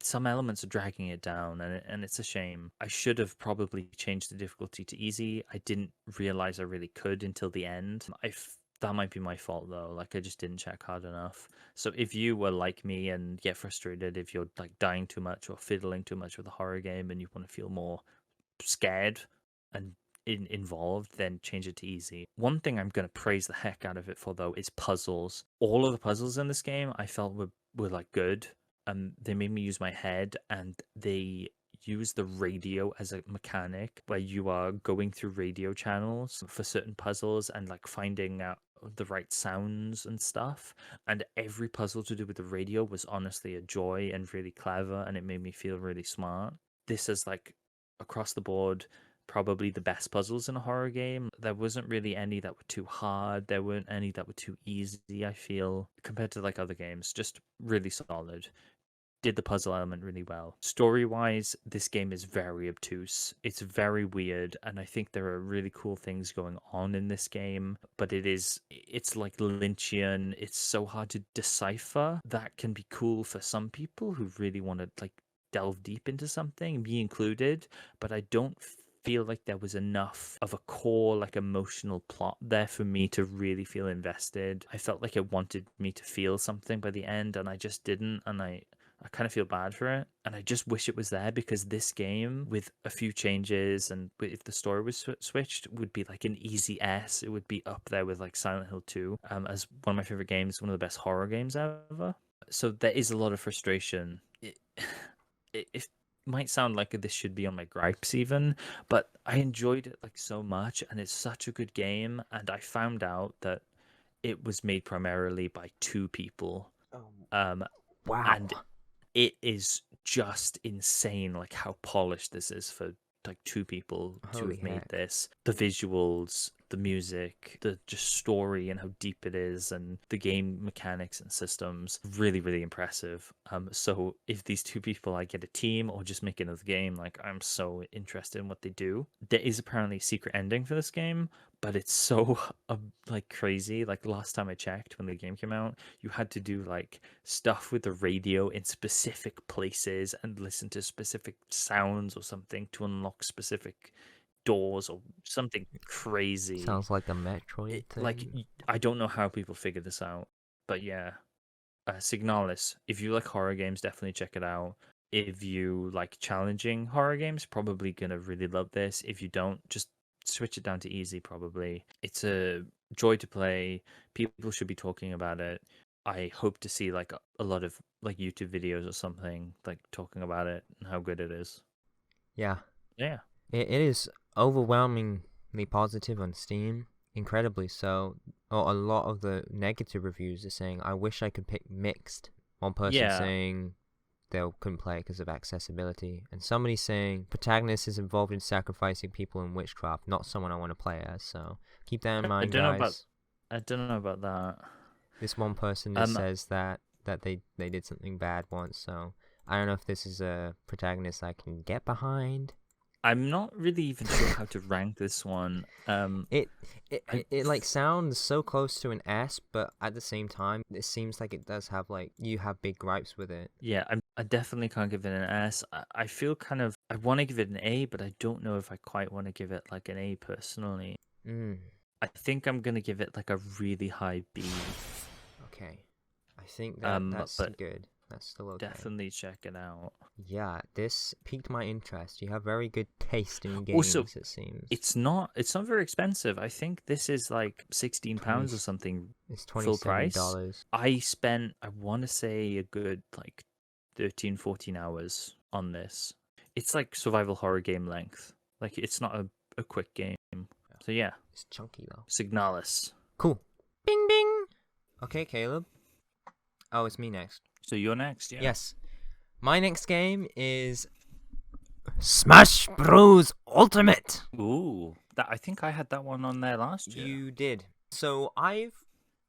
some elements are dragging it down, and it's a shame. I should have probably changed the difficulty to easy. I didn't realize I really could until the end. That might be my fault though. Like I just didn't check hard enough. So if you were like me and get frustrated if you're like dying too much or fiddling too much with a horror game and you want to feel more scared and involved, then change it to easy. One thing I'm going to praise the heck out of it for though is puzzles. All of the puzzles in this game I felt were like good. They made me use my head, and they use the radio as a mechanic where you are going through radio channels for certain puzzles and like finding out the right sounds and stuff. And every puzzle to do with the radio was honestly a joy and really clever, and it made me feel really smart. This is like across the board probably the best puzzles in a horror game. There wasn't really any that were too hard. There weren't any that were too easy, I feel, compared to like other games. Just really solid. Did the puzzle element really well. Story-wise, this game is very obtuse. It's very weird, and I think there are really cool things going on in this game, but it's like Lynchian. It's so hard to decipher. That can be cool for some people who really want to like delve deep into something, me included, but I don't feel like there was enough of a core, like, emotional plot there for me to really feel invested. I felt like it wanted me to feel something by the end, and I just didn't, and I kind of feel bad for it, and I just wish it was there, because this game, with a few changes, and if the story was switched, would be like an easy S. It would be up there with like Silent Hill 2 as one of my favorite games, one of the best horror games ever. So there is a lot of frustration. It might sound like this should be on my gripes even, but I enjoyed it like so much, and it's such a good game, and I found out that it was made primarily by 2 people. Wow. And it is just insane, like how polished this is for like 2 people to Holy have made heck. this. The visuals, the music, the just story and how deep it is, and the game mechanics and systems, really, really impressive. So if these 2 people like get a team or just make another game, like I'm so interested in what they do. There is apparently a secret ending for this game, but it's so like crazy. Like last time I checked, when the game came out, you had to do like stuff with the radio in specific places and listen to specific sounds or something to unlock specific doors or something crazy. Sounds like a Metroid thing. Like, I don't know how people figured this out, but yeah. Signalis, if you like horror games, definitely check it out. If you like challenging horror games, probably gonna really love this. If you don't, just switch it down to easy, probably. It's a joy to play. People should be talking about it. I hope to see like a lot of like YouTube videos or something like talking about it and how good it is. Yeah. Yeah. It is overwhelmingly positive on Steam, incredibly so. A lot of the negative reviews are saying, I wish I could pick mixed. One person Yeah. saying they couldn't play because of accessibility. And somebody saying, protagonist is involved in sacrificing people in witchcraft, not someone I want to play as. So keep that in mind, guys. I don't know about that. This one person just says that they did something bad once, so I don't know if this is a protagonist I can get behind. I'm not really even sure how to rank this one. It like sounds so close to an S, but at the same time, it seems like it does have like you have big gripes with it. Yeah, I definitely can't give it an S. I feel kind of, I want to give it an A, but I don't know if I quite want to give it like an A personally. I think I'm gonna give it like a really high B. Okay, I think that's but good. That's still okay. Definitely check it out. Yeah, this piqued my interest. You have very good taste in games. Also, it seems it's not very expensive. I think this is like £16 or something. It's full price. $27. I spent, I want to say, a good like 13-14 hours on this. It's like survival horror game length. Like, it's not a quick game. So yeah, it's chunky though. Signalis. Cool. Bing bing. Okay, Caleb. Oh, it's me next. So you're next, yeah? Yes. My next game is Smash Bros. Ultimate. Ooh, I think I had that one on there last year. You did. So I've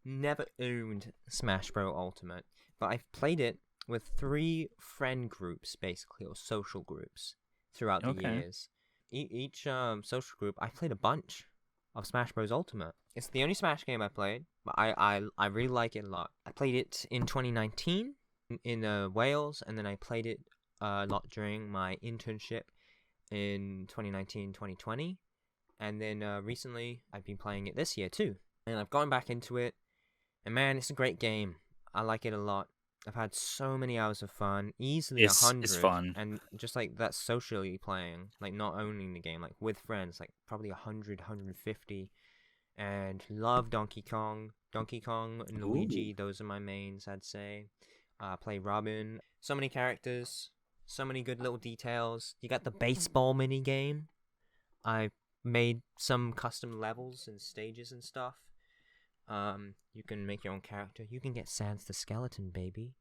never owned Smash Bros. Ultimate, but I've played it with 3 friend groups, basically, or social groups, throughout the years. Each social group, I played a bunch of Smash Bros. Ultimate. It's the only Smash game I played, but I really like it a lot. I played it in 2019 in Wales, and then I played it a lot during my internship in 2019-2020, and then recently I've been playing it this year too, and I've gone back into it, and man, it's a great game. I like it a lot. I've had so many hours of fun, easily 100. It's fun. And just like that socially playing, like not owning the game, like with friends, like probably 100, 150. And love Donkey Kong and Luigi. Those are my mains, I'd say. Play Robin. So many characters, so many good little details. You got the baseball mini game. I made some custom levels and stages and stuff. You can make your own character. You can get Sans the Skeleton, baby.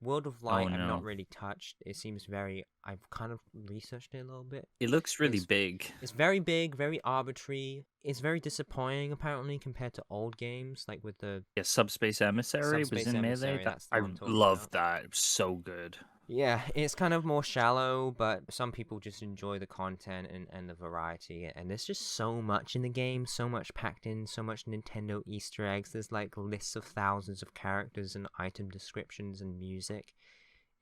World of Light, I've not really touched. It seems very... I've kind of researched it a little bit. It looks really big. It's very big, very arbitrary. It's very disappointing, apparently, compared to old games, like with the... Yeah, Subspace Emissary was in Melee. I loved that. It was so good. Yeah, it's kind of more shallow, but some people just enjoy the content and the variety. And there's just so much in the game, so much packed in, so much Nintendo Easter eggs. There's like lists of thousands of characters and item descriptions and music.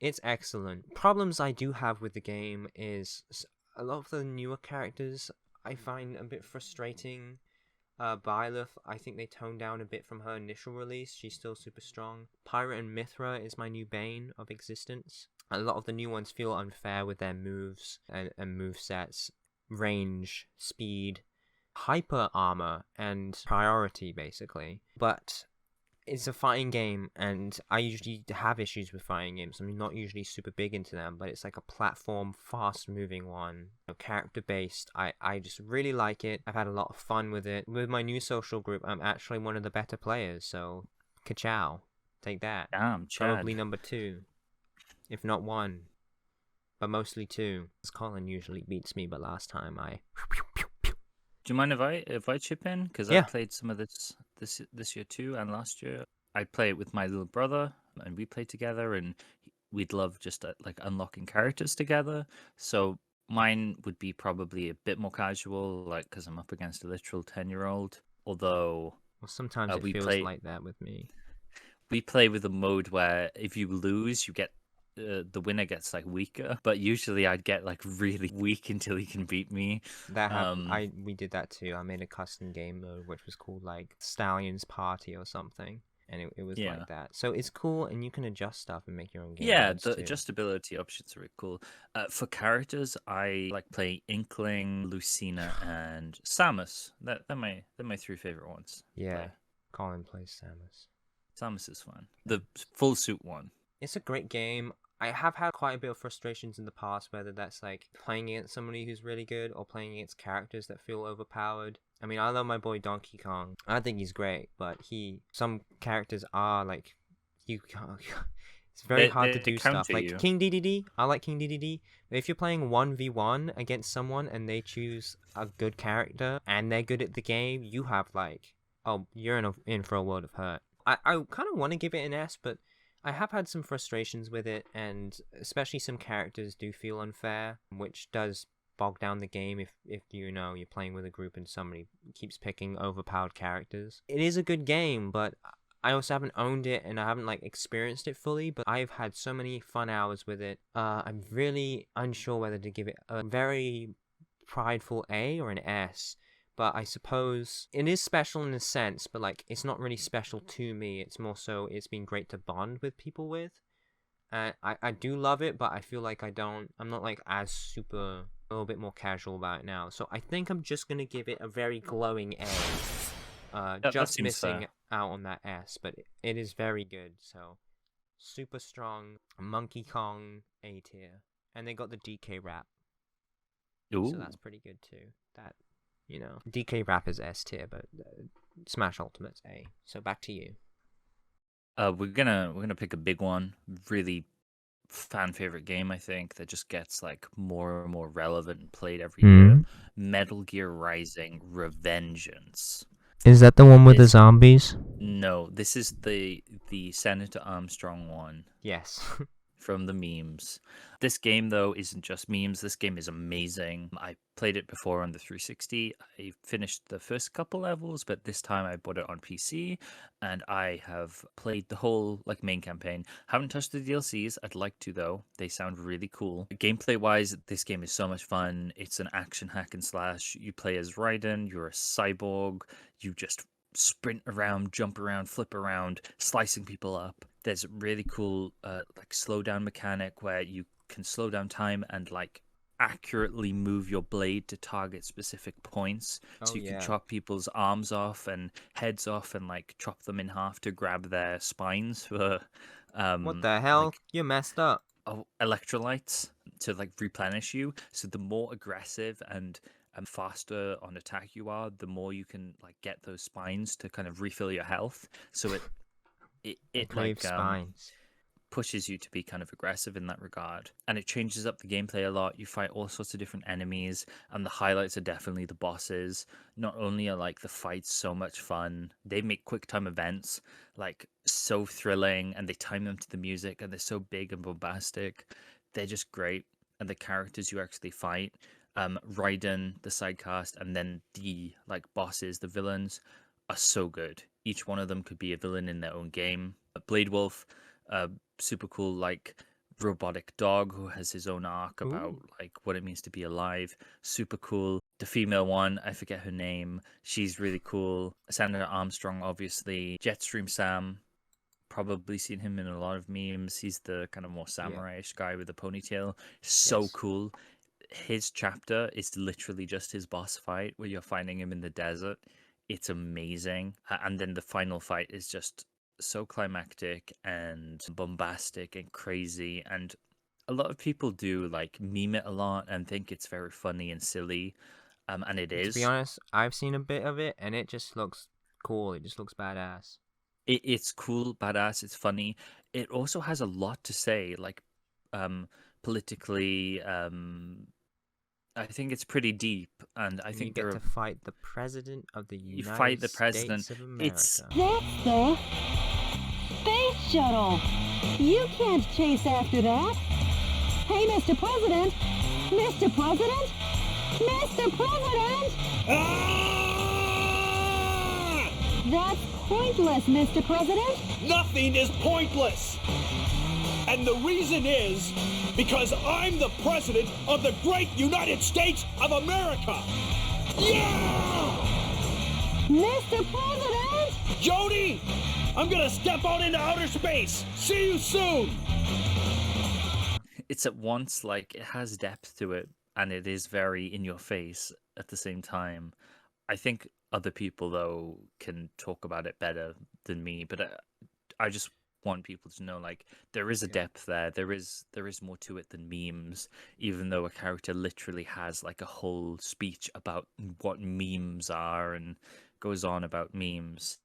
It's excellent. Problems I do have with the game is a lot of the newer characters I find a bit frustrating. Byleth, I think they toned down a bit from her initial release. She's still super strong. Pirate and Mithra is my new bane of existence. A lot of the new ones feel unfair with their moves and move sets, range, speed, hyper armor, and priority basically. But it's a fighting game, and I usually have issues with fighting games. I'm not usually super big into them, but it's like a platform, fast-moving one, character-based. I just really like it. I've had a lot of fun with it. With my new social group, I'm actually one of the better players, so ka-chow. Take that. Damn, Chad. Probably number 2, if not 1, but mostly 2. Colin usually beats me, but last time I... Do you mind if I chip in? Because Yeah. I played some of this year too, and last year. I play it with my little brother, and we play together, and we'd love just like unlocking characters together. So mine would be probably a bit more casual, like because I'm up against a literal 10-year-old. Although, well, sometimes it we feels play- like that with me. we play with a mode where if you lose, you get the winner gets like weaker. But usually, I'd get like really weak until he can beat me. That happened. We did that too. I made a custom game mode which was called like Stallion's Party or something, and it was Yeah. like that. So it's cool, and you can adjust stuff and make your own game. Yeah, modes the too. adjustability options are really cool. For characters, I like playing Inkling, Lucina, and Samus. They're my 3 favorite ones. to Yeah. play. Colin plays Samus. Samus is fun. The full suit one. It's a great game. I have had quite a bit of frustrations in the past, whether that's like playing against somebody who's really good or playing against characters that feel overpowered. I mean, I love my boy Donkey Kong. I think he's great, but some characters are like, you can't. It's very hard to they do stuff. counter Like you. King DDD, I like King DDD. But if you're playing 1v1 against someone and they choose a good character and they're good at the game, you have like, oh, you're in for a world of hurt. I kind of want to give it an S, but I have had some frustrations with it, and especially some characters do feel unfair, which does bog down the game if you know you're playing with a group and somebody keeps picking overpowered characters. It is a good game, but I also haven't owned it and I haven't like experienced it fully, but I've had so many fun hours with it. I'm really unsure whether to give it a very prideful A or an S. But I suppose it is special in a sense, but like it's not really special to me. It's more so it's been great to bond with people with. I do love it, but I feel like I'm not like as super, a little bit more casual about it now. So I think I'm just gonna give it a very glowing A. That Just seems missing fair. out on that S, but it is very good. So super strong, Monkey Kong A tier, and they got the DK rap, Ooh. so that's pretty good too. That. You know, DK Rap is S tier, but Smash Ultimate's A. So back to you. We're gonna pick a big one. Really fan favorite game, I think, that just gets like more and more relevant and played every year. Metal Gear Rising: Revengeance. Is that the one with the Is- zombies? No, this is the Senator Armstrong one. Yes. From the memes. This game, though, isn't just memes. This game is amazing. I played it before on the 360. I finished the first couple levels, but this time I bought it on PC, and I have played the whole like main campaign. Haven't touched the DLCs. I'd like to, though. They sound really cool. Gameplay-wise, this game is so much fun. It's an action hack and slash. You play as Raiden. You're a cyborg. You just sprint around, jump around, flip around, slicing people up. There's a really cool like slow down mechanic where you can slow down time and like accurately move your blade to target specific points. So Oh, you yeah. can chop people's arms off and heads off and like chop them in half to grab their spines for What the hell? like, You're messed up. electrolytes to like replenish you. So the more aggressive and faster on attack you are, the more you can like get those spines to kind of refill your health. So it Crave like spines. pushes you to be kind of aggressive in that regard, and it changes up the gameplay a lot. You fight all sorts of different enemies, and the highlights are definitely the bosses. Not only are like the fights so much fun, they make quick time events like so thrilling, and they time them to the music, and they're so big and bombastic. They're just great, and the characters you actually fight, Raiden, the sidecast, and then the like bosses, the villains, are so good. Each one of them could be a villain in their own game. Blade Wolf, super cool, like robotic dog who has his own arc about Ooh. like what it means to be alive. Super cool. The female one, I forget her name. She's really cool. Senator Armstrong, obviously. Jetstream Sam, probably seen him in a lot of memes. He's the kind of more samurai-ish guy with a ponytail. So Yes. cool. His chapter is literally just his boss fight where you're finding him in the desert. It's amazing. And then the final fight is just so climactic and bombastic and crazy. And a lot of people do like meme it a lot and think it's very funny and silly. And it is. To be honest, I've seen a bit of it, and it just looks cool. It just looks badass. It's cool, badass, it's funny. It also has a lot to say, like politically. I think it's pretty deep, and I You think get to fight the president of the you United fight the president. States of America. It's That's the space shuttle. You can't chase after that. Hey, Mr. President! Mr. President! Mr. President! That's pointless, Mr. President. Nothing is pointless. And the reason is because I'm the president of the great United States of America. Yeah! Mr. President! Jody, I'm gonna step out into outer space. See you soon. it's at once like it has depth to it, and it is very in your face at the same time. I think other people though can talk about it better than me, but I just want people to know like there is a depth there. There is more to it than memes, even though a character literally has like a whole speech about what memes are and goes on about memes.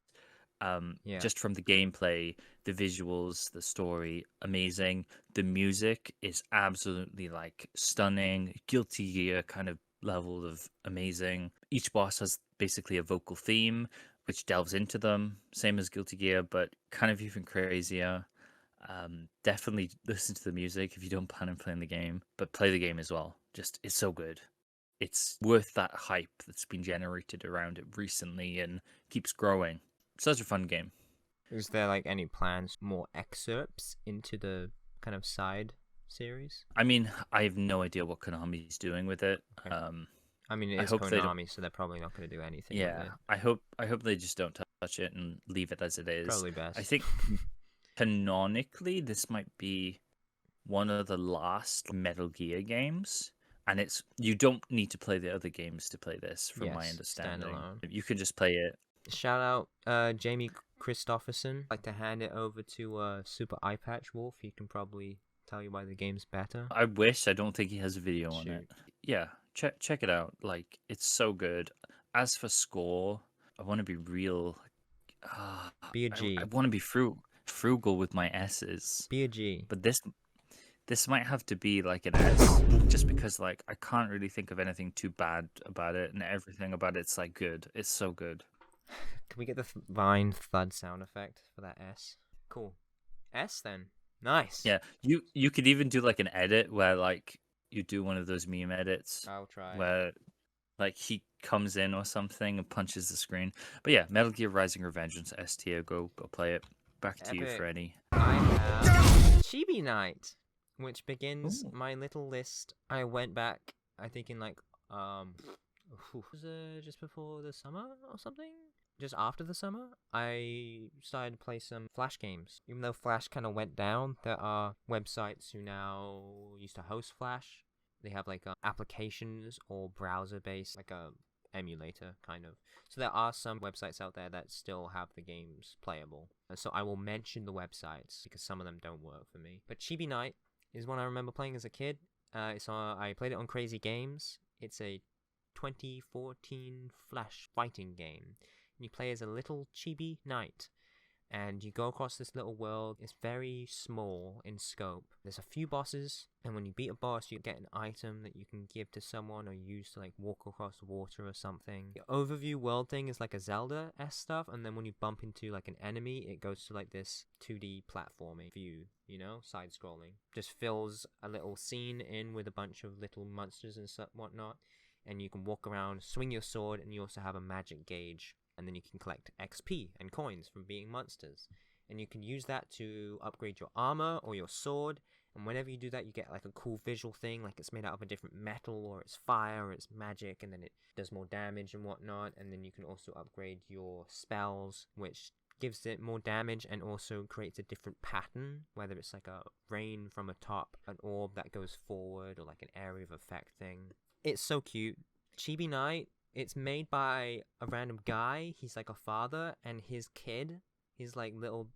Just from the gameplay, the visuals, the story, amazing. The music is absolutely like stunning. Guilty Gear kind of level of amazing. Each boss has basically a vocal theme which delves into them, same as Guilty Gear, but kind of even crazier. Definitely listen to the music if you don't plan on playing the game, but play the game as well. Just, it's so good. It's worth that hype that's been generated around it recently and keeps growing. Such a fun game. Is there like any plans, more excerpts into the kind of side series? I mean, I have no idea what Konami's doing with it. Okay. I mean, it is hope they don't- Konami, so they're probably not going to do anything with Yeah, it. I hope they just don't touch it and leave it as it is. Probably best. I think canonically this might be one of the last Metal Gear games, and it's you don't need to play the other games to play this, from my Yes, understanding. standalone. You can just play it. Shout out Jamie Christopherson. I'd like to hand it over to Super Eye Patch Wolf. He can probably tell you why the game's better. I wish. I don't think he has a video on Shoot. it. Yeah, check it out. Like, it's so good. As for score, I want to be real. Be a G. I want to be frugal with my S's. Be a G. But this might have to be like an S, just because like I can't really think of anything too bad about it, and everything about it's like good. It's so good. Can we get the Vine thud sound effect for that S? Cool. S then. Nice. Yeah, you could even do like an edit where like you do one of those meme edits I'll try. where like he comes in or something and punches the screen. But yeah, Metal Gear Rising Revengeance S tier. Go play it. Back to you, Epic. Freddy. I have Chibi Knight, which begins Ooh. my little list. I went back, I think in like was it just before the summer or something? Just after the summer, I started to play some Flash games. Even though Flash kind of went down, there are websites who now used to host Flash. They have like applications or browser-based, like a emulator kind of. So there are some websites out there that still have the games playable. So I will mention the websites because some of them don't work for me. But Chibi Knight is one I remember playing as a kid. I played it on Crazy Games. It's a 2014 Flash fighting game. You play as a little Chibi Knight, and you go across this little world. It's very small in scope. There's a few bosses, and when you beat a boss, you get an item that you can give to someone or use to like walk across water or something. The overview world thing is like a Zelda-esque stuff, and then when you bump into like an enemy, it goes to like this 2D platforming view, you know, side-scrolling. Just fills a little scene in with a bunch of little monsters and whatnot, and you can walk around, swing your sword, and you also have a magic gauge. And then you can collect XP and coins from beating monsters. And you can use that to upgrade your armor or your sword. And whenever you do that, you get like a cool visual thing, like it's made out of a different metal, or it's fire, or it's magic, and then it does more damage and whatnot. And then you can also upgrade your spells, which gives it more damage and also creates a different pattern, whether it's like a rain from a top, an orb that goes forward, or like an area of effect thing. It's so cute. Chibi Knight, it's made by a random guy. He's like a father, and his kid, his like little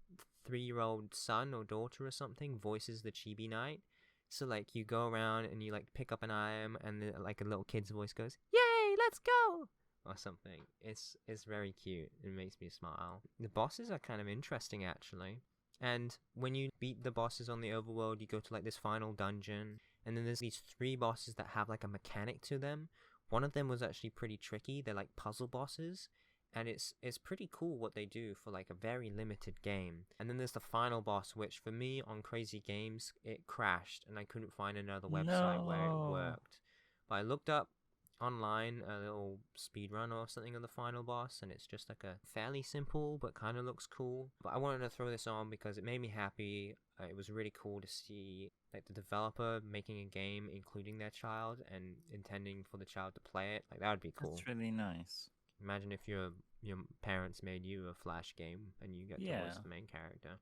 3-year-old son or daughter or something, voices the Chibi Knight. So like you go around and you like pick up an item, and like a little kid's voice goes, "Yay, let's go!" or something. It's very cute. It makes me smile. The bosses are kind of interesting actually. And when you beat the bosses on the overworld, you go to like this final dungeon, and then there's these 3 bosses that have like a mechanic to them. One of them was actually pretty tricky. They're like puzzle bosses, and it's pretty cool what they do for like a very limited game. And then there's the final boss, which for me on Crazy Games, it crashed and I couldn't find another website where it worked. But I looked up online a little speedrun or something of the final boss, and it's just like a fairly simple but kind of looks cool. But I wanted to throw this on because it made me happy. It was really cool to see like the developer making a game including their child and intending for the child to play it. Like that would be cool. That's really nice. Imagine if your parents made you a Flash game and you get to voice the main character.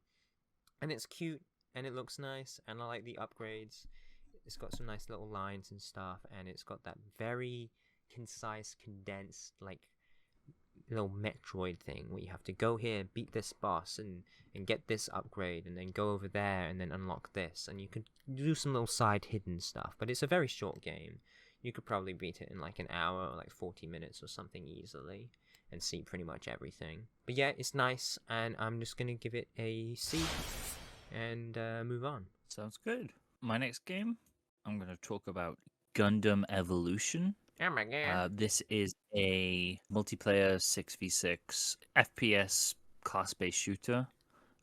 And it's cute and it looks nice, and I like the upgrades. It's got some nice little lines and stuff, and it's got that very concise, condensed, like little Metroid thing where you have to go here, beat this boss, and get this upgrade, and then go over there and then unlock this, and you can do some little side hidden stuff. But it's a very short game. You could probably beat it in like an hour or like 40 minutes or something easily and see pretty much everything. But yeah, it's nice, and I'm just gonna give it a C and move on. Sounds good. My next game, I'm going to talk about Gundam Evolution. Oh my god. This is a multiplayer 6v6 FPS class-based shooter,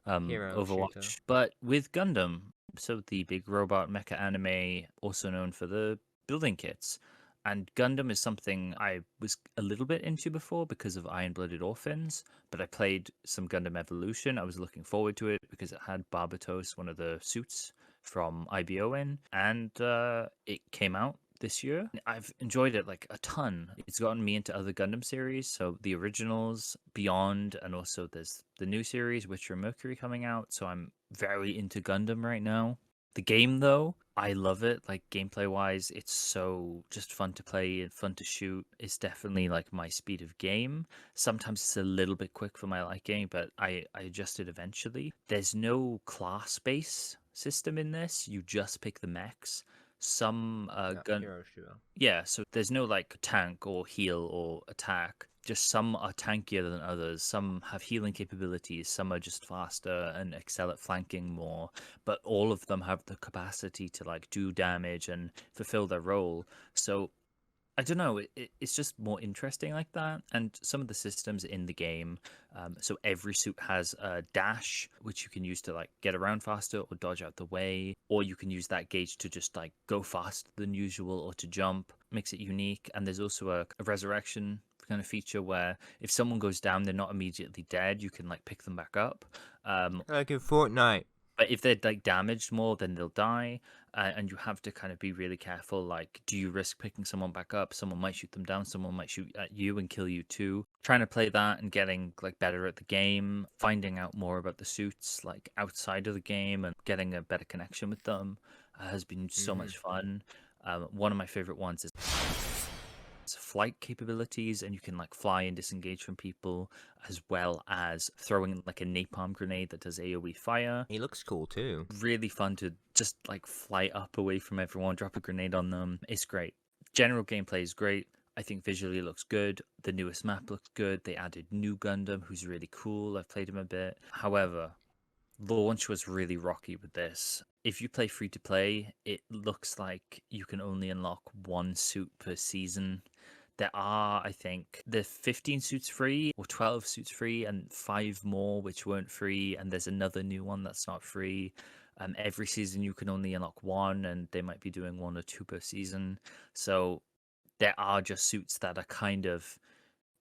Hero Overwatch, shooter. but with Gundam. So the big robot mecha anime, also known for the building kits. And Gundam is something I was a little bit into before because of Iron-Blooded Orphans, but I played some Gundam Evolution. I was looking forward to it because it had Barbatos, one of the suits from IBO in, and it came out this year. I've enjoyed it like a ton. It's gotten me into other Gundam series, so the originals, Beyond, and also there's the new series, Witcher Mercury, coming out, so I'm very into Gundam right now. The game, though, I love it. Like, gameplay-wise, it's so just fun to play and fun to shoot. It's definitely, like, my speed of game. Sometimes it's a little bit quick for my liking, but I adjust it eventually. There's no class-based system in this. You just pick the mechs. Some Hero shooter. Yeah, so there's no, like, tank or heal or attack. Just some are tankier than others. Some have healing capabilities. Some are just faster and excel at flanking more. But all of them have the capacity to like do damage and fulfill their role. So I don't know. It's just more interesting like that. And some of the systems in the game. So every suit has a dash, which you can use to like get around faster or dodge out the way. Or you can use that gauge to just like go faster than usual or to jump. Makes it unique. And there's also a resurrection kind of feature where if someone goes down, they're not immediately dead. You can like pick them back up. Like in Fortnite. But if they're like damaged more, then they'll die. And you have to kind of be really careful. Like, do you risk picking someone back up? Someone might shoot them down. Someone might shoot at you and kill you too. Trying to play that and getting like better at the game, finding out more about the suits like outside of the game and getting a better connection with them has been so much fun. One of my favorite ones is flight capabilities, and you can like fly and disengage from people, as well as throwing like a napalm grenade that does AoE fire. He looks cool too. Really fun to just like fly up away from everyone, drop a grenade on them. It's great. General gameplay is great. I think visually it looks good. The newest map looks good. They added new Gundam, who's really cool. I've played him a bit. However, launch was really rocky with this. If you play free to play, it looks like you can only unlock one suit per season. There are, I think, the 15 suits free or 12 suits free and 5 more which weren't free. And there's another new one that's not free. Every season you can only unlock one, and they might be doing 1 or 2 per season. So there are just suits that are kind of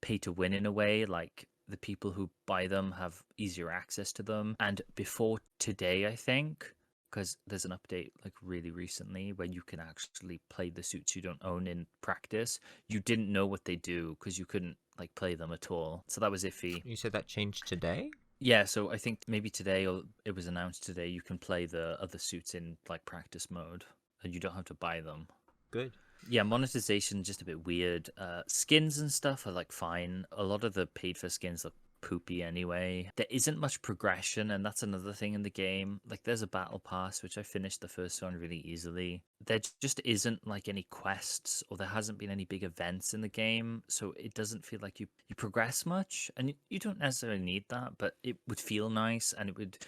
pay to win in a way. Like the people who buy them have easier access to them. And before today, I think, because there's an update like really recently where you can actually play the suits you don't own in practice. You didn't know what they do because you couldn't like play them at all. So that was iffy. You said that changed today? Yeah, so I think maybe today, or it was announced today, you can play the other suits in like practice mode and you don't have to buy them. Good. Yeah, monetization just a bit weird. Skins and stuff are like fine. A lot of the paid for skins look poopy anyway. There isn't much progression, and that's another thing in the game. Like there's a battle pass, which I finished the first one really easily. There just isn't like any quests, or there hasn't been any big events in the game, so it doesn't feel like you progress much, and you don't necessarily need that, but it would feel nice, and it would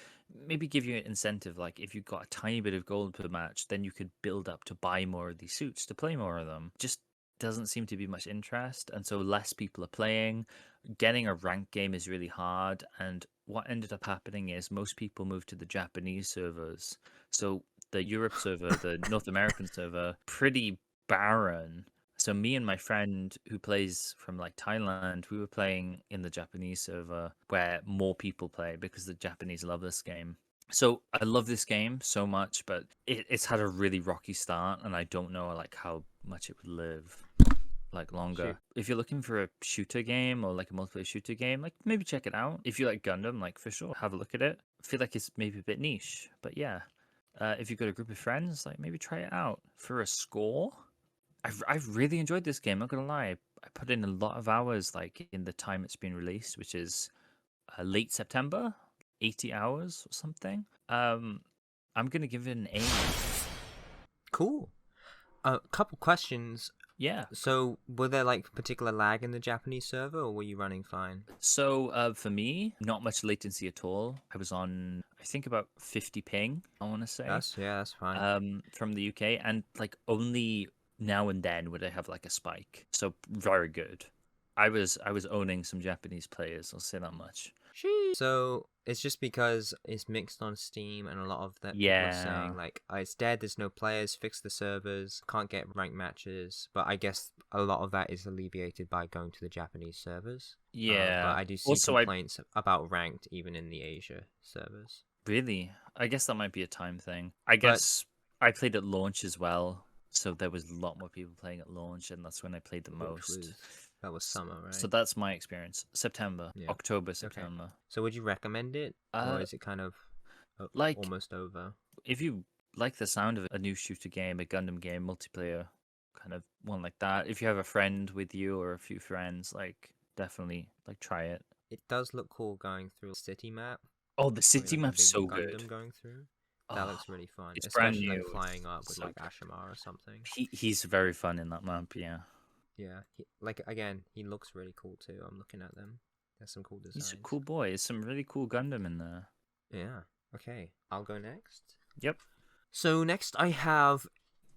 maybe give you an incentive. Like if you got a tiny bit of gold per match, then you could build up to buy more of these suits to play more of them. Just doesn't seem to be much interest, and so less people are playing. Getting a ranked game is really hard, and what ended up happening is most people moved to the Japanese servers. So the Europe server, the North American server, pretty barren. So me and my friend who plays from like Thailand, we were playing in the Japanese server where more people play because the Japanese love this game. So I love this game so much, but it's had a really rocky start, and I don't know like how much it would live like longer. If you're looking for a shooter game or like a multiplayer shooter game, like maybe check it out. If you like Gundam, like for sure, have a look at it. I feel like it's maybe a bit niche, but yeah. If you've got a group of friends, like maybe try it out. For a score, I've really enjoyed this game. Not gonna lie, I put in a lot of hours like in the time it's been released, which is late September. 80 hours or something. I'm gonna give it an A. Cool. A couple questions. Yeah. So, were there like particular lag in the Japanese server, or were you running fine? So, for me, not much latency at all. I was on, I think, about 50 ping, I want to say. That's fine. From the UK, and like only now and then would I have like a spike. So very good. I was owning some Japanese players, I'll say that much. So it's just because it's mixed on Steam, and a lot of that people are saying like, oh, it's dead, there's no players, fix the servers, can't get ranked matches. But I guess a lot of that is alleviated by going to the Japanese servers. Yeah. But I do see Also, complaints about ranked even in the Asia servers. Really? I guess that might be a time thing. I guess I played at launch as well, so there was a lot more people playing at launch, and that's when I played the most. That was summer, right? So that's my experience. September, October, September. Okay. So would you recommend it, or is it kind of like almost over? If you like the sound of a new shooter game, a Gundam game, multiplayer, kind of one like that, if you have a friend with you or a few friends, like definitely like try it. It does look cool going through a city map. Oh, the city like map's so Gundam good. Going through. That looks really fun. It's especially brand new. Like flying up with So like Ashima or something. He's very fun in that map, yeah. Yeah, he looks really cool too. I'm looking at them. There's some cool designs. He's a cool boy. There's some really cool Gundam in there. Yeah. Okay, I'll go next. Yep. So next I have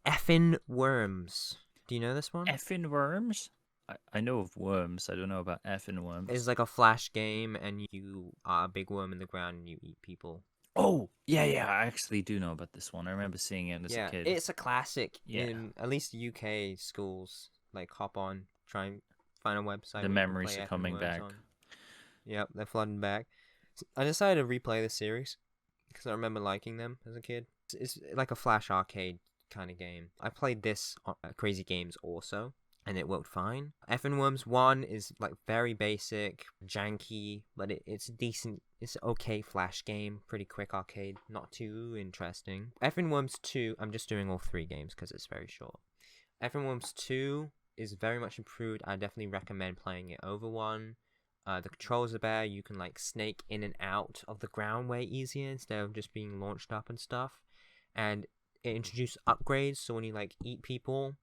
Effin Worms. Do you know this one? Effin Worms? I know of worms. I don't know about Effin Worms. It's like a flash game, and you are a big worm in the ground and you eat people. Oh, yeah. I actually do know about this one. I remember seeing it as a kid. It's a classic in at least UK schools. Like, hop on, try and find a website. The memories are coming back. Yep, they're flooding back. So I decided to replay the series because I remember liking them as a kid. It's like a flash arcade kind of game. I played this on Crazy Games also, and it worked fine. Effin Worms 1 is like very basic, janky, but it's decent. It's an okay flash game, pretty quick arcade, not too interesting. Effin Worms 2, I'm just doing all 3 games because it's very short. Effin Worms 2 is very much improved. I definitely recommend playing it over 1. The controls are better. You can like snake in and out of the ground way easier instead of just being launched up and stuff. And it introduced upgrades, so when you like eat people,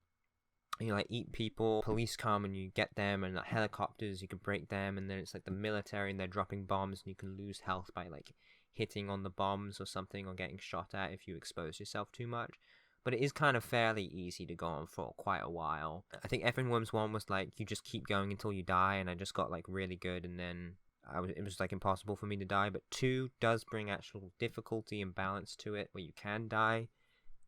police come and you get them, and like, helicopters, you can break them, and then it's like the military and they're dropping bombs, and you can lose health by like hitting on the bombs or something, or getting shot at if you expose yourself too much. But it is kind of fairly easy to go on for quite a while. I think Effin Worms 1 was like, you just keep going until you die, and I just got like really good, and then it was like impossible for me to die. But 2 does bring actual difficulty and balance to it, where you can die,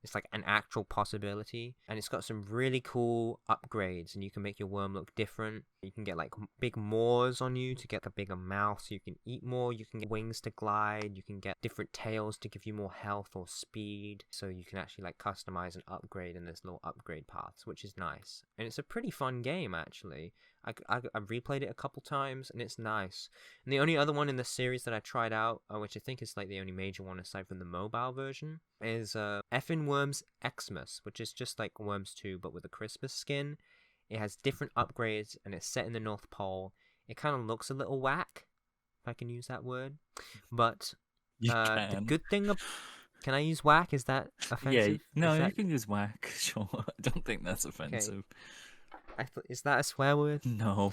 It's like an actual possibility, and it's got some really cool upgrades, and you can make your worm look different. You can get like big maws on you to get a bigger mouth so you can eat more. You can get wings to glide. You can get different tails to give you more health or speed, so you can actually like customize and upgrade in this little upgrade paths, which is nice. And it's a pretty fun game actually. I've replayed it a couple times, and it's nice. And the only other one in the series that I tried out, which I think is like the only major one aside from the mobile version, is Effin Worms Xmas, which is just like Worms 2 but with a Christmas skin. It has different upgrades, and it's set in the North Pole. It kind of looks a little whack, if I can use that word. But the good thing can I use whack? Is that offensive? Yeah, no, you can use whack. Sure, I don't think that's offensive. Is that a swear word? No.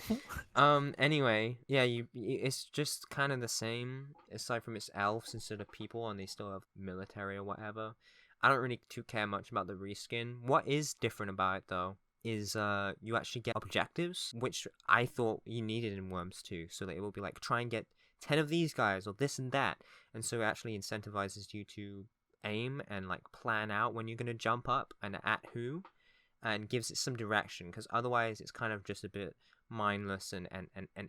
Anyway, yeah, it's just kind of the same, aside from it's elves instead of people, and they still have military or whatever. I don't really too care much about the reskin. What is different about it, though, is you actually get objectives, which I thought you needed in Worms 2, so that it will be like, try and get 10 of these guys, or this and that, and so it actually incentivizes you to aim and like plan out when you're going to jump up and at who, and gives it some direction, because otherwise it's kind of just a bit mindless and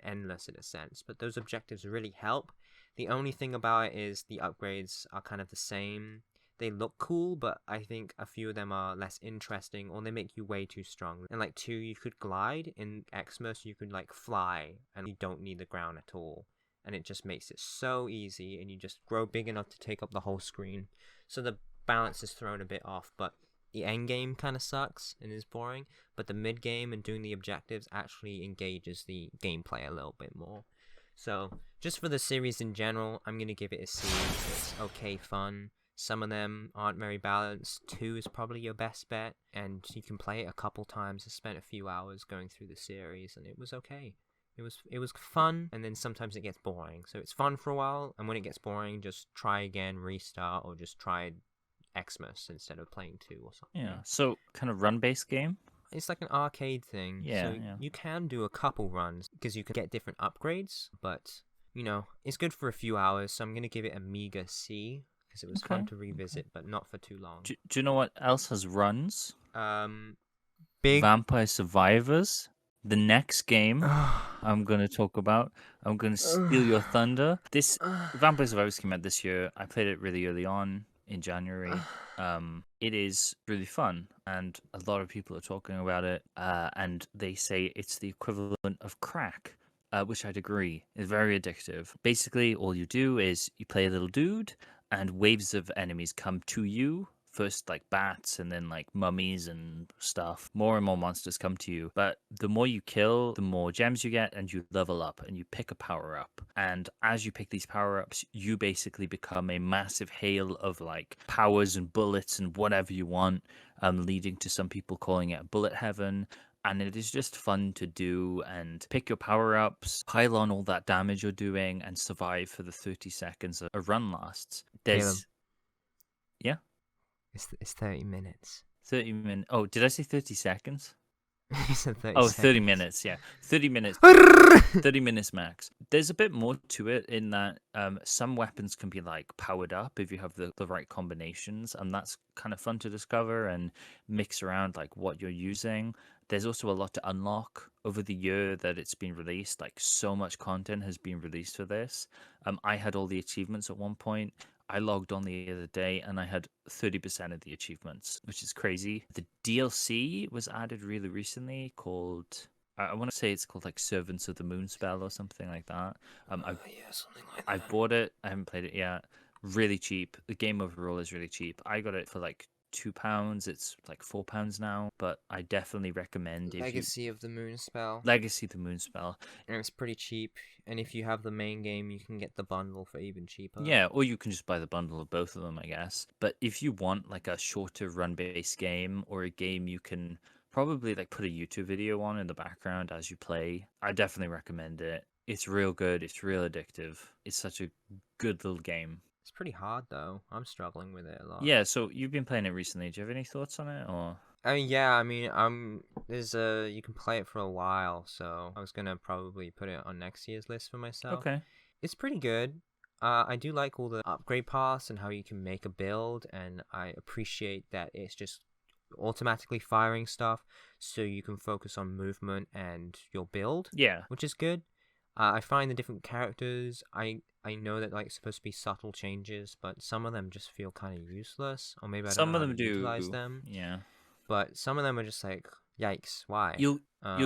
endless in a sense. But those objectives really help. The only thing about it is the upgrades are kind of the same. They look cool, but I think a few of them are less interesting, or they make you way too strong. In like 2, you could glide. In Xmas, you could like fly, and you don't need the ground at all. And it just makes it so easy, and you just grow big enough to take up the whole screen. So the balance is thrown a bit off, but the end game kind of sucks and is boring, but the mid game and doing the objectives actually engages the gameplay a little bit more. So just for the series in general, I'm going to give it a C. It's okay fun. Some of them aren't very balanced. 2 is probably your best bet, and you can play it a couple times. I spent a few hours going through the series, and it was okay. It was fun, and then sometimes it gets boring. So it's fun for a while, and when it gets boring, just try again, restart, or just try Xmas instead of playing 2 or something. Yeah, so kind of run-based game? It's like an arcade thing. Yeah, so yeah. You can do a couple runs because you can get different upgrades, but you know, it's good for a few hours, so I'm going to give it a meager C because it was fun to revisit, but not for too long. Do you know what else has runs? Big Vampire Survivors. The next game I'm going to talk about, I'm going to steal your thunder. This Vampire Survivors came out this year. I played it really early on in January. It is really fun, and a lot of people are talking about it, and they say it's the equivalent of crack, which I'd agree. It's very addictive. Basically, all you do is you play a little dude, and waves of enemies come to you. First, like bats, and then like mummies and stuff. More and more monsters come to you. But the more you kill, the more gems you get, and you level up, and you pick a power up. And as you pick these power ups, you basically become a massive hail of like powers and bullets and whatever you want, leading to some people calling it bullet heaven. And it is just fun to do and pick your power ups, pile on all that damage you're doing, and survive for the 30 seconds a run lasts. There's. Yeah? It's 30 minutes. 30 minutes. Oh, did I say 30 seconds? You said 30 Oh, seconds. 30 minutes, yeah. 30 minutes. 30 minutes max. There's a bit more to it in that some weapons can be like powered up if you have the right combinations, and that's kind of fun to discover and mix around like what you're using. There's also a lot to unlock over the year that it's been released. Like so much content has been released for this. I had all the achievements at one point. I logged on the other day and I had 30% of the achievements, which is crazy. The DLC was added really recently called, I want to say it's called like Servants of the Moonspell or something like that. Yeah, something like that. I bought it. I haven't played it yet. Really cheap. The game overall is really cheap. I got it for like £2. It's like £4 now, but I definitely recommend Legacy of the Moonspell. Legacy of the Moonspell. And it's pretty cheap. And if you have the main game, you can get the bundle for even cheaper. Yeah, or you can just buy the bundle of both of them, I guess. But if you want like a shorter run-based game, or a game you can probably like put a YouTube video on in the background as you play, I definitely recommend it. It's real good. It's real addictive. It's such a good little game. It's pretty hard though. I'm struggling with it a lot. Yeah, so you've been playing it recently. Do you have any thoughts on it, or? There's you can play it for a while, so I was gonna probably put it on next year's list for myself. Okay. It's pretty good. I do like all the upgrade paths and how you can make a build, and I appreciate that it's just automatically firing stuff so you can focus on movement and your build, Yeah. which is good. I find the different characters, I know that like supposed to be subtle changes, but some of them just feel kind of useless, or maybe I don't Some know of how them to do. utilize them. Yeah. But some of them are just like, yikes, why? You'll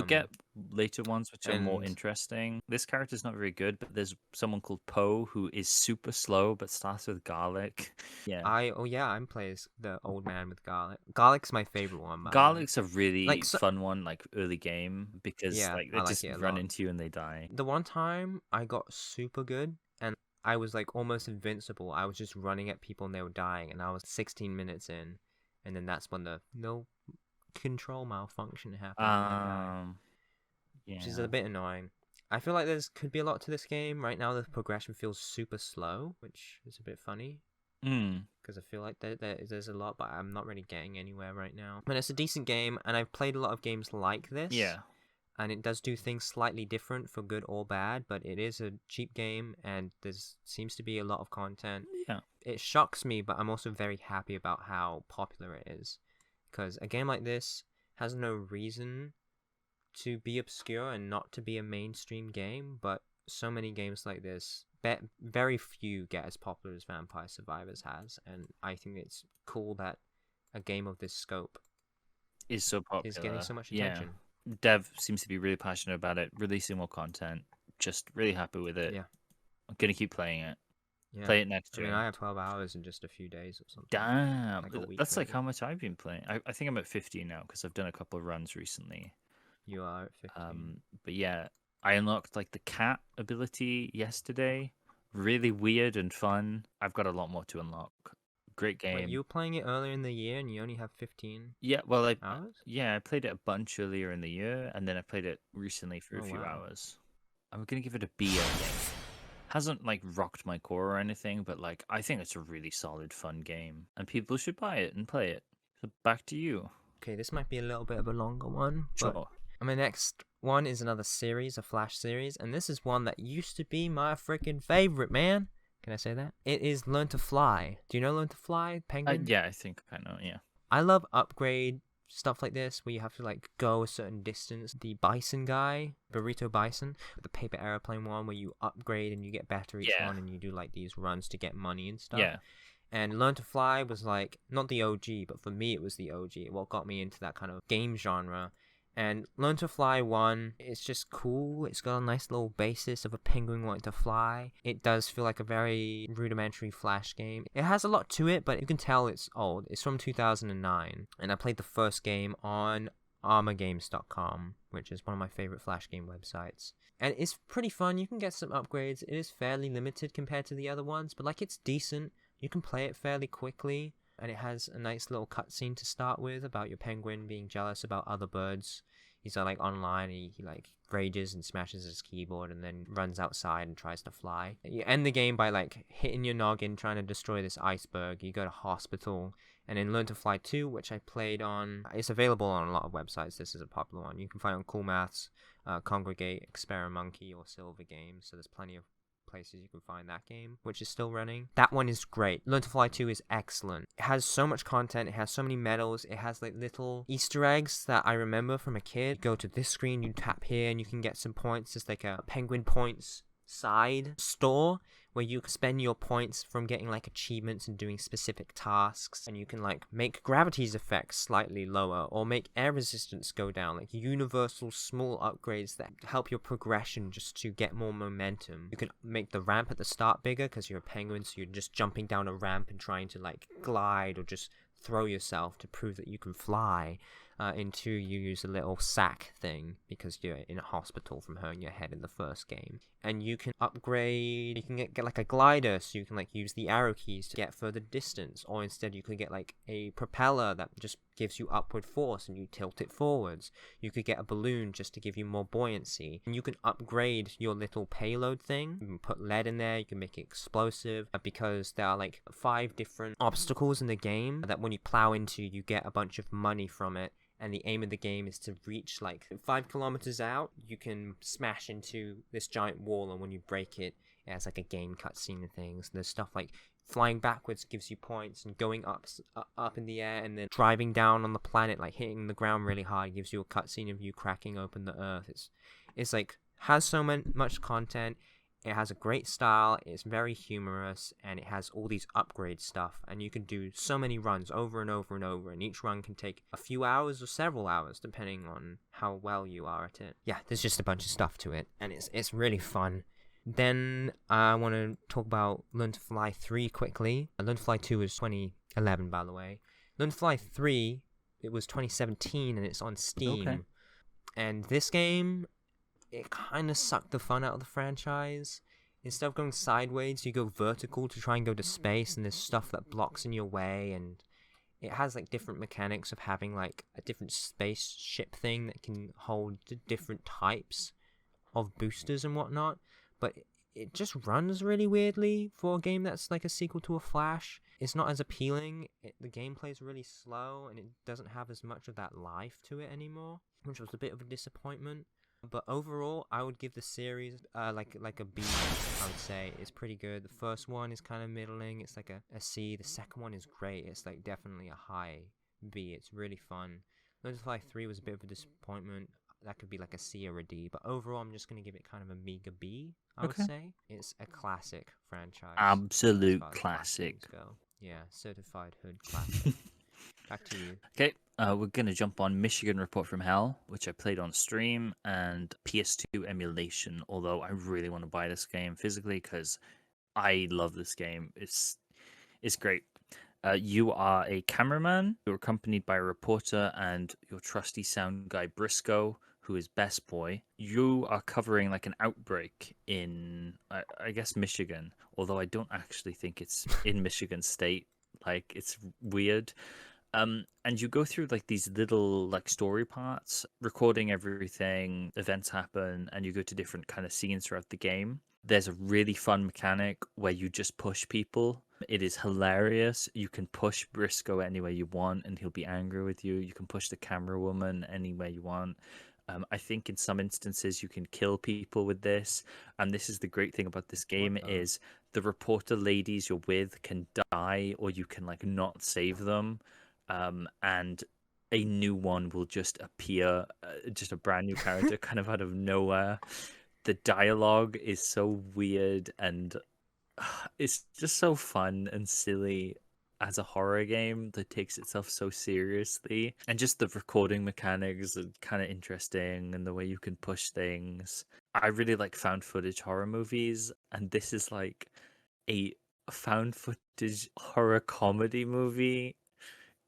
get later ones which are more and- interesting. This character's not very good, but there's someone called Poe who is super slow but starts with garlic. Yeah. I'm playing the old man with garlic. Garlic's my favorite one. By the way. Garlic's a really Like, so- fun one, like early game, because Yeah, like they I like just it a run lot. into you and they die. The one time I got super good and I was like almost invincible. I was just running at people and they were dying, and I was 16 minutes in, and then that's when the no control malfunction happened. And I died, Yeah. which is a bit annoying. I feel like there's could be a lot to this game. Right now, the progression feels super slow, which is a bit funny. Because I feel like there's a lot, but I'm not really getting anywhere right now. But it's a decent game, and I've played a lot of games like this. Yeah. And it does do things slightly different for good or bad, but it is a cheap game, and there seems to be a lot of content. Yeah. It shocks me, but I'm also very happy about how popular it is. Because a game like this has no reason to be obscure and not to be a mainstream game, but so many games like this, very few get as popular as Vampire Survivors has, and I think it's cool that a game of this scope Is so popular. is getting so much Yeah. attention. Dev seems to be really passionate about it, releasing more content. Just really happy with it. Yeah. I'm gonna keep playing it. Yeah. Play it next I year. mean, I have 12 hours in just a few days or something. Damn, Like a week, that's like maybe. how much I've been playing. I think I'm at 15 now because I've done a couple of runs recently. You are at 15. But yeah, I unlocked like the cat ability yesterday. Really weird and fun. I've got a lot more to unlock. Great game. Wait, you were playing it earlier in the year and you only have 15 Yeah, well, I hours? played it a bunch earlier in the year, and then I played it recently for a Oh, few wow. hours. I'm gonna give it a B, I think. Hasn't like rocked my core or anything, but like I think it's a really solid, fun game, and people should buy it and play it. So back to you. Okay, this might be a little bit of a longer one. But Sure. my next one is another series, a Flash series, and this is one that used to be my freaking favorite, man. Can I say that? It is Learn to Fly. Do you know Learn to Fly, Penguin? Yeah, I think I know. Yeah. I love upgrade stuff like this where you have to like go a certain distance. The Bison guy, Burrito Bison, the paper airplane one where you upgrade and you get better each Yeah. one, and you do like these runs to get money and stuff. Yeah. And Learn to Fly was like not the OG, but for me it was the OG. What got me into that kind of game genre. And Learn to Fly 1, it's just cool. It's got a nice little basis of a penguin wanting to fly. It does feel like a very rudimentary Flash game. It has a lot to it, but you can tell it's old. It's from 2009. And I played the first game on armorgames.com, which is one of my favorite Flash game websites. And it's pretty fun. You can get some upgrades. It is fairly limited compared to the other ones, but like it's decent. You can play it fairly quickly. And it has a nice little cutscene to start with about your penguin being jealous about other birds. He's like online, and he like rages and smashes his keyboard and then runs outside and tries to fly. You end the game by like hitting your noggin trying to destroy this iceberg. You go to hospital, and then Learn to Fly 2, which I played on. It's available on a lot of websites. This is a popular one. You can find it on Cool Maths, Congregate, Experimonkey, or Silver Games. So there's plenty of places you can find that game, which is still running. That one is great. Learn to Fly 2 is excellent. It has so much content. It has so many medals. It has like little Easter eggs that I remember from a kid. Go to this screen, you tap here, and you can get some points. It's like a Penguin Points side store where you can spend your points from getting like achievements and doing specific tasks, and you can like make gravity's effects slightly lower or make air resistance go down, like universal small upgrades that help your progression just to get more momentum. You can make the ramp at the start bigger because you're a penguin, so you're just jumping down a ramp and trying to like glide or just throw yourself to prove that you can fly. Into you use a little sack thing because you're in a hospital from hurting your head in the first game. And you can upgrade, you can get like a glider, so you can like use the arrow keys to get further distance, or instead you could get like a propeller that just gives you upward force and you tilt it forwards. You could get a balloon just to give you more buoyancy. And you can upgrade your little payload thing. You can put lead in there, you can make it explosive, because there are like 5 different obstacles in the game that when you plow into, you get a bunch of money from it. And the aim of the game is to reach like 5 kilometers out. You can smash into this giant wall, and when you break it, It has like a game cutscene and things. There's stuff like flying backwards gives you points, and going up in the air, and then driving down on the planet, like hitting the ground really hard, gives you a cutscene of you cracking open the earth. It's like has so much content. It has a great style, it's very humorous, and it has all these upgrade stuff, and you can do so many runs over and over and over, and each run can take a few hours or several hours, depending on how well you are at it. Yeah, there's just a bunch of stuff to it, and it's really fun. Then I want to talk about Learn to Fly 3 quickly. Learn to Fly 2 was 2011, by the way. Learn to Fly 3, it was 2017, and it's on Steam. Okay. And this game, it kind of sucked the fun out of the franchise. Instead of going sideways, you go vertical to try and go to space, and there's stuff that blocks in your way, and it has like different mechanics of having like a different spaceship thing that can hold different types of boosters and whatnot, but it just runs really weirdly for a game that's like a sequel to a Flash. It's not as appealing, the gameplay is really slow, and it doesn't have as much of that life to it anymore, which was a bit of a disappointment. But overall, I would give the series like a B. I would say it's pretty good. The first one is kind of middling. It's like a C. The second one is great. It's like definitely a high B. It's really fun. Learn to Fly 3 was a bit of a disappointment. That could be like a C or a D. But overall, I'm just gonna give it kind of a meager B. I would say it's a classic franchise. Absolute as far as classic. platforms go. Yeah, certified hood classic. Back to you. Okay, we're going to jump on Michigan Report from Hell, which I played on stream, and PS2 emulation, although I really want to buy this game physically because I love this game. It's great. You are a cameraman. You're accompanied by a reporter and your trusty sound guy, Briscoe, who is best boy. You are covering like an outbreak in, I guess, Michigan, although I don't actually think it's in Michigan State. Like, it's weird. And you go through like these little like story parts, recording everything, events happen, and you go to different kind of scenes throughout the game. There's a really fun mechanic where you just push people. It is hilarious. You can push Briscoe anywhere you want and he'll be angry with you. You can push the camera woman anywhere you want. I think in some instances you can kill people with this. And this is the great thing about this game is the reporter ladies you're with can die, or you can like not save them. And a new one will just appear, just a brand new character kind of out of nowhere. The dialogue is so weird, and it's just so fun and silly as a horror game that takes itself so seriously. And just the recording mechanics are kind of interesting, and the way you can push things. I really like found footage horror movies, and this is like a found footage horror comedy movie.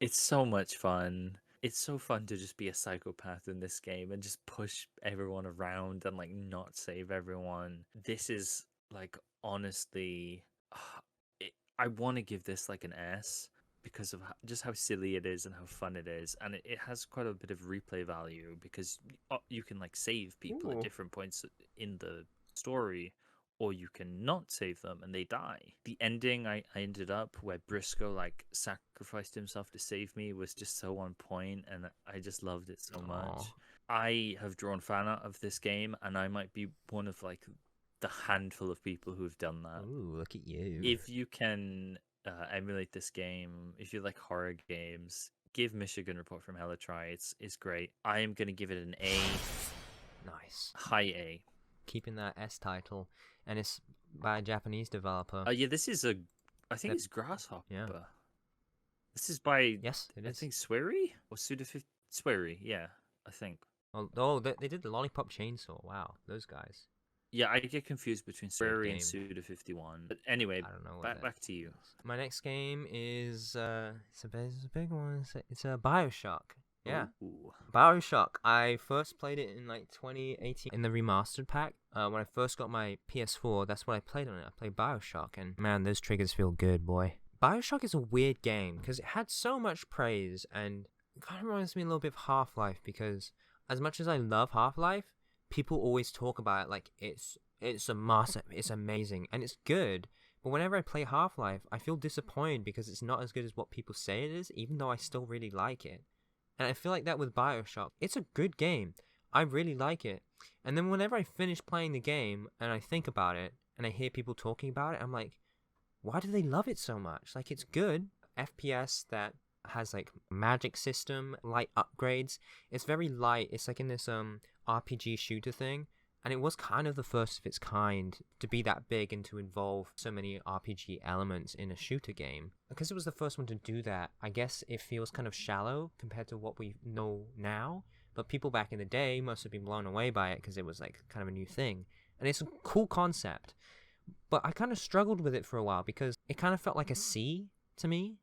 It's so much fun. It's so fun to just be a psychopath in this game and just push everyone around and like not save everyone. This is like, honestly, I want to give this like an S because of just how silly it is and how fun it is. And it has quite a bit of replay value because you can like save people at different points in the story, or you can not save them and they die. The ending I ended up where Briscoe like sacrificed himself to save me was just so on point, and I just loved it so much. I have drawn fan art of this game, and I might be one of like the handful of people who have done that. Ooh, look at you. If you can emulate this game, if you like horror games, give Michigan Report from Hell a try. It's great. I am going to give it an A. Nice. High A. Keeping that S title. And it's by a Japanese developer. Yeah, this is I think it's Grasshopper. Yeah. This is by, Yes, it is. I think, Swery? Or Swery, yeah, I think. Oh, they did the Lollipop Chainsaw. Wow, those guys. Yeah, I get confused between Swery and game. Suda51. But anyway, I don't know what back to you. My next game is it's a big one. It's a Bioshock. Yeah. Ooh. Bioshock. I first played it in like 2018 in the remastered pack. When I first got my PS4, that's what I played on it. I played Bioshock, and man, those triggers feel good, boy. Bioshock is a weird game because it had so much praise, and it kind of reminds me a little bit of Half-Life, because as much as I love Half-Life, people always talk about it like it's a master, it's amazing, and it's good. But whenever I play Half-Life, I feel disappointed because it's not as good as what people say it is, even though I still really like it. And I feel like that with Bioshock. It's a good game. I really like it. And then whenever I finish playing the game and I think about it, and I hear people talking about it, I'm like, why do they love it so much? Like, it's good. FPS that has like magic system, light upgrades. It's very light. It's like in this RPG shooter thing, and it was kind of the first of its kind to be that big and to involve so many RPG elements in a shooter game. Because it was the first one to do that, I guess it feels kind of shallow compared to what we know now, but people back in the day must have been blown away by it because it was like kind of a new thing. And it's a cool concept, but I kind of struggled with it for a while because it kind of felt like a C to me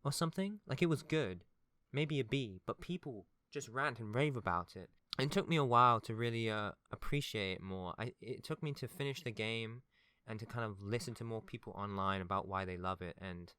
or something. Like, it was good, maybe a B, but people just rant and rave about it. It took me a while to really appreciate it more. It took me to finish the game and to kind of listen to more people online about why they love it, and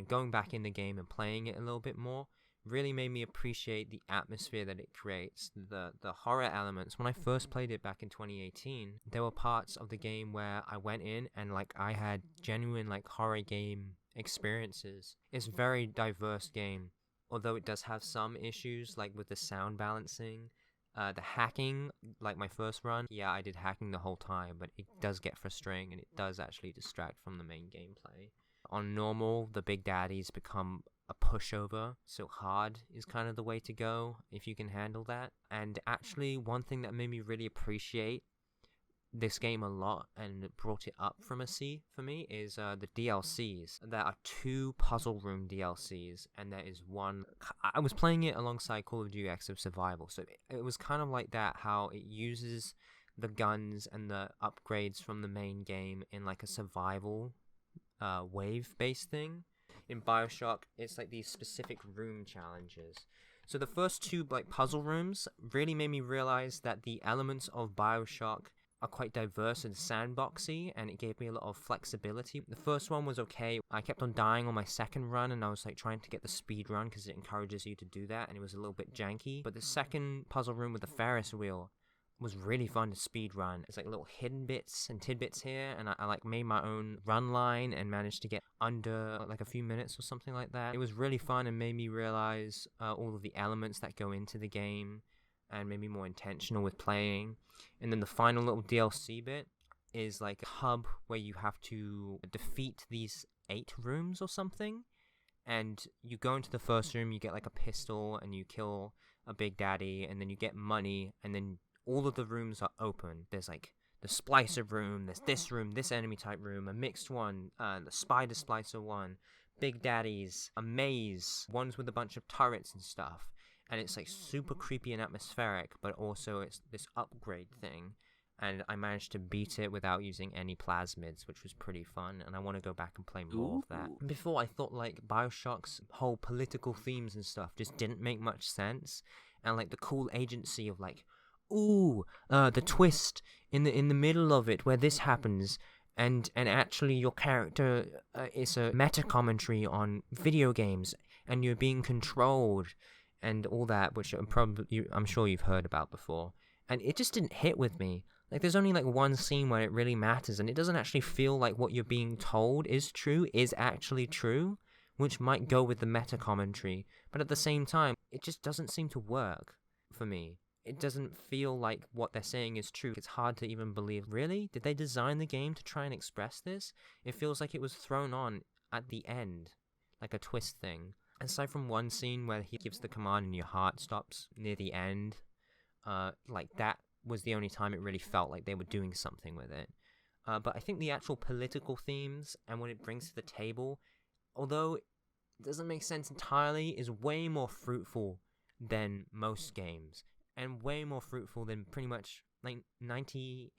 going back in the game and playing it a little bit more really made me appreciate the atmosphere that it creates, the horror elements. When I first played it back in 2018, there were parts of the game where I went in and like I had genuine like horror game experiences. It's a very diverse game, although it does have some issues like with the sound balancing, the hacking. Like my first run, yeah, I did hacking the whole time, but it does get frustrating and it does actually distract from the main gameplay. On normal, the big daddies become a pushover, so hard is kind of the way to go if you can handle that. And actually, one thing that made me really appreciate this game a lot and brought it up from a C for me is the DLCs. There are 2 puzzle room DLCs, and there is one. I was playing it alongside Call of Duty Active Survival, so it was kind of like that, how it uses the guns and the upgrades from the main game in like a survival wave-based thing. In Bioshock, it's like these specific room challenges. So the first 2 like puzzle rooms really made me realize that the elements of Bioshock are quite diverse and sandboxy, and it gave me a lot of flexibility. The first one was okay. I kept on dying on my second run, and I was like trying to get the speed run because it encourages you to do that, and it was a little bit janky. But the second puzzle room with the Ferris wheel was really fun to speed run. It's like little hidden bits and tidbits here, and I like made my own run line and managed to get under like a few minutes or something like that. It was really fun and made me realize all of the elements that go into the game and made me more intentional with playing. And then the final little DLC bit is like a hub where you have to defeat these 8 rooms or something. And you go into the first room, you get like a pistol and you kill a big daddy, and then you get money, and then all of the rooms are open. There's like the splicer room, there's this room, this enemy type room, a mixed one, the spider splicer one, big daddies, a maze, ones with a bunch of turrets and stuff. And it's like super creepy and atmospheric, but also it's this upgrade thing. And I managed to beat it without using any plasmids, which was pretty fun, and I want to go back and play more of that. Before, I thought like Bioshock's whole political themes and stuff just didn't make much sense, and like the cool agency of like, the twist in the middle of it where this happens, and actually your character is a meta commentary on video games, and you're being controlled, and all that, which I'm sure you've heard about before. And it just didn't hit with me. Like, there's only like one scene where it really matters, and it doesn't actually feel like what you're being told is actually true, which might go with the meta commentary. But at the same time, it just doesn't seem to work for me. It doesn't feel like what they're saying is true. It's hard to even believe. Really? Did they design the game to try and express this? It feels like it was thrown on at the end, like a twist thing. Aside from one scene where he gives the command and your heart stops near the end, like that was the only time it really felt like they were doing something with it. But I think the actual political themes and what it brings to the table, although it doesn't make sense entirely, is way more fruitful than most games. And way more fruitful than pretty much like 98%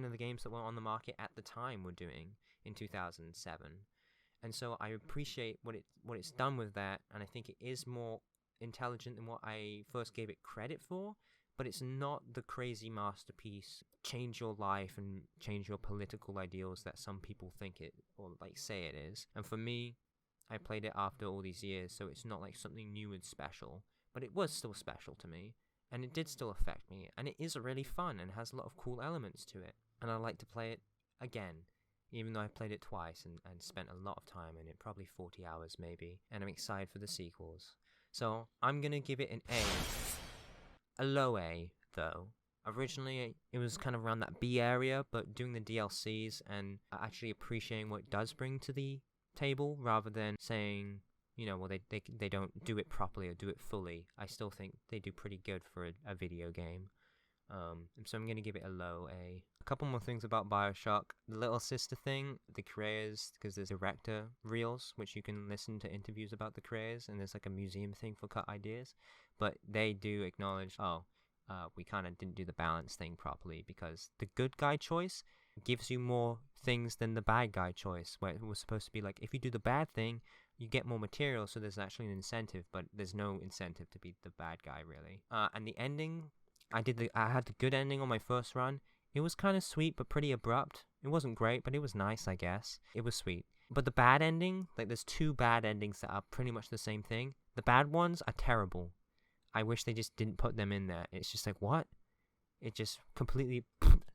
of the games that were on the market at the time were doing in 2007. And so I appreciate what it's done with that, and I think it is more intelligent than what I first gave it credit for, but it's not the crazy masterpiece, change your life and change your political ideals that some people think it, or like say it is. And for me, I played it after all these years, so it's not like something new and special, but it was still special to me. And it did still affect me, and it is really fun and has a lot of cool elements to it. And I like to play it again, even though I played it twice and spent a lot of time in it, probably 40 hours maybe. And I'm excited for the sequels. So I'm going to give it an A. A low A, though. Originally, it was kind of around that B area, but doing the DLCs and actually appreciating what it does bring to the table, rather than saying, well, they don't do it properly or do it fully. I still think they do pretty good for a video game. And so I'm going to give it a low A. A couple more things about Bioshock. The little sister thing, the creators, because there's director reels, which you can listen to interviews about the creators, and there's like a museum thing for cut ideas. But they do acknowledge, we kind of didn't do the balance thing properly, because the good guy choice gives you more things than the bad guy choice, where it was supposed to be like, if you do the bad thing, you get more material, so there's actually an incentive, but there's no incentive to be the bad guy, really. And the ending, I had the good ending on my first run. It was kind of sweet, but pretty abrupt. It wasn't great, but it was nice, I guess. It was sweet. But the bad ending, like, there's two bad endings that are pretty much the same thing. The bad ones are terrible. I wish they just didn't put them in there. It's just like, what? It just completely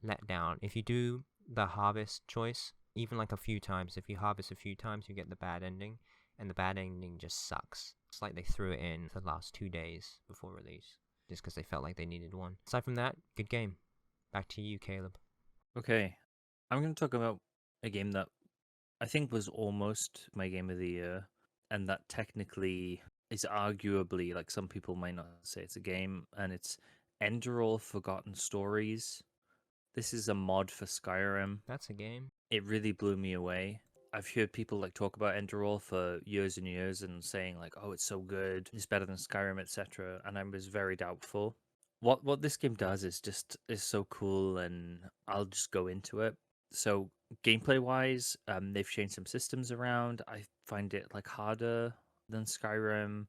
let down. If you do the harvest choice, even like a few times, if you harvest a few times, you get the bad ending. And the bad ending just sucks. It's like they threw it in for the last 2 days before release, just because they felt like they needed one. Aside from that, good game. Back to you, Caleb. Okay, I'm going to talk about a game that I think was almost my game of the year, and that technically is arguably, like, some people might not say it's a game, and it's Enderal Forgotten Stories. This is a mod for Skyrim. That's a game. It really blew me away. I've heard people like talk about Enderal for years and years and saying like, oh, it's so good, it's better than Skyrim, etc. And I was very doubtful. What this game does is so cool, and I'll just go into it. So gameplay wise, they've changed some systems around. I find it like harder than Skyrim.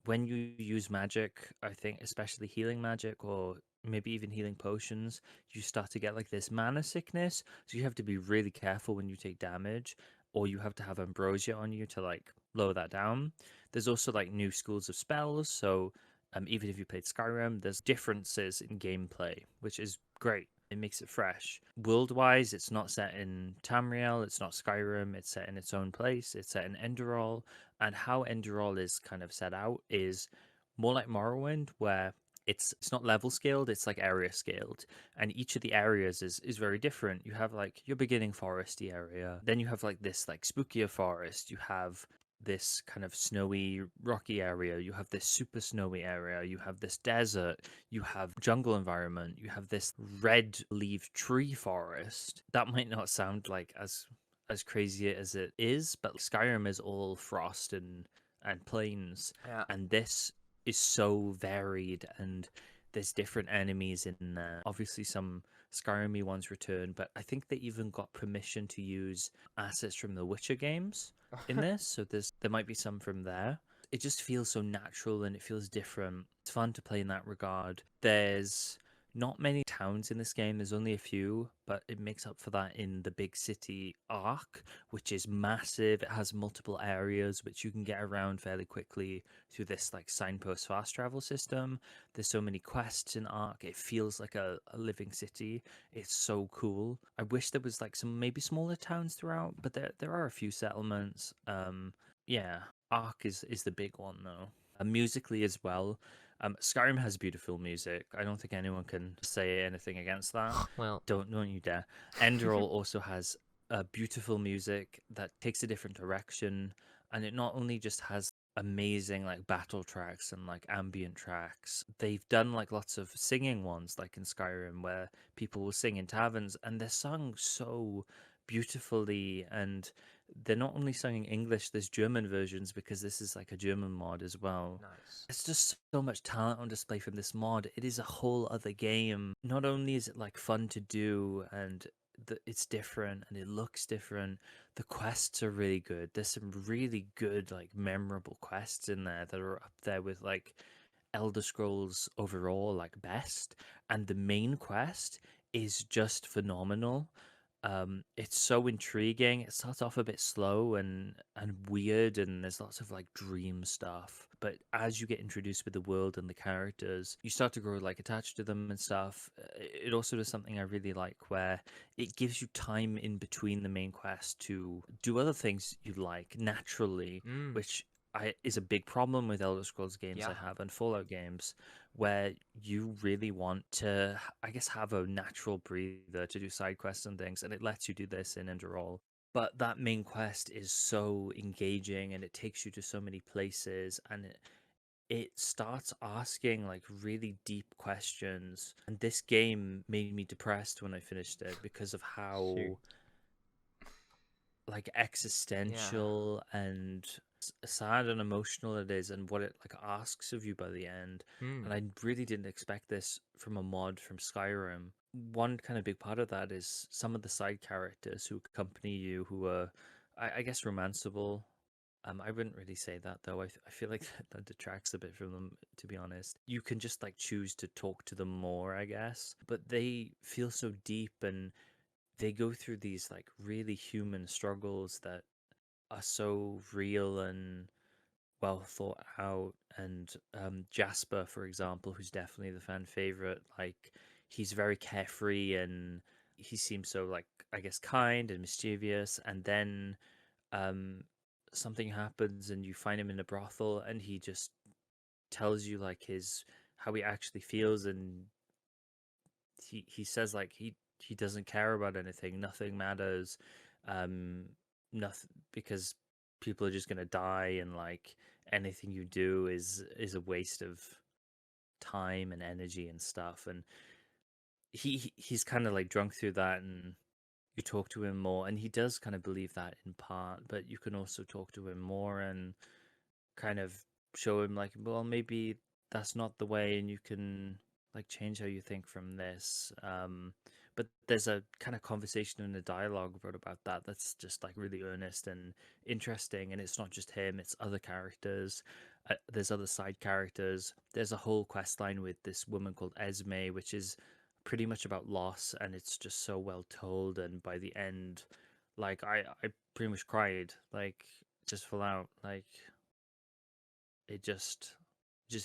When you use magic, I think especially healing magic or maybe even healing potions, you start to get like this mana sickness. So you have to be really careful when you take damage, or you have to have ambrosia on you to like lower that down. There's also like new schools of spells. So even if you played Skyrim, there's differences in gameplay, which is great. It makes it fresh. World-wise, it's not set in Tamriel, it's not Skyrim, it's set in its own place, it's set in Enderal, and how Enderal is kind of set out is more like Morrowind, where it's not level scaled, it's like area scaled, and each of the areas is very different. You have like your beginning foresty area, then you have like this like spookier forest, you have this kind of snowy rocky area, you have this super snowy area, you have this desert, you have jungle environment, you have this red leaf tree forest. That might not sound like as crazy as it is, but Skyrim is all frost and plains, and this is so varied, and there's different enemies in there. Obviously some Skyrim-y ones return, but I think they even got permission to use assets from the Witcher games in this, so there might be some from there. It just feels so natural and it feels different. It's fun to play in that regard. There's not many towns in this game, there's only a few, but it makes up for that in the big city arc, which is massive. It has multiple areas which you can get around fairly quickly through this like signpost fast travel system. There's so many quests in arc, it feels like a living city. It's so cool. I wish there was like some maybe smaller towns throughout, but there are a few settlements. Yeah, arc is the big one though. Musically as well, Skyrim has beautiful music. I don't think anyone can say anything against that. Well, don't you dare. Enderal also has beautiful music that takes a different direction, and it not only just has amazing like battle tracks and like ambient tracks. They've done like lots of singing ones, like in Skyrim, where people will sing in taverns, and they're sung so beautifully, and they're not only sung in English, there's German versions because this is like a German mod as well. nice. It's just so much talent on display from this mod. It is a whole other game. Not only is it like fun to do and it's different and it looks different, the quests are really good. There's some really good like memorable quests in there that are up there with like Elder Scrolls overall like best, and the main quest is just phenomenal. It's so intriguing. It starts off a bit slow and weird, and there's lots of like dream stuff, but as you get introduced with the world and the characters, you start to grow like attached to them and stuff. It also does something I really like, where it gives you time in between the main quest to do other things you like naturally, which is a big problem with Elder Scrolls games I Yeah. have and Fallout games, where you really want to, I guess, have a natural breather to do side quests and things, and it lets you do this in Enderal. But that main quest is so engaging, and it takes you to so many places, and it starts asking like really deep questions. And this game made me depressed when I finished it because of how Shoot. like existential and sad and emotional it is, and what it like asks of you by the end. Hmm. And I really didn't expect this from a mod from Skyrim. One kind of big part of that is some of the side characters who accompany you, who are, I guess, romanceable. I wouldn't really say that though. I feel like that detracts a bit from them, to be honest. You can just like choose to talk to them more, I guess. But they feel so deep, and they go through these like really human struggles that are so real and well thought out. And Jasper, for example, who's definitely the fan favorite, like he's very carefree, and he seems so like, I guess, kind and mischievous. And then um something happens and you find him in a brothel, and he just tells you like his how he actually feels. And he says like he doesn't care about anything, nothing matters, um nothing, because people are just going to die, and like anything you do is a waste of time and energy and stuff. And he's kind of like drunk through that, and you talk to him more, and he does kind of believe that in part, but you can also talk to him more and kind of show him like, well, maybe that's not the way, and you can like change how you think from this. But there's a kind of conversation and a dialogue wrote about that that's just like really earnest and interesting. And it's not just him, it's other characters. There's other side characters. There's a whole quest line with this woman called Esme, which is pretty much about loss, and it's just so well told. And by the end, like I pretty much cried, like just full out, like it just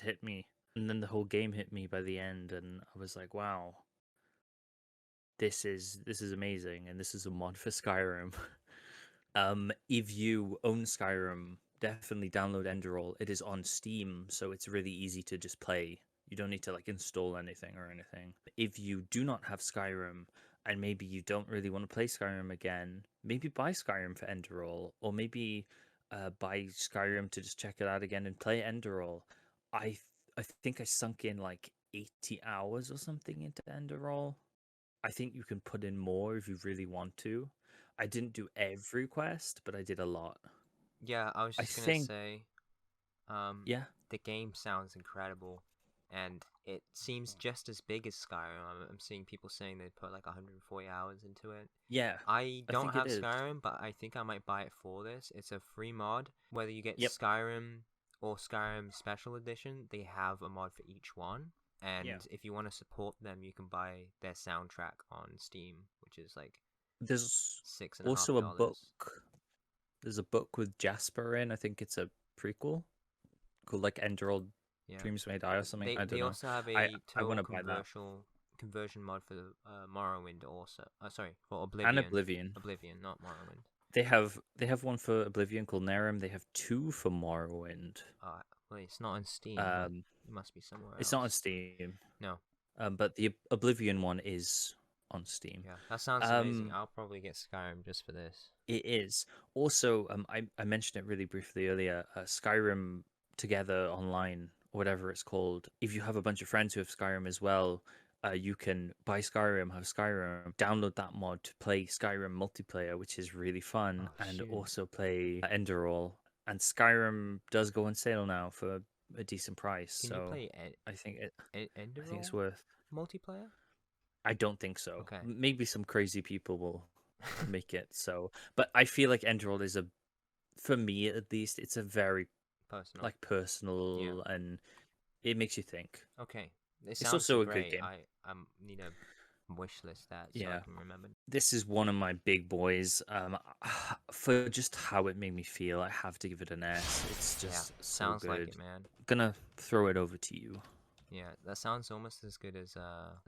hit me. And then the whole game hit me by the end, and I was like, wow, this is amazing. And this is a mod for Skyrim. If you own Skyrim, definitely download Enderal. It is on Steam, so it's really easy to just play. You don't need to like install anything or anything. If you do not have Skyrim, and maybe you don't really want to play Skyrim again, maybe buy Skyrim for Enderal, or maybe buy Skyrim to just check it out again and play Enderal. I think I sunk in like 80 hours or something into Enderal. I think you can put in more if you really want to. I didn't do every quest, but I did a lot. Yeah, I was I just gonna think, say, yeah, the game sounds incredible, and it seems just as big as Skyrim. I'm seeing people saying they put like 140 hours into it. yeah, I I don't think it have is. Skyrim, but I think I might buy it for this. It's a free mod. Whether you get Yep. Skyrim or Skyrim Special Edition, they have a mod for each one. And Yeah. if you want to support them, you can buy their soundtrack on Steam, which is like There's $6.50. also a book. There's a book with Jasper in. I think it's a prequel called like Enderal Yeah. Dreams May Die or something. I don't They know. also have I a want total to buy that. conversion mod for Morrowind also. Sorry, for And Oblivion. Oblivion. Oblivion, not Morrowind. They have one for Oblivion called Nehrim. They have two for Morrowind. Wait, it's not on Steam. But Um, it must be somewhere it's else. not on Steam. No. But the Oblivion one is on Steam. Yeah, that sounds amazing. I'll probably get Skyrim just for this. It is. Also, I mentioned it really briefly earlier. Skyrim Together Online, or whatever it's called. If you have a bunch of friends who have Skyrim as well, you can buy Skyrim, have Skyrim, download that mod to play Skyrim multiplayer, which is really fun, and shoot. also play Enderal. And Skyrim does go on sale now for a decent price. Can so you play I think Enderal I think it's worth. multiplayer? I don't think so. Okay. Maybe some crazy people will make it. So, but I feel like Enderal is for me at least, it's a very Personal. personal, and it makes you think. Okay. It It's sounds also a great. good game. I need to wish list that so Yeah. I can remember. This is one of my big boys. For just how it made me feel, I have to give it an S. It's just so sounds good. like it, man. Gonna throw it over to you. Yeah, that sounds almost as good as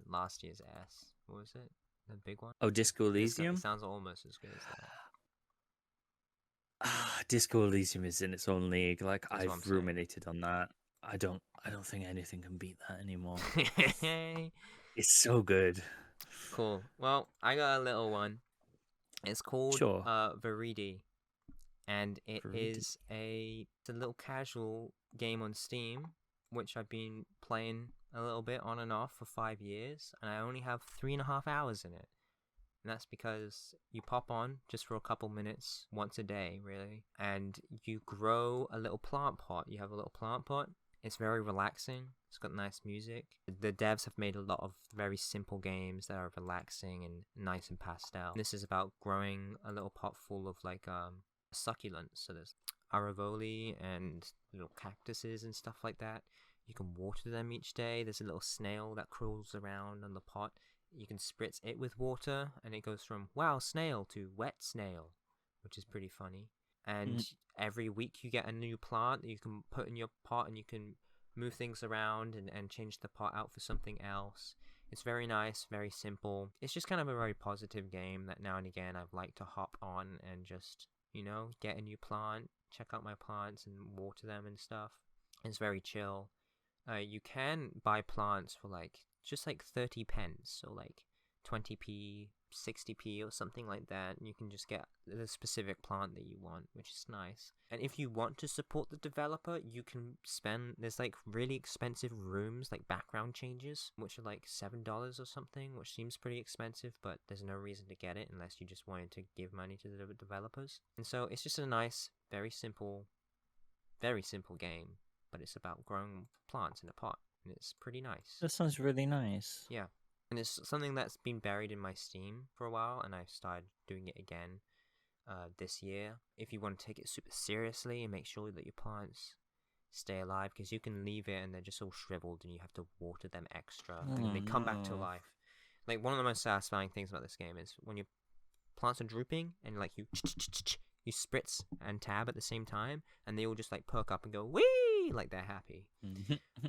last year's S. What was it? The big one? Oh, Disco It Elysium. sounds almost as good as Disco Elysium is in its own league. Like, That's what I'm I've saying. ruminated on that. I don't think anything can beat that anymore. Cool. It's so good. Well, I got a little one. It's called Sure. Viridi, and it's a little casual game on Steam, which I've been playing a little bit on and off for 5 years, and I only have 3.5 hours in it. And that's because you pop on just for a couple minutes once a day, really, and you grow a little plant pot. You have a little plant pot. It's very relaxing. It's got nice music. The devs have made a lot of very simple games that are relaxing and nice and pastel. This is about growing a little pot full of like succulents. So there's aravoli and little cactuses and stuff like that. You can water them each day. There's a little snail that crawls around on the pot. You can spritz it with water, and it goes from wow snail to wet snail, which is pretty funny. And every week you get a new plant that you can put in your pot, and you can move things around and change the pot out for something else. It's very nice, very simple. It's just kind of a very positive game that now and again I've liked to hop on and just, get a new plant, check out my plants and water them and stuff. It's very chill. You can buy plants for just 30 pence, or 20p, 60p or something like that, and you can just get the specific plant that you want, which is nice. And if you want to support the developer, you can there's really expensive rooms, like background changes, which are $7 or something, which seems pretty expensive, but there's no reason to get it unless you just wanted to give money to the developers. And so it's just a nice, very simple game, but it's about growing plants in a pot, and it's pretty nice. That sounds really nice. Yeah. And it's something that's been buried in my Steam for a while, and I've started doing it again this year. If you want to take it super seriously and make sure that your plants stay alive, because you can leave it and they're just all shriveled and you have to water them extra, and then they come back to life. One of the most satisfying things about this game is when your plants are drooping and you spritz and tab at the same time, and they all just perk up and go wee, like they're happy.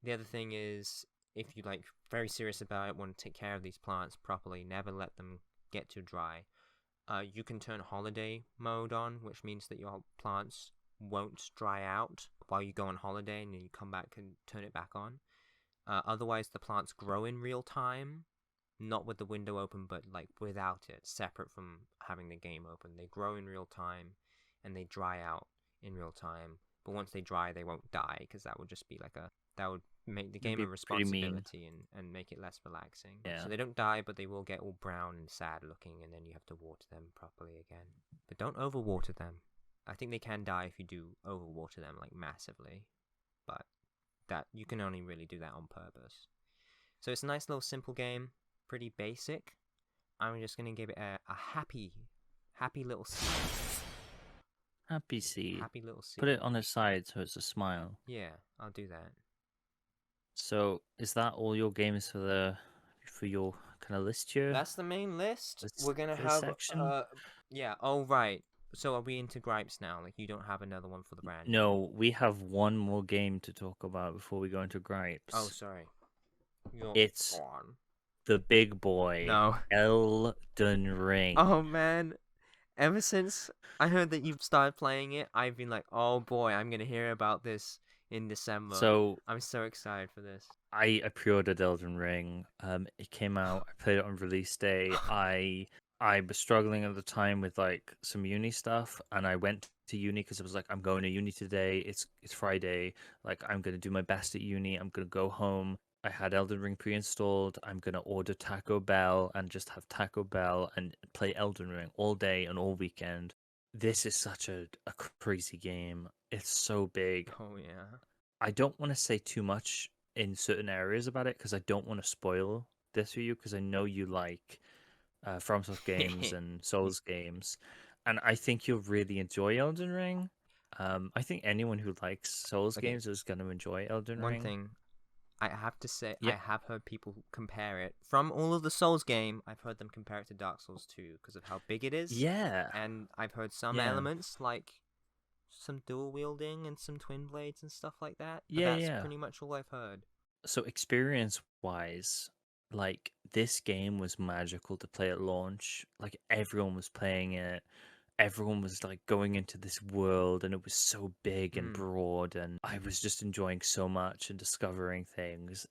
The other thing is, if you very serious about it, want to take care of these plants properly, never let them get too dry, you can turn holiday mode on, which means that your plants won't dry out while you go on holiday, and then you come back and turn it back on. Otherwise the plants grow in real time, not with the window open, but without it, separate from having the game open. They grow in real time and they dry out in real time, but once they dry they won't die, because that would just be that would make the game a responsibility and make it less relaxing. Yeah. So they don't die, but they will get all brown and sad looking, and then you have to water them properly again. But don't overwater them. I think they can die if you do overwater them massively, but that you can only really do that on purpose. So it's a nice little simple game, pretty basic. I'm just gonna give it a happy little C. Happy seed. Happy little C. Put it on its side so it's a smile. Yeah, I'll do that. So is that all your games for your kind of list here? That's the main list. This- We're gonna this have section? yeah. Oh right. So are we into gripes now? You don't have another one for the brand? No, we have one more game to talk about before we go into gripes. Oh, sorry. It's gone. the big boy. No. Elden Ring. Oh man. Ever since I heard that you've started playing it, I've been like, oh boy, I'm gonna hear about this in December. So I'm so excited for this. I pre-ordered Elden Ring. It came out. I played it on release day. I was struggling at the time with some uni stuff, and I went to uni because I was I'm going to uni today. It's Friday. I'm gonna do my best at uni. I'm gonna go home. I had Elden Ring pre-installed. I'm gonna order Taco Bell and just have Taco Bell and play Elden Ring all day and all weekend. This is such a crazy game. It's so big. Oh yeah. I don't want to say too much in certain areas about it because I don't want to spoil this for you, because I know you like FromSoft games and Souls games, and I think you'll really enjoy Elden Ring. I think anyone who likes Souls games is going to enjoy Elden Ring. One thing I have to say, Yep. I have heard people compare it from all of the Souls game. I've heard them compare it to Dark Souls 2 because of how big it is. Yeah. And I've heard some Yeah. elements some dual wielding and some twin blades and stuff like that. But Yeah, that's yeah. pretty much all I've heard. So experience wise, this game was magical to play at launch. Everyone was playing it. everyone was like going into this world, and it was so big and Mm. broad, and I was just enjoying so much and discovering things.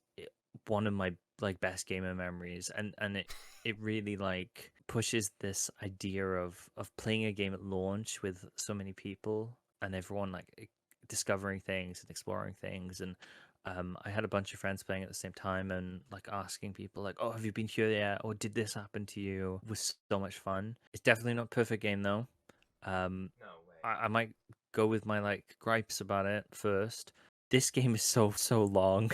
One of my like best gamer memories, and it really like pushes this idea of playing a game at launch with so many people and everyone like discovering things and exploring things. And I had a bunch of friends playing at the same time, and like asking people like, oh, have you been here yet, or did this happen to you? It was so much fun. It's definitely not a perfect game though. No way. I might go with my like gripes about it first. This game is so long.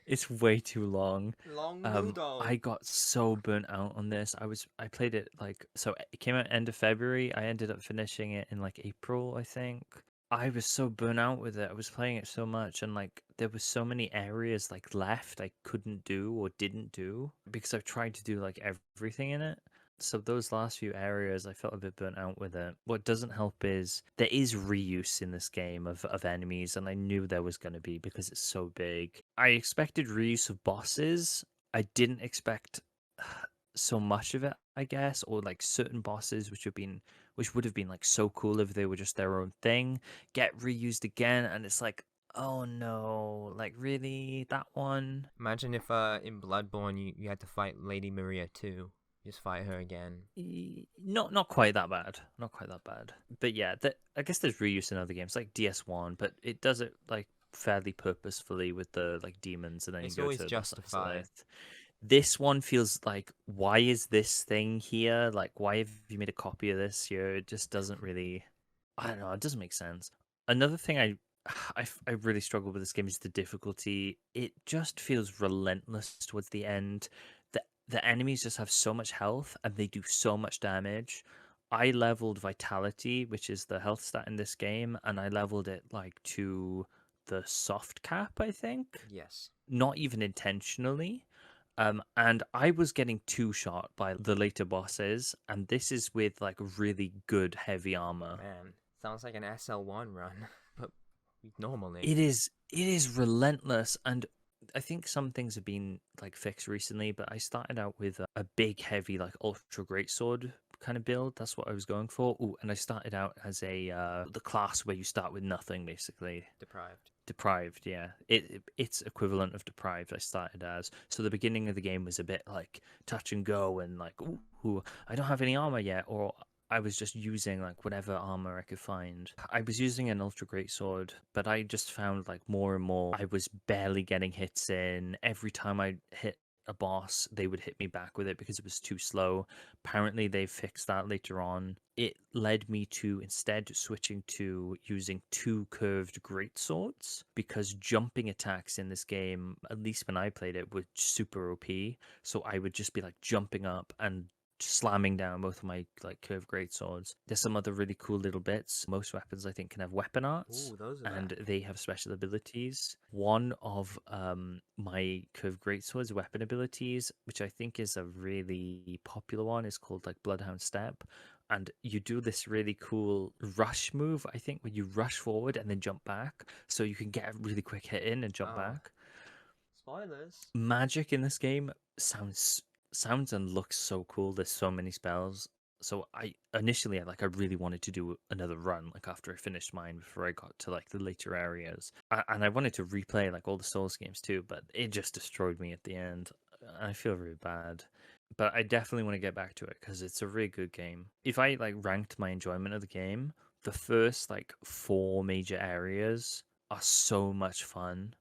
It's way too long. Long noodle. I got so burnt out on this. I played it like, so it came out end of February. I ended up finishing it in like April, I think. I was so burnt out with it. I was playing it so much, and like there was so many areas like left I couldn't do or didn't do because I've tried to do like everything in it. So those last few areas, I felt a bit burnt out with it. What doesn't help is there is reuse in this game of enemies, and I knew there was going to be because it's so big. I expected reuse of bosses. I didn't expect so much of it, I guess, or like certain bosses which would have been like so cool if they were just their own thing, get reused again, and it's like, oh no, like really, that one? Imagine if in Bloodborne you had to fight Lady Maria too. Just fight her again. Not quite that bad. Not quite that bad. But yeah, I guess there's reuse in other games like DS1, but it does it like fairly purposefully with the like demons, and then It's you go always to the justified. Silith. This one feels like, why is this thing here? Like, why have you made a copy of this here? It just doesn't really, I don't know, it doesn't make sense. Another thing I really struggle with this game is the difficulty. It just feels relentless towards the end. The enemies just have so much health and they do so much damage. I leveled Vitality, which is the health stat in this game, and I leveled it like to the soft cap, I think. Yes. Not even intentionally. And I was getting two-shot by the later bosses, and this is with like really good heavy armor. Man, sounds like an SL1 run, but normally. It is relentless, and I think some things have been like fixed recently, but I started out with a big, heavy, like ultra greatsword kind of build. That's what I was going for. Ooh, and I started out as the class where you start with nothing, basically. Deprived, yeah. It's equivalent of deprived. I started as, so the beginning of the game was a bit like touch and go, and like, ooh, I don't have any armor yet, or I was just using like whatever armor I could find. I was using an ultra great sword, but I just found like more and more I was barely getting hits in. Every time I hit a boss, they would hit me back with it because it was too slow. Apparently they fixed that later on. It led me to instead switching to using two curved great swords, because jumping attacks in this game, at least when I played it, were super OP. So I would just be like jumping up and slamming down both of my like curved great swords. There's some other really cool little bits. Most weapons I think can have weapon arts. Ooh, those are and bad. they have special abilities. One of my curved great swords weapon abilities, which I think is a really popular one, is called like Bloodhound Step. And you do this really cool rush move, I think, where you rush forward and then jump back, so you can get a really quick hit in and jump back. Spoilers. Magic in this game sounds and looks so cool. There's so many spells. So I really wanted to do another run, like after I finished mine, before I got to like the later areas. And I wanted to replay like all the Souls games too, but it just destroyed me at the end. I feel really bad. But I definitely want to get back to it because it's a really good game. If I like ranked my enjoyment of the game, the first like 4 major areas are so much fun.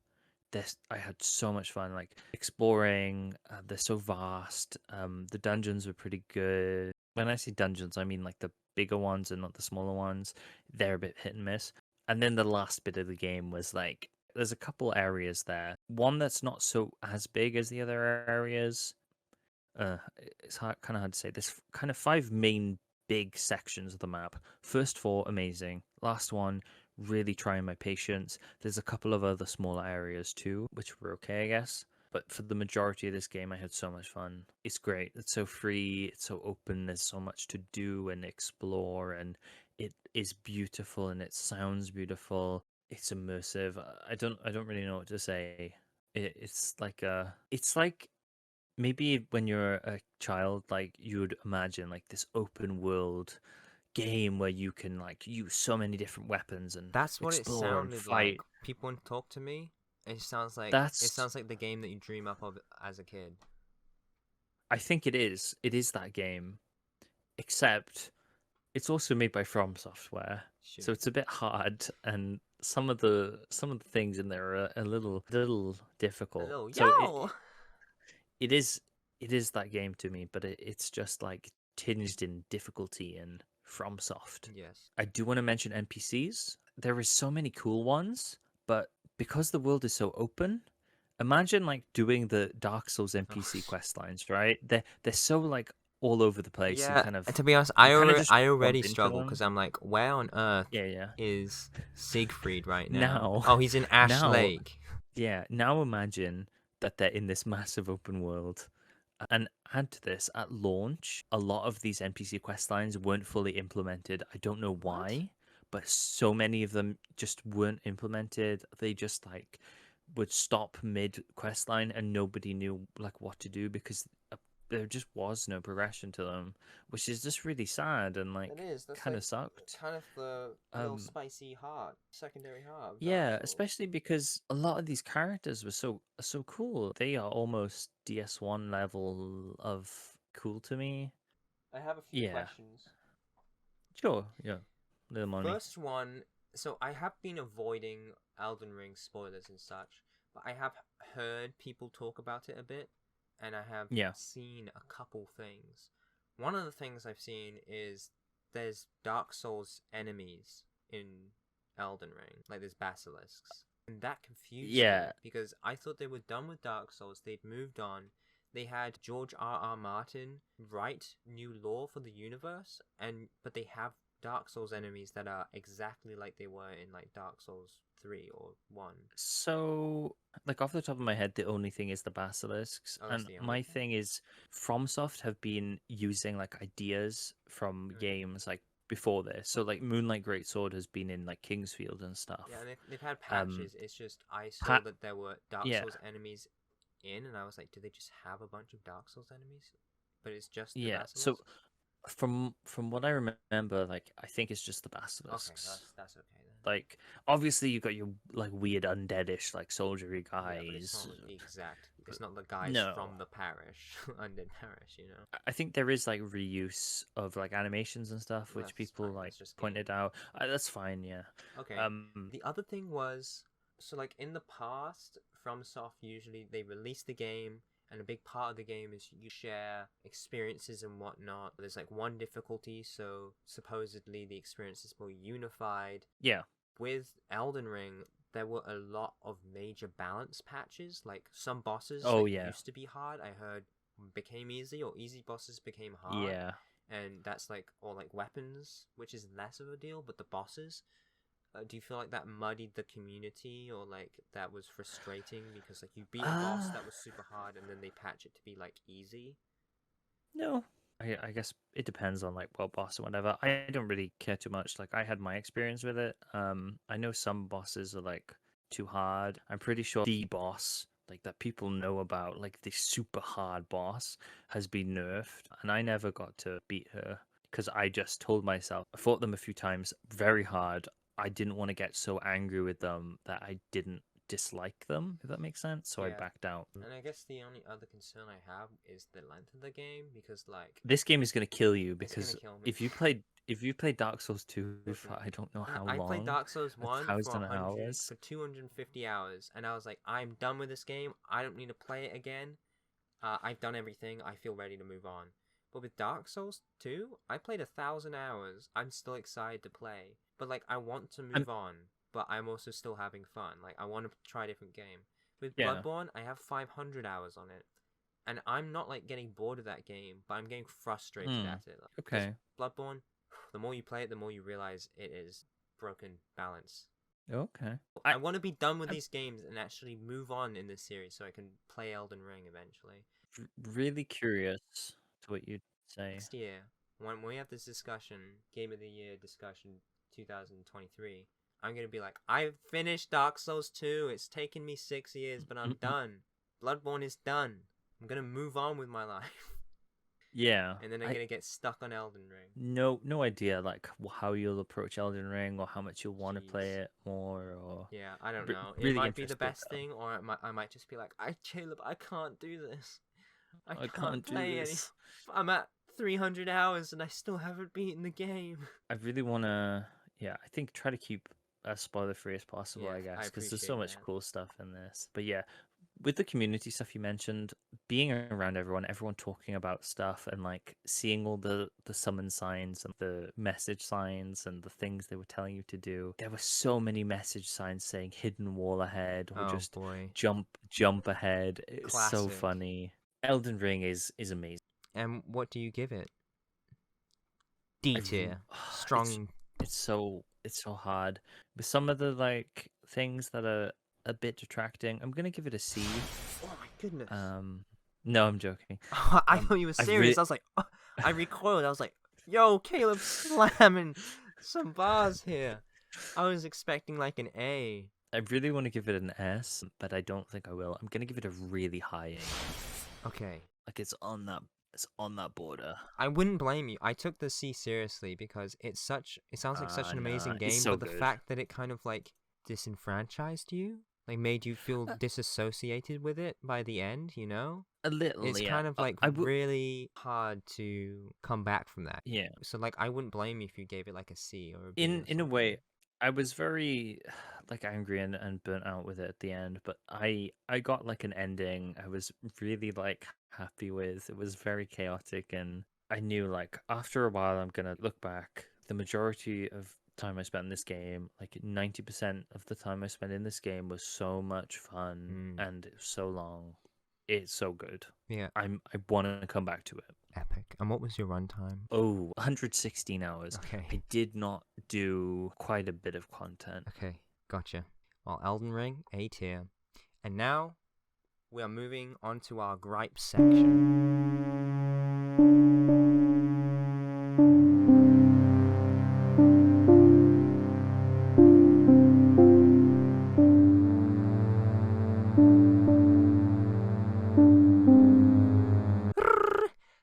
I had so much fun like exploring. They're so vast. The dungeons were pretty good. When I say dungeons, I mean like the bigger ones and not the smaller ones. They're a bit hit and miss. And then the last bit of the game was like, there's a couple areas there. One that's not so as big as the other areas. It's kind of hard to say. There's kind of 5 main big sections of the map. First 4, amazing. Last one, really trying my patience. There's a couple of other smaller areas too, which were okay, I guess. But for the majority of this game, I had so much fun. It's great. It's so free. It's so open. There's so much to do and explore, and it is beautiful and it sounds beautiful. It's immersive. I don't really know what to say. It's like maybe when you're a child, like you would imagine like this open world game where you can like use so many different weapons and That's what it explore and sounded fight. like. People want to talk to me. It sounds like That's the game that you dream up of as a kid. I think it is. It is that game, except it's also made by From Software, so it's a bit hard, and some of the things in there are a little difficult. So it is that game to me, but it's just like tinged in difficulty and FromSoft. Yes. I do want to mention NPCs. There is so many cool ones, but because the world is so open, imagine like doing the Dark Souls NPC quest lines, right? They're so like all over the place. Yeah. And kind of, To be honest, I already struggle because I'm like, where on earth yeah. is Siegfried right now? Now, Oh, he's in Ash Lake. Yeah. Now imagine that they're in this massive open world. And add to this, at launch, a lot of these NPC quest lines weren't fully implemented. I don't know why, but so many of them just weren't implemented. They just like would stop mid quest line and nobody knew like what to do because there just was no progression to them, which is just really sad and like kind of sucked. Kind of the little spicy heart, secondary heart. Yeah, especially because a lot of these characters were so cool. They are almost DS1 level of cool to me. I have a few questions. Sure, yeah. Little money. First one, so I have been avoiding Elden Ring spoilers and such, but I have heard people talk about it a bit, and I have seen a couple things. One of the things I've seen is there's Dark Souls enemies in Elden Ring, like there's basilisks, and that confused me because I thought they were done with Dark Souls. They'd moved on. They had George R.R. Martin write new lore for the universe, but they have Dark Souls enemies that are exactly like they were in like Dark Souls 3 or 1. So, like off the top of my head, the only thing is the basilisks, and my thing is FromSoft have been using like ideas from games like before this. So like Moonlight Greatsword has been in like Kingsfield and stuff. Yeah, and they've had patches. It's just I saw that there were Dark Souls enemies in, and I was like, do they just have a bunch of Dark Souls enemies? But it's just the basilisks? So from what I remember, like I think it's just the basilisks. Okay, that's okay then. Like obviously you got your like weird undeadish like soldiery guys. Yeah, but it's not the exact. It's not the guys from the parish, undead parish. You know. I think there is like reuse of like animations and stuff, which people like pointed out. That's fine, yeah. Okay. The other thing was, so like in the past, FromSoft usually they release the game. And a big part of the game is you share experiences and whatnot. There's like one difficulty, so supposedly the experience is more unified. Yeah. With Elden Ring, there were a lot of major balance patches. Like some bosses used to be hard, I heard became easy, or easy bosses became hard. Yeah. And that's like, or like weapons, which is less of a deal, but the bosses... do you feel like that muddied the community, or like that was frustrating because like you beat a boss that was super hard and then they patch it to be like easy? No, I guess it depends on like what boss or whatever. I don't really care too much. Like I had my experience with it. I know some bosses are like too hard. I'm pretty sure the boss like that people know about, like the super hard boss, has been nerfed, and I never got to beat her because I just told myself I fought them a few times very hard. I didn't want to get so angry with them that I didn't dislike them, if that makes sense. So I backed out. And I guess the only other concern I have is the length of the game, because like this game is gonna kill you, because if you played Dark Souls 2 for I don't know how long. I played Dark Souls 1 for 250 hours, and I was like, I'm done with this game. I don't need to play it again. I've done everything. I feel ready to move on. But with Dark Souls 2, I played 1,000 hours. I'm still excited to play. But, like, I want to move on, but I'm also still having fun. Like, I want to try a different game. With Bloodborne, I have 500 hours on it. And I'm not, like, getting bored of that game, but I'm getting frustrated at it. Like, okay. Bloodborne, the more you play it, the more you realize it is broken balance. Okay. I want to be done with these games and actually move on in this series so I can play Elden Ring eventually. Really curious to what you'd say. Next year, when we have this discussion, Game of the Year discussion 2023, I'm going to be like, I've finished Dark Souls 2. It's taken me 6 years, but I'm done. Bloodborne is done. I'm going to move on with my life. Yeah. and then they're gonna get stuck on Elden Ring. No idea like how you'll approach Elden Ring or how much you'll want to play Jeez. it more or. Yeah, I don't Re- know. really It might be the interested, best though. thing, or I might just be like, Caleb, I can't do this. I can't can't do play this. I'm at 300 hours and I still haven't beaten the game. I really want to, I think try to keep as spoiler free as possible, Yeah, I I guess, because there's so appreciate much that. cool stuff in this. But yeah, with the community stuff you mentioned, being around everyone talking about stuff and like seeing all the summon signs and the message signs and the things they were telling you to do. There were so many message signs saying hidden wall ahead or Oh just boy. jump ahead. It's so Classic. funny. Elden Ring is amazing. And what do you give it? D tier. Strong. It's so hard. With some of the like things that are a bit detracting, I'm gonna give it a C. Oh my goodness. No, I'm joking. I thought you were serious. I was like, I recoiled. I was like, yo, Caleb slamming some bars here. I was expecting like an A. I really want to give it an S, but I don't think I will. I'm gonna give it a really high A. Okay. Like it's on that border. I wouldn't blame you. I took the C seriously because it sounds like such an amazing Nah, game, it's so but the good. fact that it kind of like disenfranchised you, like made you feel disassociated with it by the end, you know? A little, It's yeah. kind of like I would. really hard to come back from that. Yeah. So like I wouldn't blame you if you gave it like a C or a B or In a something. way, I was very like angry and burnt out with it at the end, but I got like an ending I was really like happy with. It was very chaotic, and I knew like after a while I'm gonna look back. The majority of time I spent in this game, like 90% of the time I spent in this game was so much fun and it was so long. It's so good. Yeah. I want to come back to it. Epic. And what was your runtime? Oh, 116 hours. Okay. I did not do quite a bit of content. Okay, gotcha. Well, Elden Ring, A tier. And now we are moving on to our gripe section.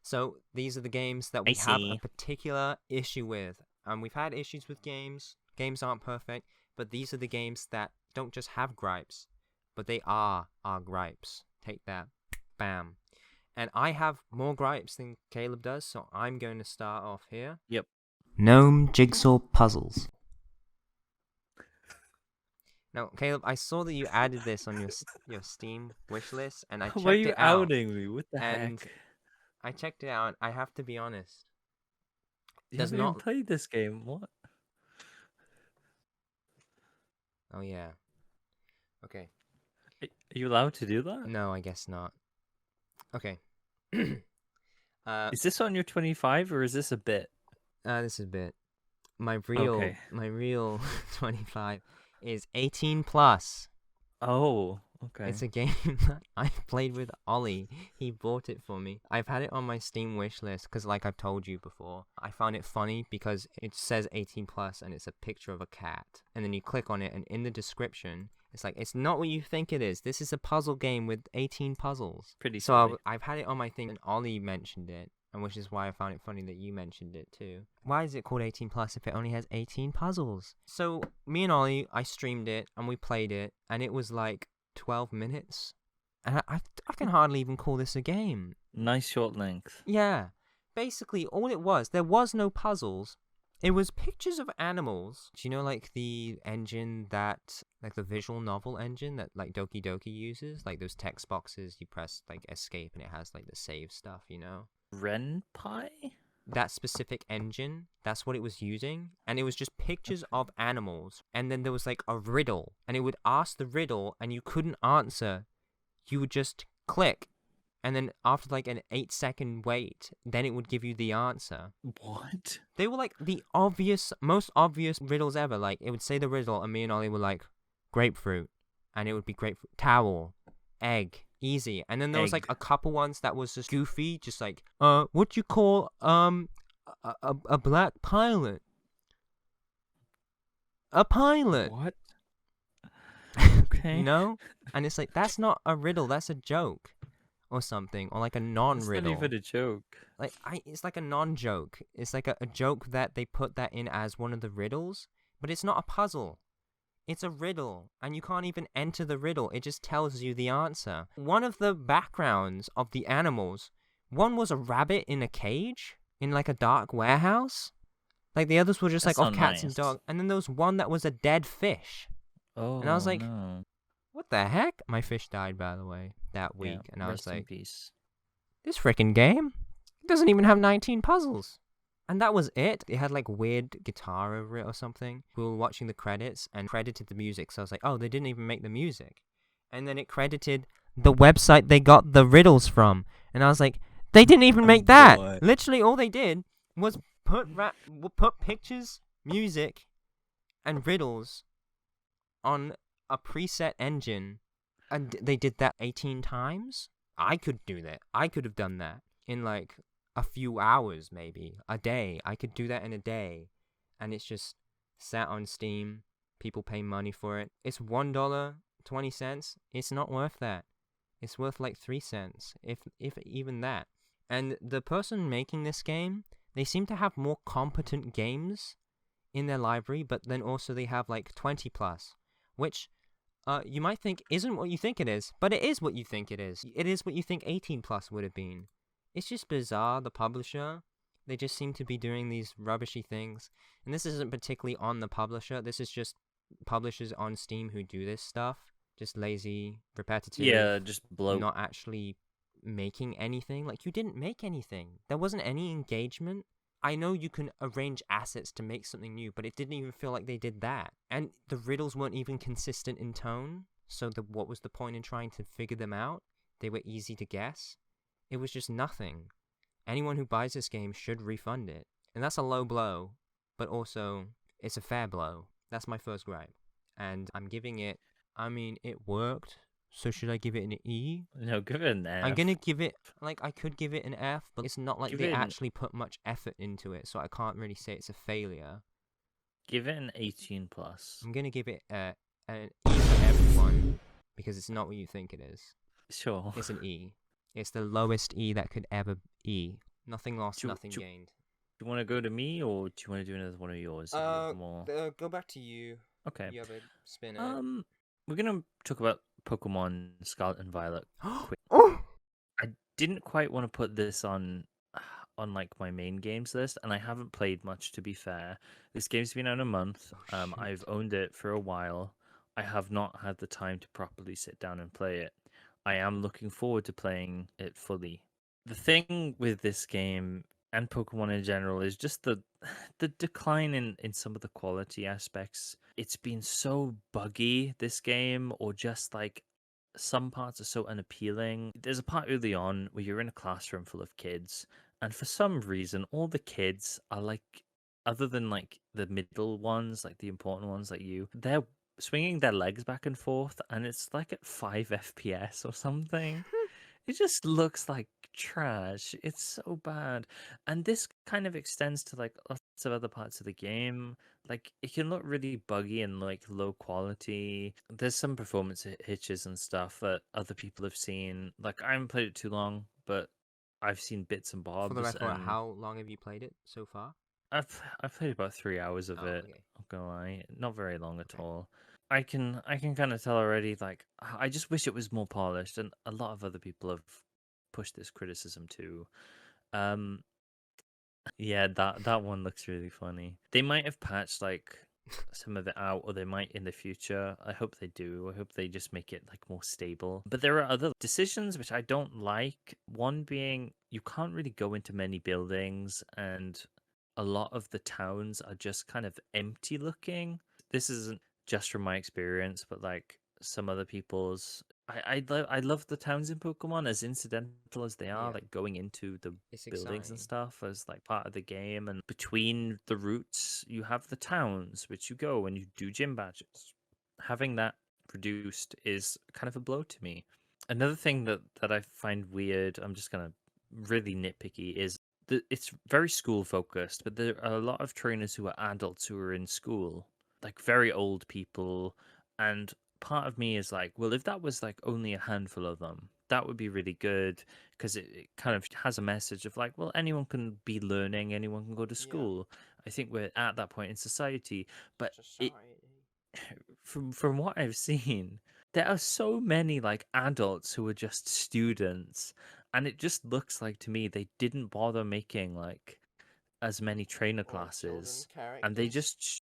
So these are the games that we have a particular issue with. We've had issues with games. Games aren't perfect, but these are the games that don't just have gripes, but they are our gripes. Take that. Bam. And I have more gripes than Caleb does, so I'm going to start off here. Yep. Gnome Jigsaw Puzzles. Now, Caleb, I saw that you added this on your Steam wishlist, and I checked Why are you it out. outing me? What the and heck? I checked it out, and I have to be honest. You does haven't even not- played this game. What? Oh, yeah. Okay. Are you allowed to do that? No, I guess not. Okay. Is this on your 25 or is this a bit? This is a bit. My Okay. real 25 is 18 plus. Oh, okay. It's a game that I played with Ollie. He bought it for me. I've had it on my Steam wishlist because, like I've told you before, I found it funny because it says 18 plus and it's a picture of a cat. And then you click on it, and in the description, it's like, it's not what you think it is. This is a puzzle game with 18 puzzles. Pretty So silly. I've had it on my thing, and Ollie mentioned it, and which is why I found it funny that you mentioned it too. Why is it called 18 plus if it only has 18 puzzles? So me and Ollie, I streamed it and we played it, and it was like 12 minutes, and I can hardly even call this a game. Nice short length. Yeah, basically all it was, there was no puzzles. It was pictures of animals. Do you know, like, the engine that, like, the visual novel engine that, like, Doki Doki uses? Like, those text boxes, you press, like, escape and it has, like, the save stuff, you know? Renpai? That specific engine, that's what it was using. And it was just pictures of animals. And then there was, like, a riddle. And it would ask the riddle and you couldn't answer. You would just click. And then after like an 8-second wait, then it would give you the answer. What? They were like the most obvious riddles ever. Like, it would say the riddle, and me and Ollie were like, grapefruit. And it would be grapefruit. Towel. Egg. Easy. And then there was like a couple ones that was just goofy. Just like, what you call, a black pilot? A pilot. What? Okay. You know? And it's like, that's not a riddle, that's a joke. or something, or like a It's non-riddle. not even a joke. It's like a non-joke. It's like a joke that they put that in as one of the riddles, but it's not a puzzle. It's a riddle, and you can't even enter the riddle. It just tells you the answer. One of the backgrounds of the animals, one was a rabbit in a cage in like a dark warehouse. Like the others were just That's like of not cats and nice. dogs, and then there was one that was a dead fish. Oh, And I was like, no. What the heck? My fish died, by the way, that week, Yeah, and I was rest in like, peace. this freaking game doesn't even have 19 puzzles. And that was it. It had like weird guitar over it or something. We were watching the credits and credited the music. So I was like, oh, they didn't even make the music. And then it credited the website they got the riddles from. And I was like, they didn't even make that. boy. Literally all they did was put pictures, music, and riddles on a preset engine. And they did that 18 times? I could do that. I could have done that in like a few hours, maybe a day. I could do that in a day, and it's just sat on Steam. People pay money for it. It's $1.20. It's not worth that. It's worth like 3 cents, if even that. And the person making this game, they seem to have more competent games in their library, but then also they have like 20 plus, which you might think isn't what you think it is, but it is what you think it is. It is what you think 18 plus would have been. It's just bizarre, the publisher. They just seem to be doing these rubbishy things. And this isn't particularly on the publisher. This is just publishers on Steam who do this stuff. Just lazy, repetitive. Yeah, just blow. Not actually making anything. Like, you didn't make anything. There wasn't any engagement. I know you can arrange assets to make something new, but it didn't even feel like they did that. And the riddles weren't even consistent in tone. So what was the point in trying to figure them out? They were easy to guess. It was just nothing. Anyone who buys this game should refund it. And that's a low blow, but also it's a fair blow. That's my first gripe. And I'm giving it, I mean, it worked. So should I give it an E? No, give it an F. I'm gonna give it, like, I could give it an F, but it's not like Give they it an- actually put much effort into it, so I can't really say it's a failure. Give it an 18 plus. I'm gonna give it an E for everyone, because it's not what you think it is. Sure. It's an E. It's the lowest E that could ever E. Nothing lost, Do- nothing do- gained. Do you want to go to me, or do you want to do another one of yours? If you have more? Go back to you. Okay. You have a spin at it. We're gonna talk about Pokemon Scarlet and Violet. quick. Oh! I didn't quite want to put this on like my main games list, and I haven't played much, to be fair. This game's been out a month. Oh, shoot. I've owned it for a while. I have not had the time to properly sit down and play it. I am looking forward to playing it fully. The thing with this game and Pokemon in general is just the decline in some of the quality aspects. It's been so buggy, this game, or just like some parts are so unappealing. There's a part early on where you're in a classroom full of kids, and for some reason all the kids are like, other than like the middle ones, like the important ones like you, they're swinging their legs back and forth, and it's like at 5 FPS or something. It just looks like trash. It's so bad. And this kind of extends to like lots of other parts of the game. Like, it can look really buggy and like low quality. There's some performance hitches and stuff that other people have seen. Like, I haven't played it too long, but I've seen bits and bobs. For the record, and how long have you played it so far? I've played about 3 hours of Oh, it. okay. I'm gonna lie, not very long at Okay. all. I can kind of tell already. Like, I just wish it was more polished, and a lot of other people have pushed this criticism too. Yeah, that one looks really funny. They might have patched like some of it out, or they might in the future. I hope they do. I hope they just make it like more stable. But there are other decisions which I don't like. One being, you can't really go into many buildings, and a lot of the towns are just kind of empty looking. This isn't just from my experience, but like some other people's. I love the towns in Pokemon, as incidental as they are, Yeah. like going into the It's buildings and exciting. stuff as like part of the game. And between the routes, you have the towns which you go and you do gym badges. Having that reduced is kind of a blow to me. Another thing that I find weird, I'm just gonna really nitpicky, is that it's very school focused, but there are a lot of trainers who are adults who are in school, like very old people. And part of me is like, well, if that was like only a handful of them, that would be really good because it kind of has a message of like, well, anyone can be learning, anyone can go to school. I think we're at that point in society, but from what I've seen, there are so many like adults who are just students, and it just looks like to me they didn't bother making like as many trainer classes, and they just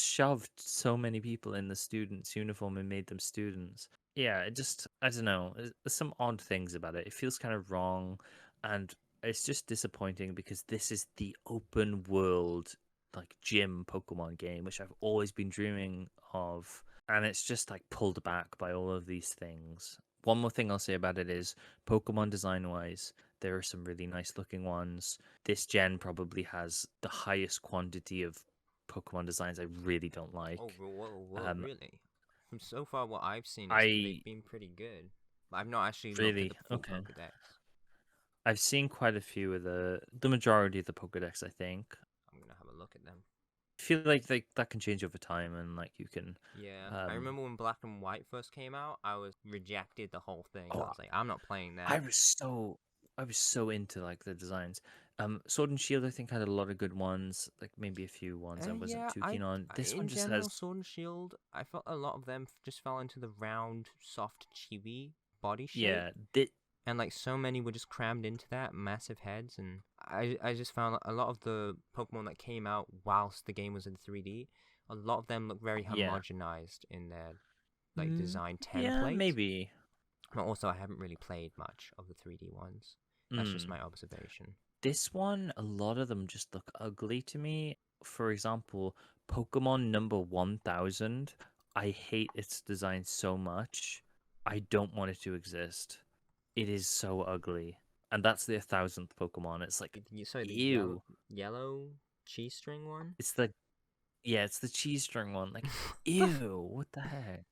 shoved so many people in the students' uniform and made them students. Yeah, it just I don't know. There's some odd things about it. It feels kind of wrong, and it's just disappointing because this is the open world like gym Pokemon game, which I've always been dreaming of, and it's just like pulled back by all of these things. One more thing I'll say about it is Pokemon design wise, there are some really nice looking ones. This gen probably has the highest quantity of Pokemon designs I really don't like. Oh, whoa, really? From so far, what I've seen, they've been pretty good. But I've not actually looked at the full Pokedex. I've seen quite a few of the majority of the Pokedex, I think. I'm gonna have a look at them. I feel like that can change over time, and like you can. Yeah, I remember when Black and White first came out, I rejected the whole thing. I was like, I'm not playing that. I was so into like the designs. Sword and Shield, I think, had a lot of good ones. Like maybe a few ones I wasn't too keen on. This one just has Sword and Shield. I felt a lot of them just fell into the round, soft, chibi body shape. Yeah, and like so many were just crammed into that massive heads, and I just found a lot of the Pokemon that came out whilst the game was in 3D, a lot of them look very homogenized in their like design template. Yeah, maybe. But also, I haven't really played much of the 3D ones. That's just my observation. This one, a lot of them just look ugly to me. For example, Pokemon number 1000. I hate its design so much. I don't want it to exist. It is so ugly. And that's the 1000th Pokemon. It's like, ew. Yellow cheese string one? It's the cheese string one. Like, ew, what the heck?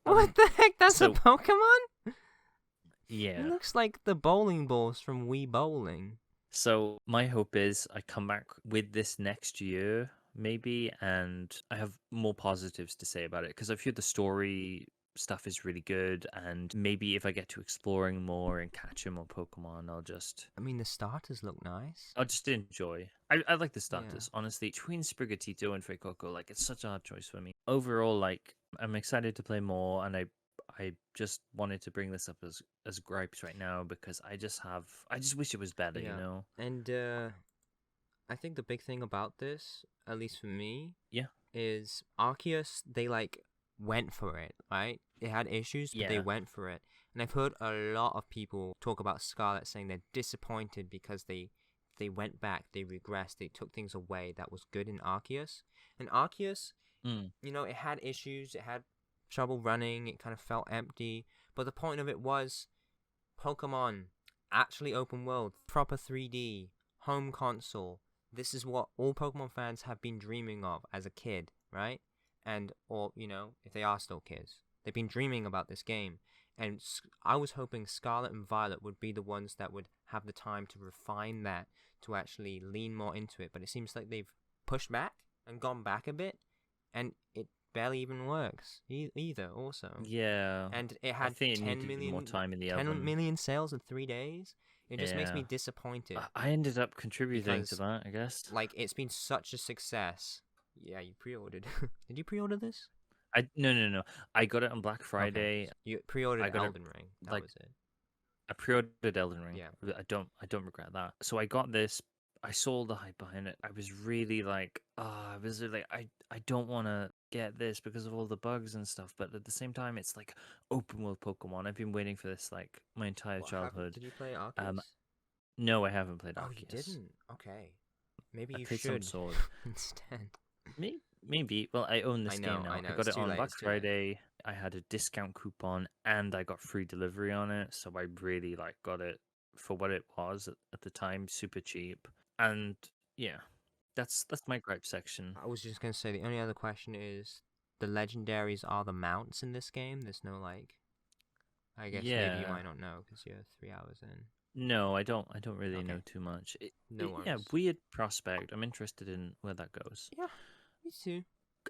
What the heck? That's a Pokemon? Yeah. It looks like the bowling balls from Wii Bowling. So my hope is I come back with this next year, maybe, and I have more positives to say about it, because I've heard the story stuff is really good, and maybe if I get to exploring more and catching more Pokemon, I mean, the starters look nice. I'll just enjoy. I like the starters, honestly. Between Sprigatito and Fuecoco, like, it's such a hard choice for me. Overall, like, I'm excited to play more, and I just wanted to bring this up as gripes right now because I just wish it was better, you know? And I think the big thing about this, at least for me, is Arceus, they like went for it, right? They had issues, but they went for it. And I've heard a lot of people talk about Scarlet saying they're disappointed because they went back, they regressed, they took things away that was good in Arceus. And Arceus, you know, it had issues, it had trouble running, it kind of felt empty, but the point of it was Pokemon, actually open world, proper 3D, home console. This is what all Pokemon fans have been dreaming of as a kid, right? Or, you know, if they are still kids, they've been dreaming about this game. And I was hoping Scarlet and Violet would be the ones that would have the time to refine that, to actually lean more into it. But it seems like they've pushed back and gone back a bit, and it barely even works either also. Yeah. And it had 10 million more time in the 10 million sales in 3 days. It just makes me disappointed. I ended up contributing to that, I guess. Like, it's been such a success. Yeah, you pre-ordered. Did you pre-order this? No. I got it on Black Friday. Okay. You pre-ordered Elden Ring. That was it. I pre-ordered Elden Ring. Yeah. I don't regret that. So I got this. I saw the hype behind it. I was really like, I don't want to get this because of all the bugs and stuff. But at the same time, it's like open world Pokemon. I've been waiting for this like my entire childhood. Did you play Arceus? No, I haven't played Arceus. Oh, you didn't? Okay. Maybe you played should some Sword instead. Maybe. Well, I own this game now. I got it on Black Friday. I had a discount coupon and I got free delivery on it. So I really like got it for what it was at the time, super cheap. And yeah, that's my gripe section. I was just gonna say the only other question is the legendaries are the mounts in this game. There's no like, I guess maybe you might not know because you're 3 hours in. No, I don't really know too much. Yeah, weird prospect. I'm interested in where that goes. Yeah, me too.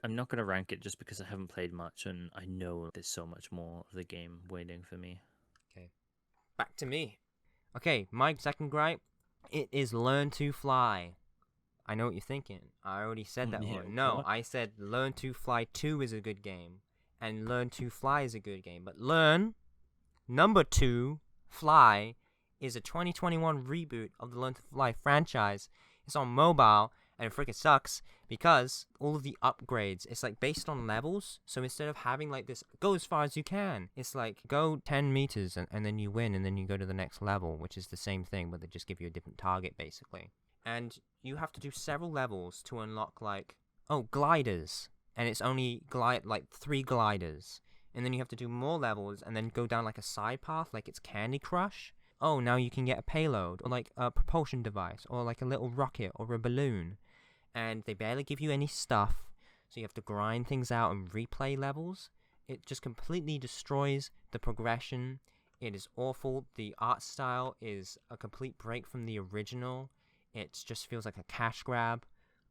I'm not gonna rank it just because I haven't played much and I know there's so much more of the game waiting for me. Okay, back to me. Okay, my second gripe, it is Learn to Fly. I know what you're thinking. I already said that Yeah, one. No, what? I said Learn to Fly 2 is a good game, and Learn to Fly is a good game. But Learn, number 2, Fly, is a 2021 reboot of the Learn to Fly franchise. It's on mobile, and it freaking sucks because all of the upgrades, it's like based on levels. So instead of having like this, go as far as you can, it's like go 10 meters and then you win, and then you go to the next level, which is the same thing, but they just give you a different target basically. And you have to do several levels to unlock like, gliders. And it's only like 3 gliders. And then you have to do more levels and then go down like a side path, like it's Candy Crush. Oh, now you can get a payload, or like a propulsion device, or like a little rocket, or a balloon. And they barely give you any stuff, so you have to grind things out and replay levels. It just completely destroys the progression. It is awful. The art style is a complete break from the original. It just feels like a cash grab.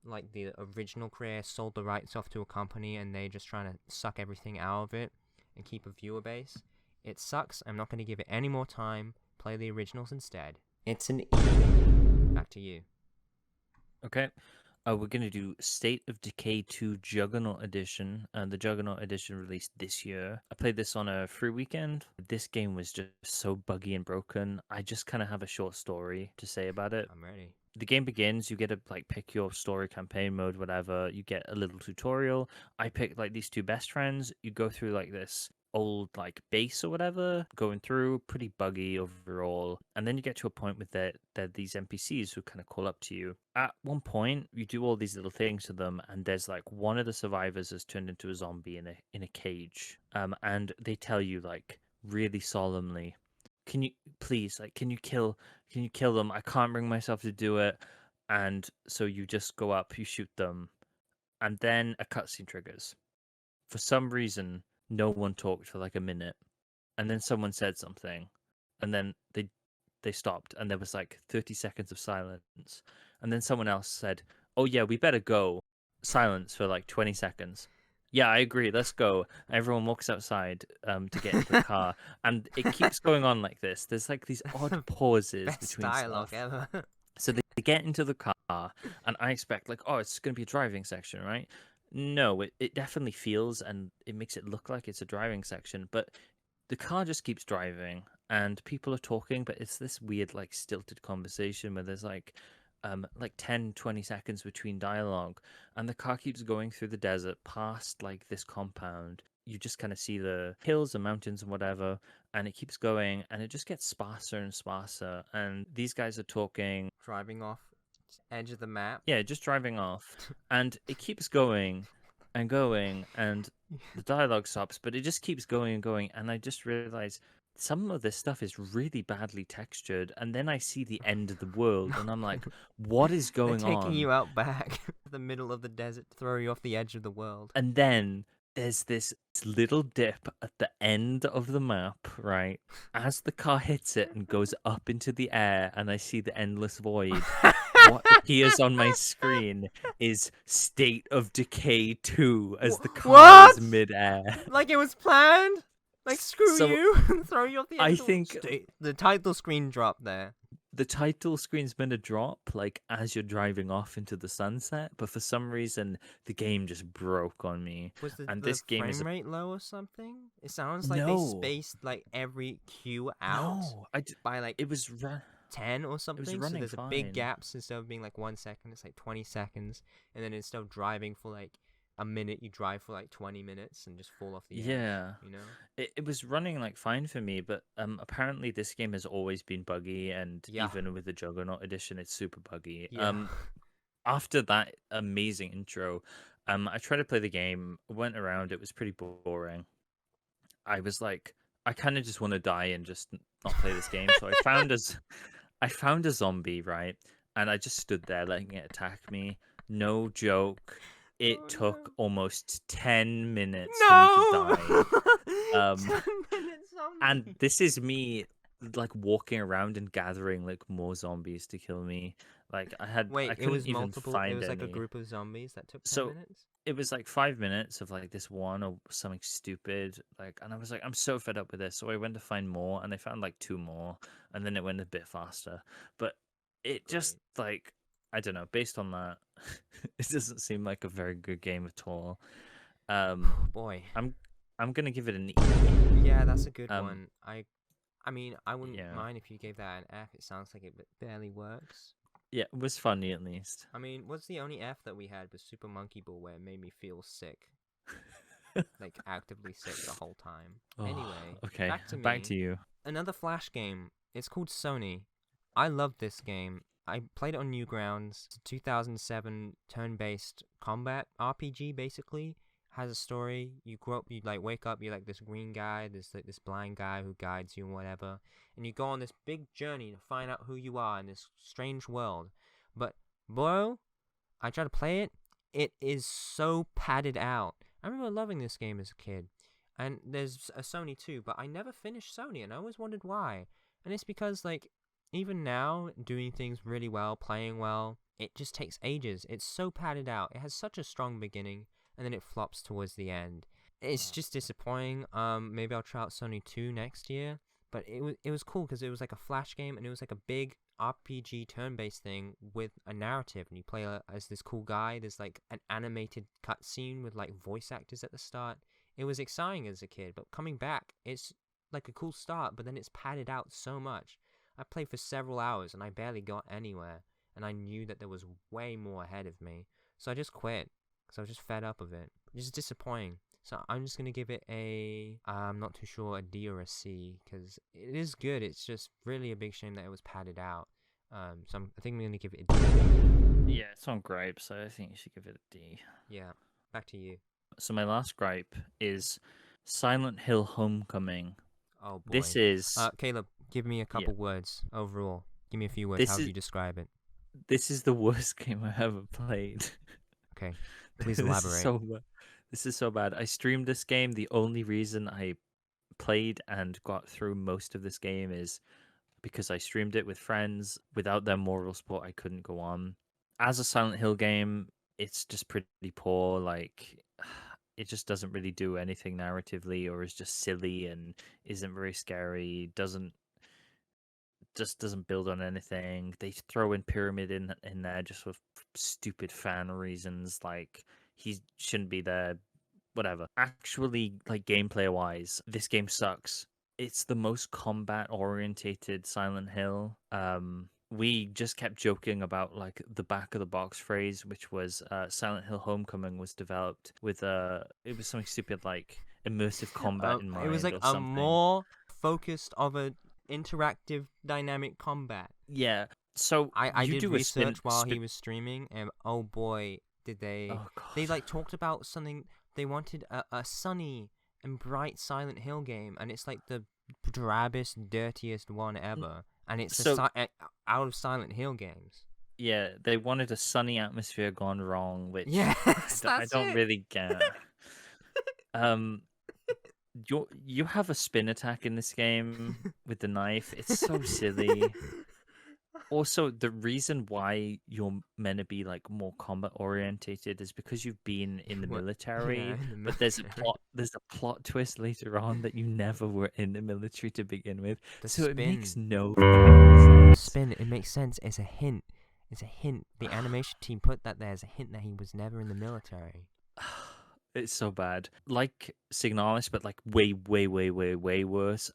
Like the original creator sold the rights off to a company and they're just trying to suck everything out of it and keep a viewer base. It sucks. I'm not going to give it any more time. Play the originals instead. It's an Back to you. Okay. We're going to do State of Decay 2 Juggernaut Edition. The Juggernaut Edition released this year. I played this on a free weekend. This game was just so buggy and broken. I just kind of have a short story to say about it. I'm ready. The game begins, you get to like pick your story, campaign mode, whatever. You get a little tutorial. I picked like these 2 best friends. You go through like this old like base or whatever, going through, pretty buggy overall. And then you get to a point with these NPCs who kind of call up to you. At one point, you do all these little things to them, and there's like one of the survivors has turned into a zombie in a cage. And they tell you like really solemnly, can you please, like, can you kill them? I can't bring myself to do it. And so you just go up, you shoot them, and then a cutscene triggers. For some reason, no one talked for like a minute, and then someone said something, and then they stopped, and there was like 30 seconds of silence, and then someone else said, "Oh yeah, we better go." Silence for like 20 seconds. Yeah, I agree. Let's go. Everyone walks outside to get into the car, and it keeps going on like this. There's like these odd pauses Best between dialogue stuff. ever. So they get into the car, and I expect like, oh, it's going to be a driving section, right? No, it definitely feels, and it makes it look like it's a driving section, but the car just keeps driving, and people are talking, but it's this weird like stilted conversation where there's like 10, 20 seconds between dialogue, and the car keeps going through the desert past like this compound. You just kind of see the hills and mountains and whatever, and it keeps going, and it just gets sparser and sparser, and these guys are talking. Driving off edge of the map. Yeah, just driving off, and it keeps going and going, and the dialogue stops, but it just keeps going and going, and I just realize some of this stuff is really badly textured, and then I see the end of the world, and I'm like, what is going They're on? taking you out back the middle of the desert to throw you off the edge of the world. And then there's this little dip at the end of the map, right? As the car hits it and goes up into the air, and I see the endless void, what appears on my screen is State of Decay 2 as the car What? is mid-air. Like it was planned? Like, screw So, you! Throw you off the edge I of the think the title screen dropped there. the title screen's meant to drop like as you're driving off into the sunset, but for some reason the game just broke on me. Was And the this game frame is rate low or something? It sounds like No. they spaced like every cue out No, by like it was 10 or something. So running there's a fine. big gaps. Instead of being like 1 second, it's like 20 seconds. And then instead of driving for like a minute, you drive for like 20 minutes and just fall off the edge. Yeah. You know? It was running like fine for me, but apparently this game has always been buggy, and Yeah. even with the Juggernaut edition, it's super buggy. Yeah. After that amazing intro, I tried to play the game, went around, it was pretty boring. I was like, I kind of just want to die and just not play this game. So I found a zombie, right? And I just stood there letting it attack me. No joke. It Oh, took no. almost 10 minutes No! for me to die. 10 minutes zombie. And this is me like walking around and gathering like more zombies to kill me. Like I Wait, it couldn't was even multiple. find It was like a any. group of zombies that took 10 So minutes. it was like 5 minutes of like this one or something stupid. Like, and I was like, I'm so fed up with this. So I went to find more, and I found like 2 more, and then it went a bit faster. But it just like I don't know. Based on that, it doesn't seem like a very good game at all. Boy. I'm gonna give it an E. Yeah, that's a good Um, one. I mean, I wouldn't Yeah. mind if you gave that an F. It sounds like it barely works. Yeah, it was funny at least. I mean, what's the only F that we had was Super Monkey Ball, where it made me feel sick, like actively sick the whole time. Oh, Anyway, okay, back to me. you. Another Flash game. It's called Sony. I love this game. I played it on Newgrounds. It's a 2007 turn-based combat RPG, basically. Has a story. You grow up, you like wake up, you're like this green guy, this blind guy who guides you and whatever. And you go on this big journey to find out who you are in this strange world. But, bro, I tried to play it. It is so padded out. I remember loving this game as a kid. And there's a Sony too, but I never finished Sony, and I always wondered why. And it's because, like, even now, doing things really well, playing well, it just takes ages. It's so padded out. It has such a strong beginning, and then it flops towards the end. It's just disappointing. Maybe I'll try out Sony 2 next year. But it was cool because it was like a Flash game, and it was like a big RPG turn-based thing with a narrative, and you play as this cool guy. There's like an animated cutscene with like voice actors at the start. It was exciting as a kid, but coming back, it's like a cool start, but then it's padded out so much. I played for several hours, and I barely got anywhere, and I knew that there was way more ahead of me. So I just quit, because I was just fed up of it. It's just disappointing. So I'm just going to give it I'm not too sure, a D or a C, because it is good. It's just really a big shame that it was padded out. So I think I'm going to give it a D. Yeah, it's on gripe, so I think you should give it a D. Yeah, back to you. So my last gripe is Silent Hill Homecoming. Oh, boy. This is Caleb, give me a couple words overall. Give me a few words. This How would is- you describe it? this is the worst game I've ever played. Okay, please This is elaborate. This is so bad. I streamed this game. The only reason I played and got through most of this game is because I streamed it with friends. Without their moral support, I couldn't go on. As a Silent Hill game, it's just pretty poor. Like, it just doesn't really do anything narratively, or is just silly and isn't very scary. Doesn't build on anything. They throw in Pyramid in there just for stupid fan reasons, like he shouldn't be there, whatever. Actually, like gameplay wise, this game sucks. It's the most combat orientated Silent Hill. We just kept joking about like the back of the box phrase, which was Silent Hill Homecoming was developed with it was something stupid like immersive combat in mind. It was like or a something. more focused of a interactive dynamic combat. Yeah. So I you did do research while he was streaming, and oh boy, did they! Oh, God. They like talked about something. They wanted a sunny and bright Silent Hill game, and it's like the drabbest, dirtiest one ever. And it's out of Silent Hill games. Yeah, they wanted a sunny atmosphere gone wrong, which Yes, I don't really get. You have a spin attack in this game with the knife. It's so silly. Also, the reason why you're meant to be like more combat orientated is because you've been in the military. Yeah, in the But there's a military. plot twist later on that you never were in the military to begin with. The So it makes spin. no sense. Spin. It makes sense. It's a hint. It's a hint. The animation team put that there as a hint that he was never in the military. It's so bad. Like Signalis, but like way, way, way, way, way worse.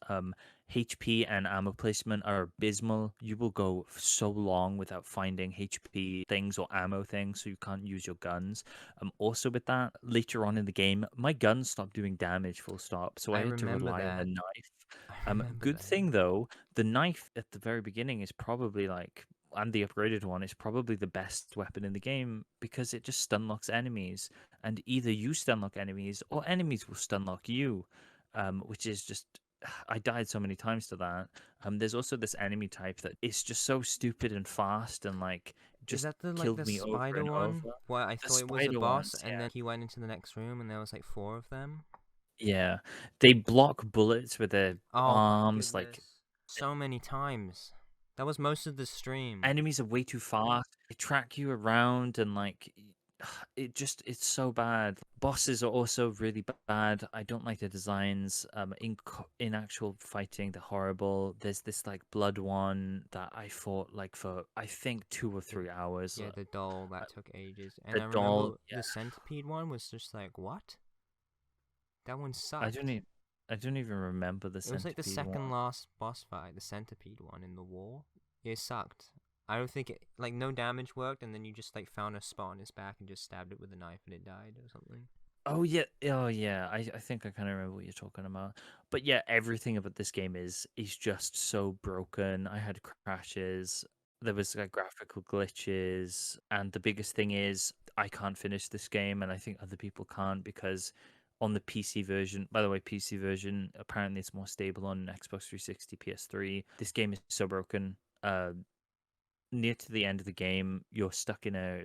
HP and ammo placement are abysmal. You will go so long without finding HP things or ammo things, so you can't use your guns. Also with that, later on in the game, my gun stopped doing damage full stop, so I had to remember rely on that. the knife. I remember Good that. thing though, the knife at the very beginning is probably like, and the upgraded one is probably the best weapon in the game because it just stun locks enemies, and either you stun lock enemies or enemies will stun lock you, which is just, I died so many times to that. There's also this enemy type that is just so stupid and fast and like just Is that the killed like the me over spider and one? over. Where I The thought it was a spider boss, ones, and yeah. then he went into the next room, and there was like 4 of them. Yeah, they block bullets with their Oh arms, my like goodness. So many times. That was most of the stream. Enemies are way too fast. They track you around and like it's so bad. Bosses are also really bad. I don't like the designs. In actual fighting, they're horrible. There's this like blood one that I fought like for I think 2 or 3 hours. Yeah, the doll that took ages. And the I doll, remember yeah. the centipede one was just like, what? That one sucked. I don't even remember the It was like the centipede second one. last boss fight, the centipede one in the wall. It sucked. I don't think it, like, no damage worked, and then you just, like, found a spot on his back and just stabbed it with a knife and it died or something. Oh yeah. I think I kind of remember what you're talking about. But yeah, everything about this game is just so broken. I had crashes. There was like graphical glitches, and the biggest thing is I can't finish this game, and I think other people can't because on the PC version, by the way, PC version apparently it's more stable on Xbox 360, PS3. This game is so broken. Near to the end of the game, you're stuck in a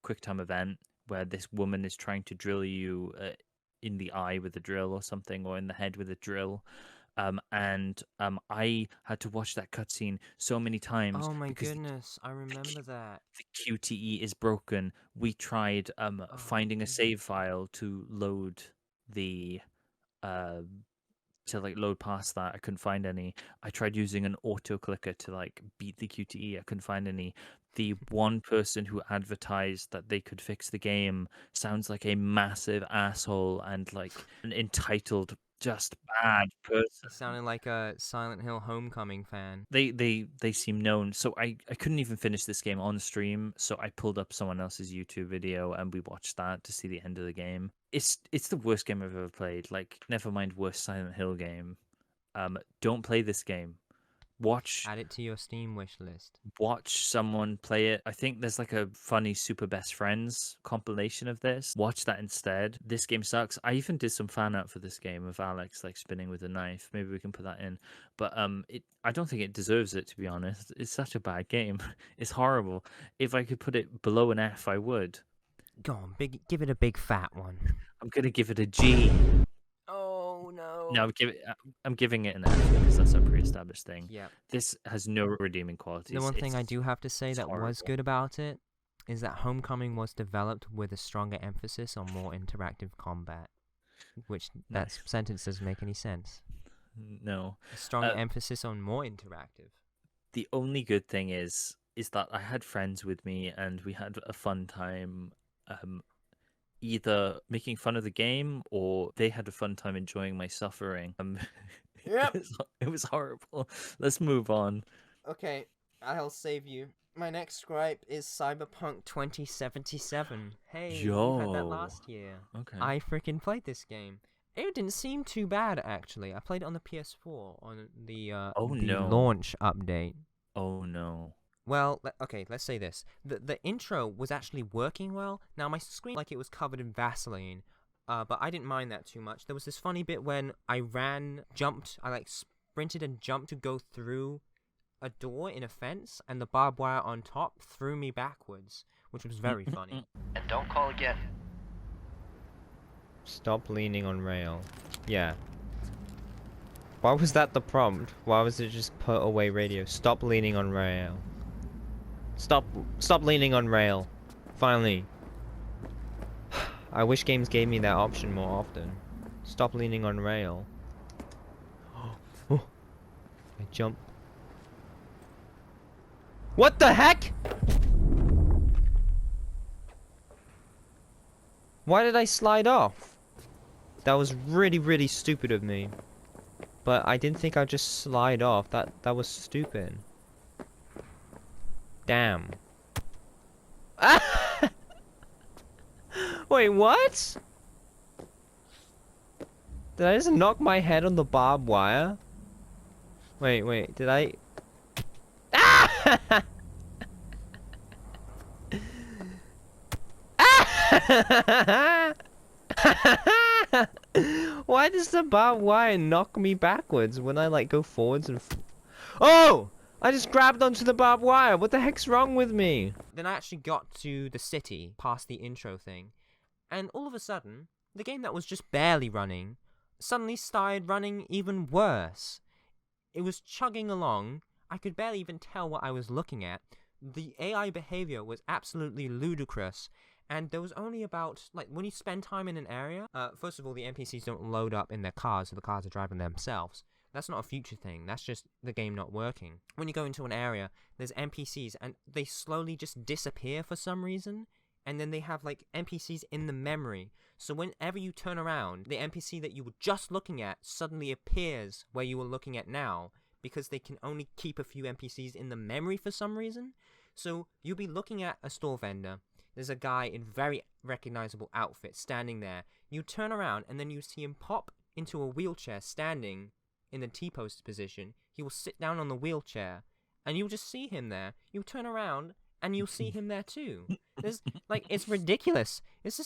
quick time event where this woman is trying to drill you in the eye with a drill or something, or in the head with a drill. I had to watch that cutscene so many times. Oh my because goodness, I remember that. the QTE is broken. We tried finding a save file to load the to like load past that. I couldn't find any. I tried using an auto clicker to like beat the QTE. I couldn't find any. The one person who advertised that they could fix the game sounds like a massive asshole and like an entitled, just bad person. It sounded like a Silent Hill Homecoming fan. They seem known. So I couldn't even finish this game on stream, so I pulled up someone else's YouTube video and we watched that to see the end of the game. It's the worst game I've ever played. Like, never mind worst Silent Hill game. Don't play this game. Add it to your Steam wish list. Watch someone play it. I think there's like a funny Super Best Friends compilation of this. Watch that instead. This game sucks. I even did some fan art for this game of Alex like spinning with a knife. Maybe we can put that in. But I don't think it deserves it, to be honest. It's such a bad game. It's horrible. If I could put it below an F, I would. Go on, give it a big fat one. I'm gonna give it a G. Oh no. No, I'm giving it an F because that's a pre-established thing. Yeah. This has no redeeming qualities. The one thing I do have to say that was horrible. good about it is that Homecoming was developed with a stronger emphasis on more interactive combat. Which that sentence doesn't make any sense. No. A stronger emphasis on more interactive. The only good thing is that I had friends with me and we had a fun time either making fun of the game or they had a fun time enjoying my suffering. Yep. It was horrible. Let's move on. Okay, I'll save you. My next gripe is Cyberpunk 2077. Hey, you had that Yo. last year. Okay. I freaking played this game. It didn't seem too bad, actually. I played it on the PS4 on the launch update. Oh no. Well, okay, let's say this. The intro was actually working well. Now, my screen, like, it was covered in Vaseline, but I didn't mind that too much. There was this funny bit when I sprinted and jumped to go through a door in a fence, and the barbed wire on top threw me backwards, which was very funny. And don't call again. Stop leaning on rail. Yeah. Why was that the prompt? Why was it just put away radio? Stop leaning on rail. Stop leaning on rail. Finally. I wish games gave me that option more often. Stop leaning on rail. Oh. I jump. What the heck? Why did I slide off? That was really, really stupid of me. But I didn't think I'd just slide off. That was stupid. Damn. Wait, what? Did I just knock my head on the barbed wire? Wait, did I... Why does the barbed wire knock me backwards when I like go forwards and... Oh! I just grabbed onto the barbed wire. What the heck's wrong with me? Then I actually got to the city, past the intro thing, and all of a sudden, the game that was just barely running, suddenly started running even worse. It was chugging along. I could barely even tell what I was looking at. The AI behavior was absolutely ludicrous. And there was only about, like, when you spend time in an area, first of all, the NPCs don't load up in their cars, so the cars are driving themselves. That's not a future thing, that's just the game not working. When you go into an area, there's NPCs, and they slowly just disappear for some reason, and then they have, like, NPCs in the memory. So whenever you turn around, the NPC that you were just looking at suddenly appears where you were looking at now, because they can only keep a few NPCs in the memory for some reason. So you'll be looking at a store vendor. There's a guy in very recognizable outfit standing there. You turn around and then you see him pop into a wheelchair standing in the T-post position. He will sit down on the wheelchair and you'll just see him there. You turn around and you'll see him there too. There's, like, it's ridiculous. It's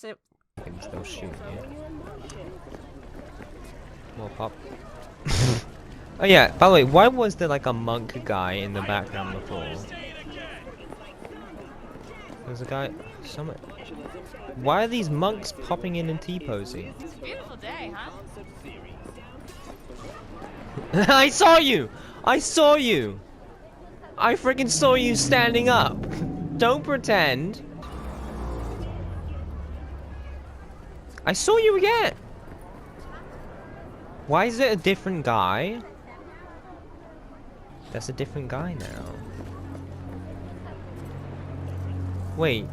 a... I can still shoot you. More pop. Oh yeah, by the way, why was there like a monk guy in the background before? There's a guy... Why are these monks popping in and T-posing? It's a beautiful day, huh? I saw you! I saw you! I freaking saw you standing up! Don't pretend! I saw you again! Why is it a different guy? That's a different guy now. Wait,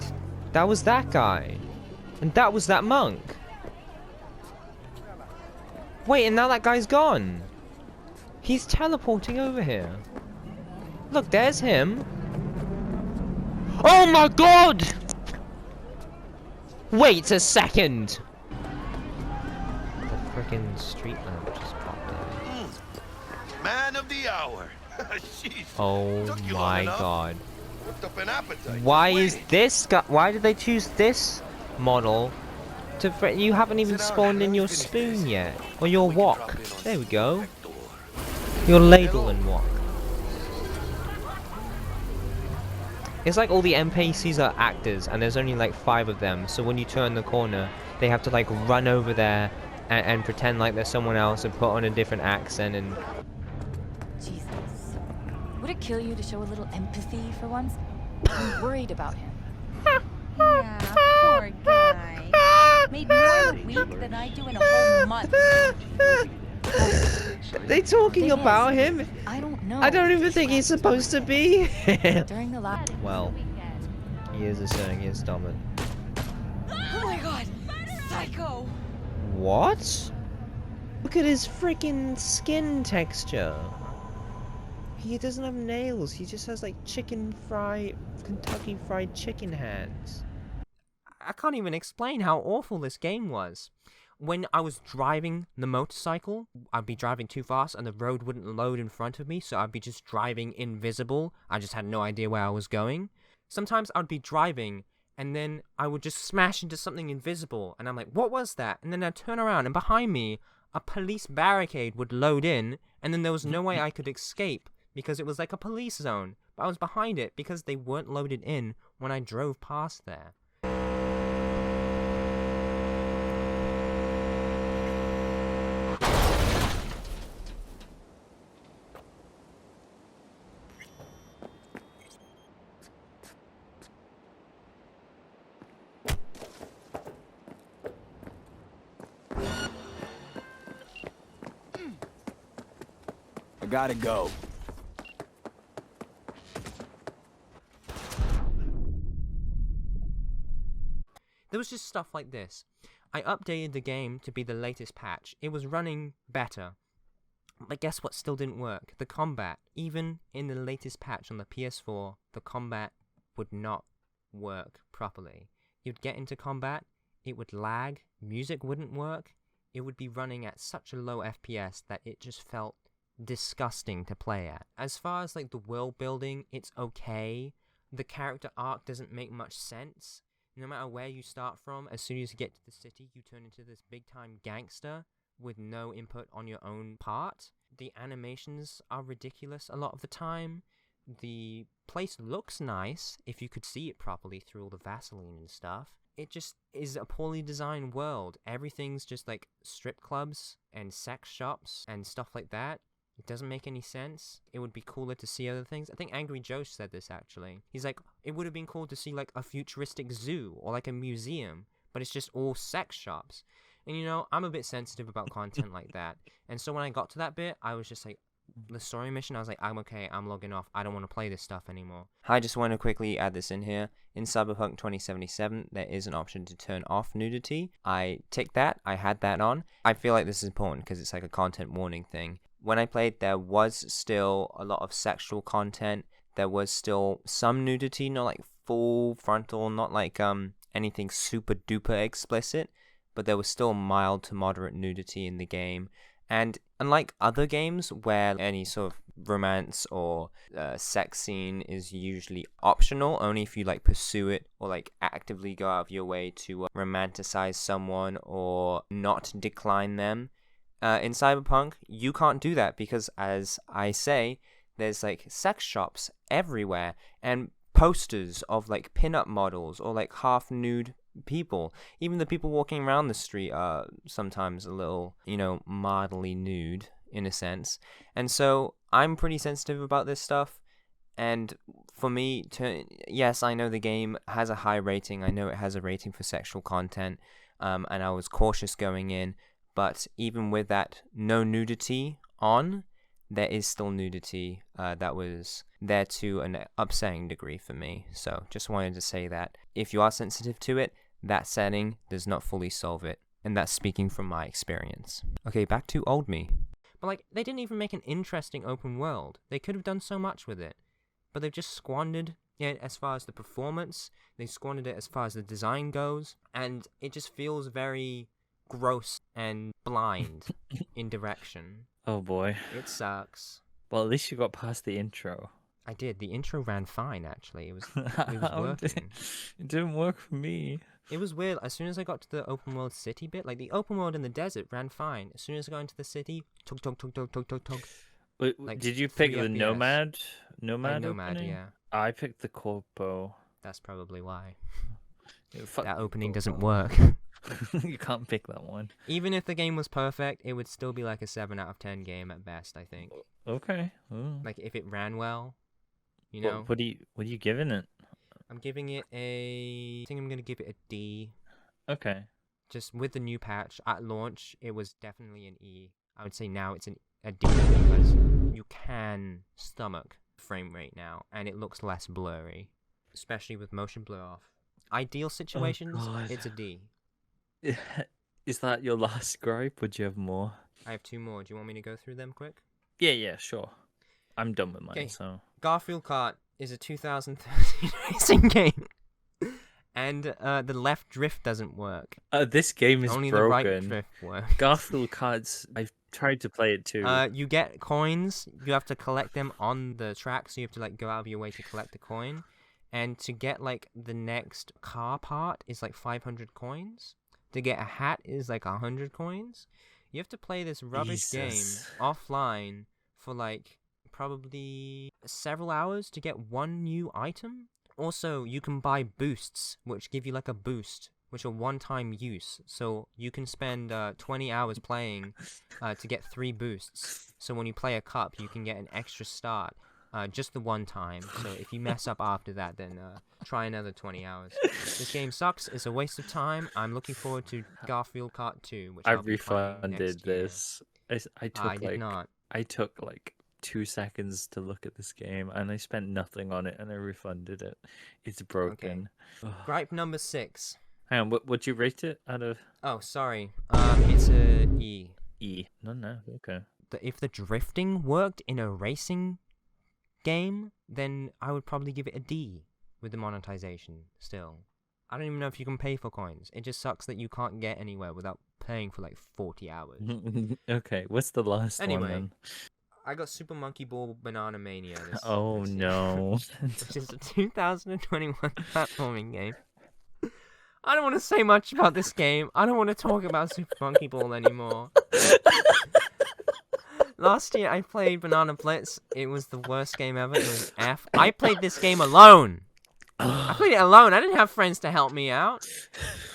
that was that guy. And that was that monk. Wait, and now that guy's gone. He's teleporting over here. Look, there's him. Oh my god! Wait a second! The frickin' street lamp just popped in. Man of the hour. Jeez, Oh took you long my enough. god. Whipped up an appetite. Why Just is waiting. this guy? Why did they choose this model? You haven't even Sit down, spawned in let me your finish spoon this. yet, or your We can drop wok. in on There we the go. back door. Your ladle and wok. It's like all the NPCs are actors, and there's only like 5 of them. So when you turn the corner, they have to like run over there and pretend like they're someone else and put on a different accent and. Jesus. Would it kill you to show a little empathy for once? I'm worried about him. Yeah, poor guy. Made more in a week than I do in a whole month. They talking Thing about is, him? I don't know. I don't even think he's supposed to be here. During the last... Well, he is asserting his dominance. Oh my god! Psycho! What? Look at his freaking skin texture. He doesn't have nails. He just has like Kentucky Fried Chicken hands. I can't even explain how awful this game was. When I was driving the motorcycle, I'd be driving too fast and the road wouldn't load in front of me, so I'd be just driving invisible. I just had no idea where I was going. Sometimes I'd be driving and then I would just smash into something invisible and I'm like, what was that? And then I'd turn around and behind me, a police barricade would load in and then there was no way I could escape because it was like a police zone. But I was behind it because they weren't loaded in when I drove past there. I gotta go. There was just stuff like this. I updated the game to be the latest patch. It was running better. But guess what still didn't work? The combat. Even in the latest patch on the PS4, the combat would not work properly. You'd get into combat, it would lag, music wouldn't work, it would be running at such a low FPS that it just felt disgusting to play at. As far as like the world building, it's okay. The character arc doesn't make much sense. No matter where you start from, as soon as you get to the city, you turn into this big-time gangster with no input on your own part. The animations are ridiculous a lot of the time. The place looks nice if you could see it properly through all the Vaseline and stuff. It just is a poorly designed world. Everything's just like strip clubs and sex shops and stuff like that. It doesn't make any sense. It would be cooler to see other things. I think Angry Joe said this, actually. He's like, it would have been cool to see, like, a futuristic zoo or, like, a museum, but it's just all sex shops. And, you know, I'm a bit sensitive about content like that. And so when I got to that bit, I was just like, the story mission, I was like, I'm okay, I'm logging off. I don't want to play this stuff anymore. I just want to quickly add this in here. In Cyberpunk 2077, there is an option to turn off nudity. I ticked that. I had that on. I feel like this is important because it's like a content warning thing. When I played, there was still a lot of sexual content. There was still some nudity, not like full frontal, not like anything super duper explicit, but there was still mild to moderate nudity in the game. And unlike other games where any sort of romance or sex scene is usually optional, only if you like pursue it or like actively go out of your way to romanticize someone or not decline them, in Cyberpunk you can't do that because, as I say, there's like sex shops everywhere and posters of like pin-up models or like half nude people. Even the people walking around the street are sometimes a little, you know, mildly nude in a sense. And so I'm pretty sensitive about this stuff. And for me yes, I know the game has a high rating. I know it has a rating for sexual content. And I was cautious going in. But even with that no nudity on, there is still nudity that was there to an upsetting degree for me. So just wanted to say that if you are sensitive to it, that setting does not fully solve it. And that's speaking from my experience. Okay, back to old me. But like, they didn't even make an interesting open world. They could have done so much with it. But they've just squandered it as far as the performance. They squandered it as far as the design goes. And it just feels very gross and blind in direction. Oh boy. It sucks. Well, at least you got past the intro. I did. The intro ran fine, actually. It was working. It didn't work for me. It was weird. As soon as I got to the open world city bit, like the open world in the desert ran fine. As soon as I got into the city, tug. Wait, Like did you pick 3 the FPS. Nomad? Nomad, opening? yeah. I picked the Corpo. That's probably why. Fuck That the opening Corpo. doesn't work. You can't pick that one. Even if the game was perfect, it would still be like a 7 out of 10 game at best, I think. Okay. Ooh. Like if it ran well, you know. What are you giving it? I'm giving it I think I'm gonna give it a D. Okay. Just with the new patch at launch, it was definitely an E. I would say now it's a D because you can stomach frame rate now, and it looks less blurry, especially with motion blur off. Ideal situations, it's a D. Is that your last gripe, or do you have more? I have 2 more. Do you want me to go through them quick? Yeah, sure. I'm done with mine, Okay. so... Garfield Kart is a 2013 racing game. And the left drift doesn't work. This game is Only broken. the right drift works. Garfield Karts, I've tried to play it too. You get coins. You have to collect them on the track, so you have to like go out of your way to collect the coin. And to get like the next car part is like 500 coins. To get a hat is like 100 coins. You have to play this rubbish game offline for like probably several hours to get one new item. Also, you can buy boosts, which give you like a boost, which are one-time use. So you can spend 20 hours playing to get 3 boosts. So when you play a cup, you can get an extra start. Just the one time. So if you mess up after that, then try another 20 hours. This game sucks. It's a waste of time. I'm looking forward to Garfield Kart 2, which I'll be playing refunded next year. this. I did not. I took like 2 seconds to look at this game, and I spent nothing on it, and I refunded it. It's broken. Gripe number 6. Hang on, would you rate it out of... Oh, sorry. It's a E. E. No, okay. If the drifting worked in a racing game, then I would probably give it a D with the monetization still. I don't even know if you can pay for coins. It just sucks that you can't get anywhere without paying for like 40 hours. Okay, what's the last one then? I got Super Monkey Ball Banana Mania. This No. Which is a 2021 platforming game. I don't want to say much about this game. I don't want to talk about Super Monkey Ball anymore. Last year I played Banana Blitz. It was the worst game ever. It was F. I played this game alone. I played it alone. I didn't have friends to help me out.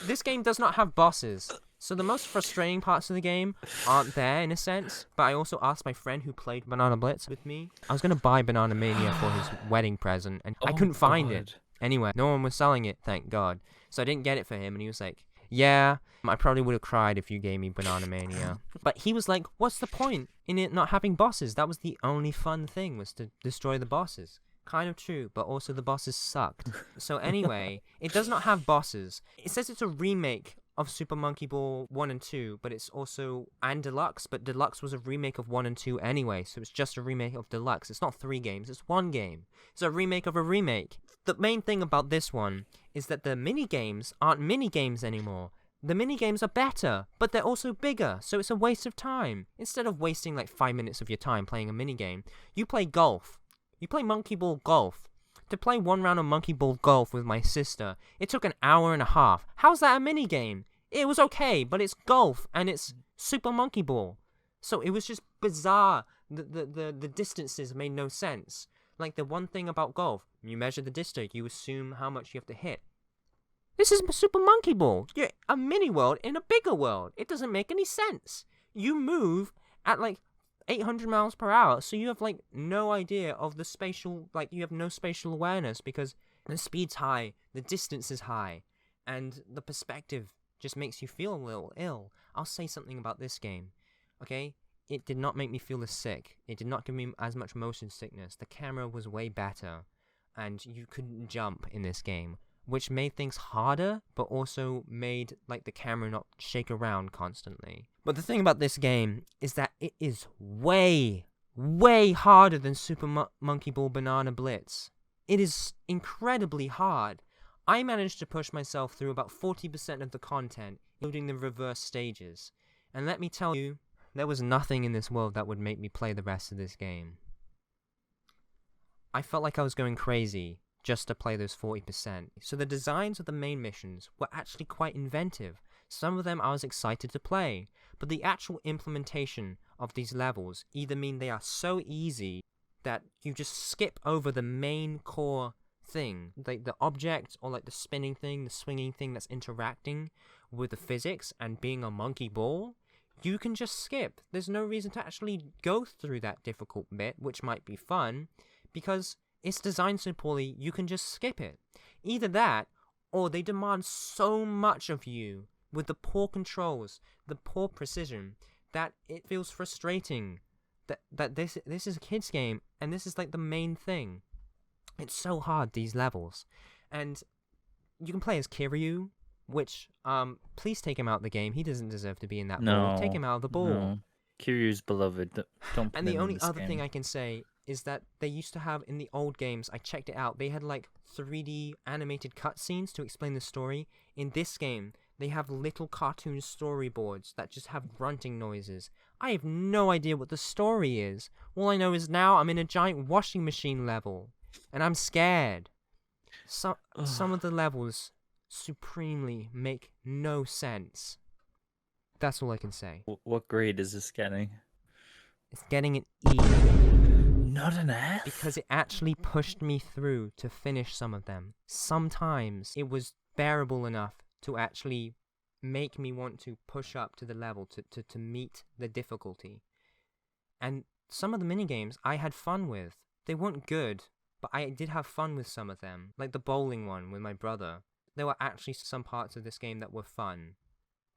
This game does not have bosses. So the most frustrating parts of the game aren't there in a sense, but I also asked my friend who played Banana Blitz with me. I was going to buy Banana Mania for his wedding present, and I couldn't find it anywhere. No one was selling it, thank God. So I didn't get it for him, and he was like, yeah, I probably would have cried if you gave me Banana Mania. But he was like, what's the point in it not having bosses? That was the only fun thing, was to destroy the bosses. Kind of true, but also the bosses sucked. So anyway, it does not have bosses. It says it's a remake of Super Monkey Ball 1 and 2, but it's also, and Deluxe, but Deluxe was a remake of 1 and 2 anyway, so it's just a remake of Deluxe. It's not 3 games, it's 1 game. It's a remake of a remake. The main thing about this one is that the mini-games aren't mini-games anymore. The mini-games are better, but they're also bigger, so it's a waste of time. Instead of wasting like 5 minutes of your time playing a mini-game, you play golf. You play Monkey Ball Golf. To play 1 round of Monkey Ball Golf with my sister, it took an hour and a half. How's that a minigame? It was okay, but it's golf, and it's Super Monkey Ball. So it was just bizarre. The distances made no sense. Like, the one thing about golf, you measure the distance, you assume how much you have to hit. This is Super Monkey Ball. You're a mini world in a bigger world. It doesn't make any sense. You move at, like, 800 miles per hour, so you have like no idea of the spatial, like you have no spatial awareness because the speed's high, the distance is high, and the perspective just makes you feel a little ill. I'll say something about this game, okay? It did not make me feel as sick. It did not give me as much motion sickness. The camera was way better, and you couldn't jump in this game, which made things harder, but also made like the camera not shake around constantly. But the thing about this game is that it is way, way harder than Super Monkey Ball Banana Blitz. It is incredibly hard. I managed to push myself through about 40% of the content, including the reverse stages. And let me tell you, there was nothing in this world that would make me play the rest of this game. I felt like I was going crazy just to play those 40%. So the designs of the main missions were actually quite inventive. Some of them I was excited to play, but the actual implementation of these levels either mean they are so easy that you just skip over the main core thing, like the object or like the spinning thing, the swinging thing that's interacting with the physics and being a monkey ball. You can just skip. There's no reason to actually go through that difficult bit, which might be fun, because it's designed so poorly, you can just skip it. Either that, or they demand so much of you with the poor controls, the poor precision, that it feels frustrating that this is a kid's game, and this is like the main thing. It's so hard, these levels. And you can play as Kiryu, which, please take him out of the game. He doesn't deserve to be in that ball. Take him out of the ball. No. Kiryu's beloved. Don't put And the him only in this other game. thing I can say is that they used to have in the old games, I checked it out, they had like 3D animated cutscenes to explain the story. In this game, they have little cartoon storyboards that just have grunting noises. I have no idea what the story is. All I know is now I'm in a giant washing machine level, and I'm scared. Some of the levels supremely make no sense. That's all I can say. What grade is this getting? It's getting an E. Not an F? Because it actually pushed me through to finish some of them. Sometimes it was bearable enough to actually make me want to push up to the level to meet the difficulty. And some of the minigames I had fun with. They weren't good, but I did have fun with some of them. Like the bowling one with my brother. There were actually some parts of this game that were fun,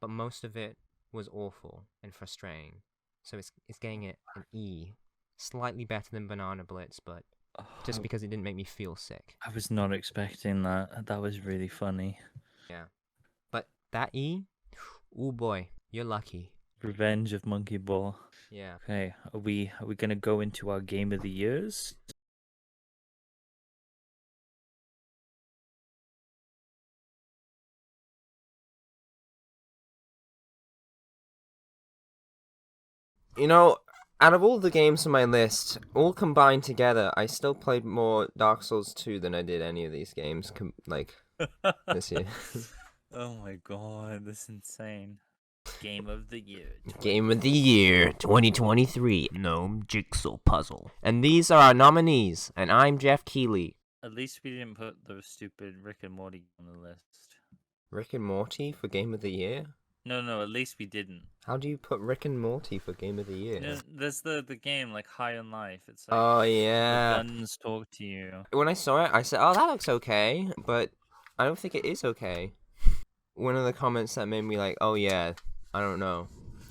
but most of it was awful and frustrating. So it's getting it an E. Slightly better than Banana Blitz, but just because it didn't make me feel sick. I was not expecting that. That was really funny. Yeah. But that E? Ooh boy, you're lucky. Revenge of Monkey Ball. Yeah. Okay, are we gonna go into our game of the years? You know, out of all the games on my list, all combined together, I still played more Dark Souls 2 than I did any of these games, this year. Oh my god, that's insane. Game of the year. Game of the Year 2023, Gnome Jigsaw Puzzle. And these are our nominees, and I'm Jeff Keighley. At least we didn't put the stupid Rick and Morty on the list. Rick and Morty for Game of the Year? No, at least we didn't. How do you put Rick and Morty for Game of the Year? No, there's the game like High on Life. It's like Oh the yeah. guns talk to you. When I saw it, I said, "Oh, that looks okay," but I don't think it is okay. One of the comments that made me like, "Oh yeah, I don't know,"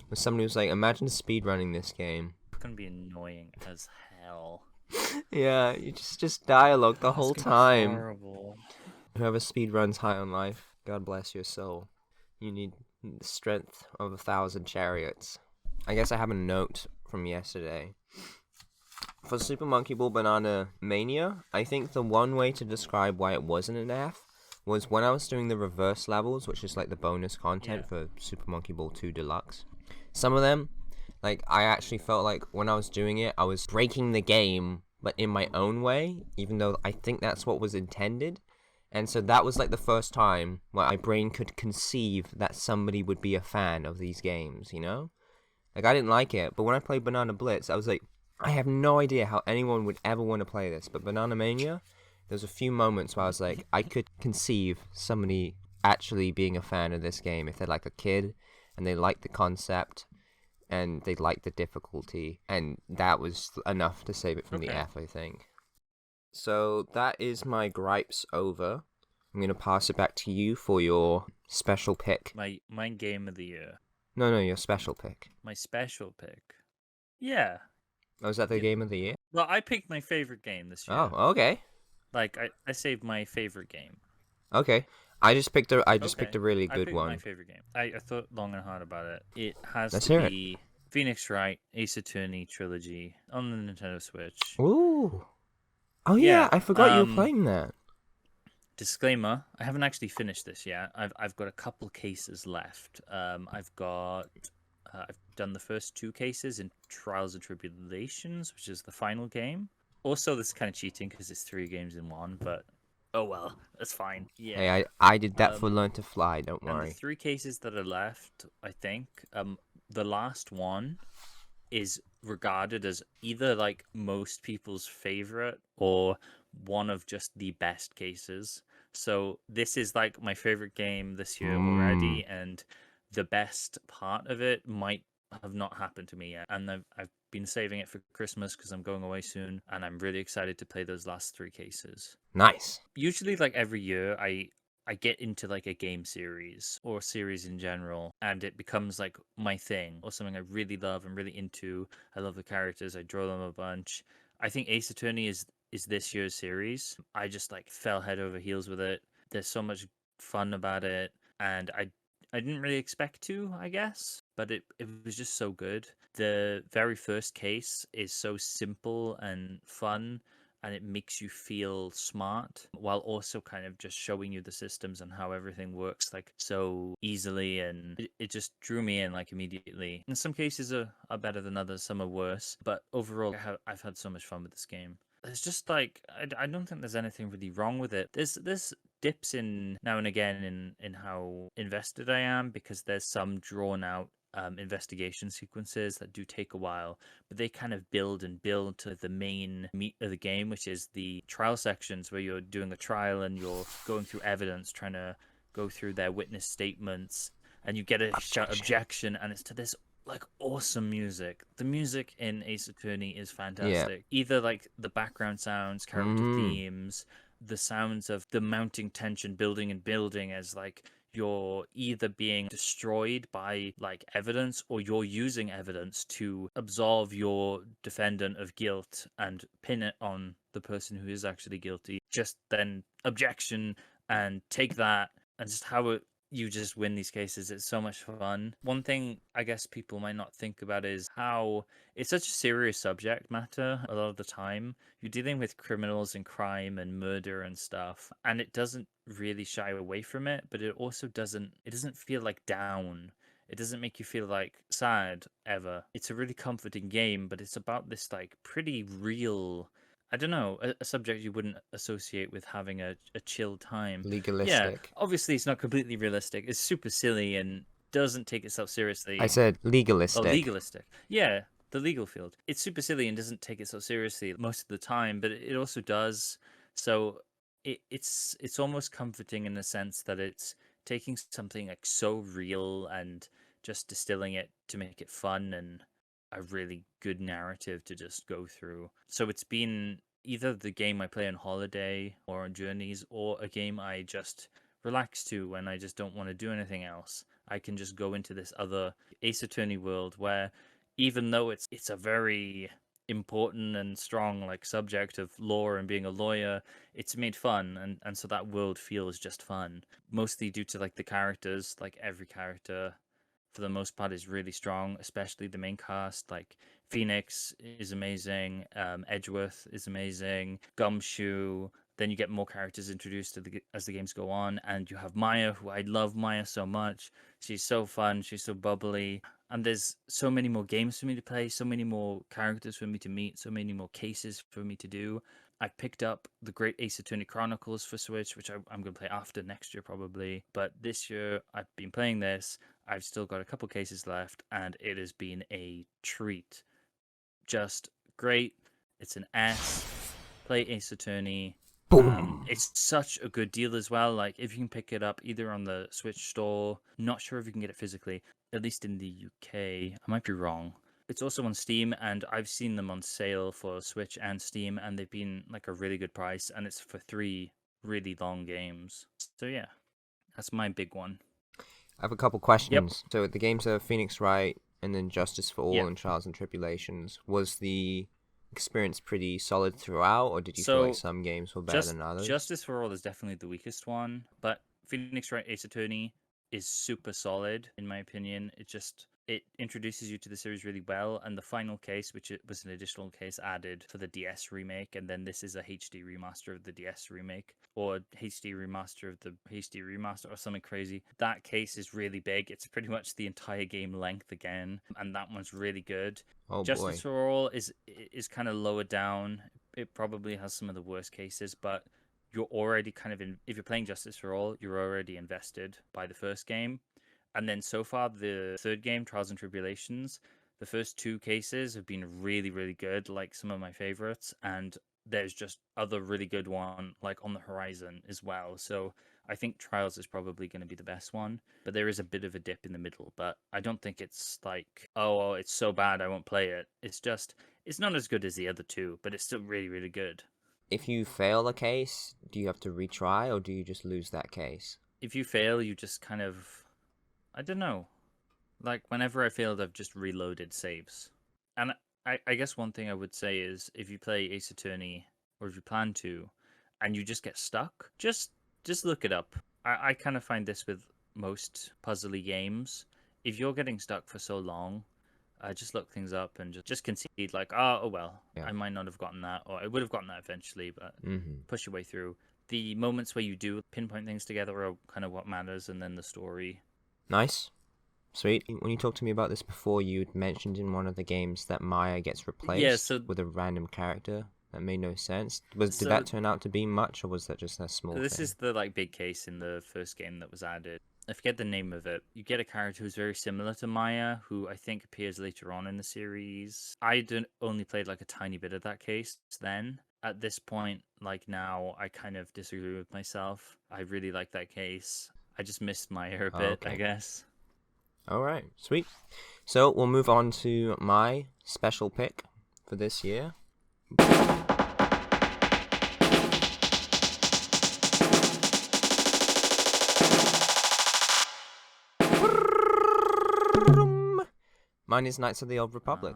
was somebody who was like, "Imagine speedrunning this game." It's gonna be annoying as hell. Yeah, you just dialogue the whole It's gonna be time. horrible. Whoever speedruns High on Life, God bless your soul. You need the strength of 1,000 chariots. I guess I have a note from yesterday. For Super Monkey Ball Banana Mania, I think the one way to describe why it wasn't an F was when I was doing the reverse levels, which is like the bonus content for Super Monkey Ball 2 Deluxe. Some of them, like, I actually felt like when I was doing it, I was breaking the game, but in my own way, even though I think that's what was intended. And so that was like the first time where my brain could conceive that somebody would be a fan of these games, you know? Like, I didn't like it, but when I played Banana Blitz, I was like, I have no idea how anyone would ever want to play this. But Banana Mania, there's a few moments where I was like, I could conceive somebody actually being a fan of this game if they're like a kid and they like the concept and they like the difficulty. And that was enough to save it from the F, I think. So that is my gripes over. I'm going to pass it back to you for your special pick. My game of the year. No, your special pick. My special pick. Yeah. Oh, is that the game of the year? Well, I picked my favorite game this year. Oh, okay. Like I saved my favorite game. Okay. I just picked a really I good picked one. my favorite game. I thought long and hard about it. It has Let's to hear be Phoenix Wright Ace Attorney trilogy on the Nintendo Switch. Ooh. Oh yeah, I forgot you were playing that. Disclaimer: I haven't actually finished this yet. I've got a couple cases left. I've done the first 2 cases in Trials and Tribulations, which is the final game. Also, this is kind of cheating because it's 3 games in one, but oh well, that's fine. Yeah. Hey, I did that for Learn to Fly. Don't worry. And the 3 cases that are left, I think, the last one is regarded as either like most people's favorite or one of just the best cases. So this is like my favorite game this year already, and the best part of it might have not happened to me yet. And I've been saving it for Christmas because I'm going away soon, and I'm really excited to play those last 3 cases. Nice. Usually, like every year, I get into like a game series or series in general, and it becomes like my thing or something I really love and really into. I love the characters. I draw them a bunch. I think Ace Attorney is this year's series. I just like fell head over heels with it. There's so much fun about it, and I didn't really expect to, I guess, but it was just so good. The very first case is so simple and fun, and it makes you feel smart while also kind of just showing you the systems and how everything works like so easily, and it just drew me in like immediately. And some cases are better than others, some are worse, but overall I've had so much fun with this game. It's just like I don't think there's anything really wrong with it. There's dips in now and again in how invested I am, because there's some drawn out investigation sequences that do take a while, but they kind of build to the main meat of the game, which is the trial sections where you're doing a trial and you're going through evidence, trying to go through their witness statements, and you get a objection, and it's to this like awesome music. The music in Ace Attorney is fantastic. Either like the background sounds, character themes, the sounds of the mounting tension building and building as like you're either being destroyed by like evidence or you're using evidence to absolve your defendant of guilt and pin it on the person who is actually guilty. Just then objection and take that, and just how you just win these cases. It's so much fun. One thing I guess people might not think about is how it's such a serious subject matter a lot of the time. You're dealing with criminals and crime and murder and stuff, and it doesn't really shy away from it, but it also doesn't feel like down. It doesn't make you feel like sad ever. It's a really comforting game, but it's about this like pretty real, I don't know, a subject you wouldn't associate with having a chill time. Legalistic. Yeah, obviously it's not completely realistic. It's super silly and doesn't take itself seriously. I said legalistic. Oh, legalistic. Yeah, the legal field. It's super silly and doesn't take itself seriously most of the time, but it also does. So it's almost comforting in the sense that it's taking something like so real and just distilling it to make it fun and a really good narrative to just go through. So it's been either the game I play on holiday or on journeys, or a game I just relax to when I just don't want to do anything else. I can just go into this other Ace Attorney world where, even though it's a very important and strong like subject of law and being a lawyer, it's made fun, and so that world feels just fun, mostly due to like the characters. Like every character for the most part is really strong, especially the main cast. Like Phoenix is amazing, Edgeworth is amazing, Gumshoe. Then you get more characters introduced as the games go on, and you have Maya, who I love Maya so much. She's so fun, she's so bubbly, and there's so many more games for me to play, so many more characters for me to meet, so many more cases for me to do. I picked up the Great Ace Attorney Chronicles for Switch, which I'm going to play after next year probably. But this year I've been playing this. I've still got a couple cases left, and it has been a treat. Just great. It's an S. Play Ace Attorney. It's such a good deal as well. Like, if you can pick it up either on the Switch store, not sure if you can get it physically, at least in the UK. I might be wrong. It's also on Steam, and I've seen them on sale for Switch and Steam, and they've been like a really good price, and it's for 3 really long games. So yeah, that's my big one. I have a couple questions. So the games are Phoenix Wright and then Justice for All and Trials and Tribulations. Was the experience pretty solid throughout, or did you feel like some games were better than others? Justice for All is definitely the weakest one, but Phoenix Wright Ace Attorney is super solid in my opinion. It introduces you to the series really well, and the final case, which was an additional case added for the DS remake, and then this is a HD remaster of the DS remake, or HD remaster of the HD remaster, or something crazy. That case is really big. It's pretty much the entire game length again, and that one's really good. Justice for All is kind of lower down. It probably has some of the worst cases, but you're already kind of if you're playing Justice for All, you're already invested by the first game. And then so far, the third game, Trials and Tribulations, the first 2 cases have been really, really good, like some of my favorites. And there's just other really good one, like on the horizon as well. So I think Trials is probably going to be the best one. But there is a bit of a dip in the middle. But I don't think it's like, oh, it's so bad I won't play it. It's just, it's not as good as the other 2, but it's still really, really good. If you fail a case, do you have to retry, or do you just lose that case? If you fail, you just kind of... I don't know. Like, whenever I failed, I've just reloaded saves. And I guess one thing I would say is, if you play Ace Attorney, or if you plan to, and you just get stuck, just look it up. I kind of find this with most puzzly games. If you're getting stuck for so long, just look things up and just concede, like, oh well, I might not have gotten that, or I would have gotten that eventually, but push your way through. The moments where you do pinpoint things together are kind of what matters, and then the story. Nice. Sweet. When you talked to me about this before, you'd mentioned in one of the games that Maya gets replaced with a random character. That made no sense. Did that turn out to be much, or was that just a small This thing? is the big case in the first game that was added. I forget the name of it. You get a character who's very similar to Maya, who I think appears later on in the series. I only played like a tiny bit of that case then. At this point, like now, I kind of disagree with myself. I really like that case. I just missed Maya a bit, I guess. Alright, sweet. So we'll move on to my special pick for this year. Mine is Knights of the Old Republic,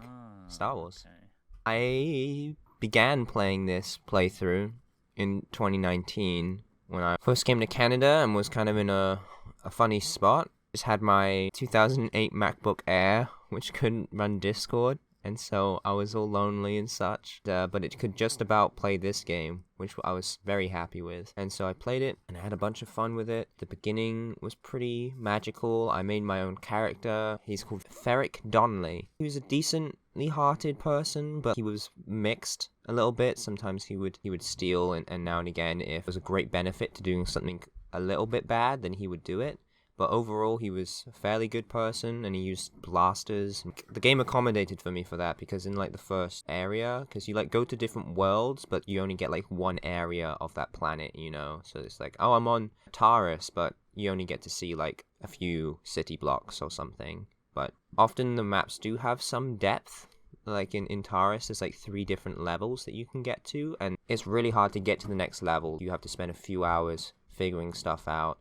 Star Wars. Okay. I began playing this playthrough in 2019 when I first came to Canada and was kind of in a funny spot. Just had my 2008 MacBook Air, which couldn't run Discord, and so I was all lonely and such, but it could just about play this game, which I was very happy with. And so I played it, and I had a bunch of fun with it. The beginning was pretty magical. I made my own character. He's called Ferric Donnelly. He was a decently hearted person, but he was mixed a little bit. Sometimes he would steal, and now and again, if there was a great benefit to doing something a little bit bad, then he would do it. But overall, he was a fairly good person, and he used blasters. The game accommodated for me for that, because in, like, the first area, because you, like, go to different worlds, but you only get, like, one area of that planet, you know? So it's like, oh, I'm on Taurus, but you only get to see like a few city blocks or something. But often the maps do have some depth. Like in Tierlist, there's like 3 different levels that you can get to, and it's really hard to get to the next level. You have to spend a few hours figuring stuff out,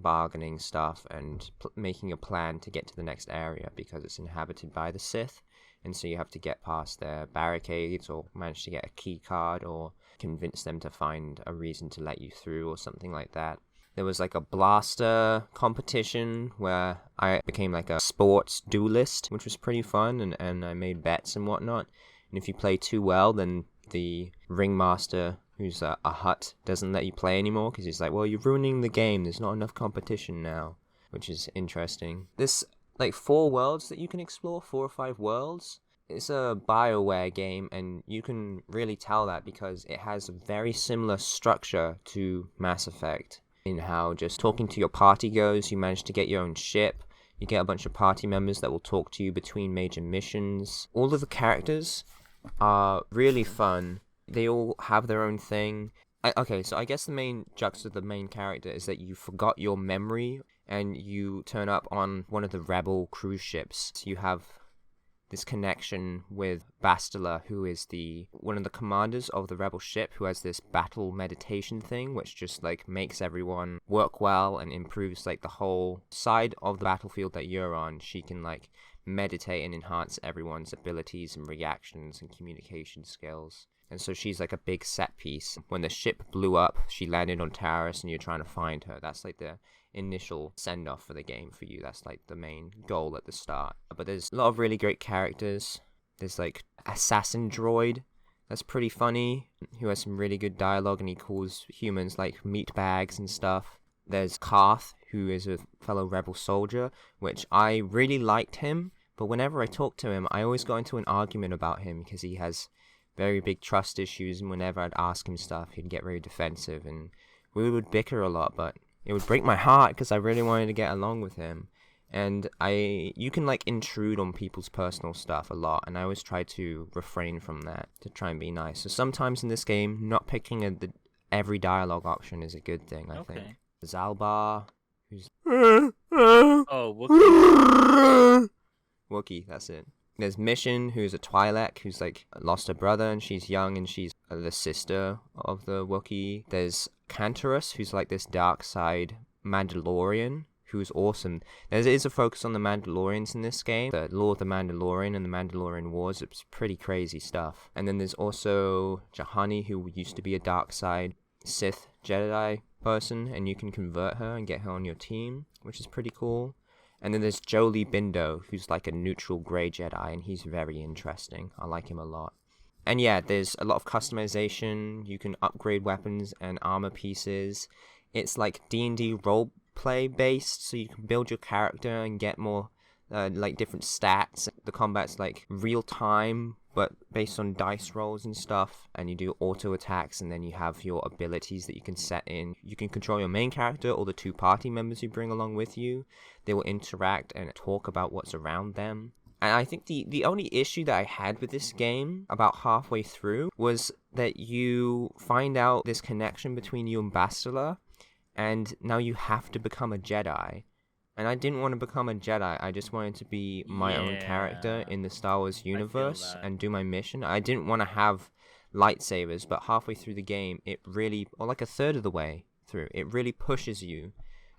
bargaining stuff, and making a plan to get to the next area because it's inhabited by the Sith. And so you have to get past their barricades or manage to get a key card or convince them to find a reason to let you through or something like that. There was like a blaster competition where I became like a sports duelist, which was pretty fun, and I made bets and whatnot. And if you play too well, then the ringmaster, who's a hut, doesn't let you play anymore because he's like, well, you're ruining the game, there's not enough competition now, which is interesting. There's like 4 worlds that you can explore, 4 or 5 worlds. It's a BioWare game, and you can really tell that because it has a very similar structure to Mass Effect. In how just talking to your party goes, you manage to get your own ship, you get a bunch of party members that will talk to you between major missions. All of the characters are really fun. They all have their own thing. Okay, so I guess the main crux of the main character is that you forgot your memory and you turn up on one of the rebel cruise ships. So you have this connection with Bastila, who is one of the commanders of the rebel ship, who has this battle meditation thing, which just like makes everyone work well and improves like the whole side of the battlefield that you're on. She can like meditate and enhance everyone's abilities and reactions and communication skills. And so she's like a big set piece. When the ship blew up, she landed on Tierlist and you're trying to find her. That's like the initial send-off for the game for you. That's like the main goal at the start. But there's a lot of really great characters. There's like Assassin Droid, that's pretty funny, who has some really good dialogue and he calls humans like meat bags and stuff. There's Karth, who is a fellow rebel soldier, which I really liked him, but whenever I talked to him, I always got into an argument about him because he has very big trust issues, and whenever I'd ask him stuff, he'd get very defensive, and we would bicker a lot, but it would break my heart because I really wanted to get along with him. And you can like intrude on people's personal stuff a lot, and I always try to refrain from that to try and be nice. So sometimes in this game, not picking every dialogue option is a good thing, I think. Zalbar, who's Wookiee. Wookiee, that's it. There's Mission, who's a Twi'lek, who's like lost her brother, and she's young, and she's the sister of the Wookiee. There's Cantorus, who's like this dark side Mandalorian, who's awesome. There is a focus on the Mandalorians in this game. The Law of the Mandalorian and the Mandalorian Wars, it's pretty crazy stuff. And then there's also Jahani, who used to be a dark side Sith Jedi person, and you can convert her and get her on your team, which is pretty cool. And then there's Jolie Bindo, who's like a neutral grey Jedi, and he's very interesting. I like him a lot. And yeah, there's a lot of customization. You can upgrade weapons and armor pieces. It's like D&D roleplay based, so you can build your character and get more like different stats. The combat's like real time, but based on dice rolls and stuff, and you do auto attacks, and then you have your abilities that you can set in. You can control your main character or the 2 party members you bring along with you. They will interact and talk about what's around them. And I think the only issue that I had with this game about halfway through was that you find out this connection between you and Bastila, and now you have to become a Jedi. And I didn't want to become a Jedi, I just wanted to be my own character in the Star Wars universe and do my mission. I didn't want to have lightsabers, but halfway through the game, it really, or like a third of the way through, it really pushes you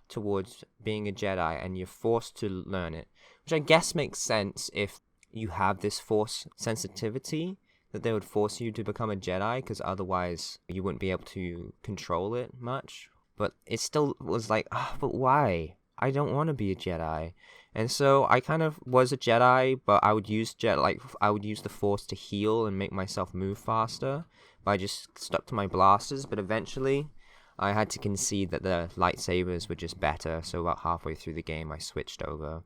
towards being a Jedi, and you're forced to learn it. Which I guess makes sense if you have this Force sensitivity, that they would force you to become a Jedi, because otherwise you wouldn't be able to control it much. But it still was like, but why? I don't want to be a Jedi. And so I kind of was a Jedi, but I would use the Force to heal and make myself move faster. But I just stuck to my blasters. But eventually, I had to concede that the lightsabers were just better. So about halfway through the game, I switched over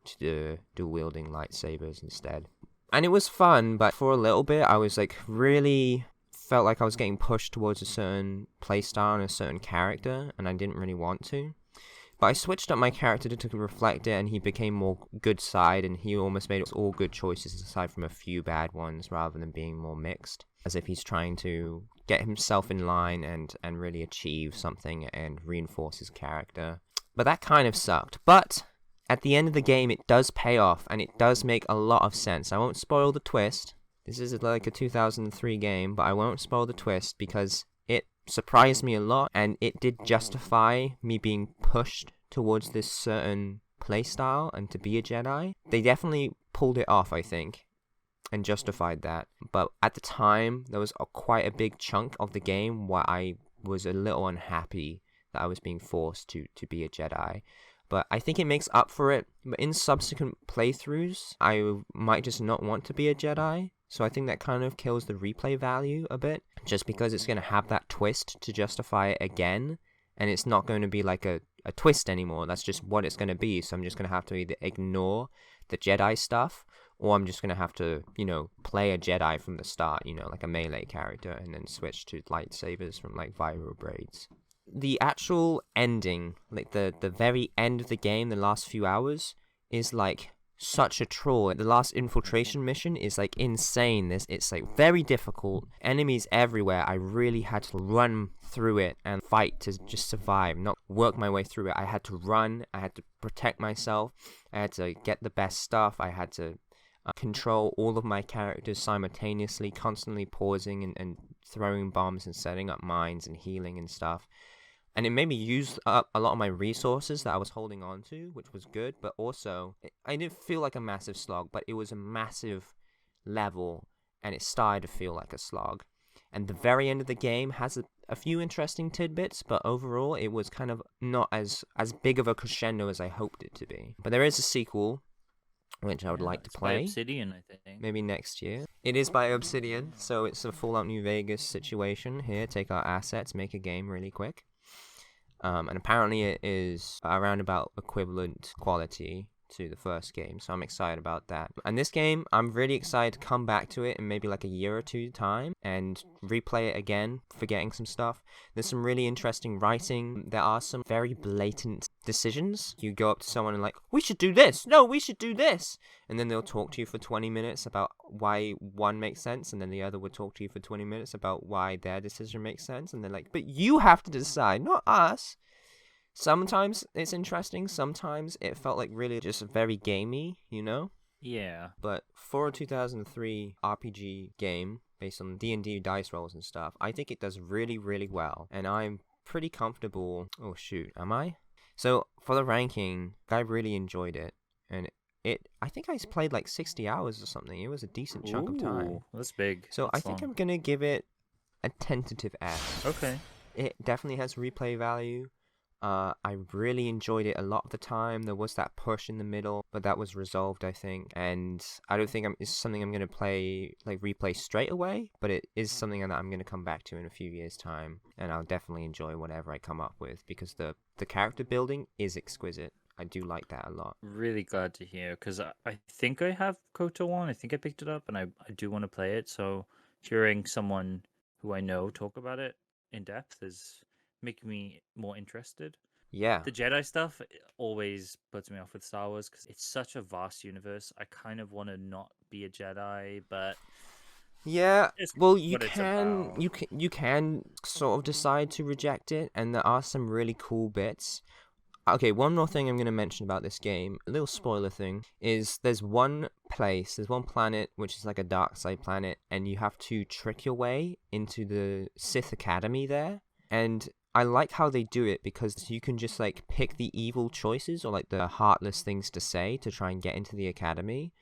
to the dual-wielding lightsabers instead. And it was fun, but for a little bit, I was like really felt like I was getting pushed towards a certain playstyle and a certain character, and I didn't really want to. But I switched up my character to reflect it, and he became more good side, and he almost made all good choices aside from a few bad ones, rather than being more mixed. As if he's trying to get himself in line and really achieve something and reinforce his character. But that kind of sucked. But at the end of the game, it does pay off, and it does make a lot of sense. I won't spoil the twist. This is like a 2003 game, but I won't spoil the twist because it surprised me a lot, and it did justify me being pushed towards this certain playstyle and to be a Jedi. They definitely pulled it off, I think, and justified that. But at the time, there was quite a big chunk of the game where I was a little unhappy that I was being forced to be a Jedi. But I think it makes up for it. But in subsequent playthroughs, I might just not want to be a Jedi. So I think that kind of kills the replay value a bit, just because it's going to have that twist to justify it again, and it's not going to be like a twist anymore. That's just what it's going to be. So I'm just going to have to either ignore the Jedi stuff, or I'm just going to have to, play a Jedi from the start, like a melee character, and then switch to lightsabers from like Viro Braids. The actual ending, like the very end of the game, the last few hours, is like such a chore. The last infiltration mission is like insane. It's like very difficult. Enemies everywhere. I really had to run through it and fight to just survive, not work my way through it. I had to run. I had to protect myself. I had to get the best stuff. I had to control all of my characters simultaneously, constantly pausing and throwing bombs and setting up mines and healing and stuff. And it made me use up a lot of my resources that I was holding on to, which was good. But also, I didn't feel like a massive slog, but it was a massive level, and it started to feel like a slog. And the very end of the game has a few interesting tidbits, but overall, it was kind of not as big of a crescendo as I hoped it to be. But there is a sequel, which I would like to play. By Obsidian, I think. Maybe next year. It is by Obsidian, so it's a Fallout New Vegas situation here. Take our assets, make a game really quick. And apparently it is around about equivalent quality to the first game, so I'm excited about that. And this game, I'm really excited to come back to it in maybe like a year or two time and replay it again, forgetting some stuff. There's some really interesting writing. There are some very blatant decisions. You go up to someone and like, we should do this. No, we should do this. And then they'll talk to you for 20 minutes about why one makes sense, and then the other would talk to you for 20 minutes about why their decision makes sense. And they're like, but you have to decide, not us. Sometimes it's interesting, sometimes it felt like really just very gamey, Yeah. But for a 2003 RPG game based on D&D dice rolls and stuff, I think it does really, really well. And I'm pretty comfortable. Oh shoot, am I? So for the ranking, I really enjoyed it. And I think I played like 60 hours or something. It was a decent chunk of time. Ooh, that's big. So That's I think long. I'm going to give it a tentative F. Okay. It definitely has replay value. I really enjoyed it a lot of the time. There was that push in the middle, but that was resolved, I think. And I don't think it's something I'm going to replay straight away, but it is something that I'm going to come back to in a few years' time. And I'll definitely enjoy whatever I come up with, because the character building is exquisite. I do like that a lot. Really glad to hear, because I think I have KOTOR 1. I think I picked it up, and I do want to play it. So hearing someone who I know talk about it in depth is making me more interested. Yeah. The Jedi stuff always puts me off with Star Wars because it's such a vast universe. I kind of want to not be a Jedi, but yeah, it's well, you what it's can about. you can sort of decide to reject it, and there are some really cool bits. Okay, one more thing I'm going to mention about this game, a little spoiler thing, is there's one planet, which is like a dark side planet, and you have to trick your way into the Sith Academy there. And I like how they do it, because you can just like pick the evil choices or like the heartless things to say to try and get into the academy.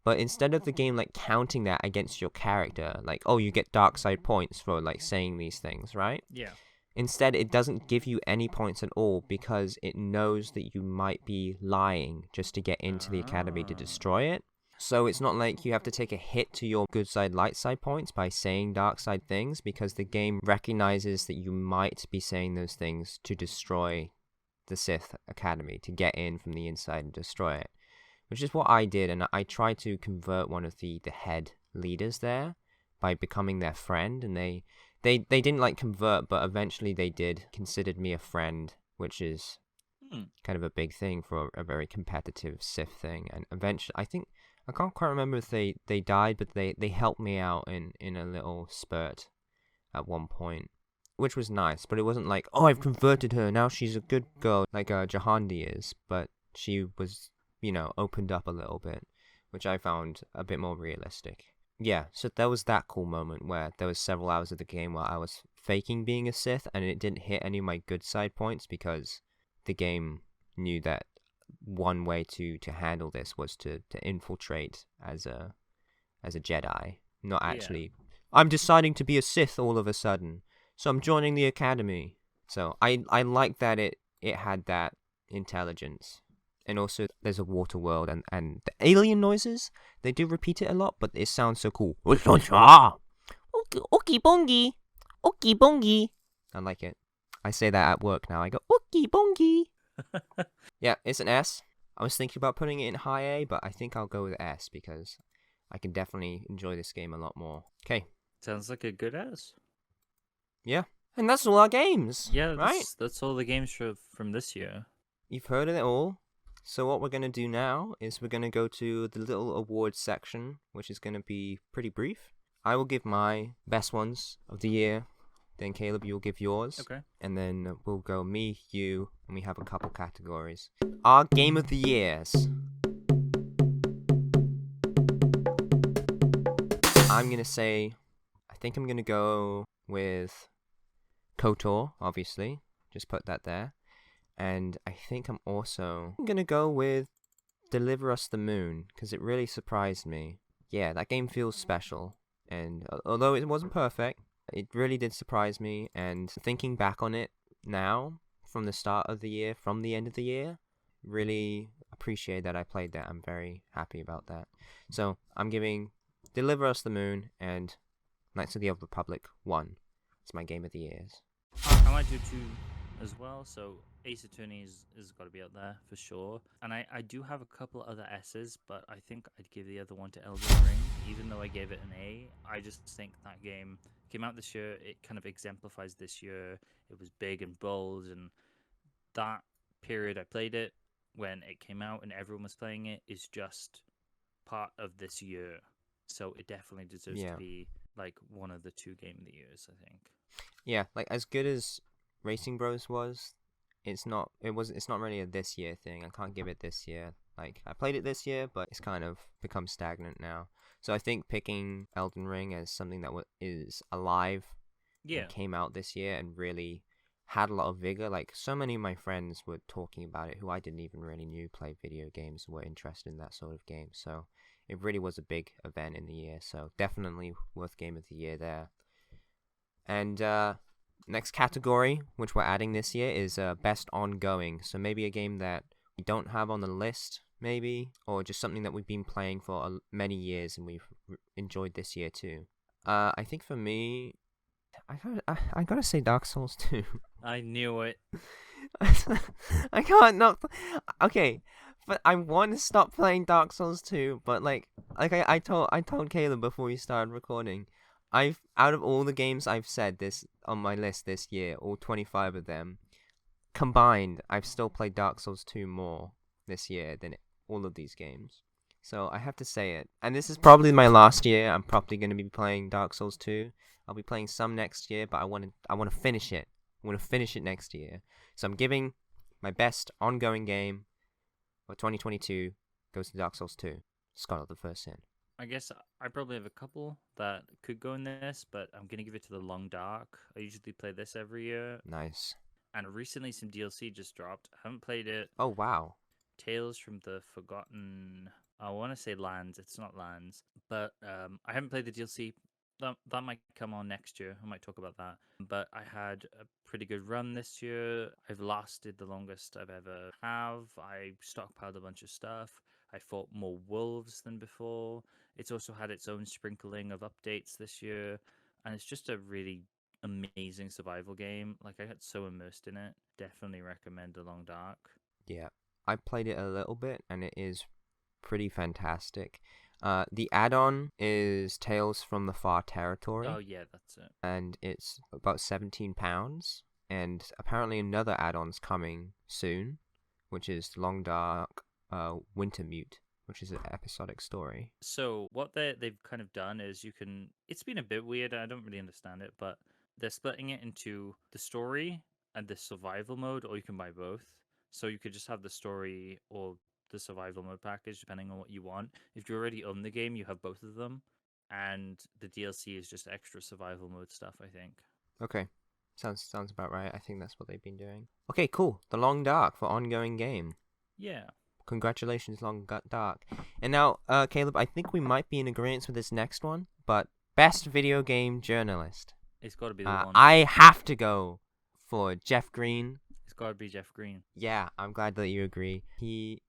But instead of the game like counting that against your character, like, oh, you get dark side points for like saying these things, right? Yeah. Instead, it doesn't give you any points at all, because it knows that you might be lying just to get into the academy to destroy it. So it's not like you have to take a hit to your good side, light side points by saying dark side things, because the game recognizes that you might be saying those things to destroy the Sith Academy, to get in from the inside and destroy it. Which is what I did, and I tried to convert one of the head leaders there by becoming their friend, and they didn't like convert, but eventually they did, considered me a friend, which is kind of a big thing for a very competitive Sith thing. And eventually, I can't quite remember if they died, but they helped me out in a little spurt at one point. which was nice, but it wasn't like, oh, I've converted her, now she's a good girl, like Jahandi is, but she was, opened up a little bit, which I found a bit more realistic. Yeah, so there was that cool moment where there was several hours of the game where I was faking being a Sith, and it didn't hit any of my good side points because the game knew that one way to handle this was to infiltrate as a Jedi, not actually, I'm deciding to be a Sith all of a sudden, so I'm joining the Academy. So I like that it had that intelligence. And also, there's a water world, and the alien noises, they do repeat it a lot, but it sounds so cool. Oki bongi! Oki bongi! I like it. I say that at work now. I go, Oki bongi! Yeah, it's an S. I was thinking about putting it in high A, but I think I'll go with S because I can definitely enjoy this game a lot more. Okay. Sounds like a good S. Yeah. And that's all our games. Yeah, right? That's all the games from this year. You've heard of it all. So what we're going to do now is we're going to go to the little awards section, which is going to be pretty brief. I will give my best ones of the year. Then Caleb, you'll give yours. Okay. And then we'll go me, you, and we have a couple categories. Our game of the years. I'm going to say, I think I'm going to go with KOTOR, obviously. Just put that there. And I think I'm going to go with Deliver Us the Moon, because it really surprised me. Yeah, that game feels special. And although it wasn't perfect, it really did surprise me. And thinking back on it now, from the start of the year, from the end of the year, really appreciate that I played that. I'm very happy about that. So I'm giving Deliver Us the Moon and Knights of the Old Republic 1. It's my game of the years. I might do 2 as well, so Ace Attorney is got to be up there for sure. And I do have a couple other S's, but I think I'd give the other one to Elden Ring, even though I gave it an A. I just think that game came out this year. It kind of exemplifies this year. It was big and bold, and that period I played it when it came out and everyone was playing it is just part of this year. So it definitely deserves to be like one of the 2 game of the years, I think. Yeah, like as good as Racing Bros was, it's not really a this year thing. I can't give it this year. Like I played it this year, but it's kind of become stagnant now. So I think picking Elden Ring as something that is alive, and came out this year and really had a lot of vigor. Like so many of my friends were talking about it who I didn't even really knew played video games, were interested in that sort of game. So it really was a big event in the year. So definitely worth game of the year there. And next category, which we're adding this year, is best ongoing. So maybe a game that we don't have on the list, maybe, or just something that we've been playing for many years and we've enjoyed this year too. I think for me, I gotta say Dark Souls 2. I knew it. I can't not. Okay, but I want to stop playing Dark Souls 2. But like I told Caleb before we started recording, out of all the games I've said this on my list this year, all 25 of them combined, I've still played Dark Souls 2 more this year than all of these games. So I have to say it. And this is probably my last year. I'm probably going to be playing Dark Souls 2. I'll be playing some next year, but I want to finish it. I want to finish it next year. So I'm giving my best ongoing game for 2022 goes to Dark Souls 2. Scott, the first sin. I guess I probably have a couple that could go in this, but I'm going to give it to The Long Dark. I usually play this every year. Nice. And recently some DLC just dropped. I haven't played it. Oh, wow. Tales from the Forgotten... I want to say Lands. It's not Lands. But I haven't played the DLC. That might come on next year. I might talk about that. But I had a pretty good run this year. I've lasted the longest I've ever have. I stockpiled a bunch of stuff. I fought more wolves than before. It's also had its own sprinkling of updates this year. And it's just a really amazing survival game. Like, I got so immersed in it. Definitely recommend The Long Dark. Yeah. I played it a little bit, and it is pretty fantastic. The add-on is Tales from the Far Territory. Oh, yeah, that's it. And it's about £17. And apparently another add-on's coming soon, which is Long Dark Wintermute, which is an episodic story. So what they've kind of done is you can... It's been a bit weird. I don't really understand it, but they're splitting it into the story and the survival mode, or you can buy both. So you could just have the story or the survival mode package, depending on what you want. If you already own the game, you have both of them, and the DLC is just extra survival mode stuff, I think. Okay. Sounds about right. I think that's what they've been doing. Okay, cool. The Long Dark for ongoing game. Yeah. Congratulations, Long Dark. And now, Caleb, I think we might be in agreement with this next one, but best video game journalist. It's got to be the one. I have to go for Jeff Green. It's got to be Jeff Green. Yeah, I'm glad that you agree. He,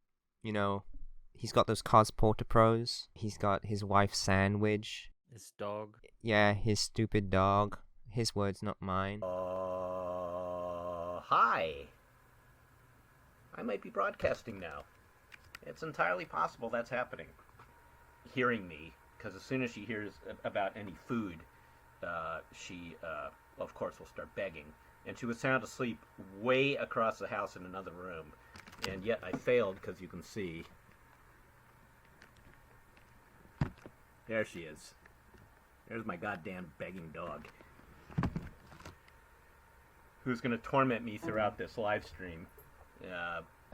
he's got those Porter Pros. He's got his wife Sandwich. His dog. Yeah, his stupid dog. His words, not mine. Hi. I might be broadcasting now. It's entirely possible that's happening. Hearing me, because as soon as she hears about any food, she, of course, will start begging. And she was sound asleep way across the house in another room. And yet I failed, because you can see. There she is. There's my goddamn begging dog. Who's going to torment me throughout this live stream.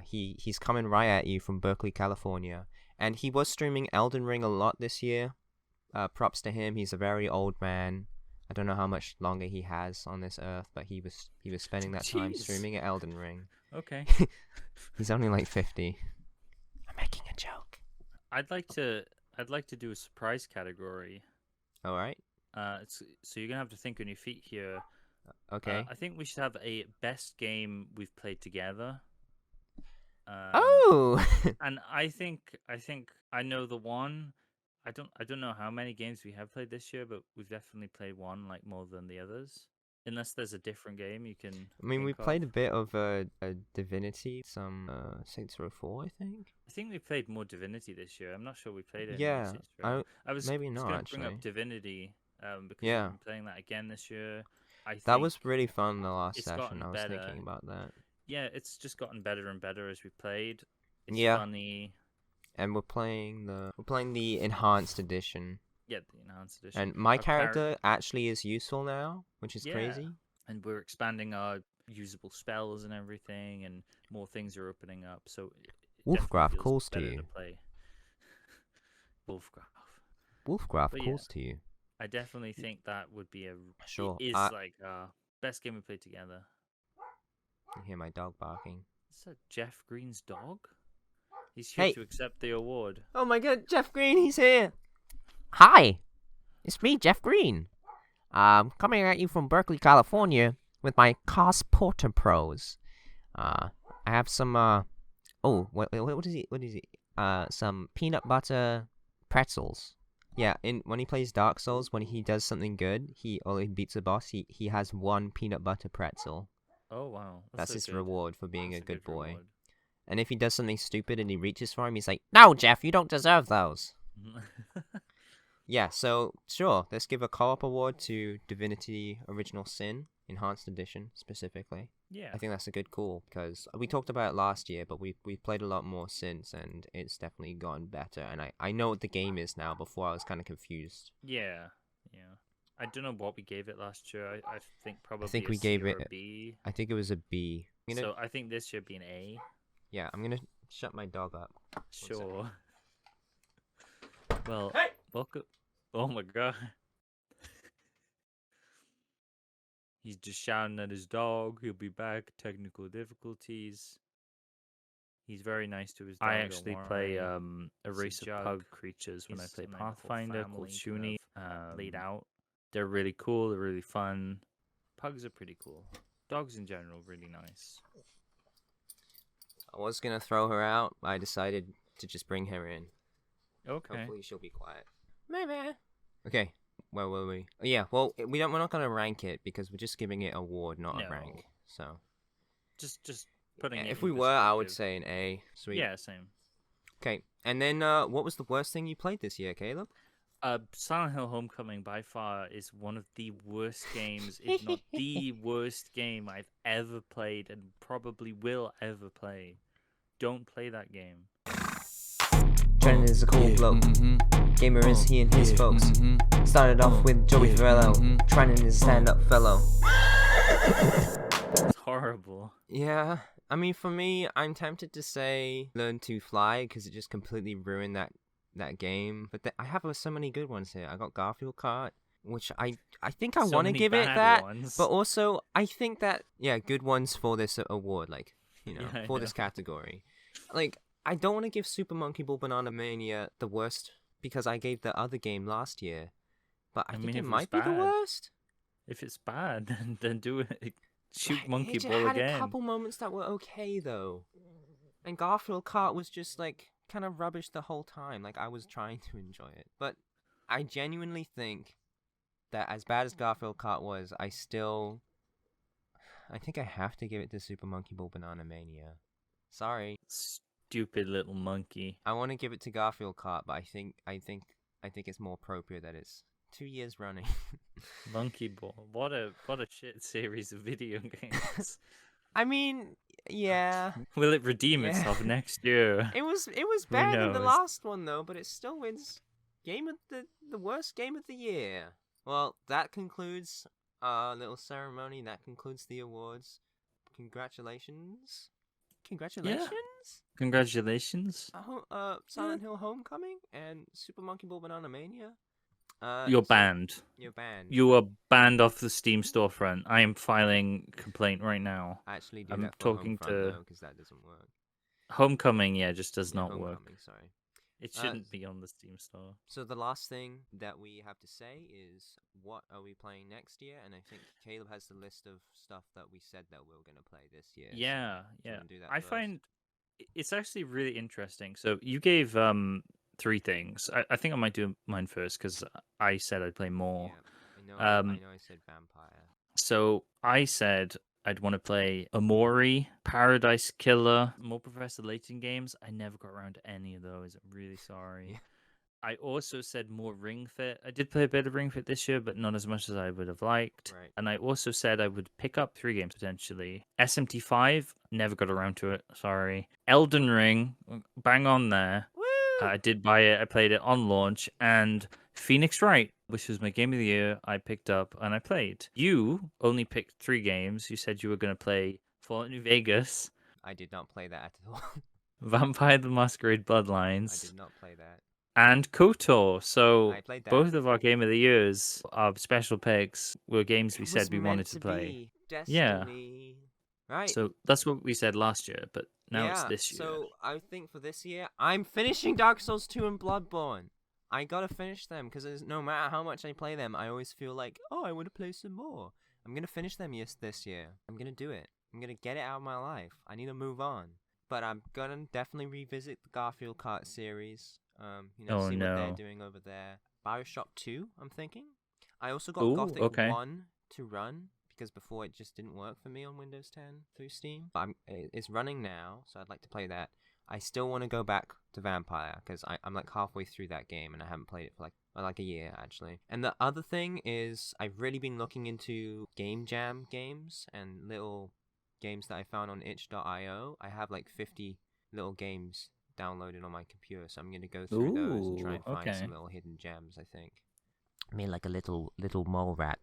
He's coming right at you from Berkeley, California. And he was streaming Elden Ring a lot this year. Props to him. He's a very old man. I don't know how much longer he has on this earth, but he was spending that time streaming at Elden Ring. Okay. He's only like 50. I'm making a joke. I'd like to do a surprise category. All right. So you're gonna have to think on your feet here. Okay. I think we should have a best game we've played together. Oh. And I think I know the one. I don't know how many games we have played this year, but we've definitely played one like more than the others. Unless there's a different game you can. I mean, we think played of. a bit of Divinity, some Saints Row 4, I think. I think we played more Divinity this year. I'm not sure we played it. Yeah, I was maybe going not to bring actually. up Divinity because Yeah. we've been playing that again this year. That was really fun the last it's session. gotten I was better. thinking about that. Yeah, it's just gotten better and better as we played. It's Yeah. funny. And we're playing the enhanced edition. Yeah, the enhanced edition. And my Our character actually is useful now, which is Yeah. crazy. And we're expanding our usable spells and everything, and more things are opening up. So it Wolfgraf definitely feels calls to better you. play. Wolfgraf. Wolfgraf But calls to you. I definitely think that would be Sure. It is like best game we played together. You hear my dog barking. Is that Jeff Green's dog? He's here Hey. to accept the award. Oh my god, Jeff Green, he's here! Hi! It's me, Jeff Green. Coming at you from Berkeley, California with my Porter Pros. I have some, what is he? Some peanut butter pretzels. Yeah, when he plays Dark Souls, when he does something good, he beats a boss, he has one peanut butter pretzel. Oh, wow. That's so his good. reward for being That's a good boy. reward. And if he does something stupid and he reaches for him, he's like, "No, Jeff, you don't deserve those." Yeah, so sure, let's give a co-op award to Divinity Original Sin, Enhanced Edition specifically. Yeah. I think that's a good call, because we talked about it last year, but we've played a lot more since, and it's definitely gotten better. And I know what the game is now. Before I was kind of confused. Yeah. I don't know what we gave it last year. I think probably I think a we C gave or it a B. I think it was a B. So I think this should be an A. Yeah, I'm gonna shut my dog up. Sure. Well, Hey! welcome. Oh my god. He's just shouting at his dog. He'll be back. Technical difficulties. He's very nice to his dog. I actually play a race of pug creatures when I play Pathfinder called Shuni. Laid out. They're really cool. They're really fun. Pugs are pretty cool. Dogs in general, really nice. I was gonna throw her out. I decided to just bring her in. Okay. Hopefully she'll be quiet. Maybe. Okay. Where were we? Yeah. Well, we're not gonna rank it because we're just giving it a award, not a rank. So. Just putting. Yeah, it if in we were, I would perspective. say an A. Sweet. Yeah, same. Okay. And then, what was the worst thing you played this year, Caleb? Silent Hill Homecoming by far is one of the worst games, if not the worst game I've ever played and probably will ever play. Don't play that game. Trending is a cool bloke. Gamer is he and his folks. Started off with Joey Farrello. Trending is a stand-up fellow. It's horrible. Yeah, I mean, for me, I'm tempted to say Learn to Fly because it just completely ruined that game. But I have so many good ones here. I got Garfield Kart, which I think I So want to many give it bad that, ones. but also I think that good ones for this award, like Yeah, for this category. Like I don't want to give Super Monkey Ball Banana Mania the worst because I gave the other game last year, but I think mean, it if it's might be the bad, worst. If it's bad, then do it. Shoot Monkey It Ball had again. a couple moments that were okay though, and Garfield Kart was just like kind of rubbish the whole time. Like I was trying to enjoy it, but I genuinely think that as bad as Garfield Kart was, I think I have to give it to Super Monkey Ball Banana Mania. Sorry, Stupid little monkey. I want to give it to Garfield Kart, but I think it's more appropriate that it's 2 years running. Monkey Ball. What a shit series of video games. I mean, yeah. Will it redeem itself next year? It was Who bad in the knows? last one though, but it still wins the worst game of the year. Well, that concludes our little ceremony. That concludes the awards. Congratulations. Congratulations. Silent Hill Homecoming and Super Monkey Ball Banana Mania. You're banned. You're banned. You are banned off the Steam storefront. I am filing complaint right now. Actually, do I'm that for talking Homefront, to because that doesn't work. Homecoming. Yeah, just does not work. Homecoming, sorry. It shouldn't be on the Steam store. So the last thing that we have to say is, what are we playing next year? And I think Caleb has the list of stuff that we said that we were going to play this year. So Yeah, do you yeah. wanna do that I first? find it's actually really interesting. So you gave 3 things. I think I might do mine first because I said I'd play more. Yeah, I know I said Vampire. So I said I'd want to play Amori, Paradise Killer, more Professor Layton games. I never got around to any of those. I'm really sorry. Yeah. I also said more Ring Fit. I did play a bit of Ring Fit this year, but not as much as I would have liked. Right. And I also said I would pick up 3 games potentially. SMT5, never got around to it. Sorry. Elden Ring, bang on there. I did buy it. I played it on launch. And Phoenix Wright, which was my game of the year, I picked up and I played. You only picked 3 games. You said you were going to play Fallout New Vegas, I did not play that at all. Vampire the Masquerade I Bloodlines, did not play that. and KOTOR. So I played that. both of our game of the years, our special picks, were games we It said was we meant wanted to play. be. Yeah. Destiny. Right. So that's what we said last year, but now it's Yeah, this year. So I think for this year, I'm finishing Dark Souls 2 and Bloodborne. I gotta finish them because no matter how much I play them, I always feel like, oh, I want to play some more. I'm gonna finish them this year. I'm gonna do it. I'm gonna get it out of my life. I need to move on. But I'm gonna definitely revisit the Garfield Kart series. Oh, See no. what they're doing over there. Bioshock 2, I'm thinking. I also got Ooh, Gothic okay. 1 to run because before it just didn't work for me on Windows 10 through Steam. But it's running now, so I'd like to play that. I still want to go back to Vampire because I'm like halfway through that game and I haven't played it for like a year actually. And the other thing is I've really been looking into Game Jam games and little games that I found on itch.io. I have like 50 little games downloaded on my computer, so I'm going to go through those and try and find okay. some little hidden gems, I think. I mean like a little mole rat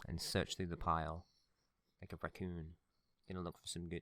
and search through the pile like a raccoon. Gonna look for some good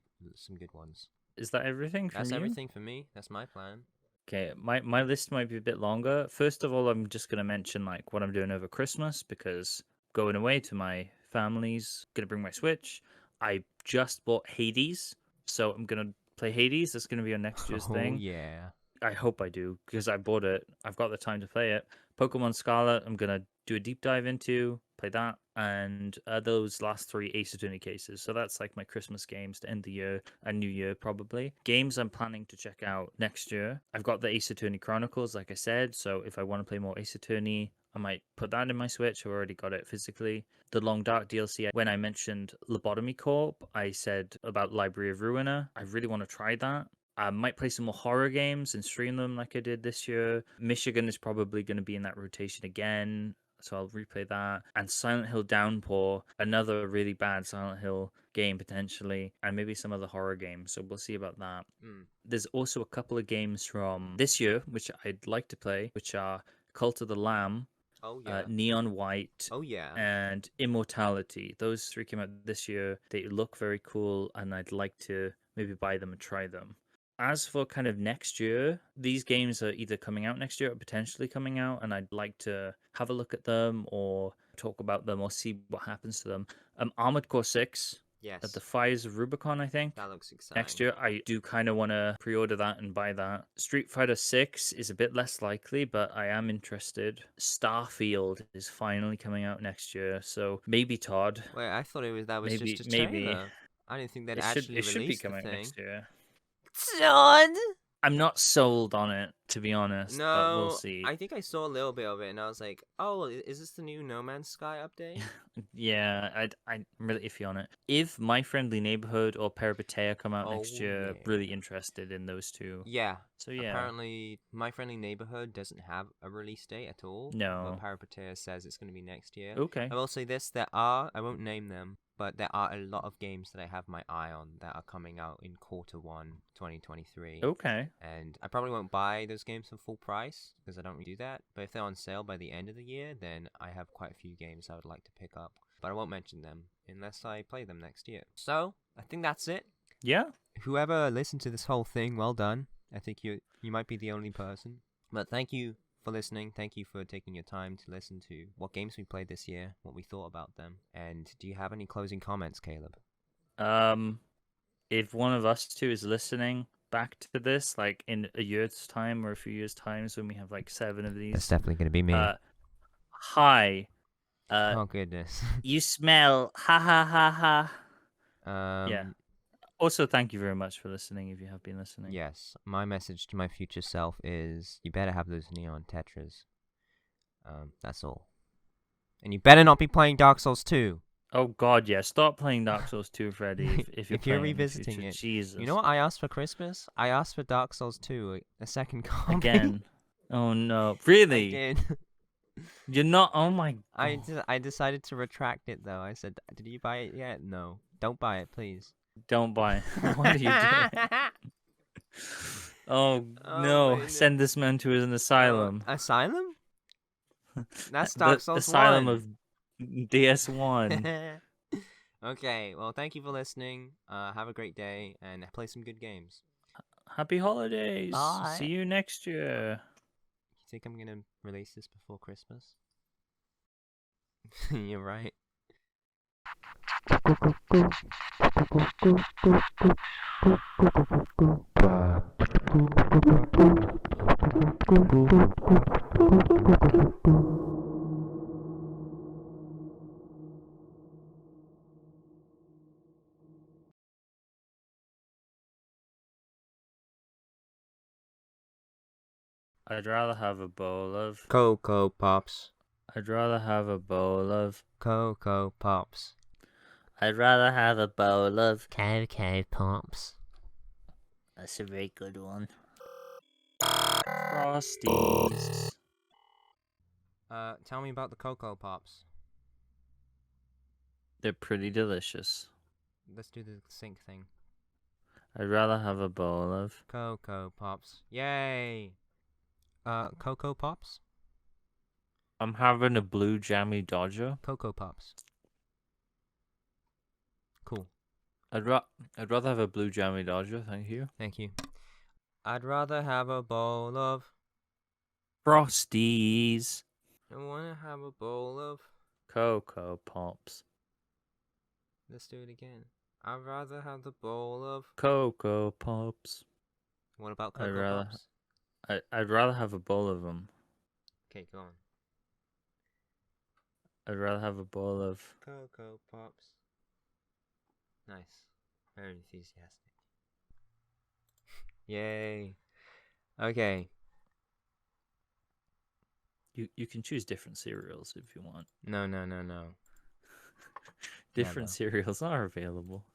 ones. Is that everything from That's you? everything for me. That's my plan. Okay, my list might be a bit longer. First of all, I'm just gonna mention like what I'm doing over Christmas because going away to my family's gonna bring my Switch. I just bought Hades, so I'm gonna play Hades. That's gonna be on next year's thing. Oh yeah. I hope I do because I bought it. I've got the time to play it. Pokemon Scarlet, I'm gonna do a deep dive into, play that, and those last 3 Ace Attorney cases. So that's like my Christmas games to end the year and New Year probably. Games I'm planning to check out next year. I've got the Ace Attorney Chronicles, like I said. So if I want to play more Ace Attorney, I might put that in my Switch. I've already got it physically. The Long Dark DLC, when I mentioned Lobotomy Corp, I said about Library of Ruiner. I really want to try that. I might play some more horror games and stream them like I did this year. Michigan is probably going to be in that rotation again. so I'll replay that. And Silent Hill Downpour, another really bad Silent Hill game potentially, and maybe some other horror games. So we'll see about that. There's also a couple of games from this year which I'd like to play, which are Cult of the Lamb, Oh yeah. Neon White, Oh yeah. and Immortality. Those three came out this year. They look very cool, and I'd like to maybe buy them and try them. As for kind of next year, these games are either coming out next year or potentially coming out, and I'd like to have a look at them or talk about them or see what happens to them. Armored Core 6 Yes. at the Fires of Rubicon, I think. That looks exciting. Next year, I do kind of want to pre-order that and buy that. Street Fighter 6 is a bit less likely, but I am interested. Starfield is finally coming out next year, so maybe Todd. Wait, I thought that was Maybe- just a maybe. trailer. I didn't think they'd It actually should be release the coming out thing. next year. Todd. I'm not sold on it, to be honest, but we'll No, see. I think I saw a little bit of it, and I was like, "Oh, is this the new No Man's Sky update?" Yeah, I'm really iffy on it. If My Friendly Neighborhood or Peripeteia come out next Oh, year, yeah. really interested in those two. Yeah. So yeah. Apparently, My Friendly Neighborhood doesn't have a release date at all. No. But Peripeteia says it's going to be next year. Okay. I will say this: I won't name them, but there are a lot of games that I have my eye on that are coming out in Q1 2023. Okay. And I probably won't buy those games for full price because I don't really do that. But if they're on sale by the end of the year, then I have quite a few games I would like to pick up. But I won't mention them unless I play them next year. So I think that's it. Yeah. Whoever listened to this whole thing, well done. I think you might be the only person. But thank you for listening. Thank you for taking your time to listen to what games we played this year, what we thought about them. And do you have any closing comments, Caleb? If one of us two is listening back to this, like in a year's time or a few years' times when we have like 7 of these. That's definitely going to be me. Hi. Oh, goodness. You smell. Ha ha ha ha. Yeah. Also, thank you very much for listening if you have been listening. Yes. My message to my future self is you better have those neon tetras. That's all. And you better not be playing Dark Souls 2. Oh god, yeah. Stop playing Dark Souls 2, Freddy, if you're revisiting it. Jesus. You know what I asked for Christmas? I asked for Dark Souls 2, a second copy. Again. Oh no. Really? I did. You're not. Oh my god. I decided to retract it though. I said, "Did you buy it yet?" No. Don't buy it, please. Don't buy it. What are you doing? Oh no. Send this man to an asylum. Asylum? That's Dark Souls Asylum 1. of DS1. Okay, well, thank you for listening. Have a great day and play some good games. Happy holidays. Bye. See you next year. You think I'm gonna release this before Christmas? You're right. I'd rather have a bowl of Cocoa Pops. I'd rather have a bowl of Cocoa Pops. I'd rather have a bowl of Cocoa Pops. That's a very good one. Frosties. Tell me about the Cocoa Pops. They're pretty delicious. Let's do the sync thing. I'd rather have a bowl of Cocoa Pops. Yay! Cocoa Pops? I'm having a blue jammy Dodger. Cocoa Pops. Cool. I'd rather have a blue jammy Dodger, thank you. Thank you. I'd rather have a bowl of Frosties. I wanna have a bowl of Cocoa Pops. Let's do it again. I'd rather have the bowl of Cocoa Pops. What about Cocoa Pops? I'd rather have a bowl of them. Okay, go on. I'd rather have a bowl of Cocoa Pops. Nice. Very enthusiastic. Yay. Okay. You can choose different cereals if you want. No. Different cereals are available.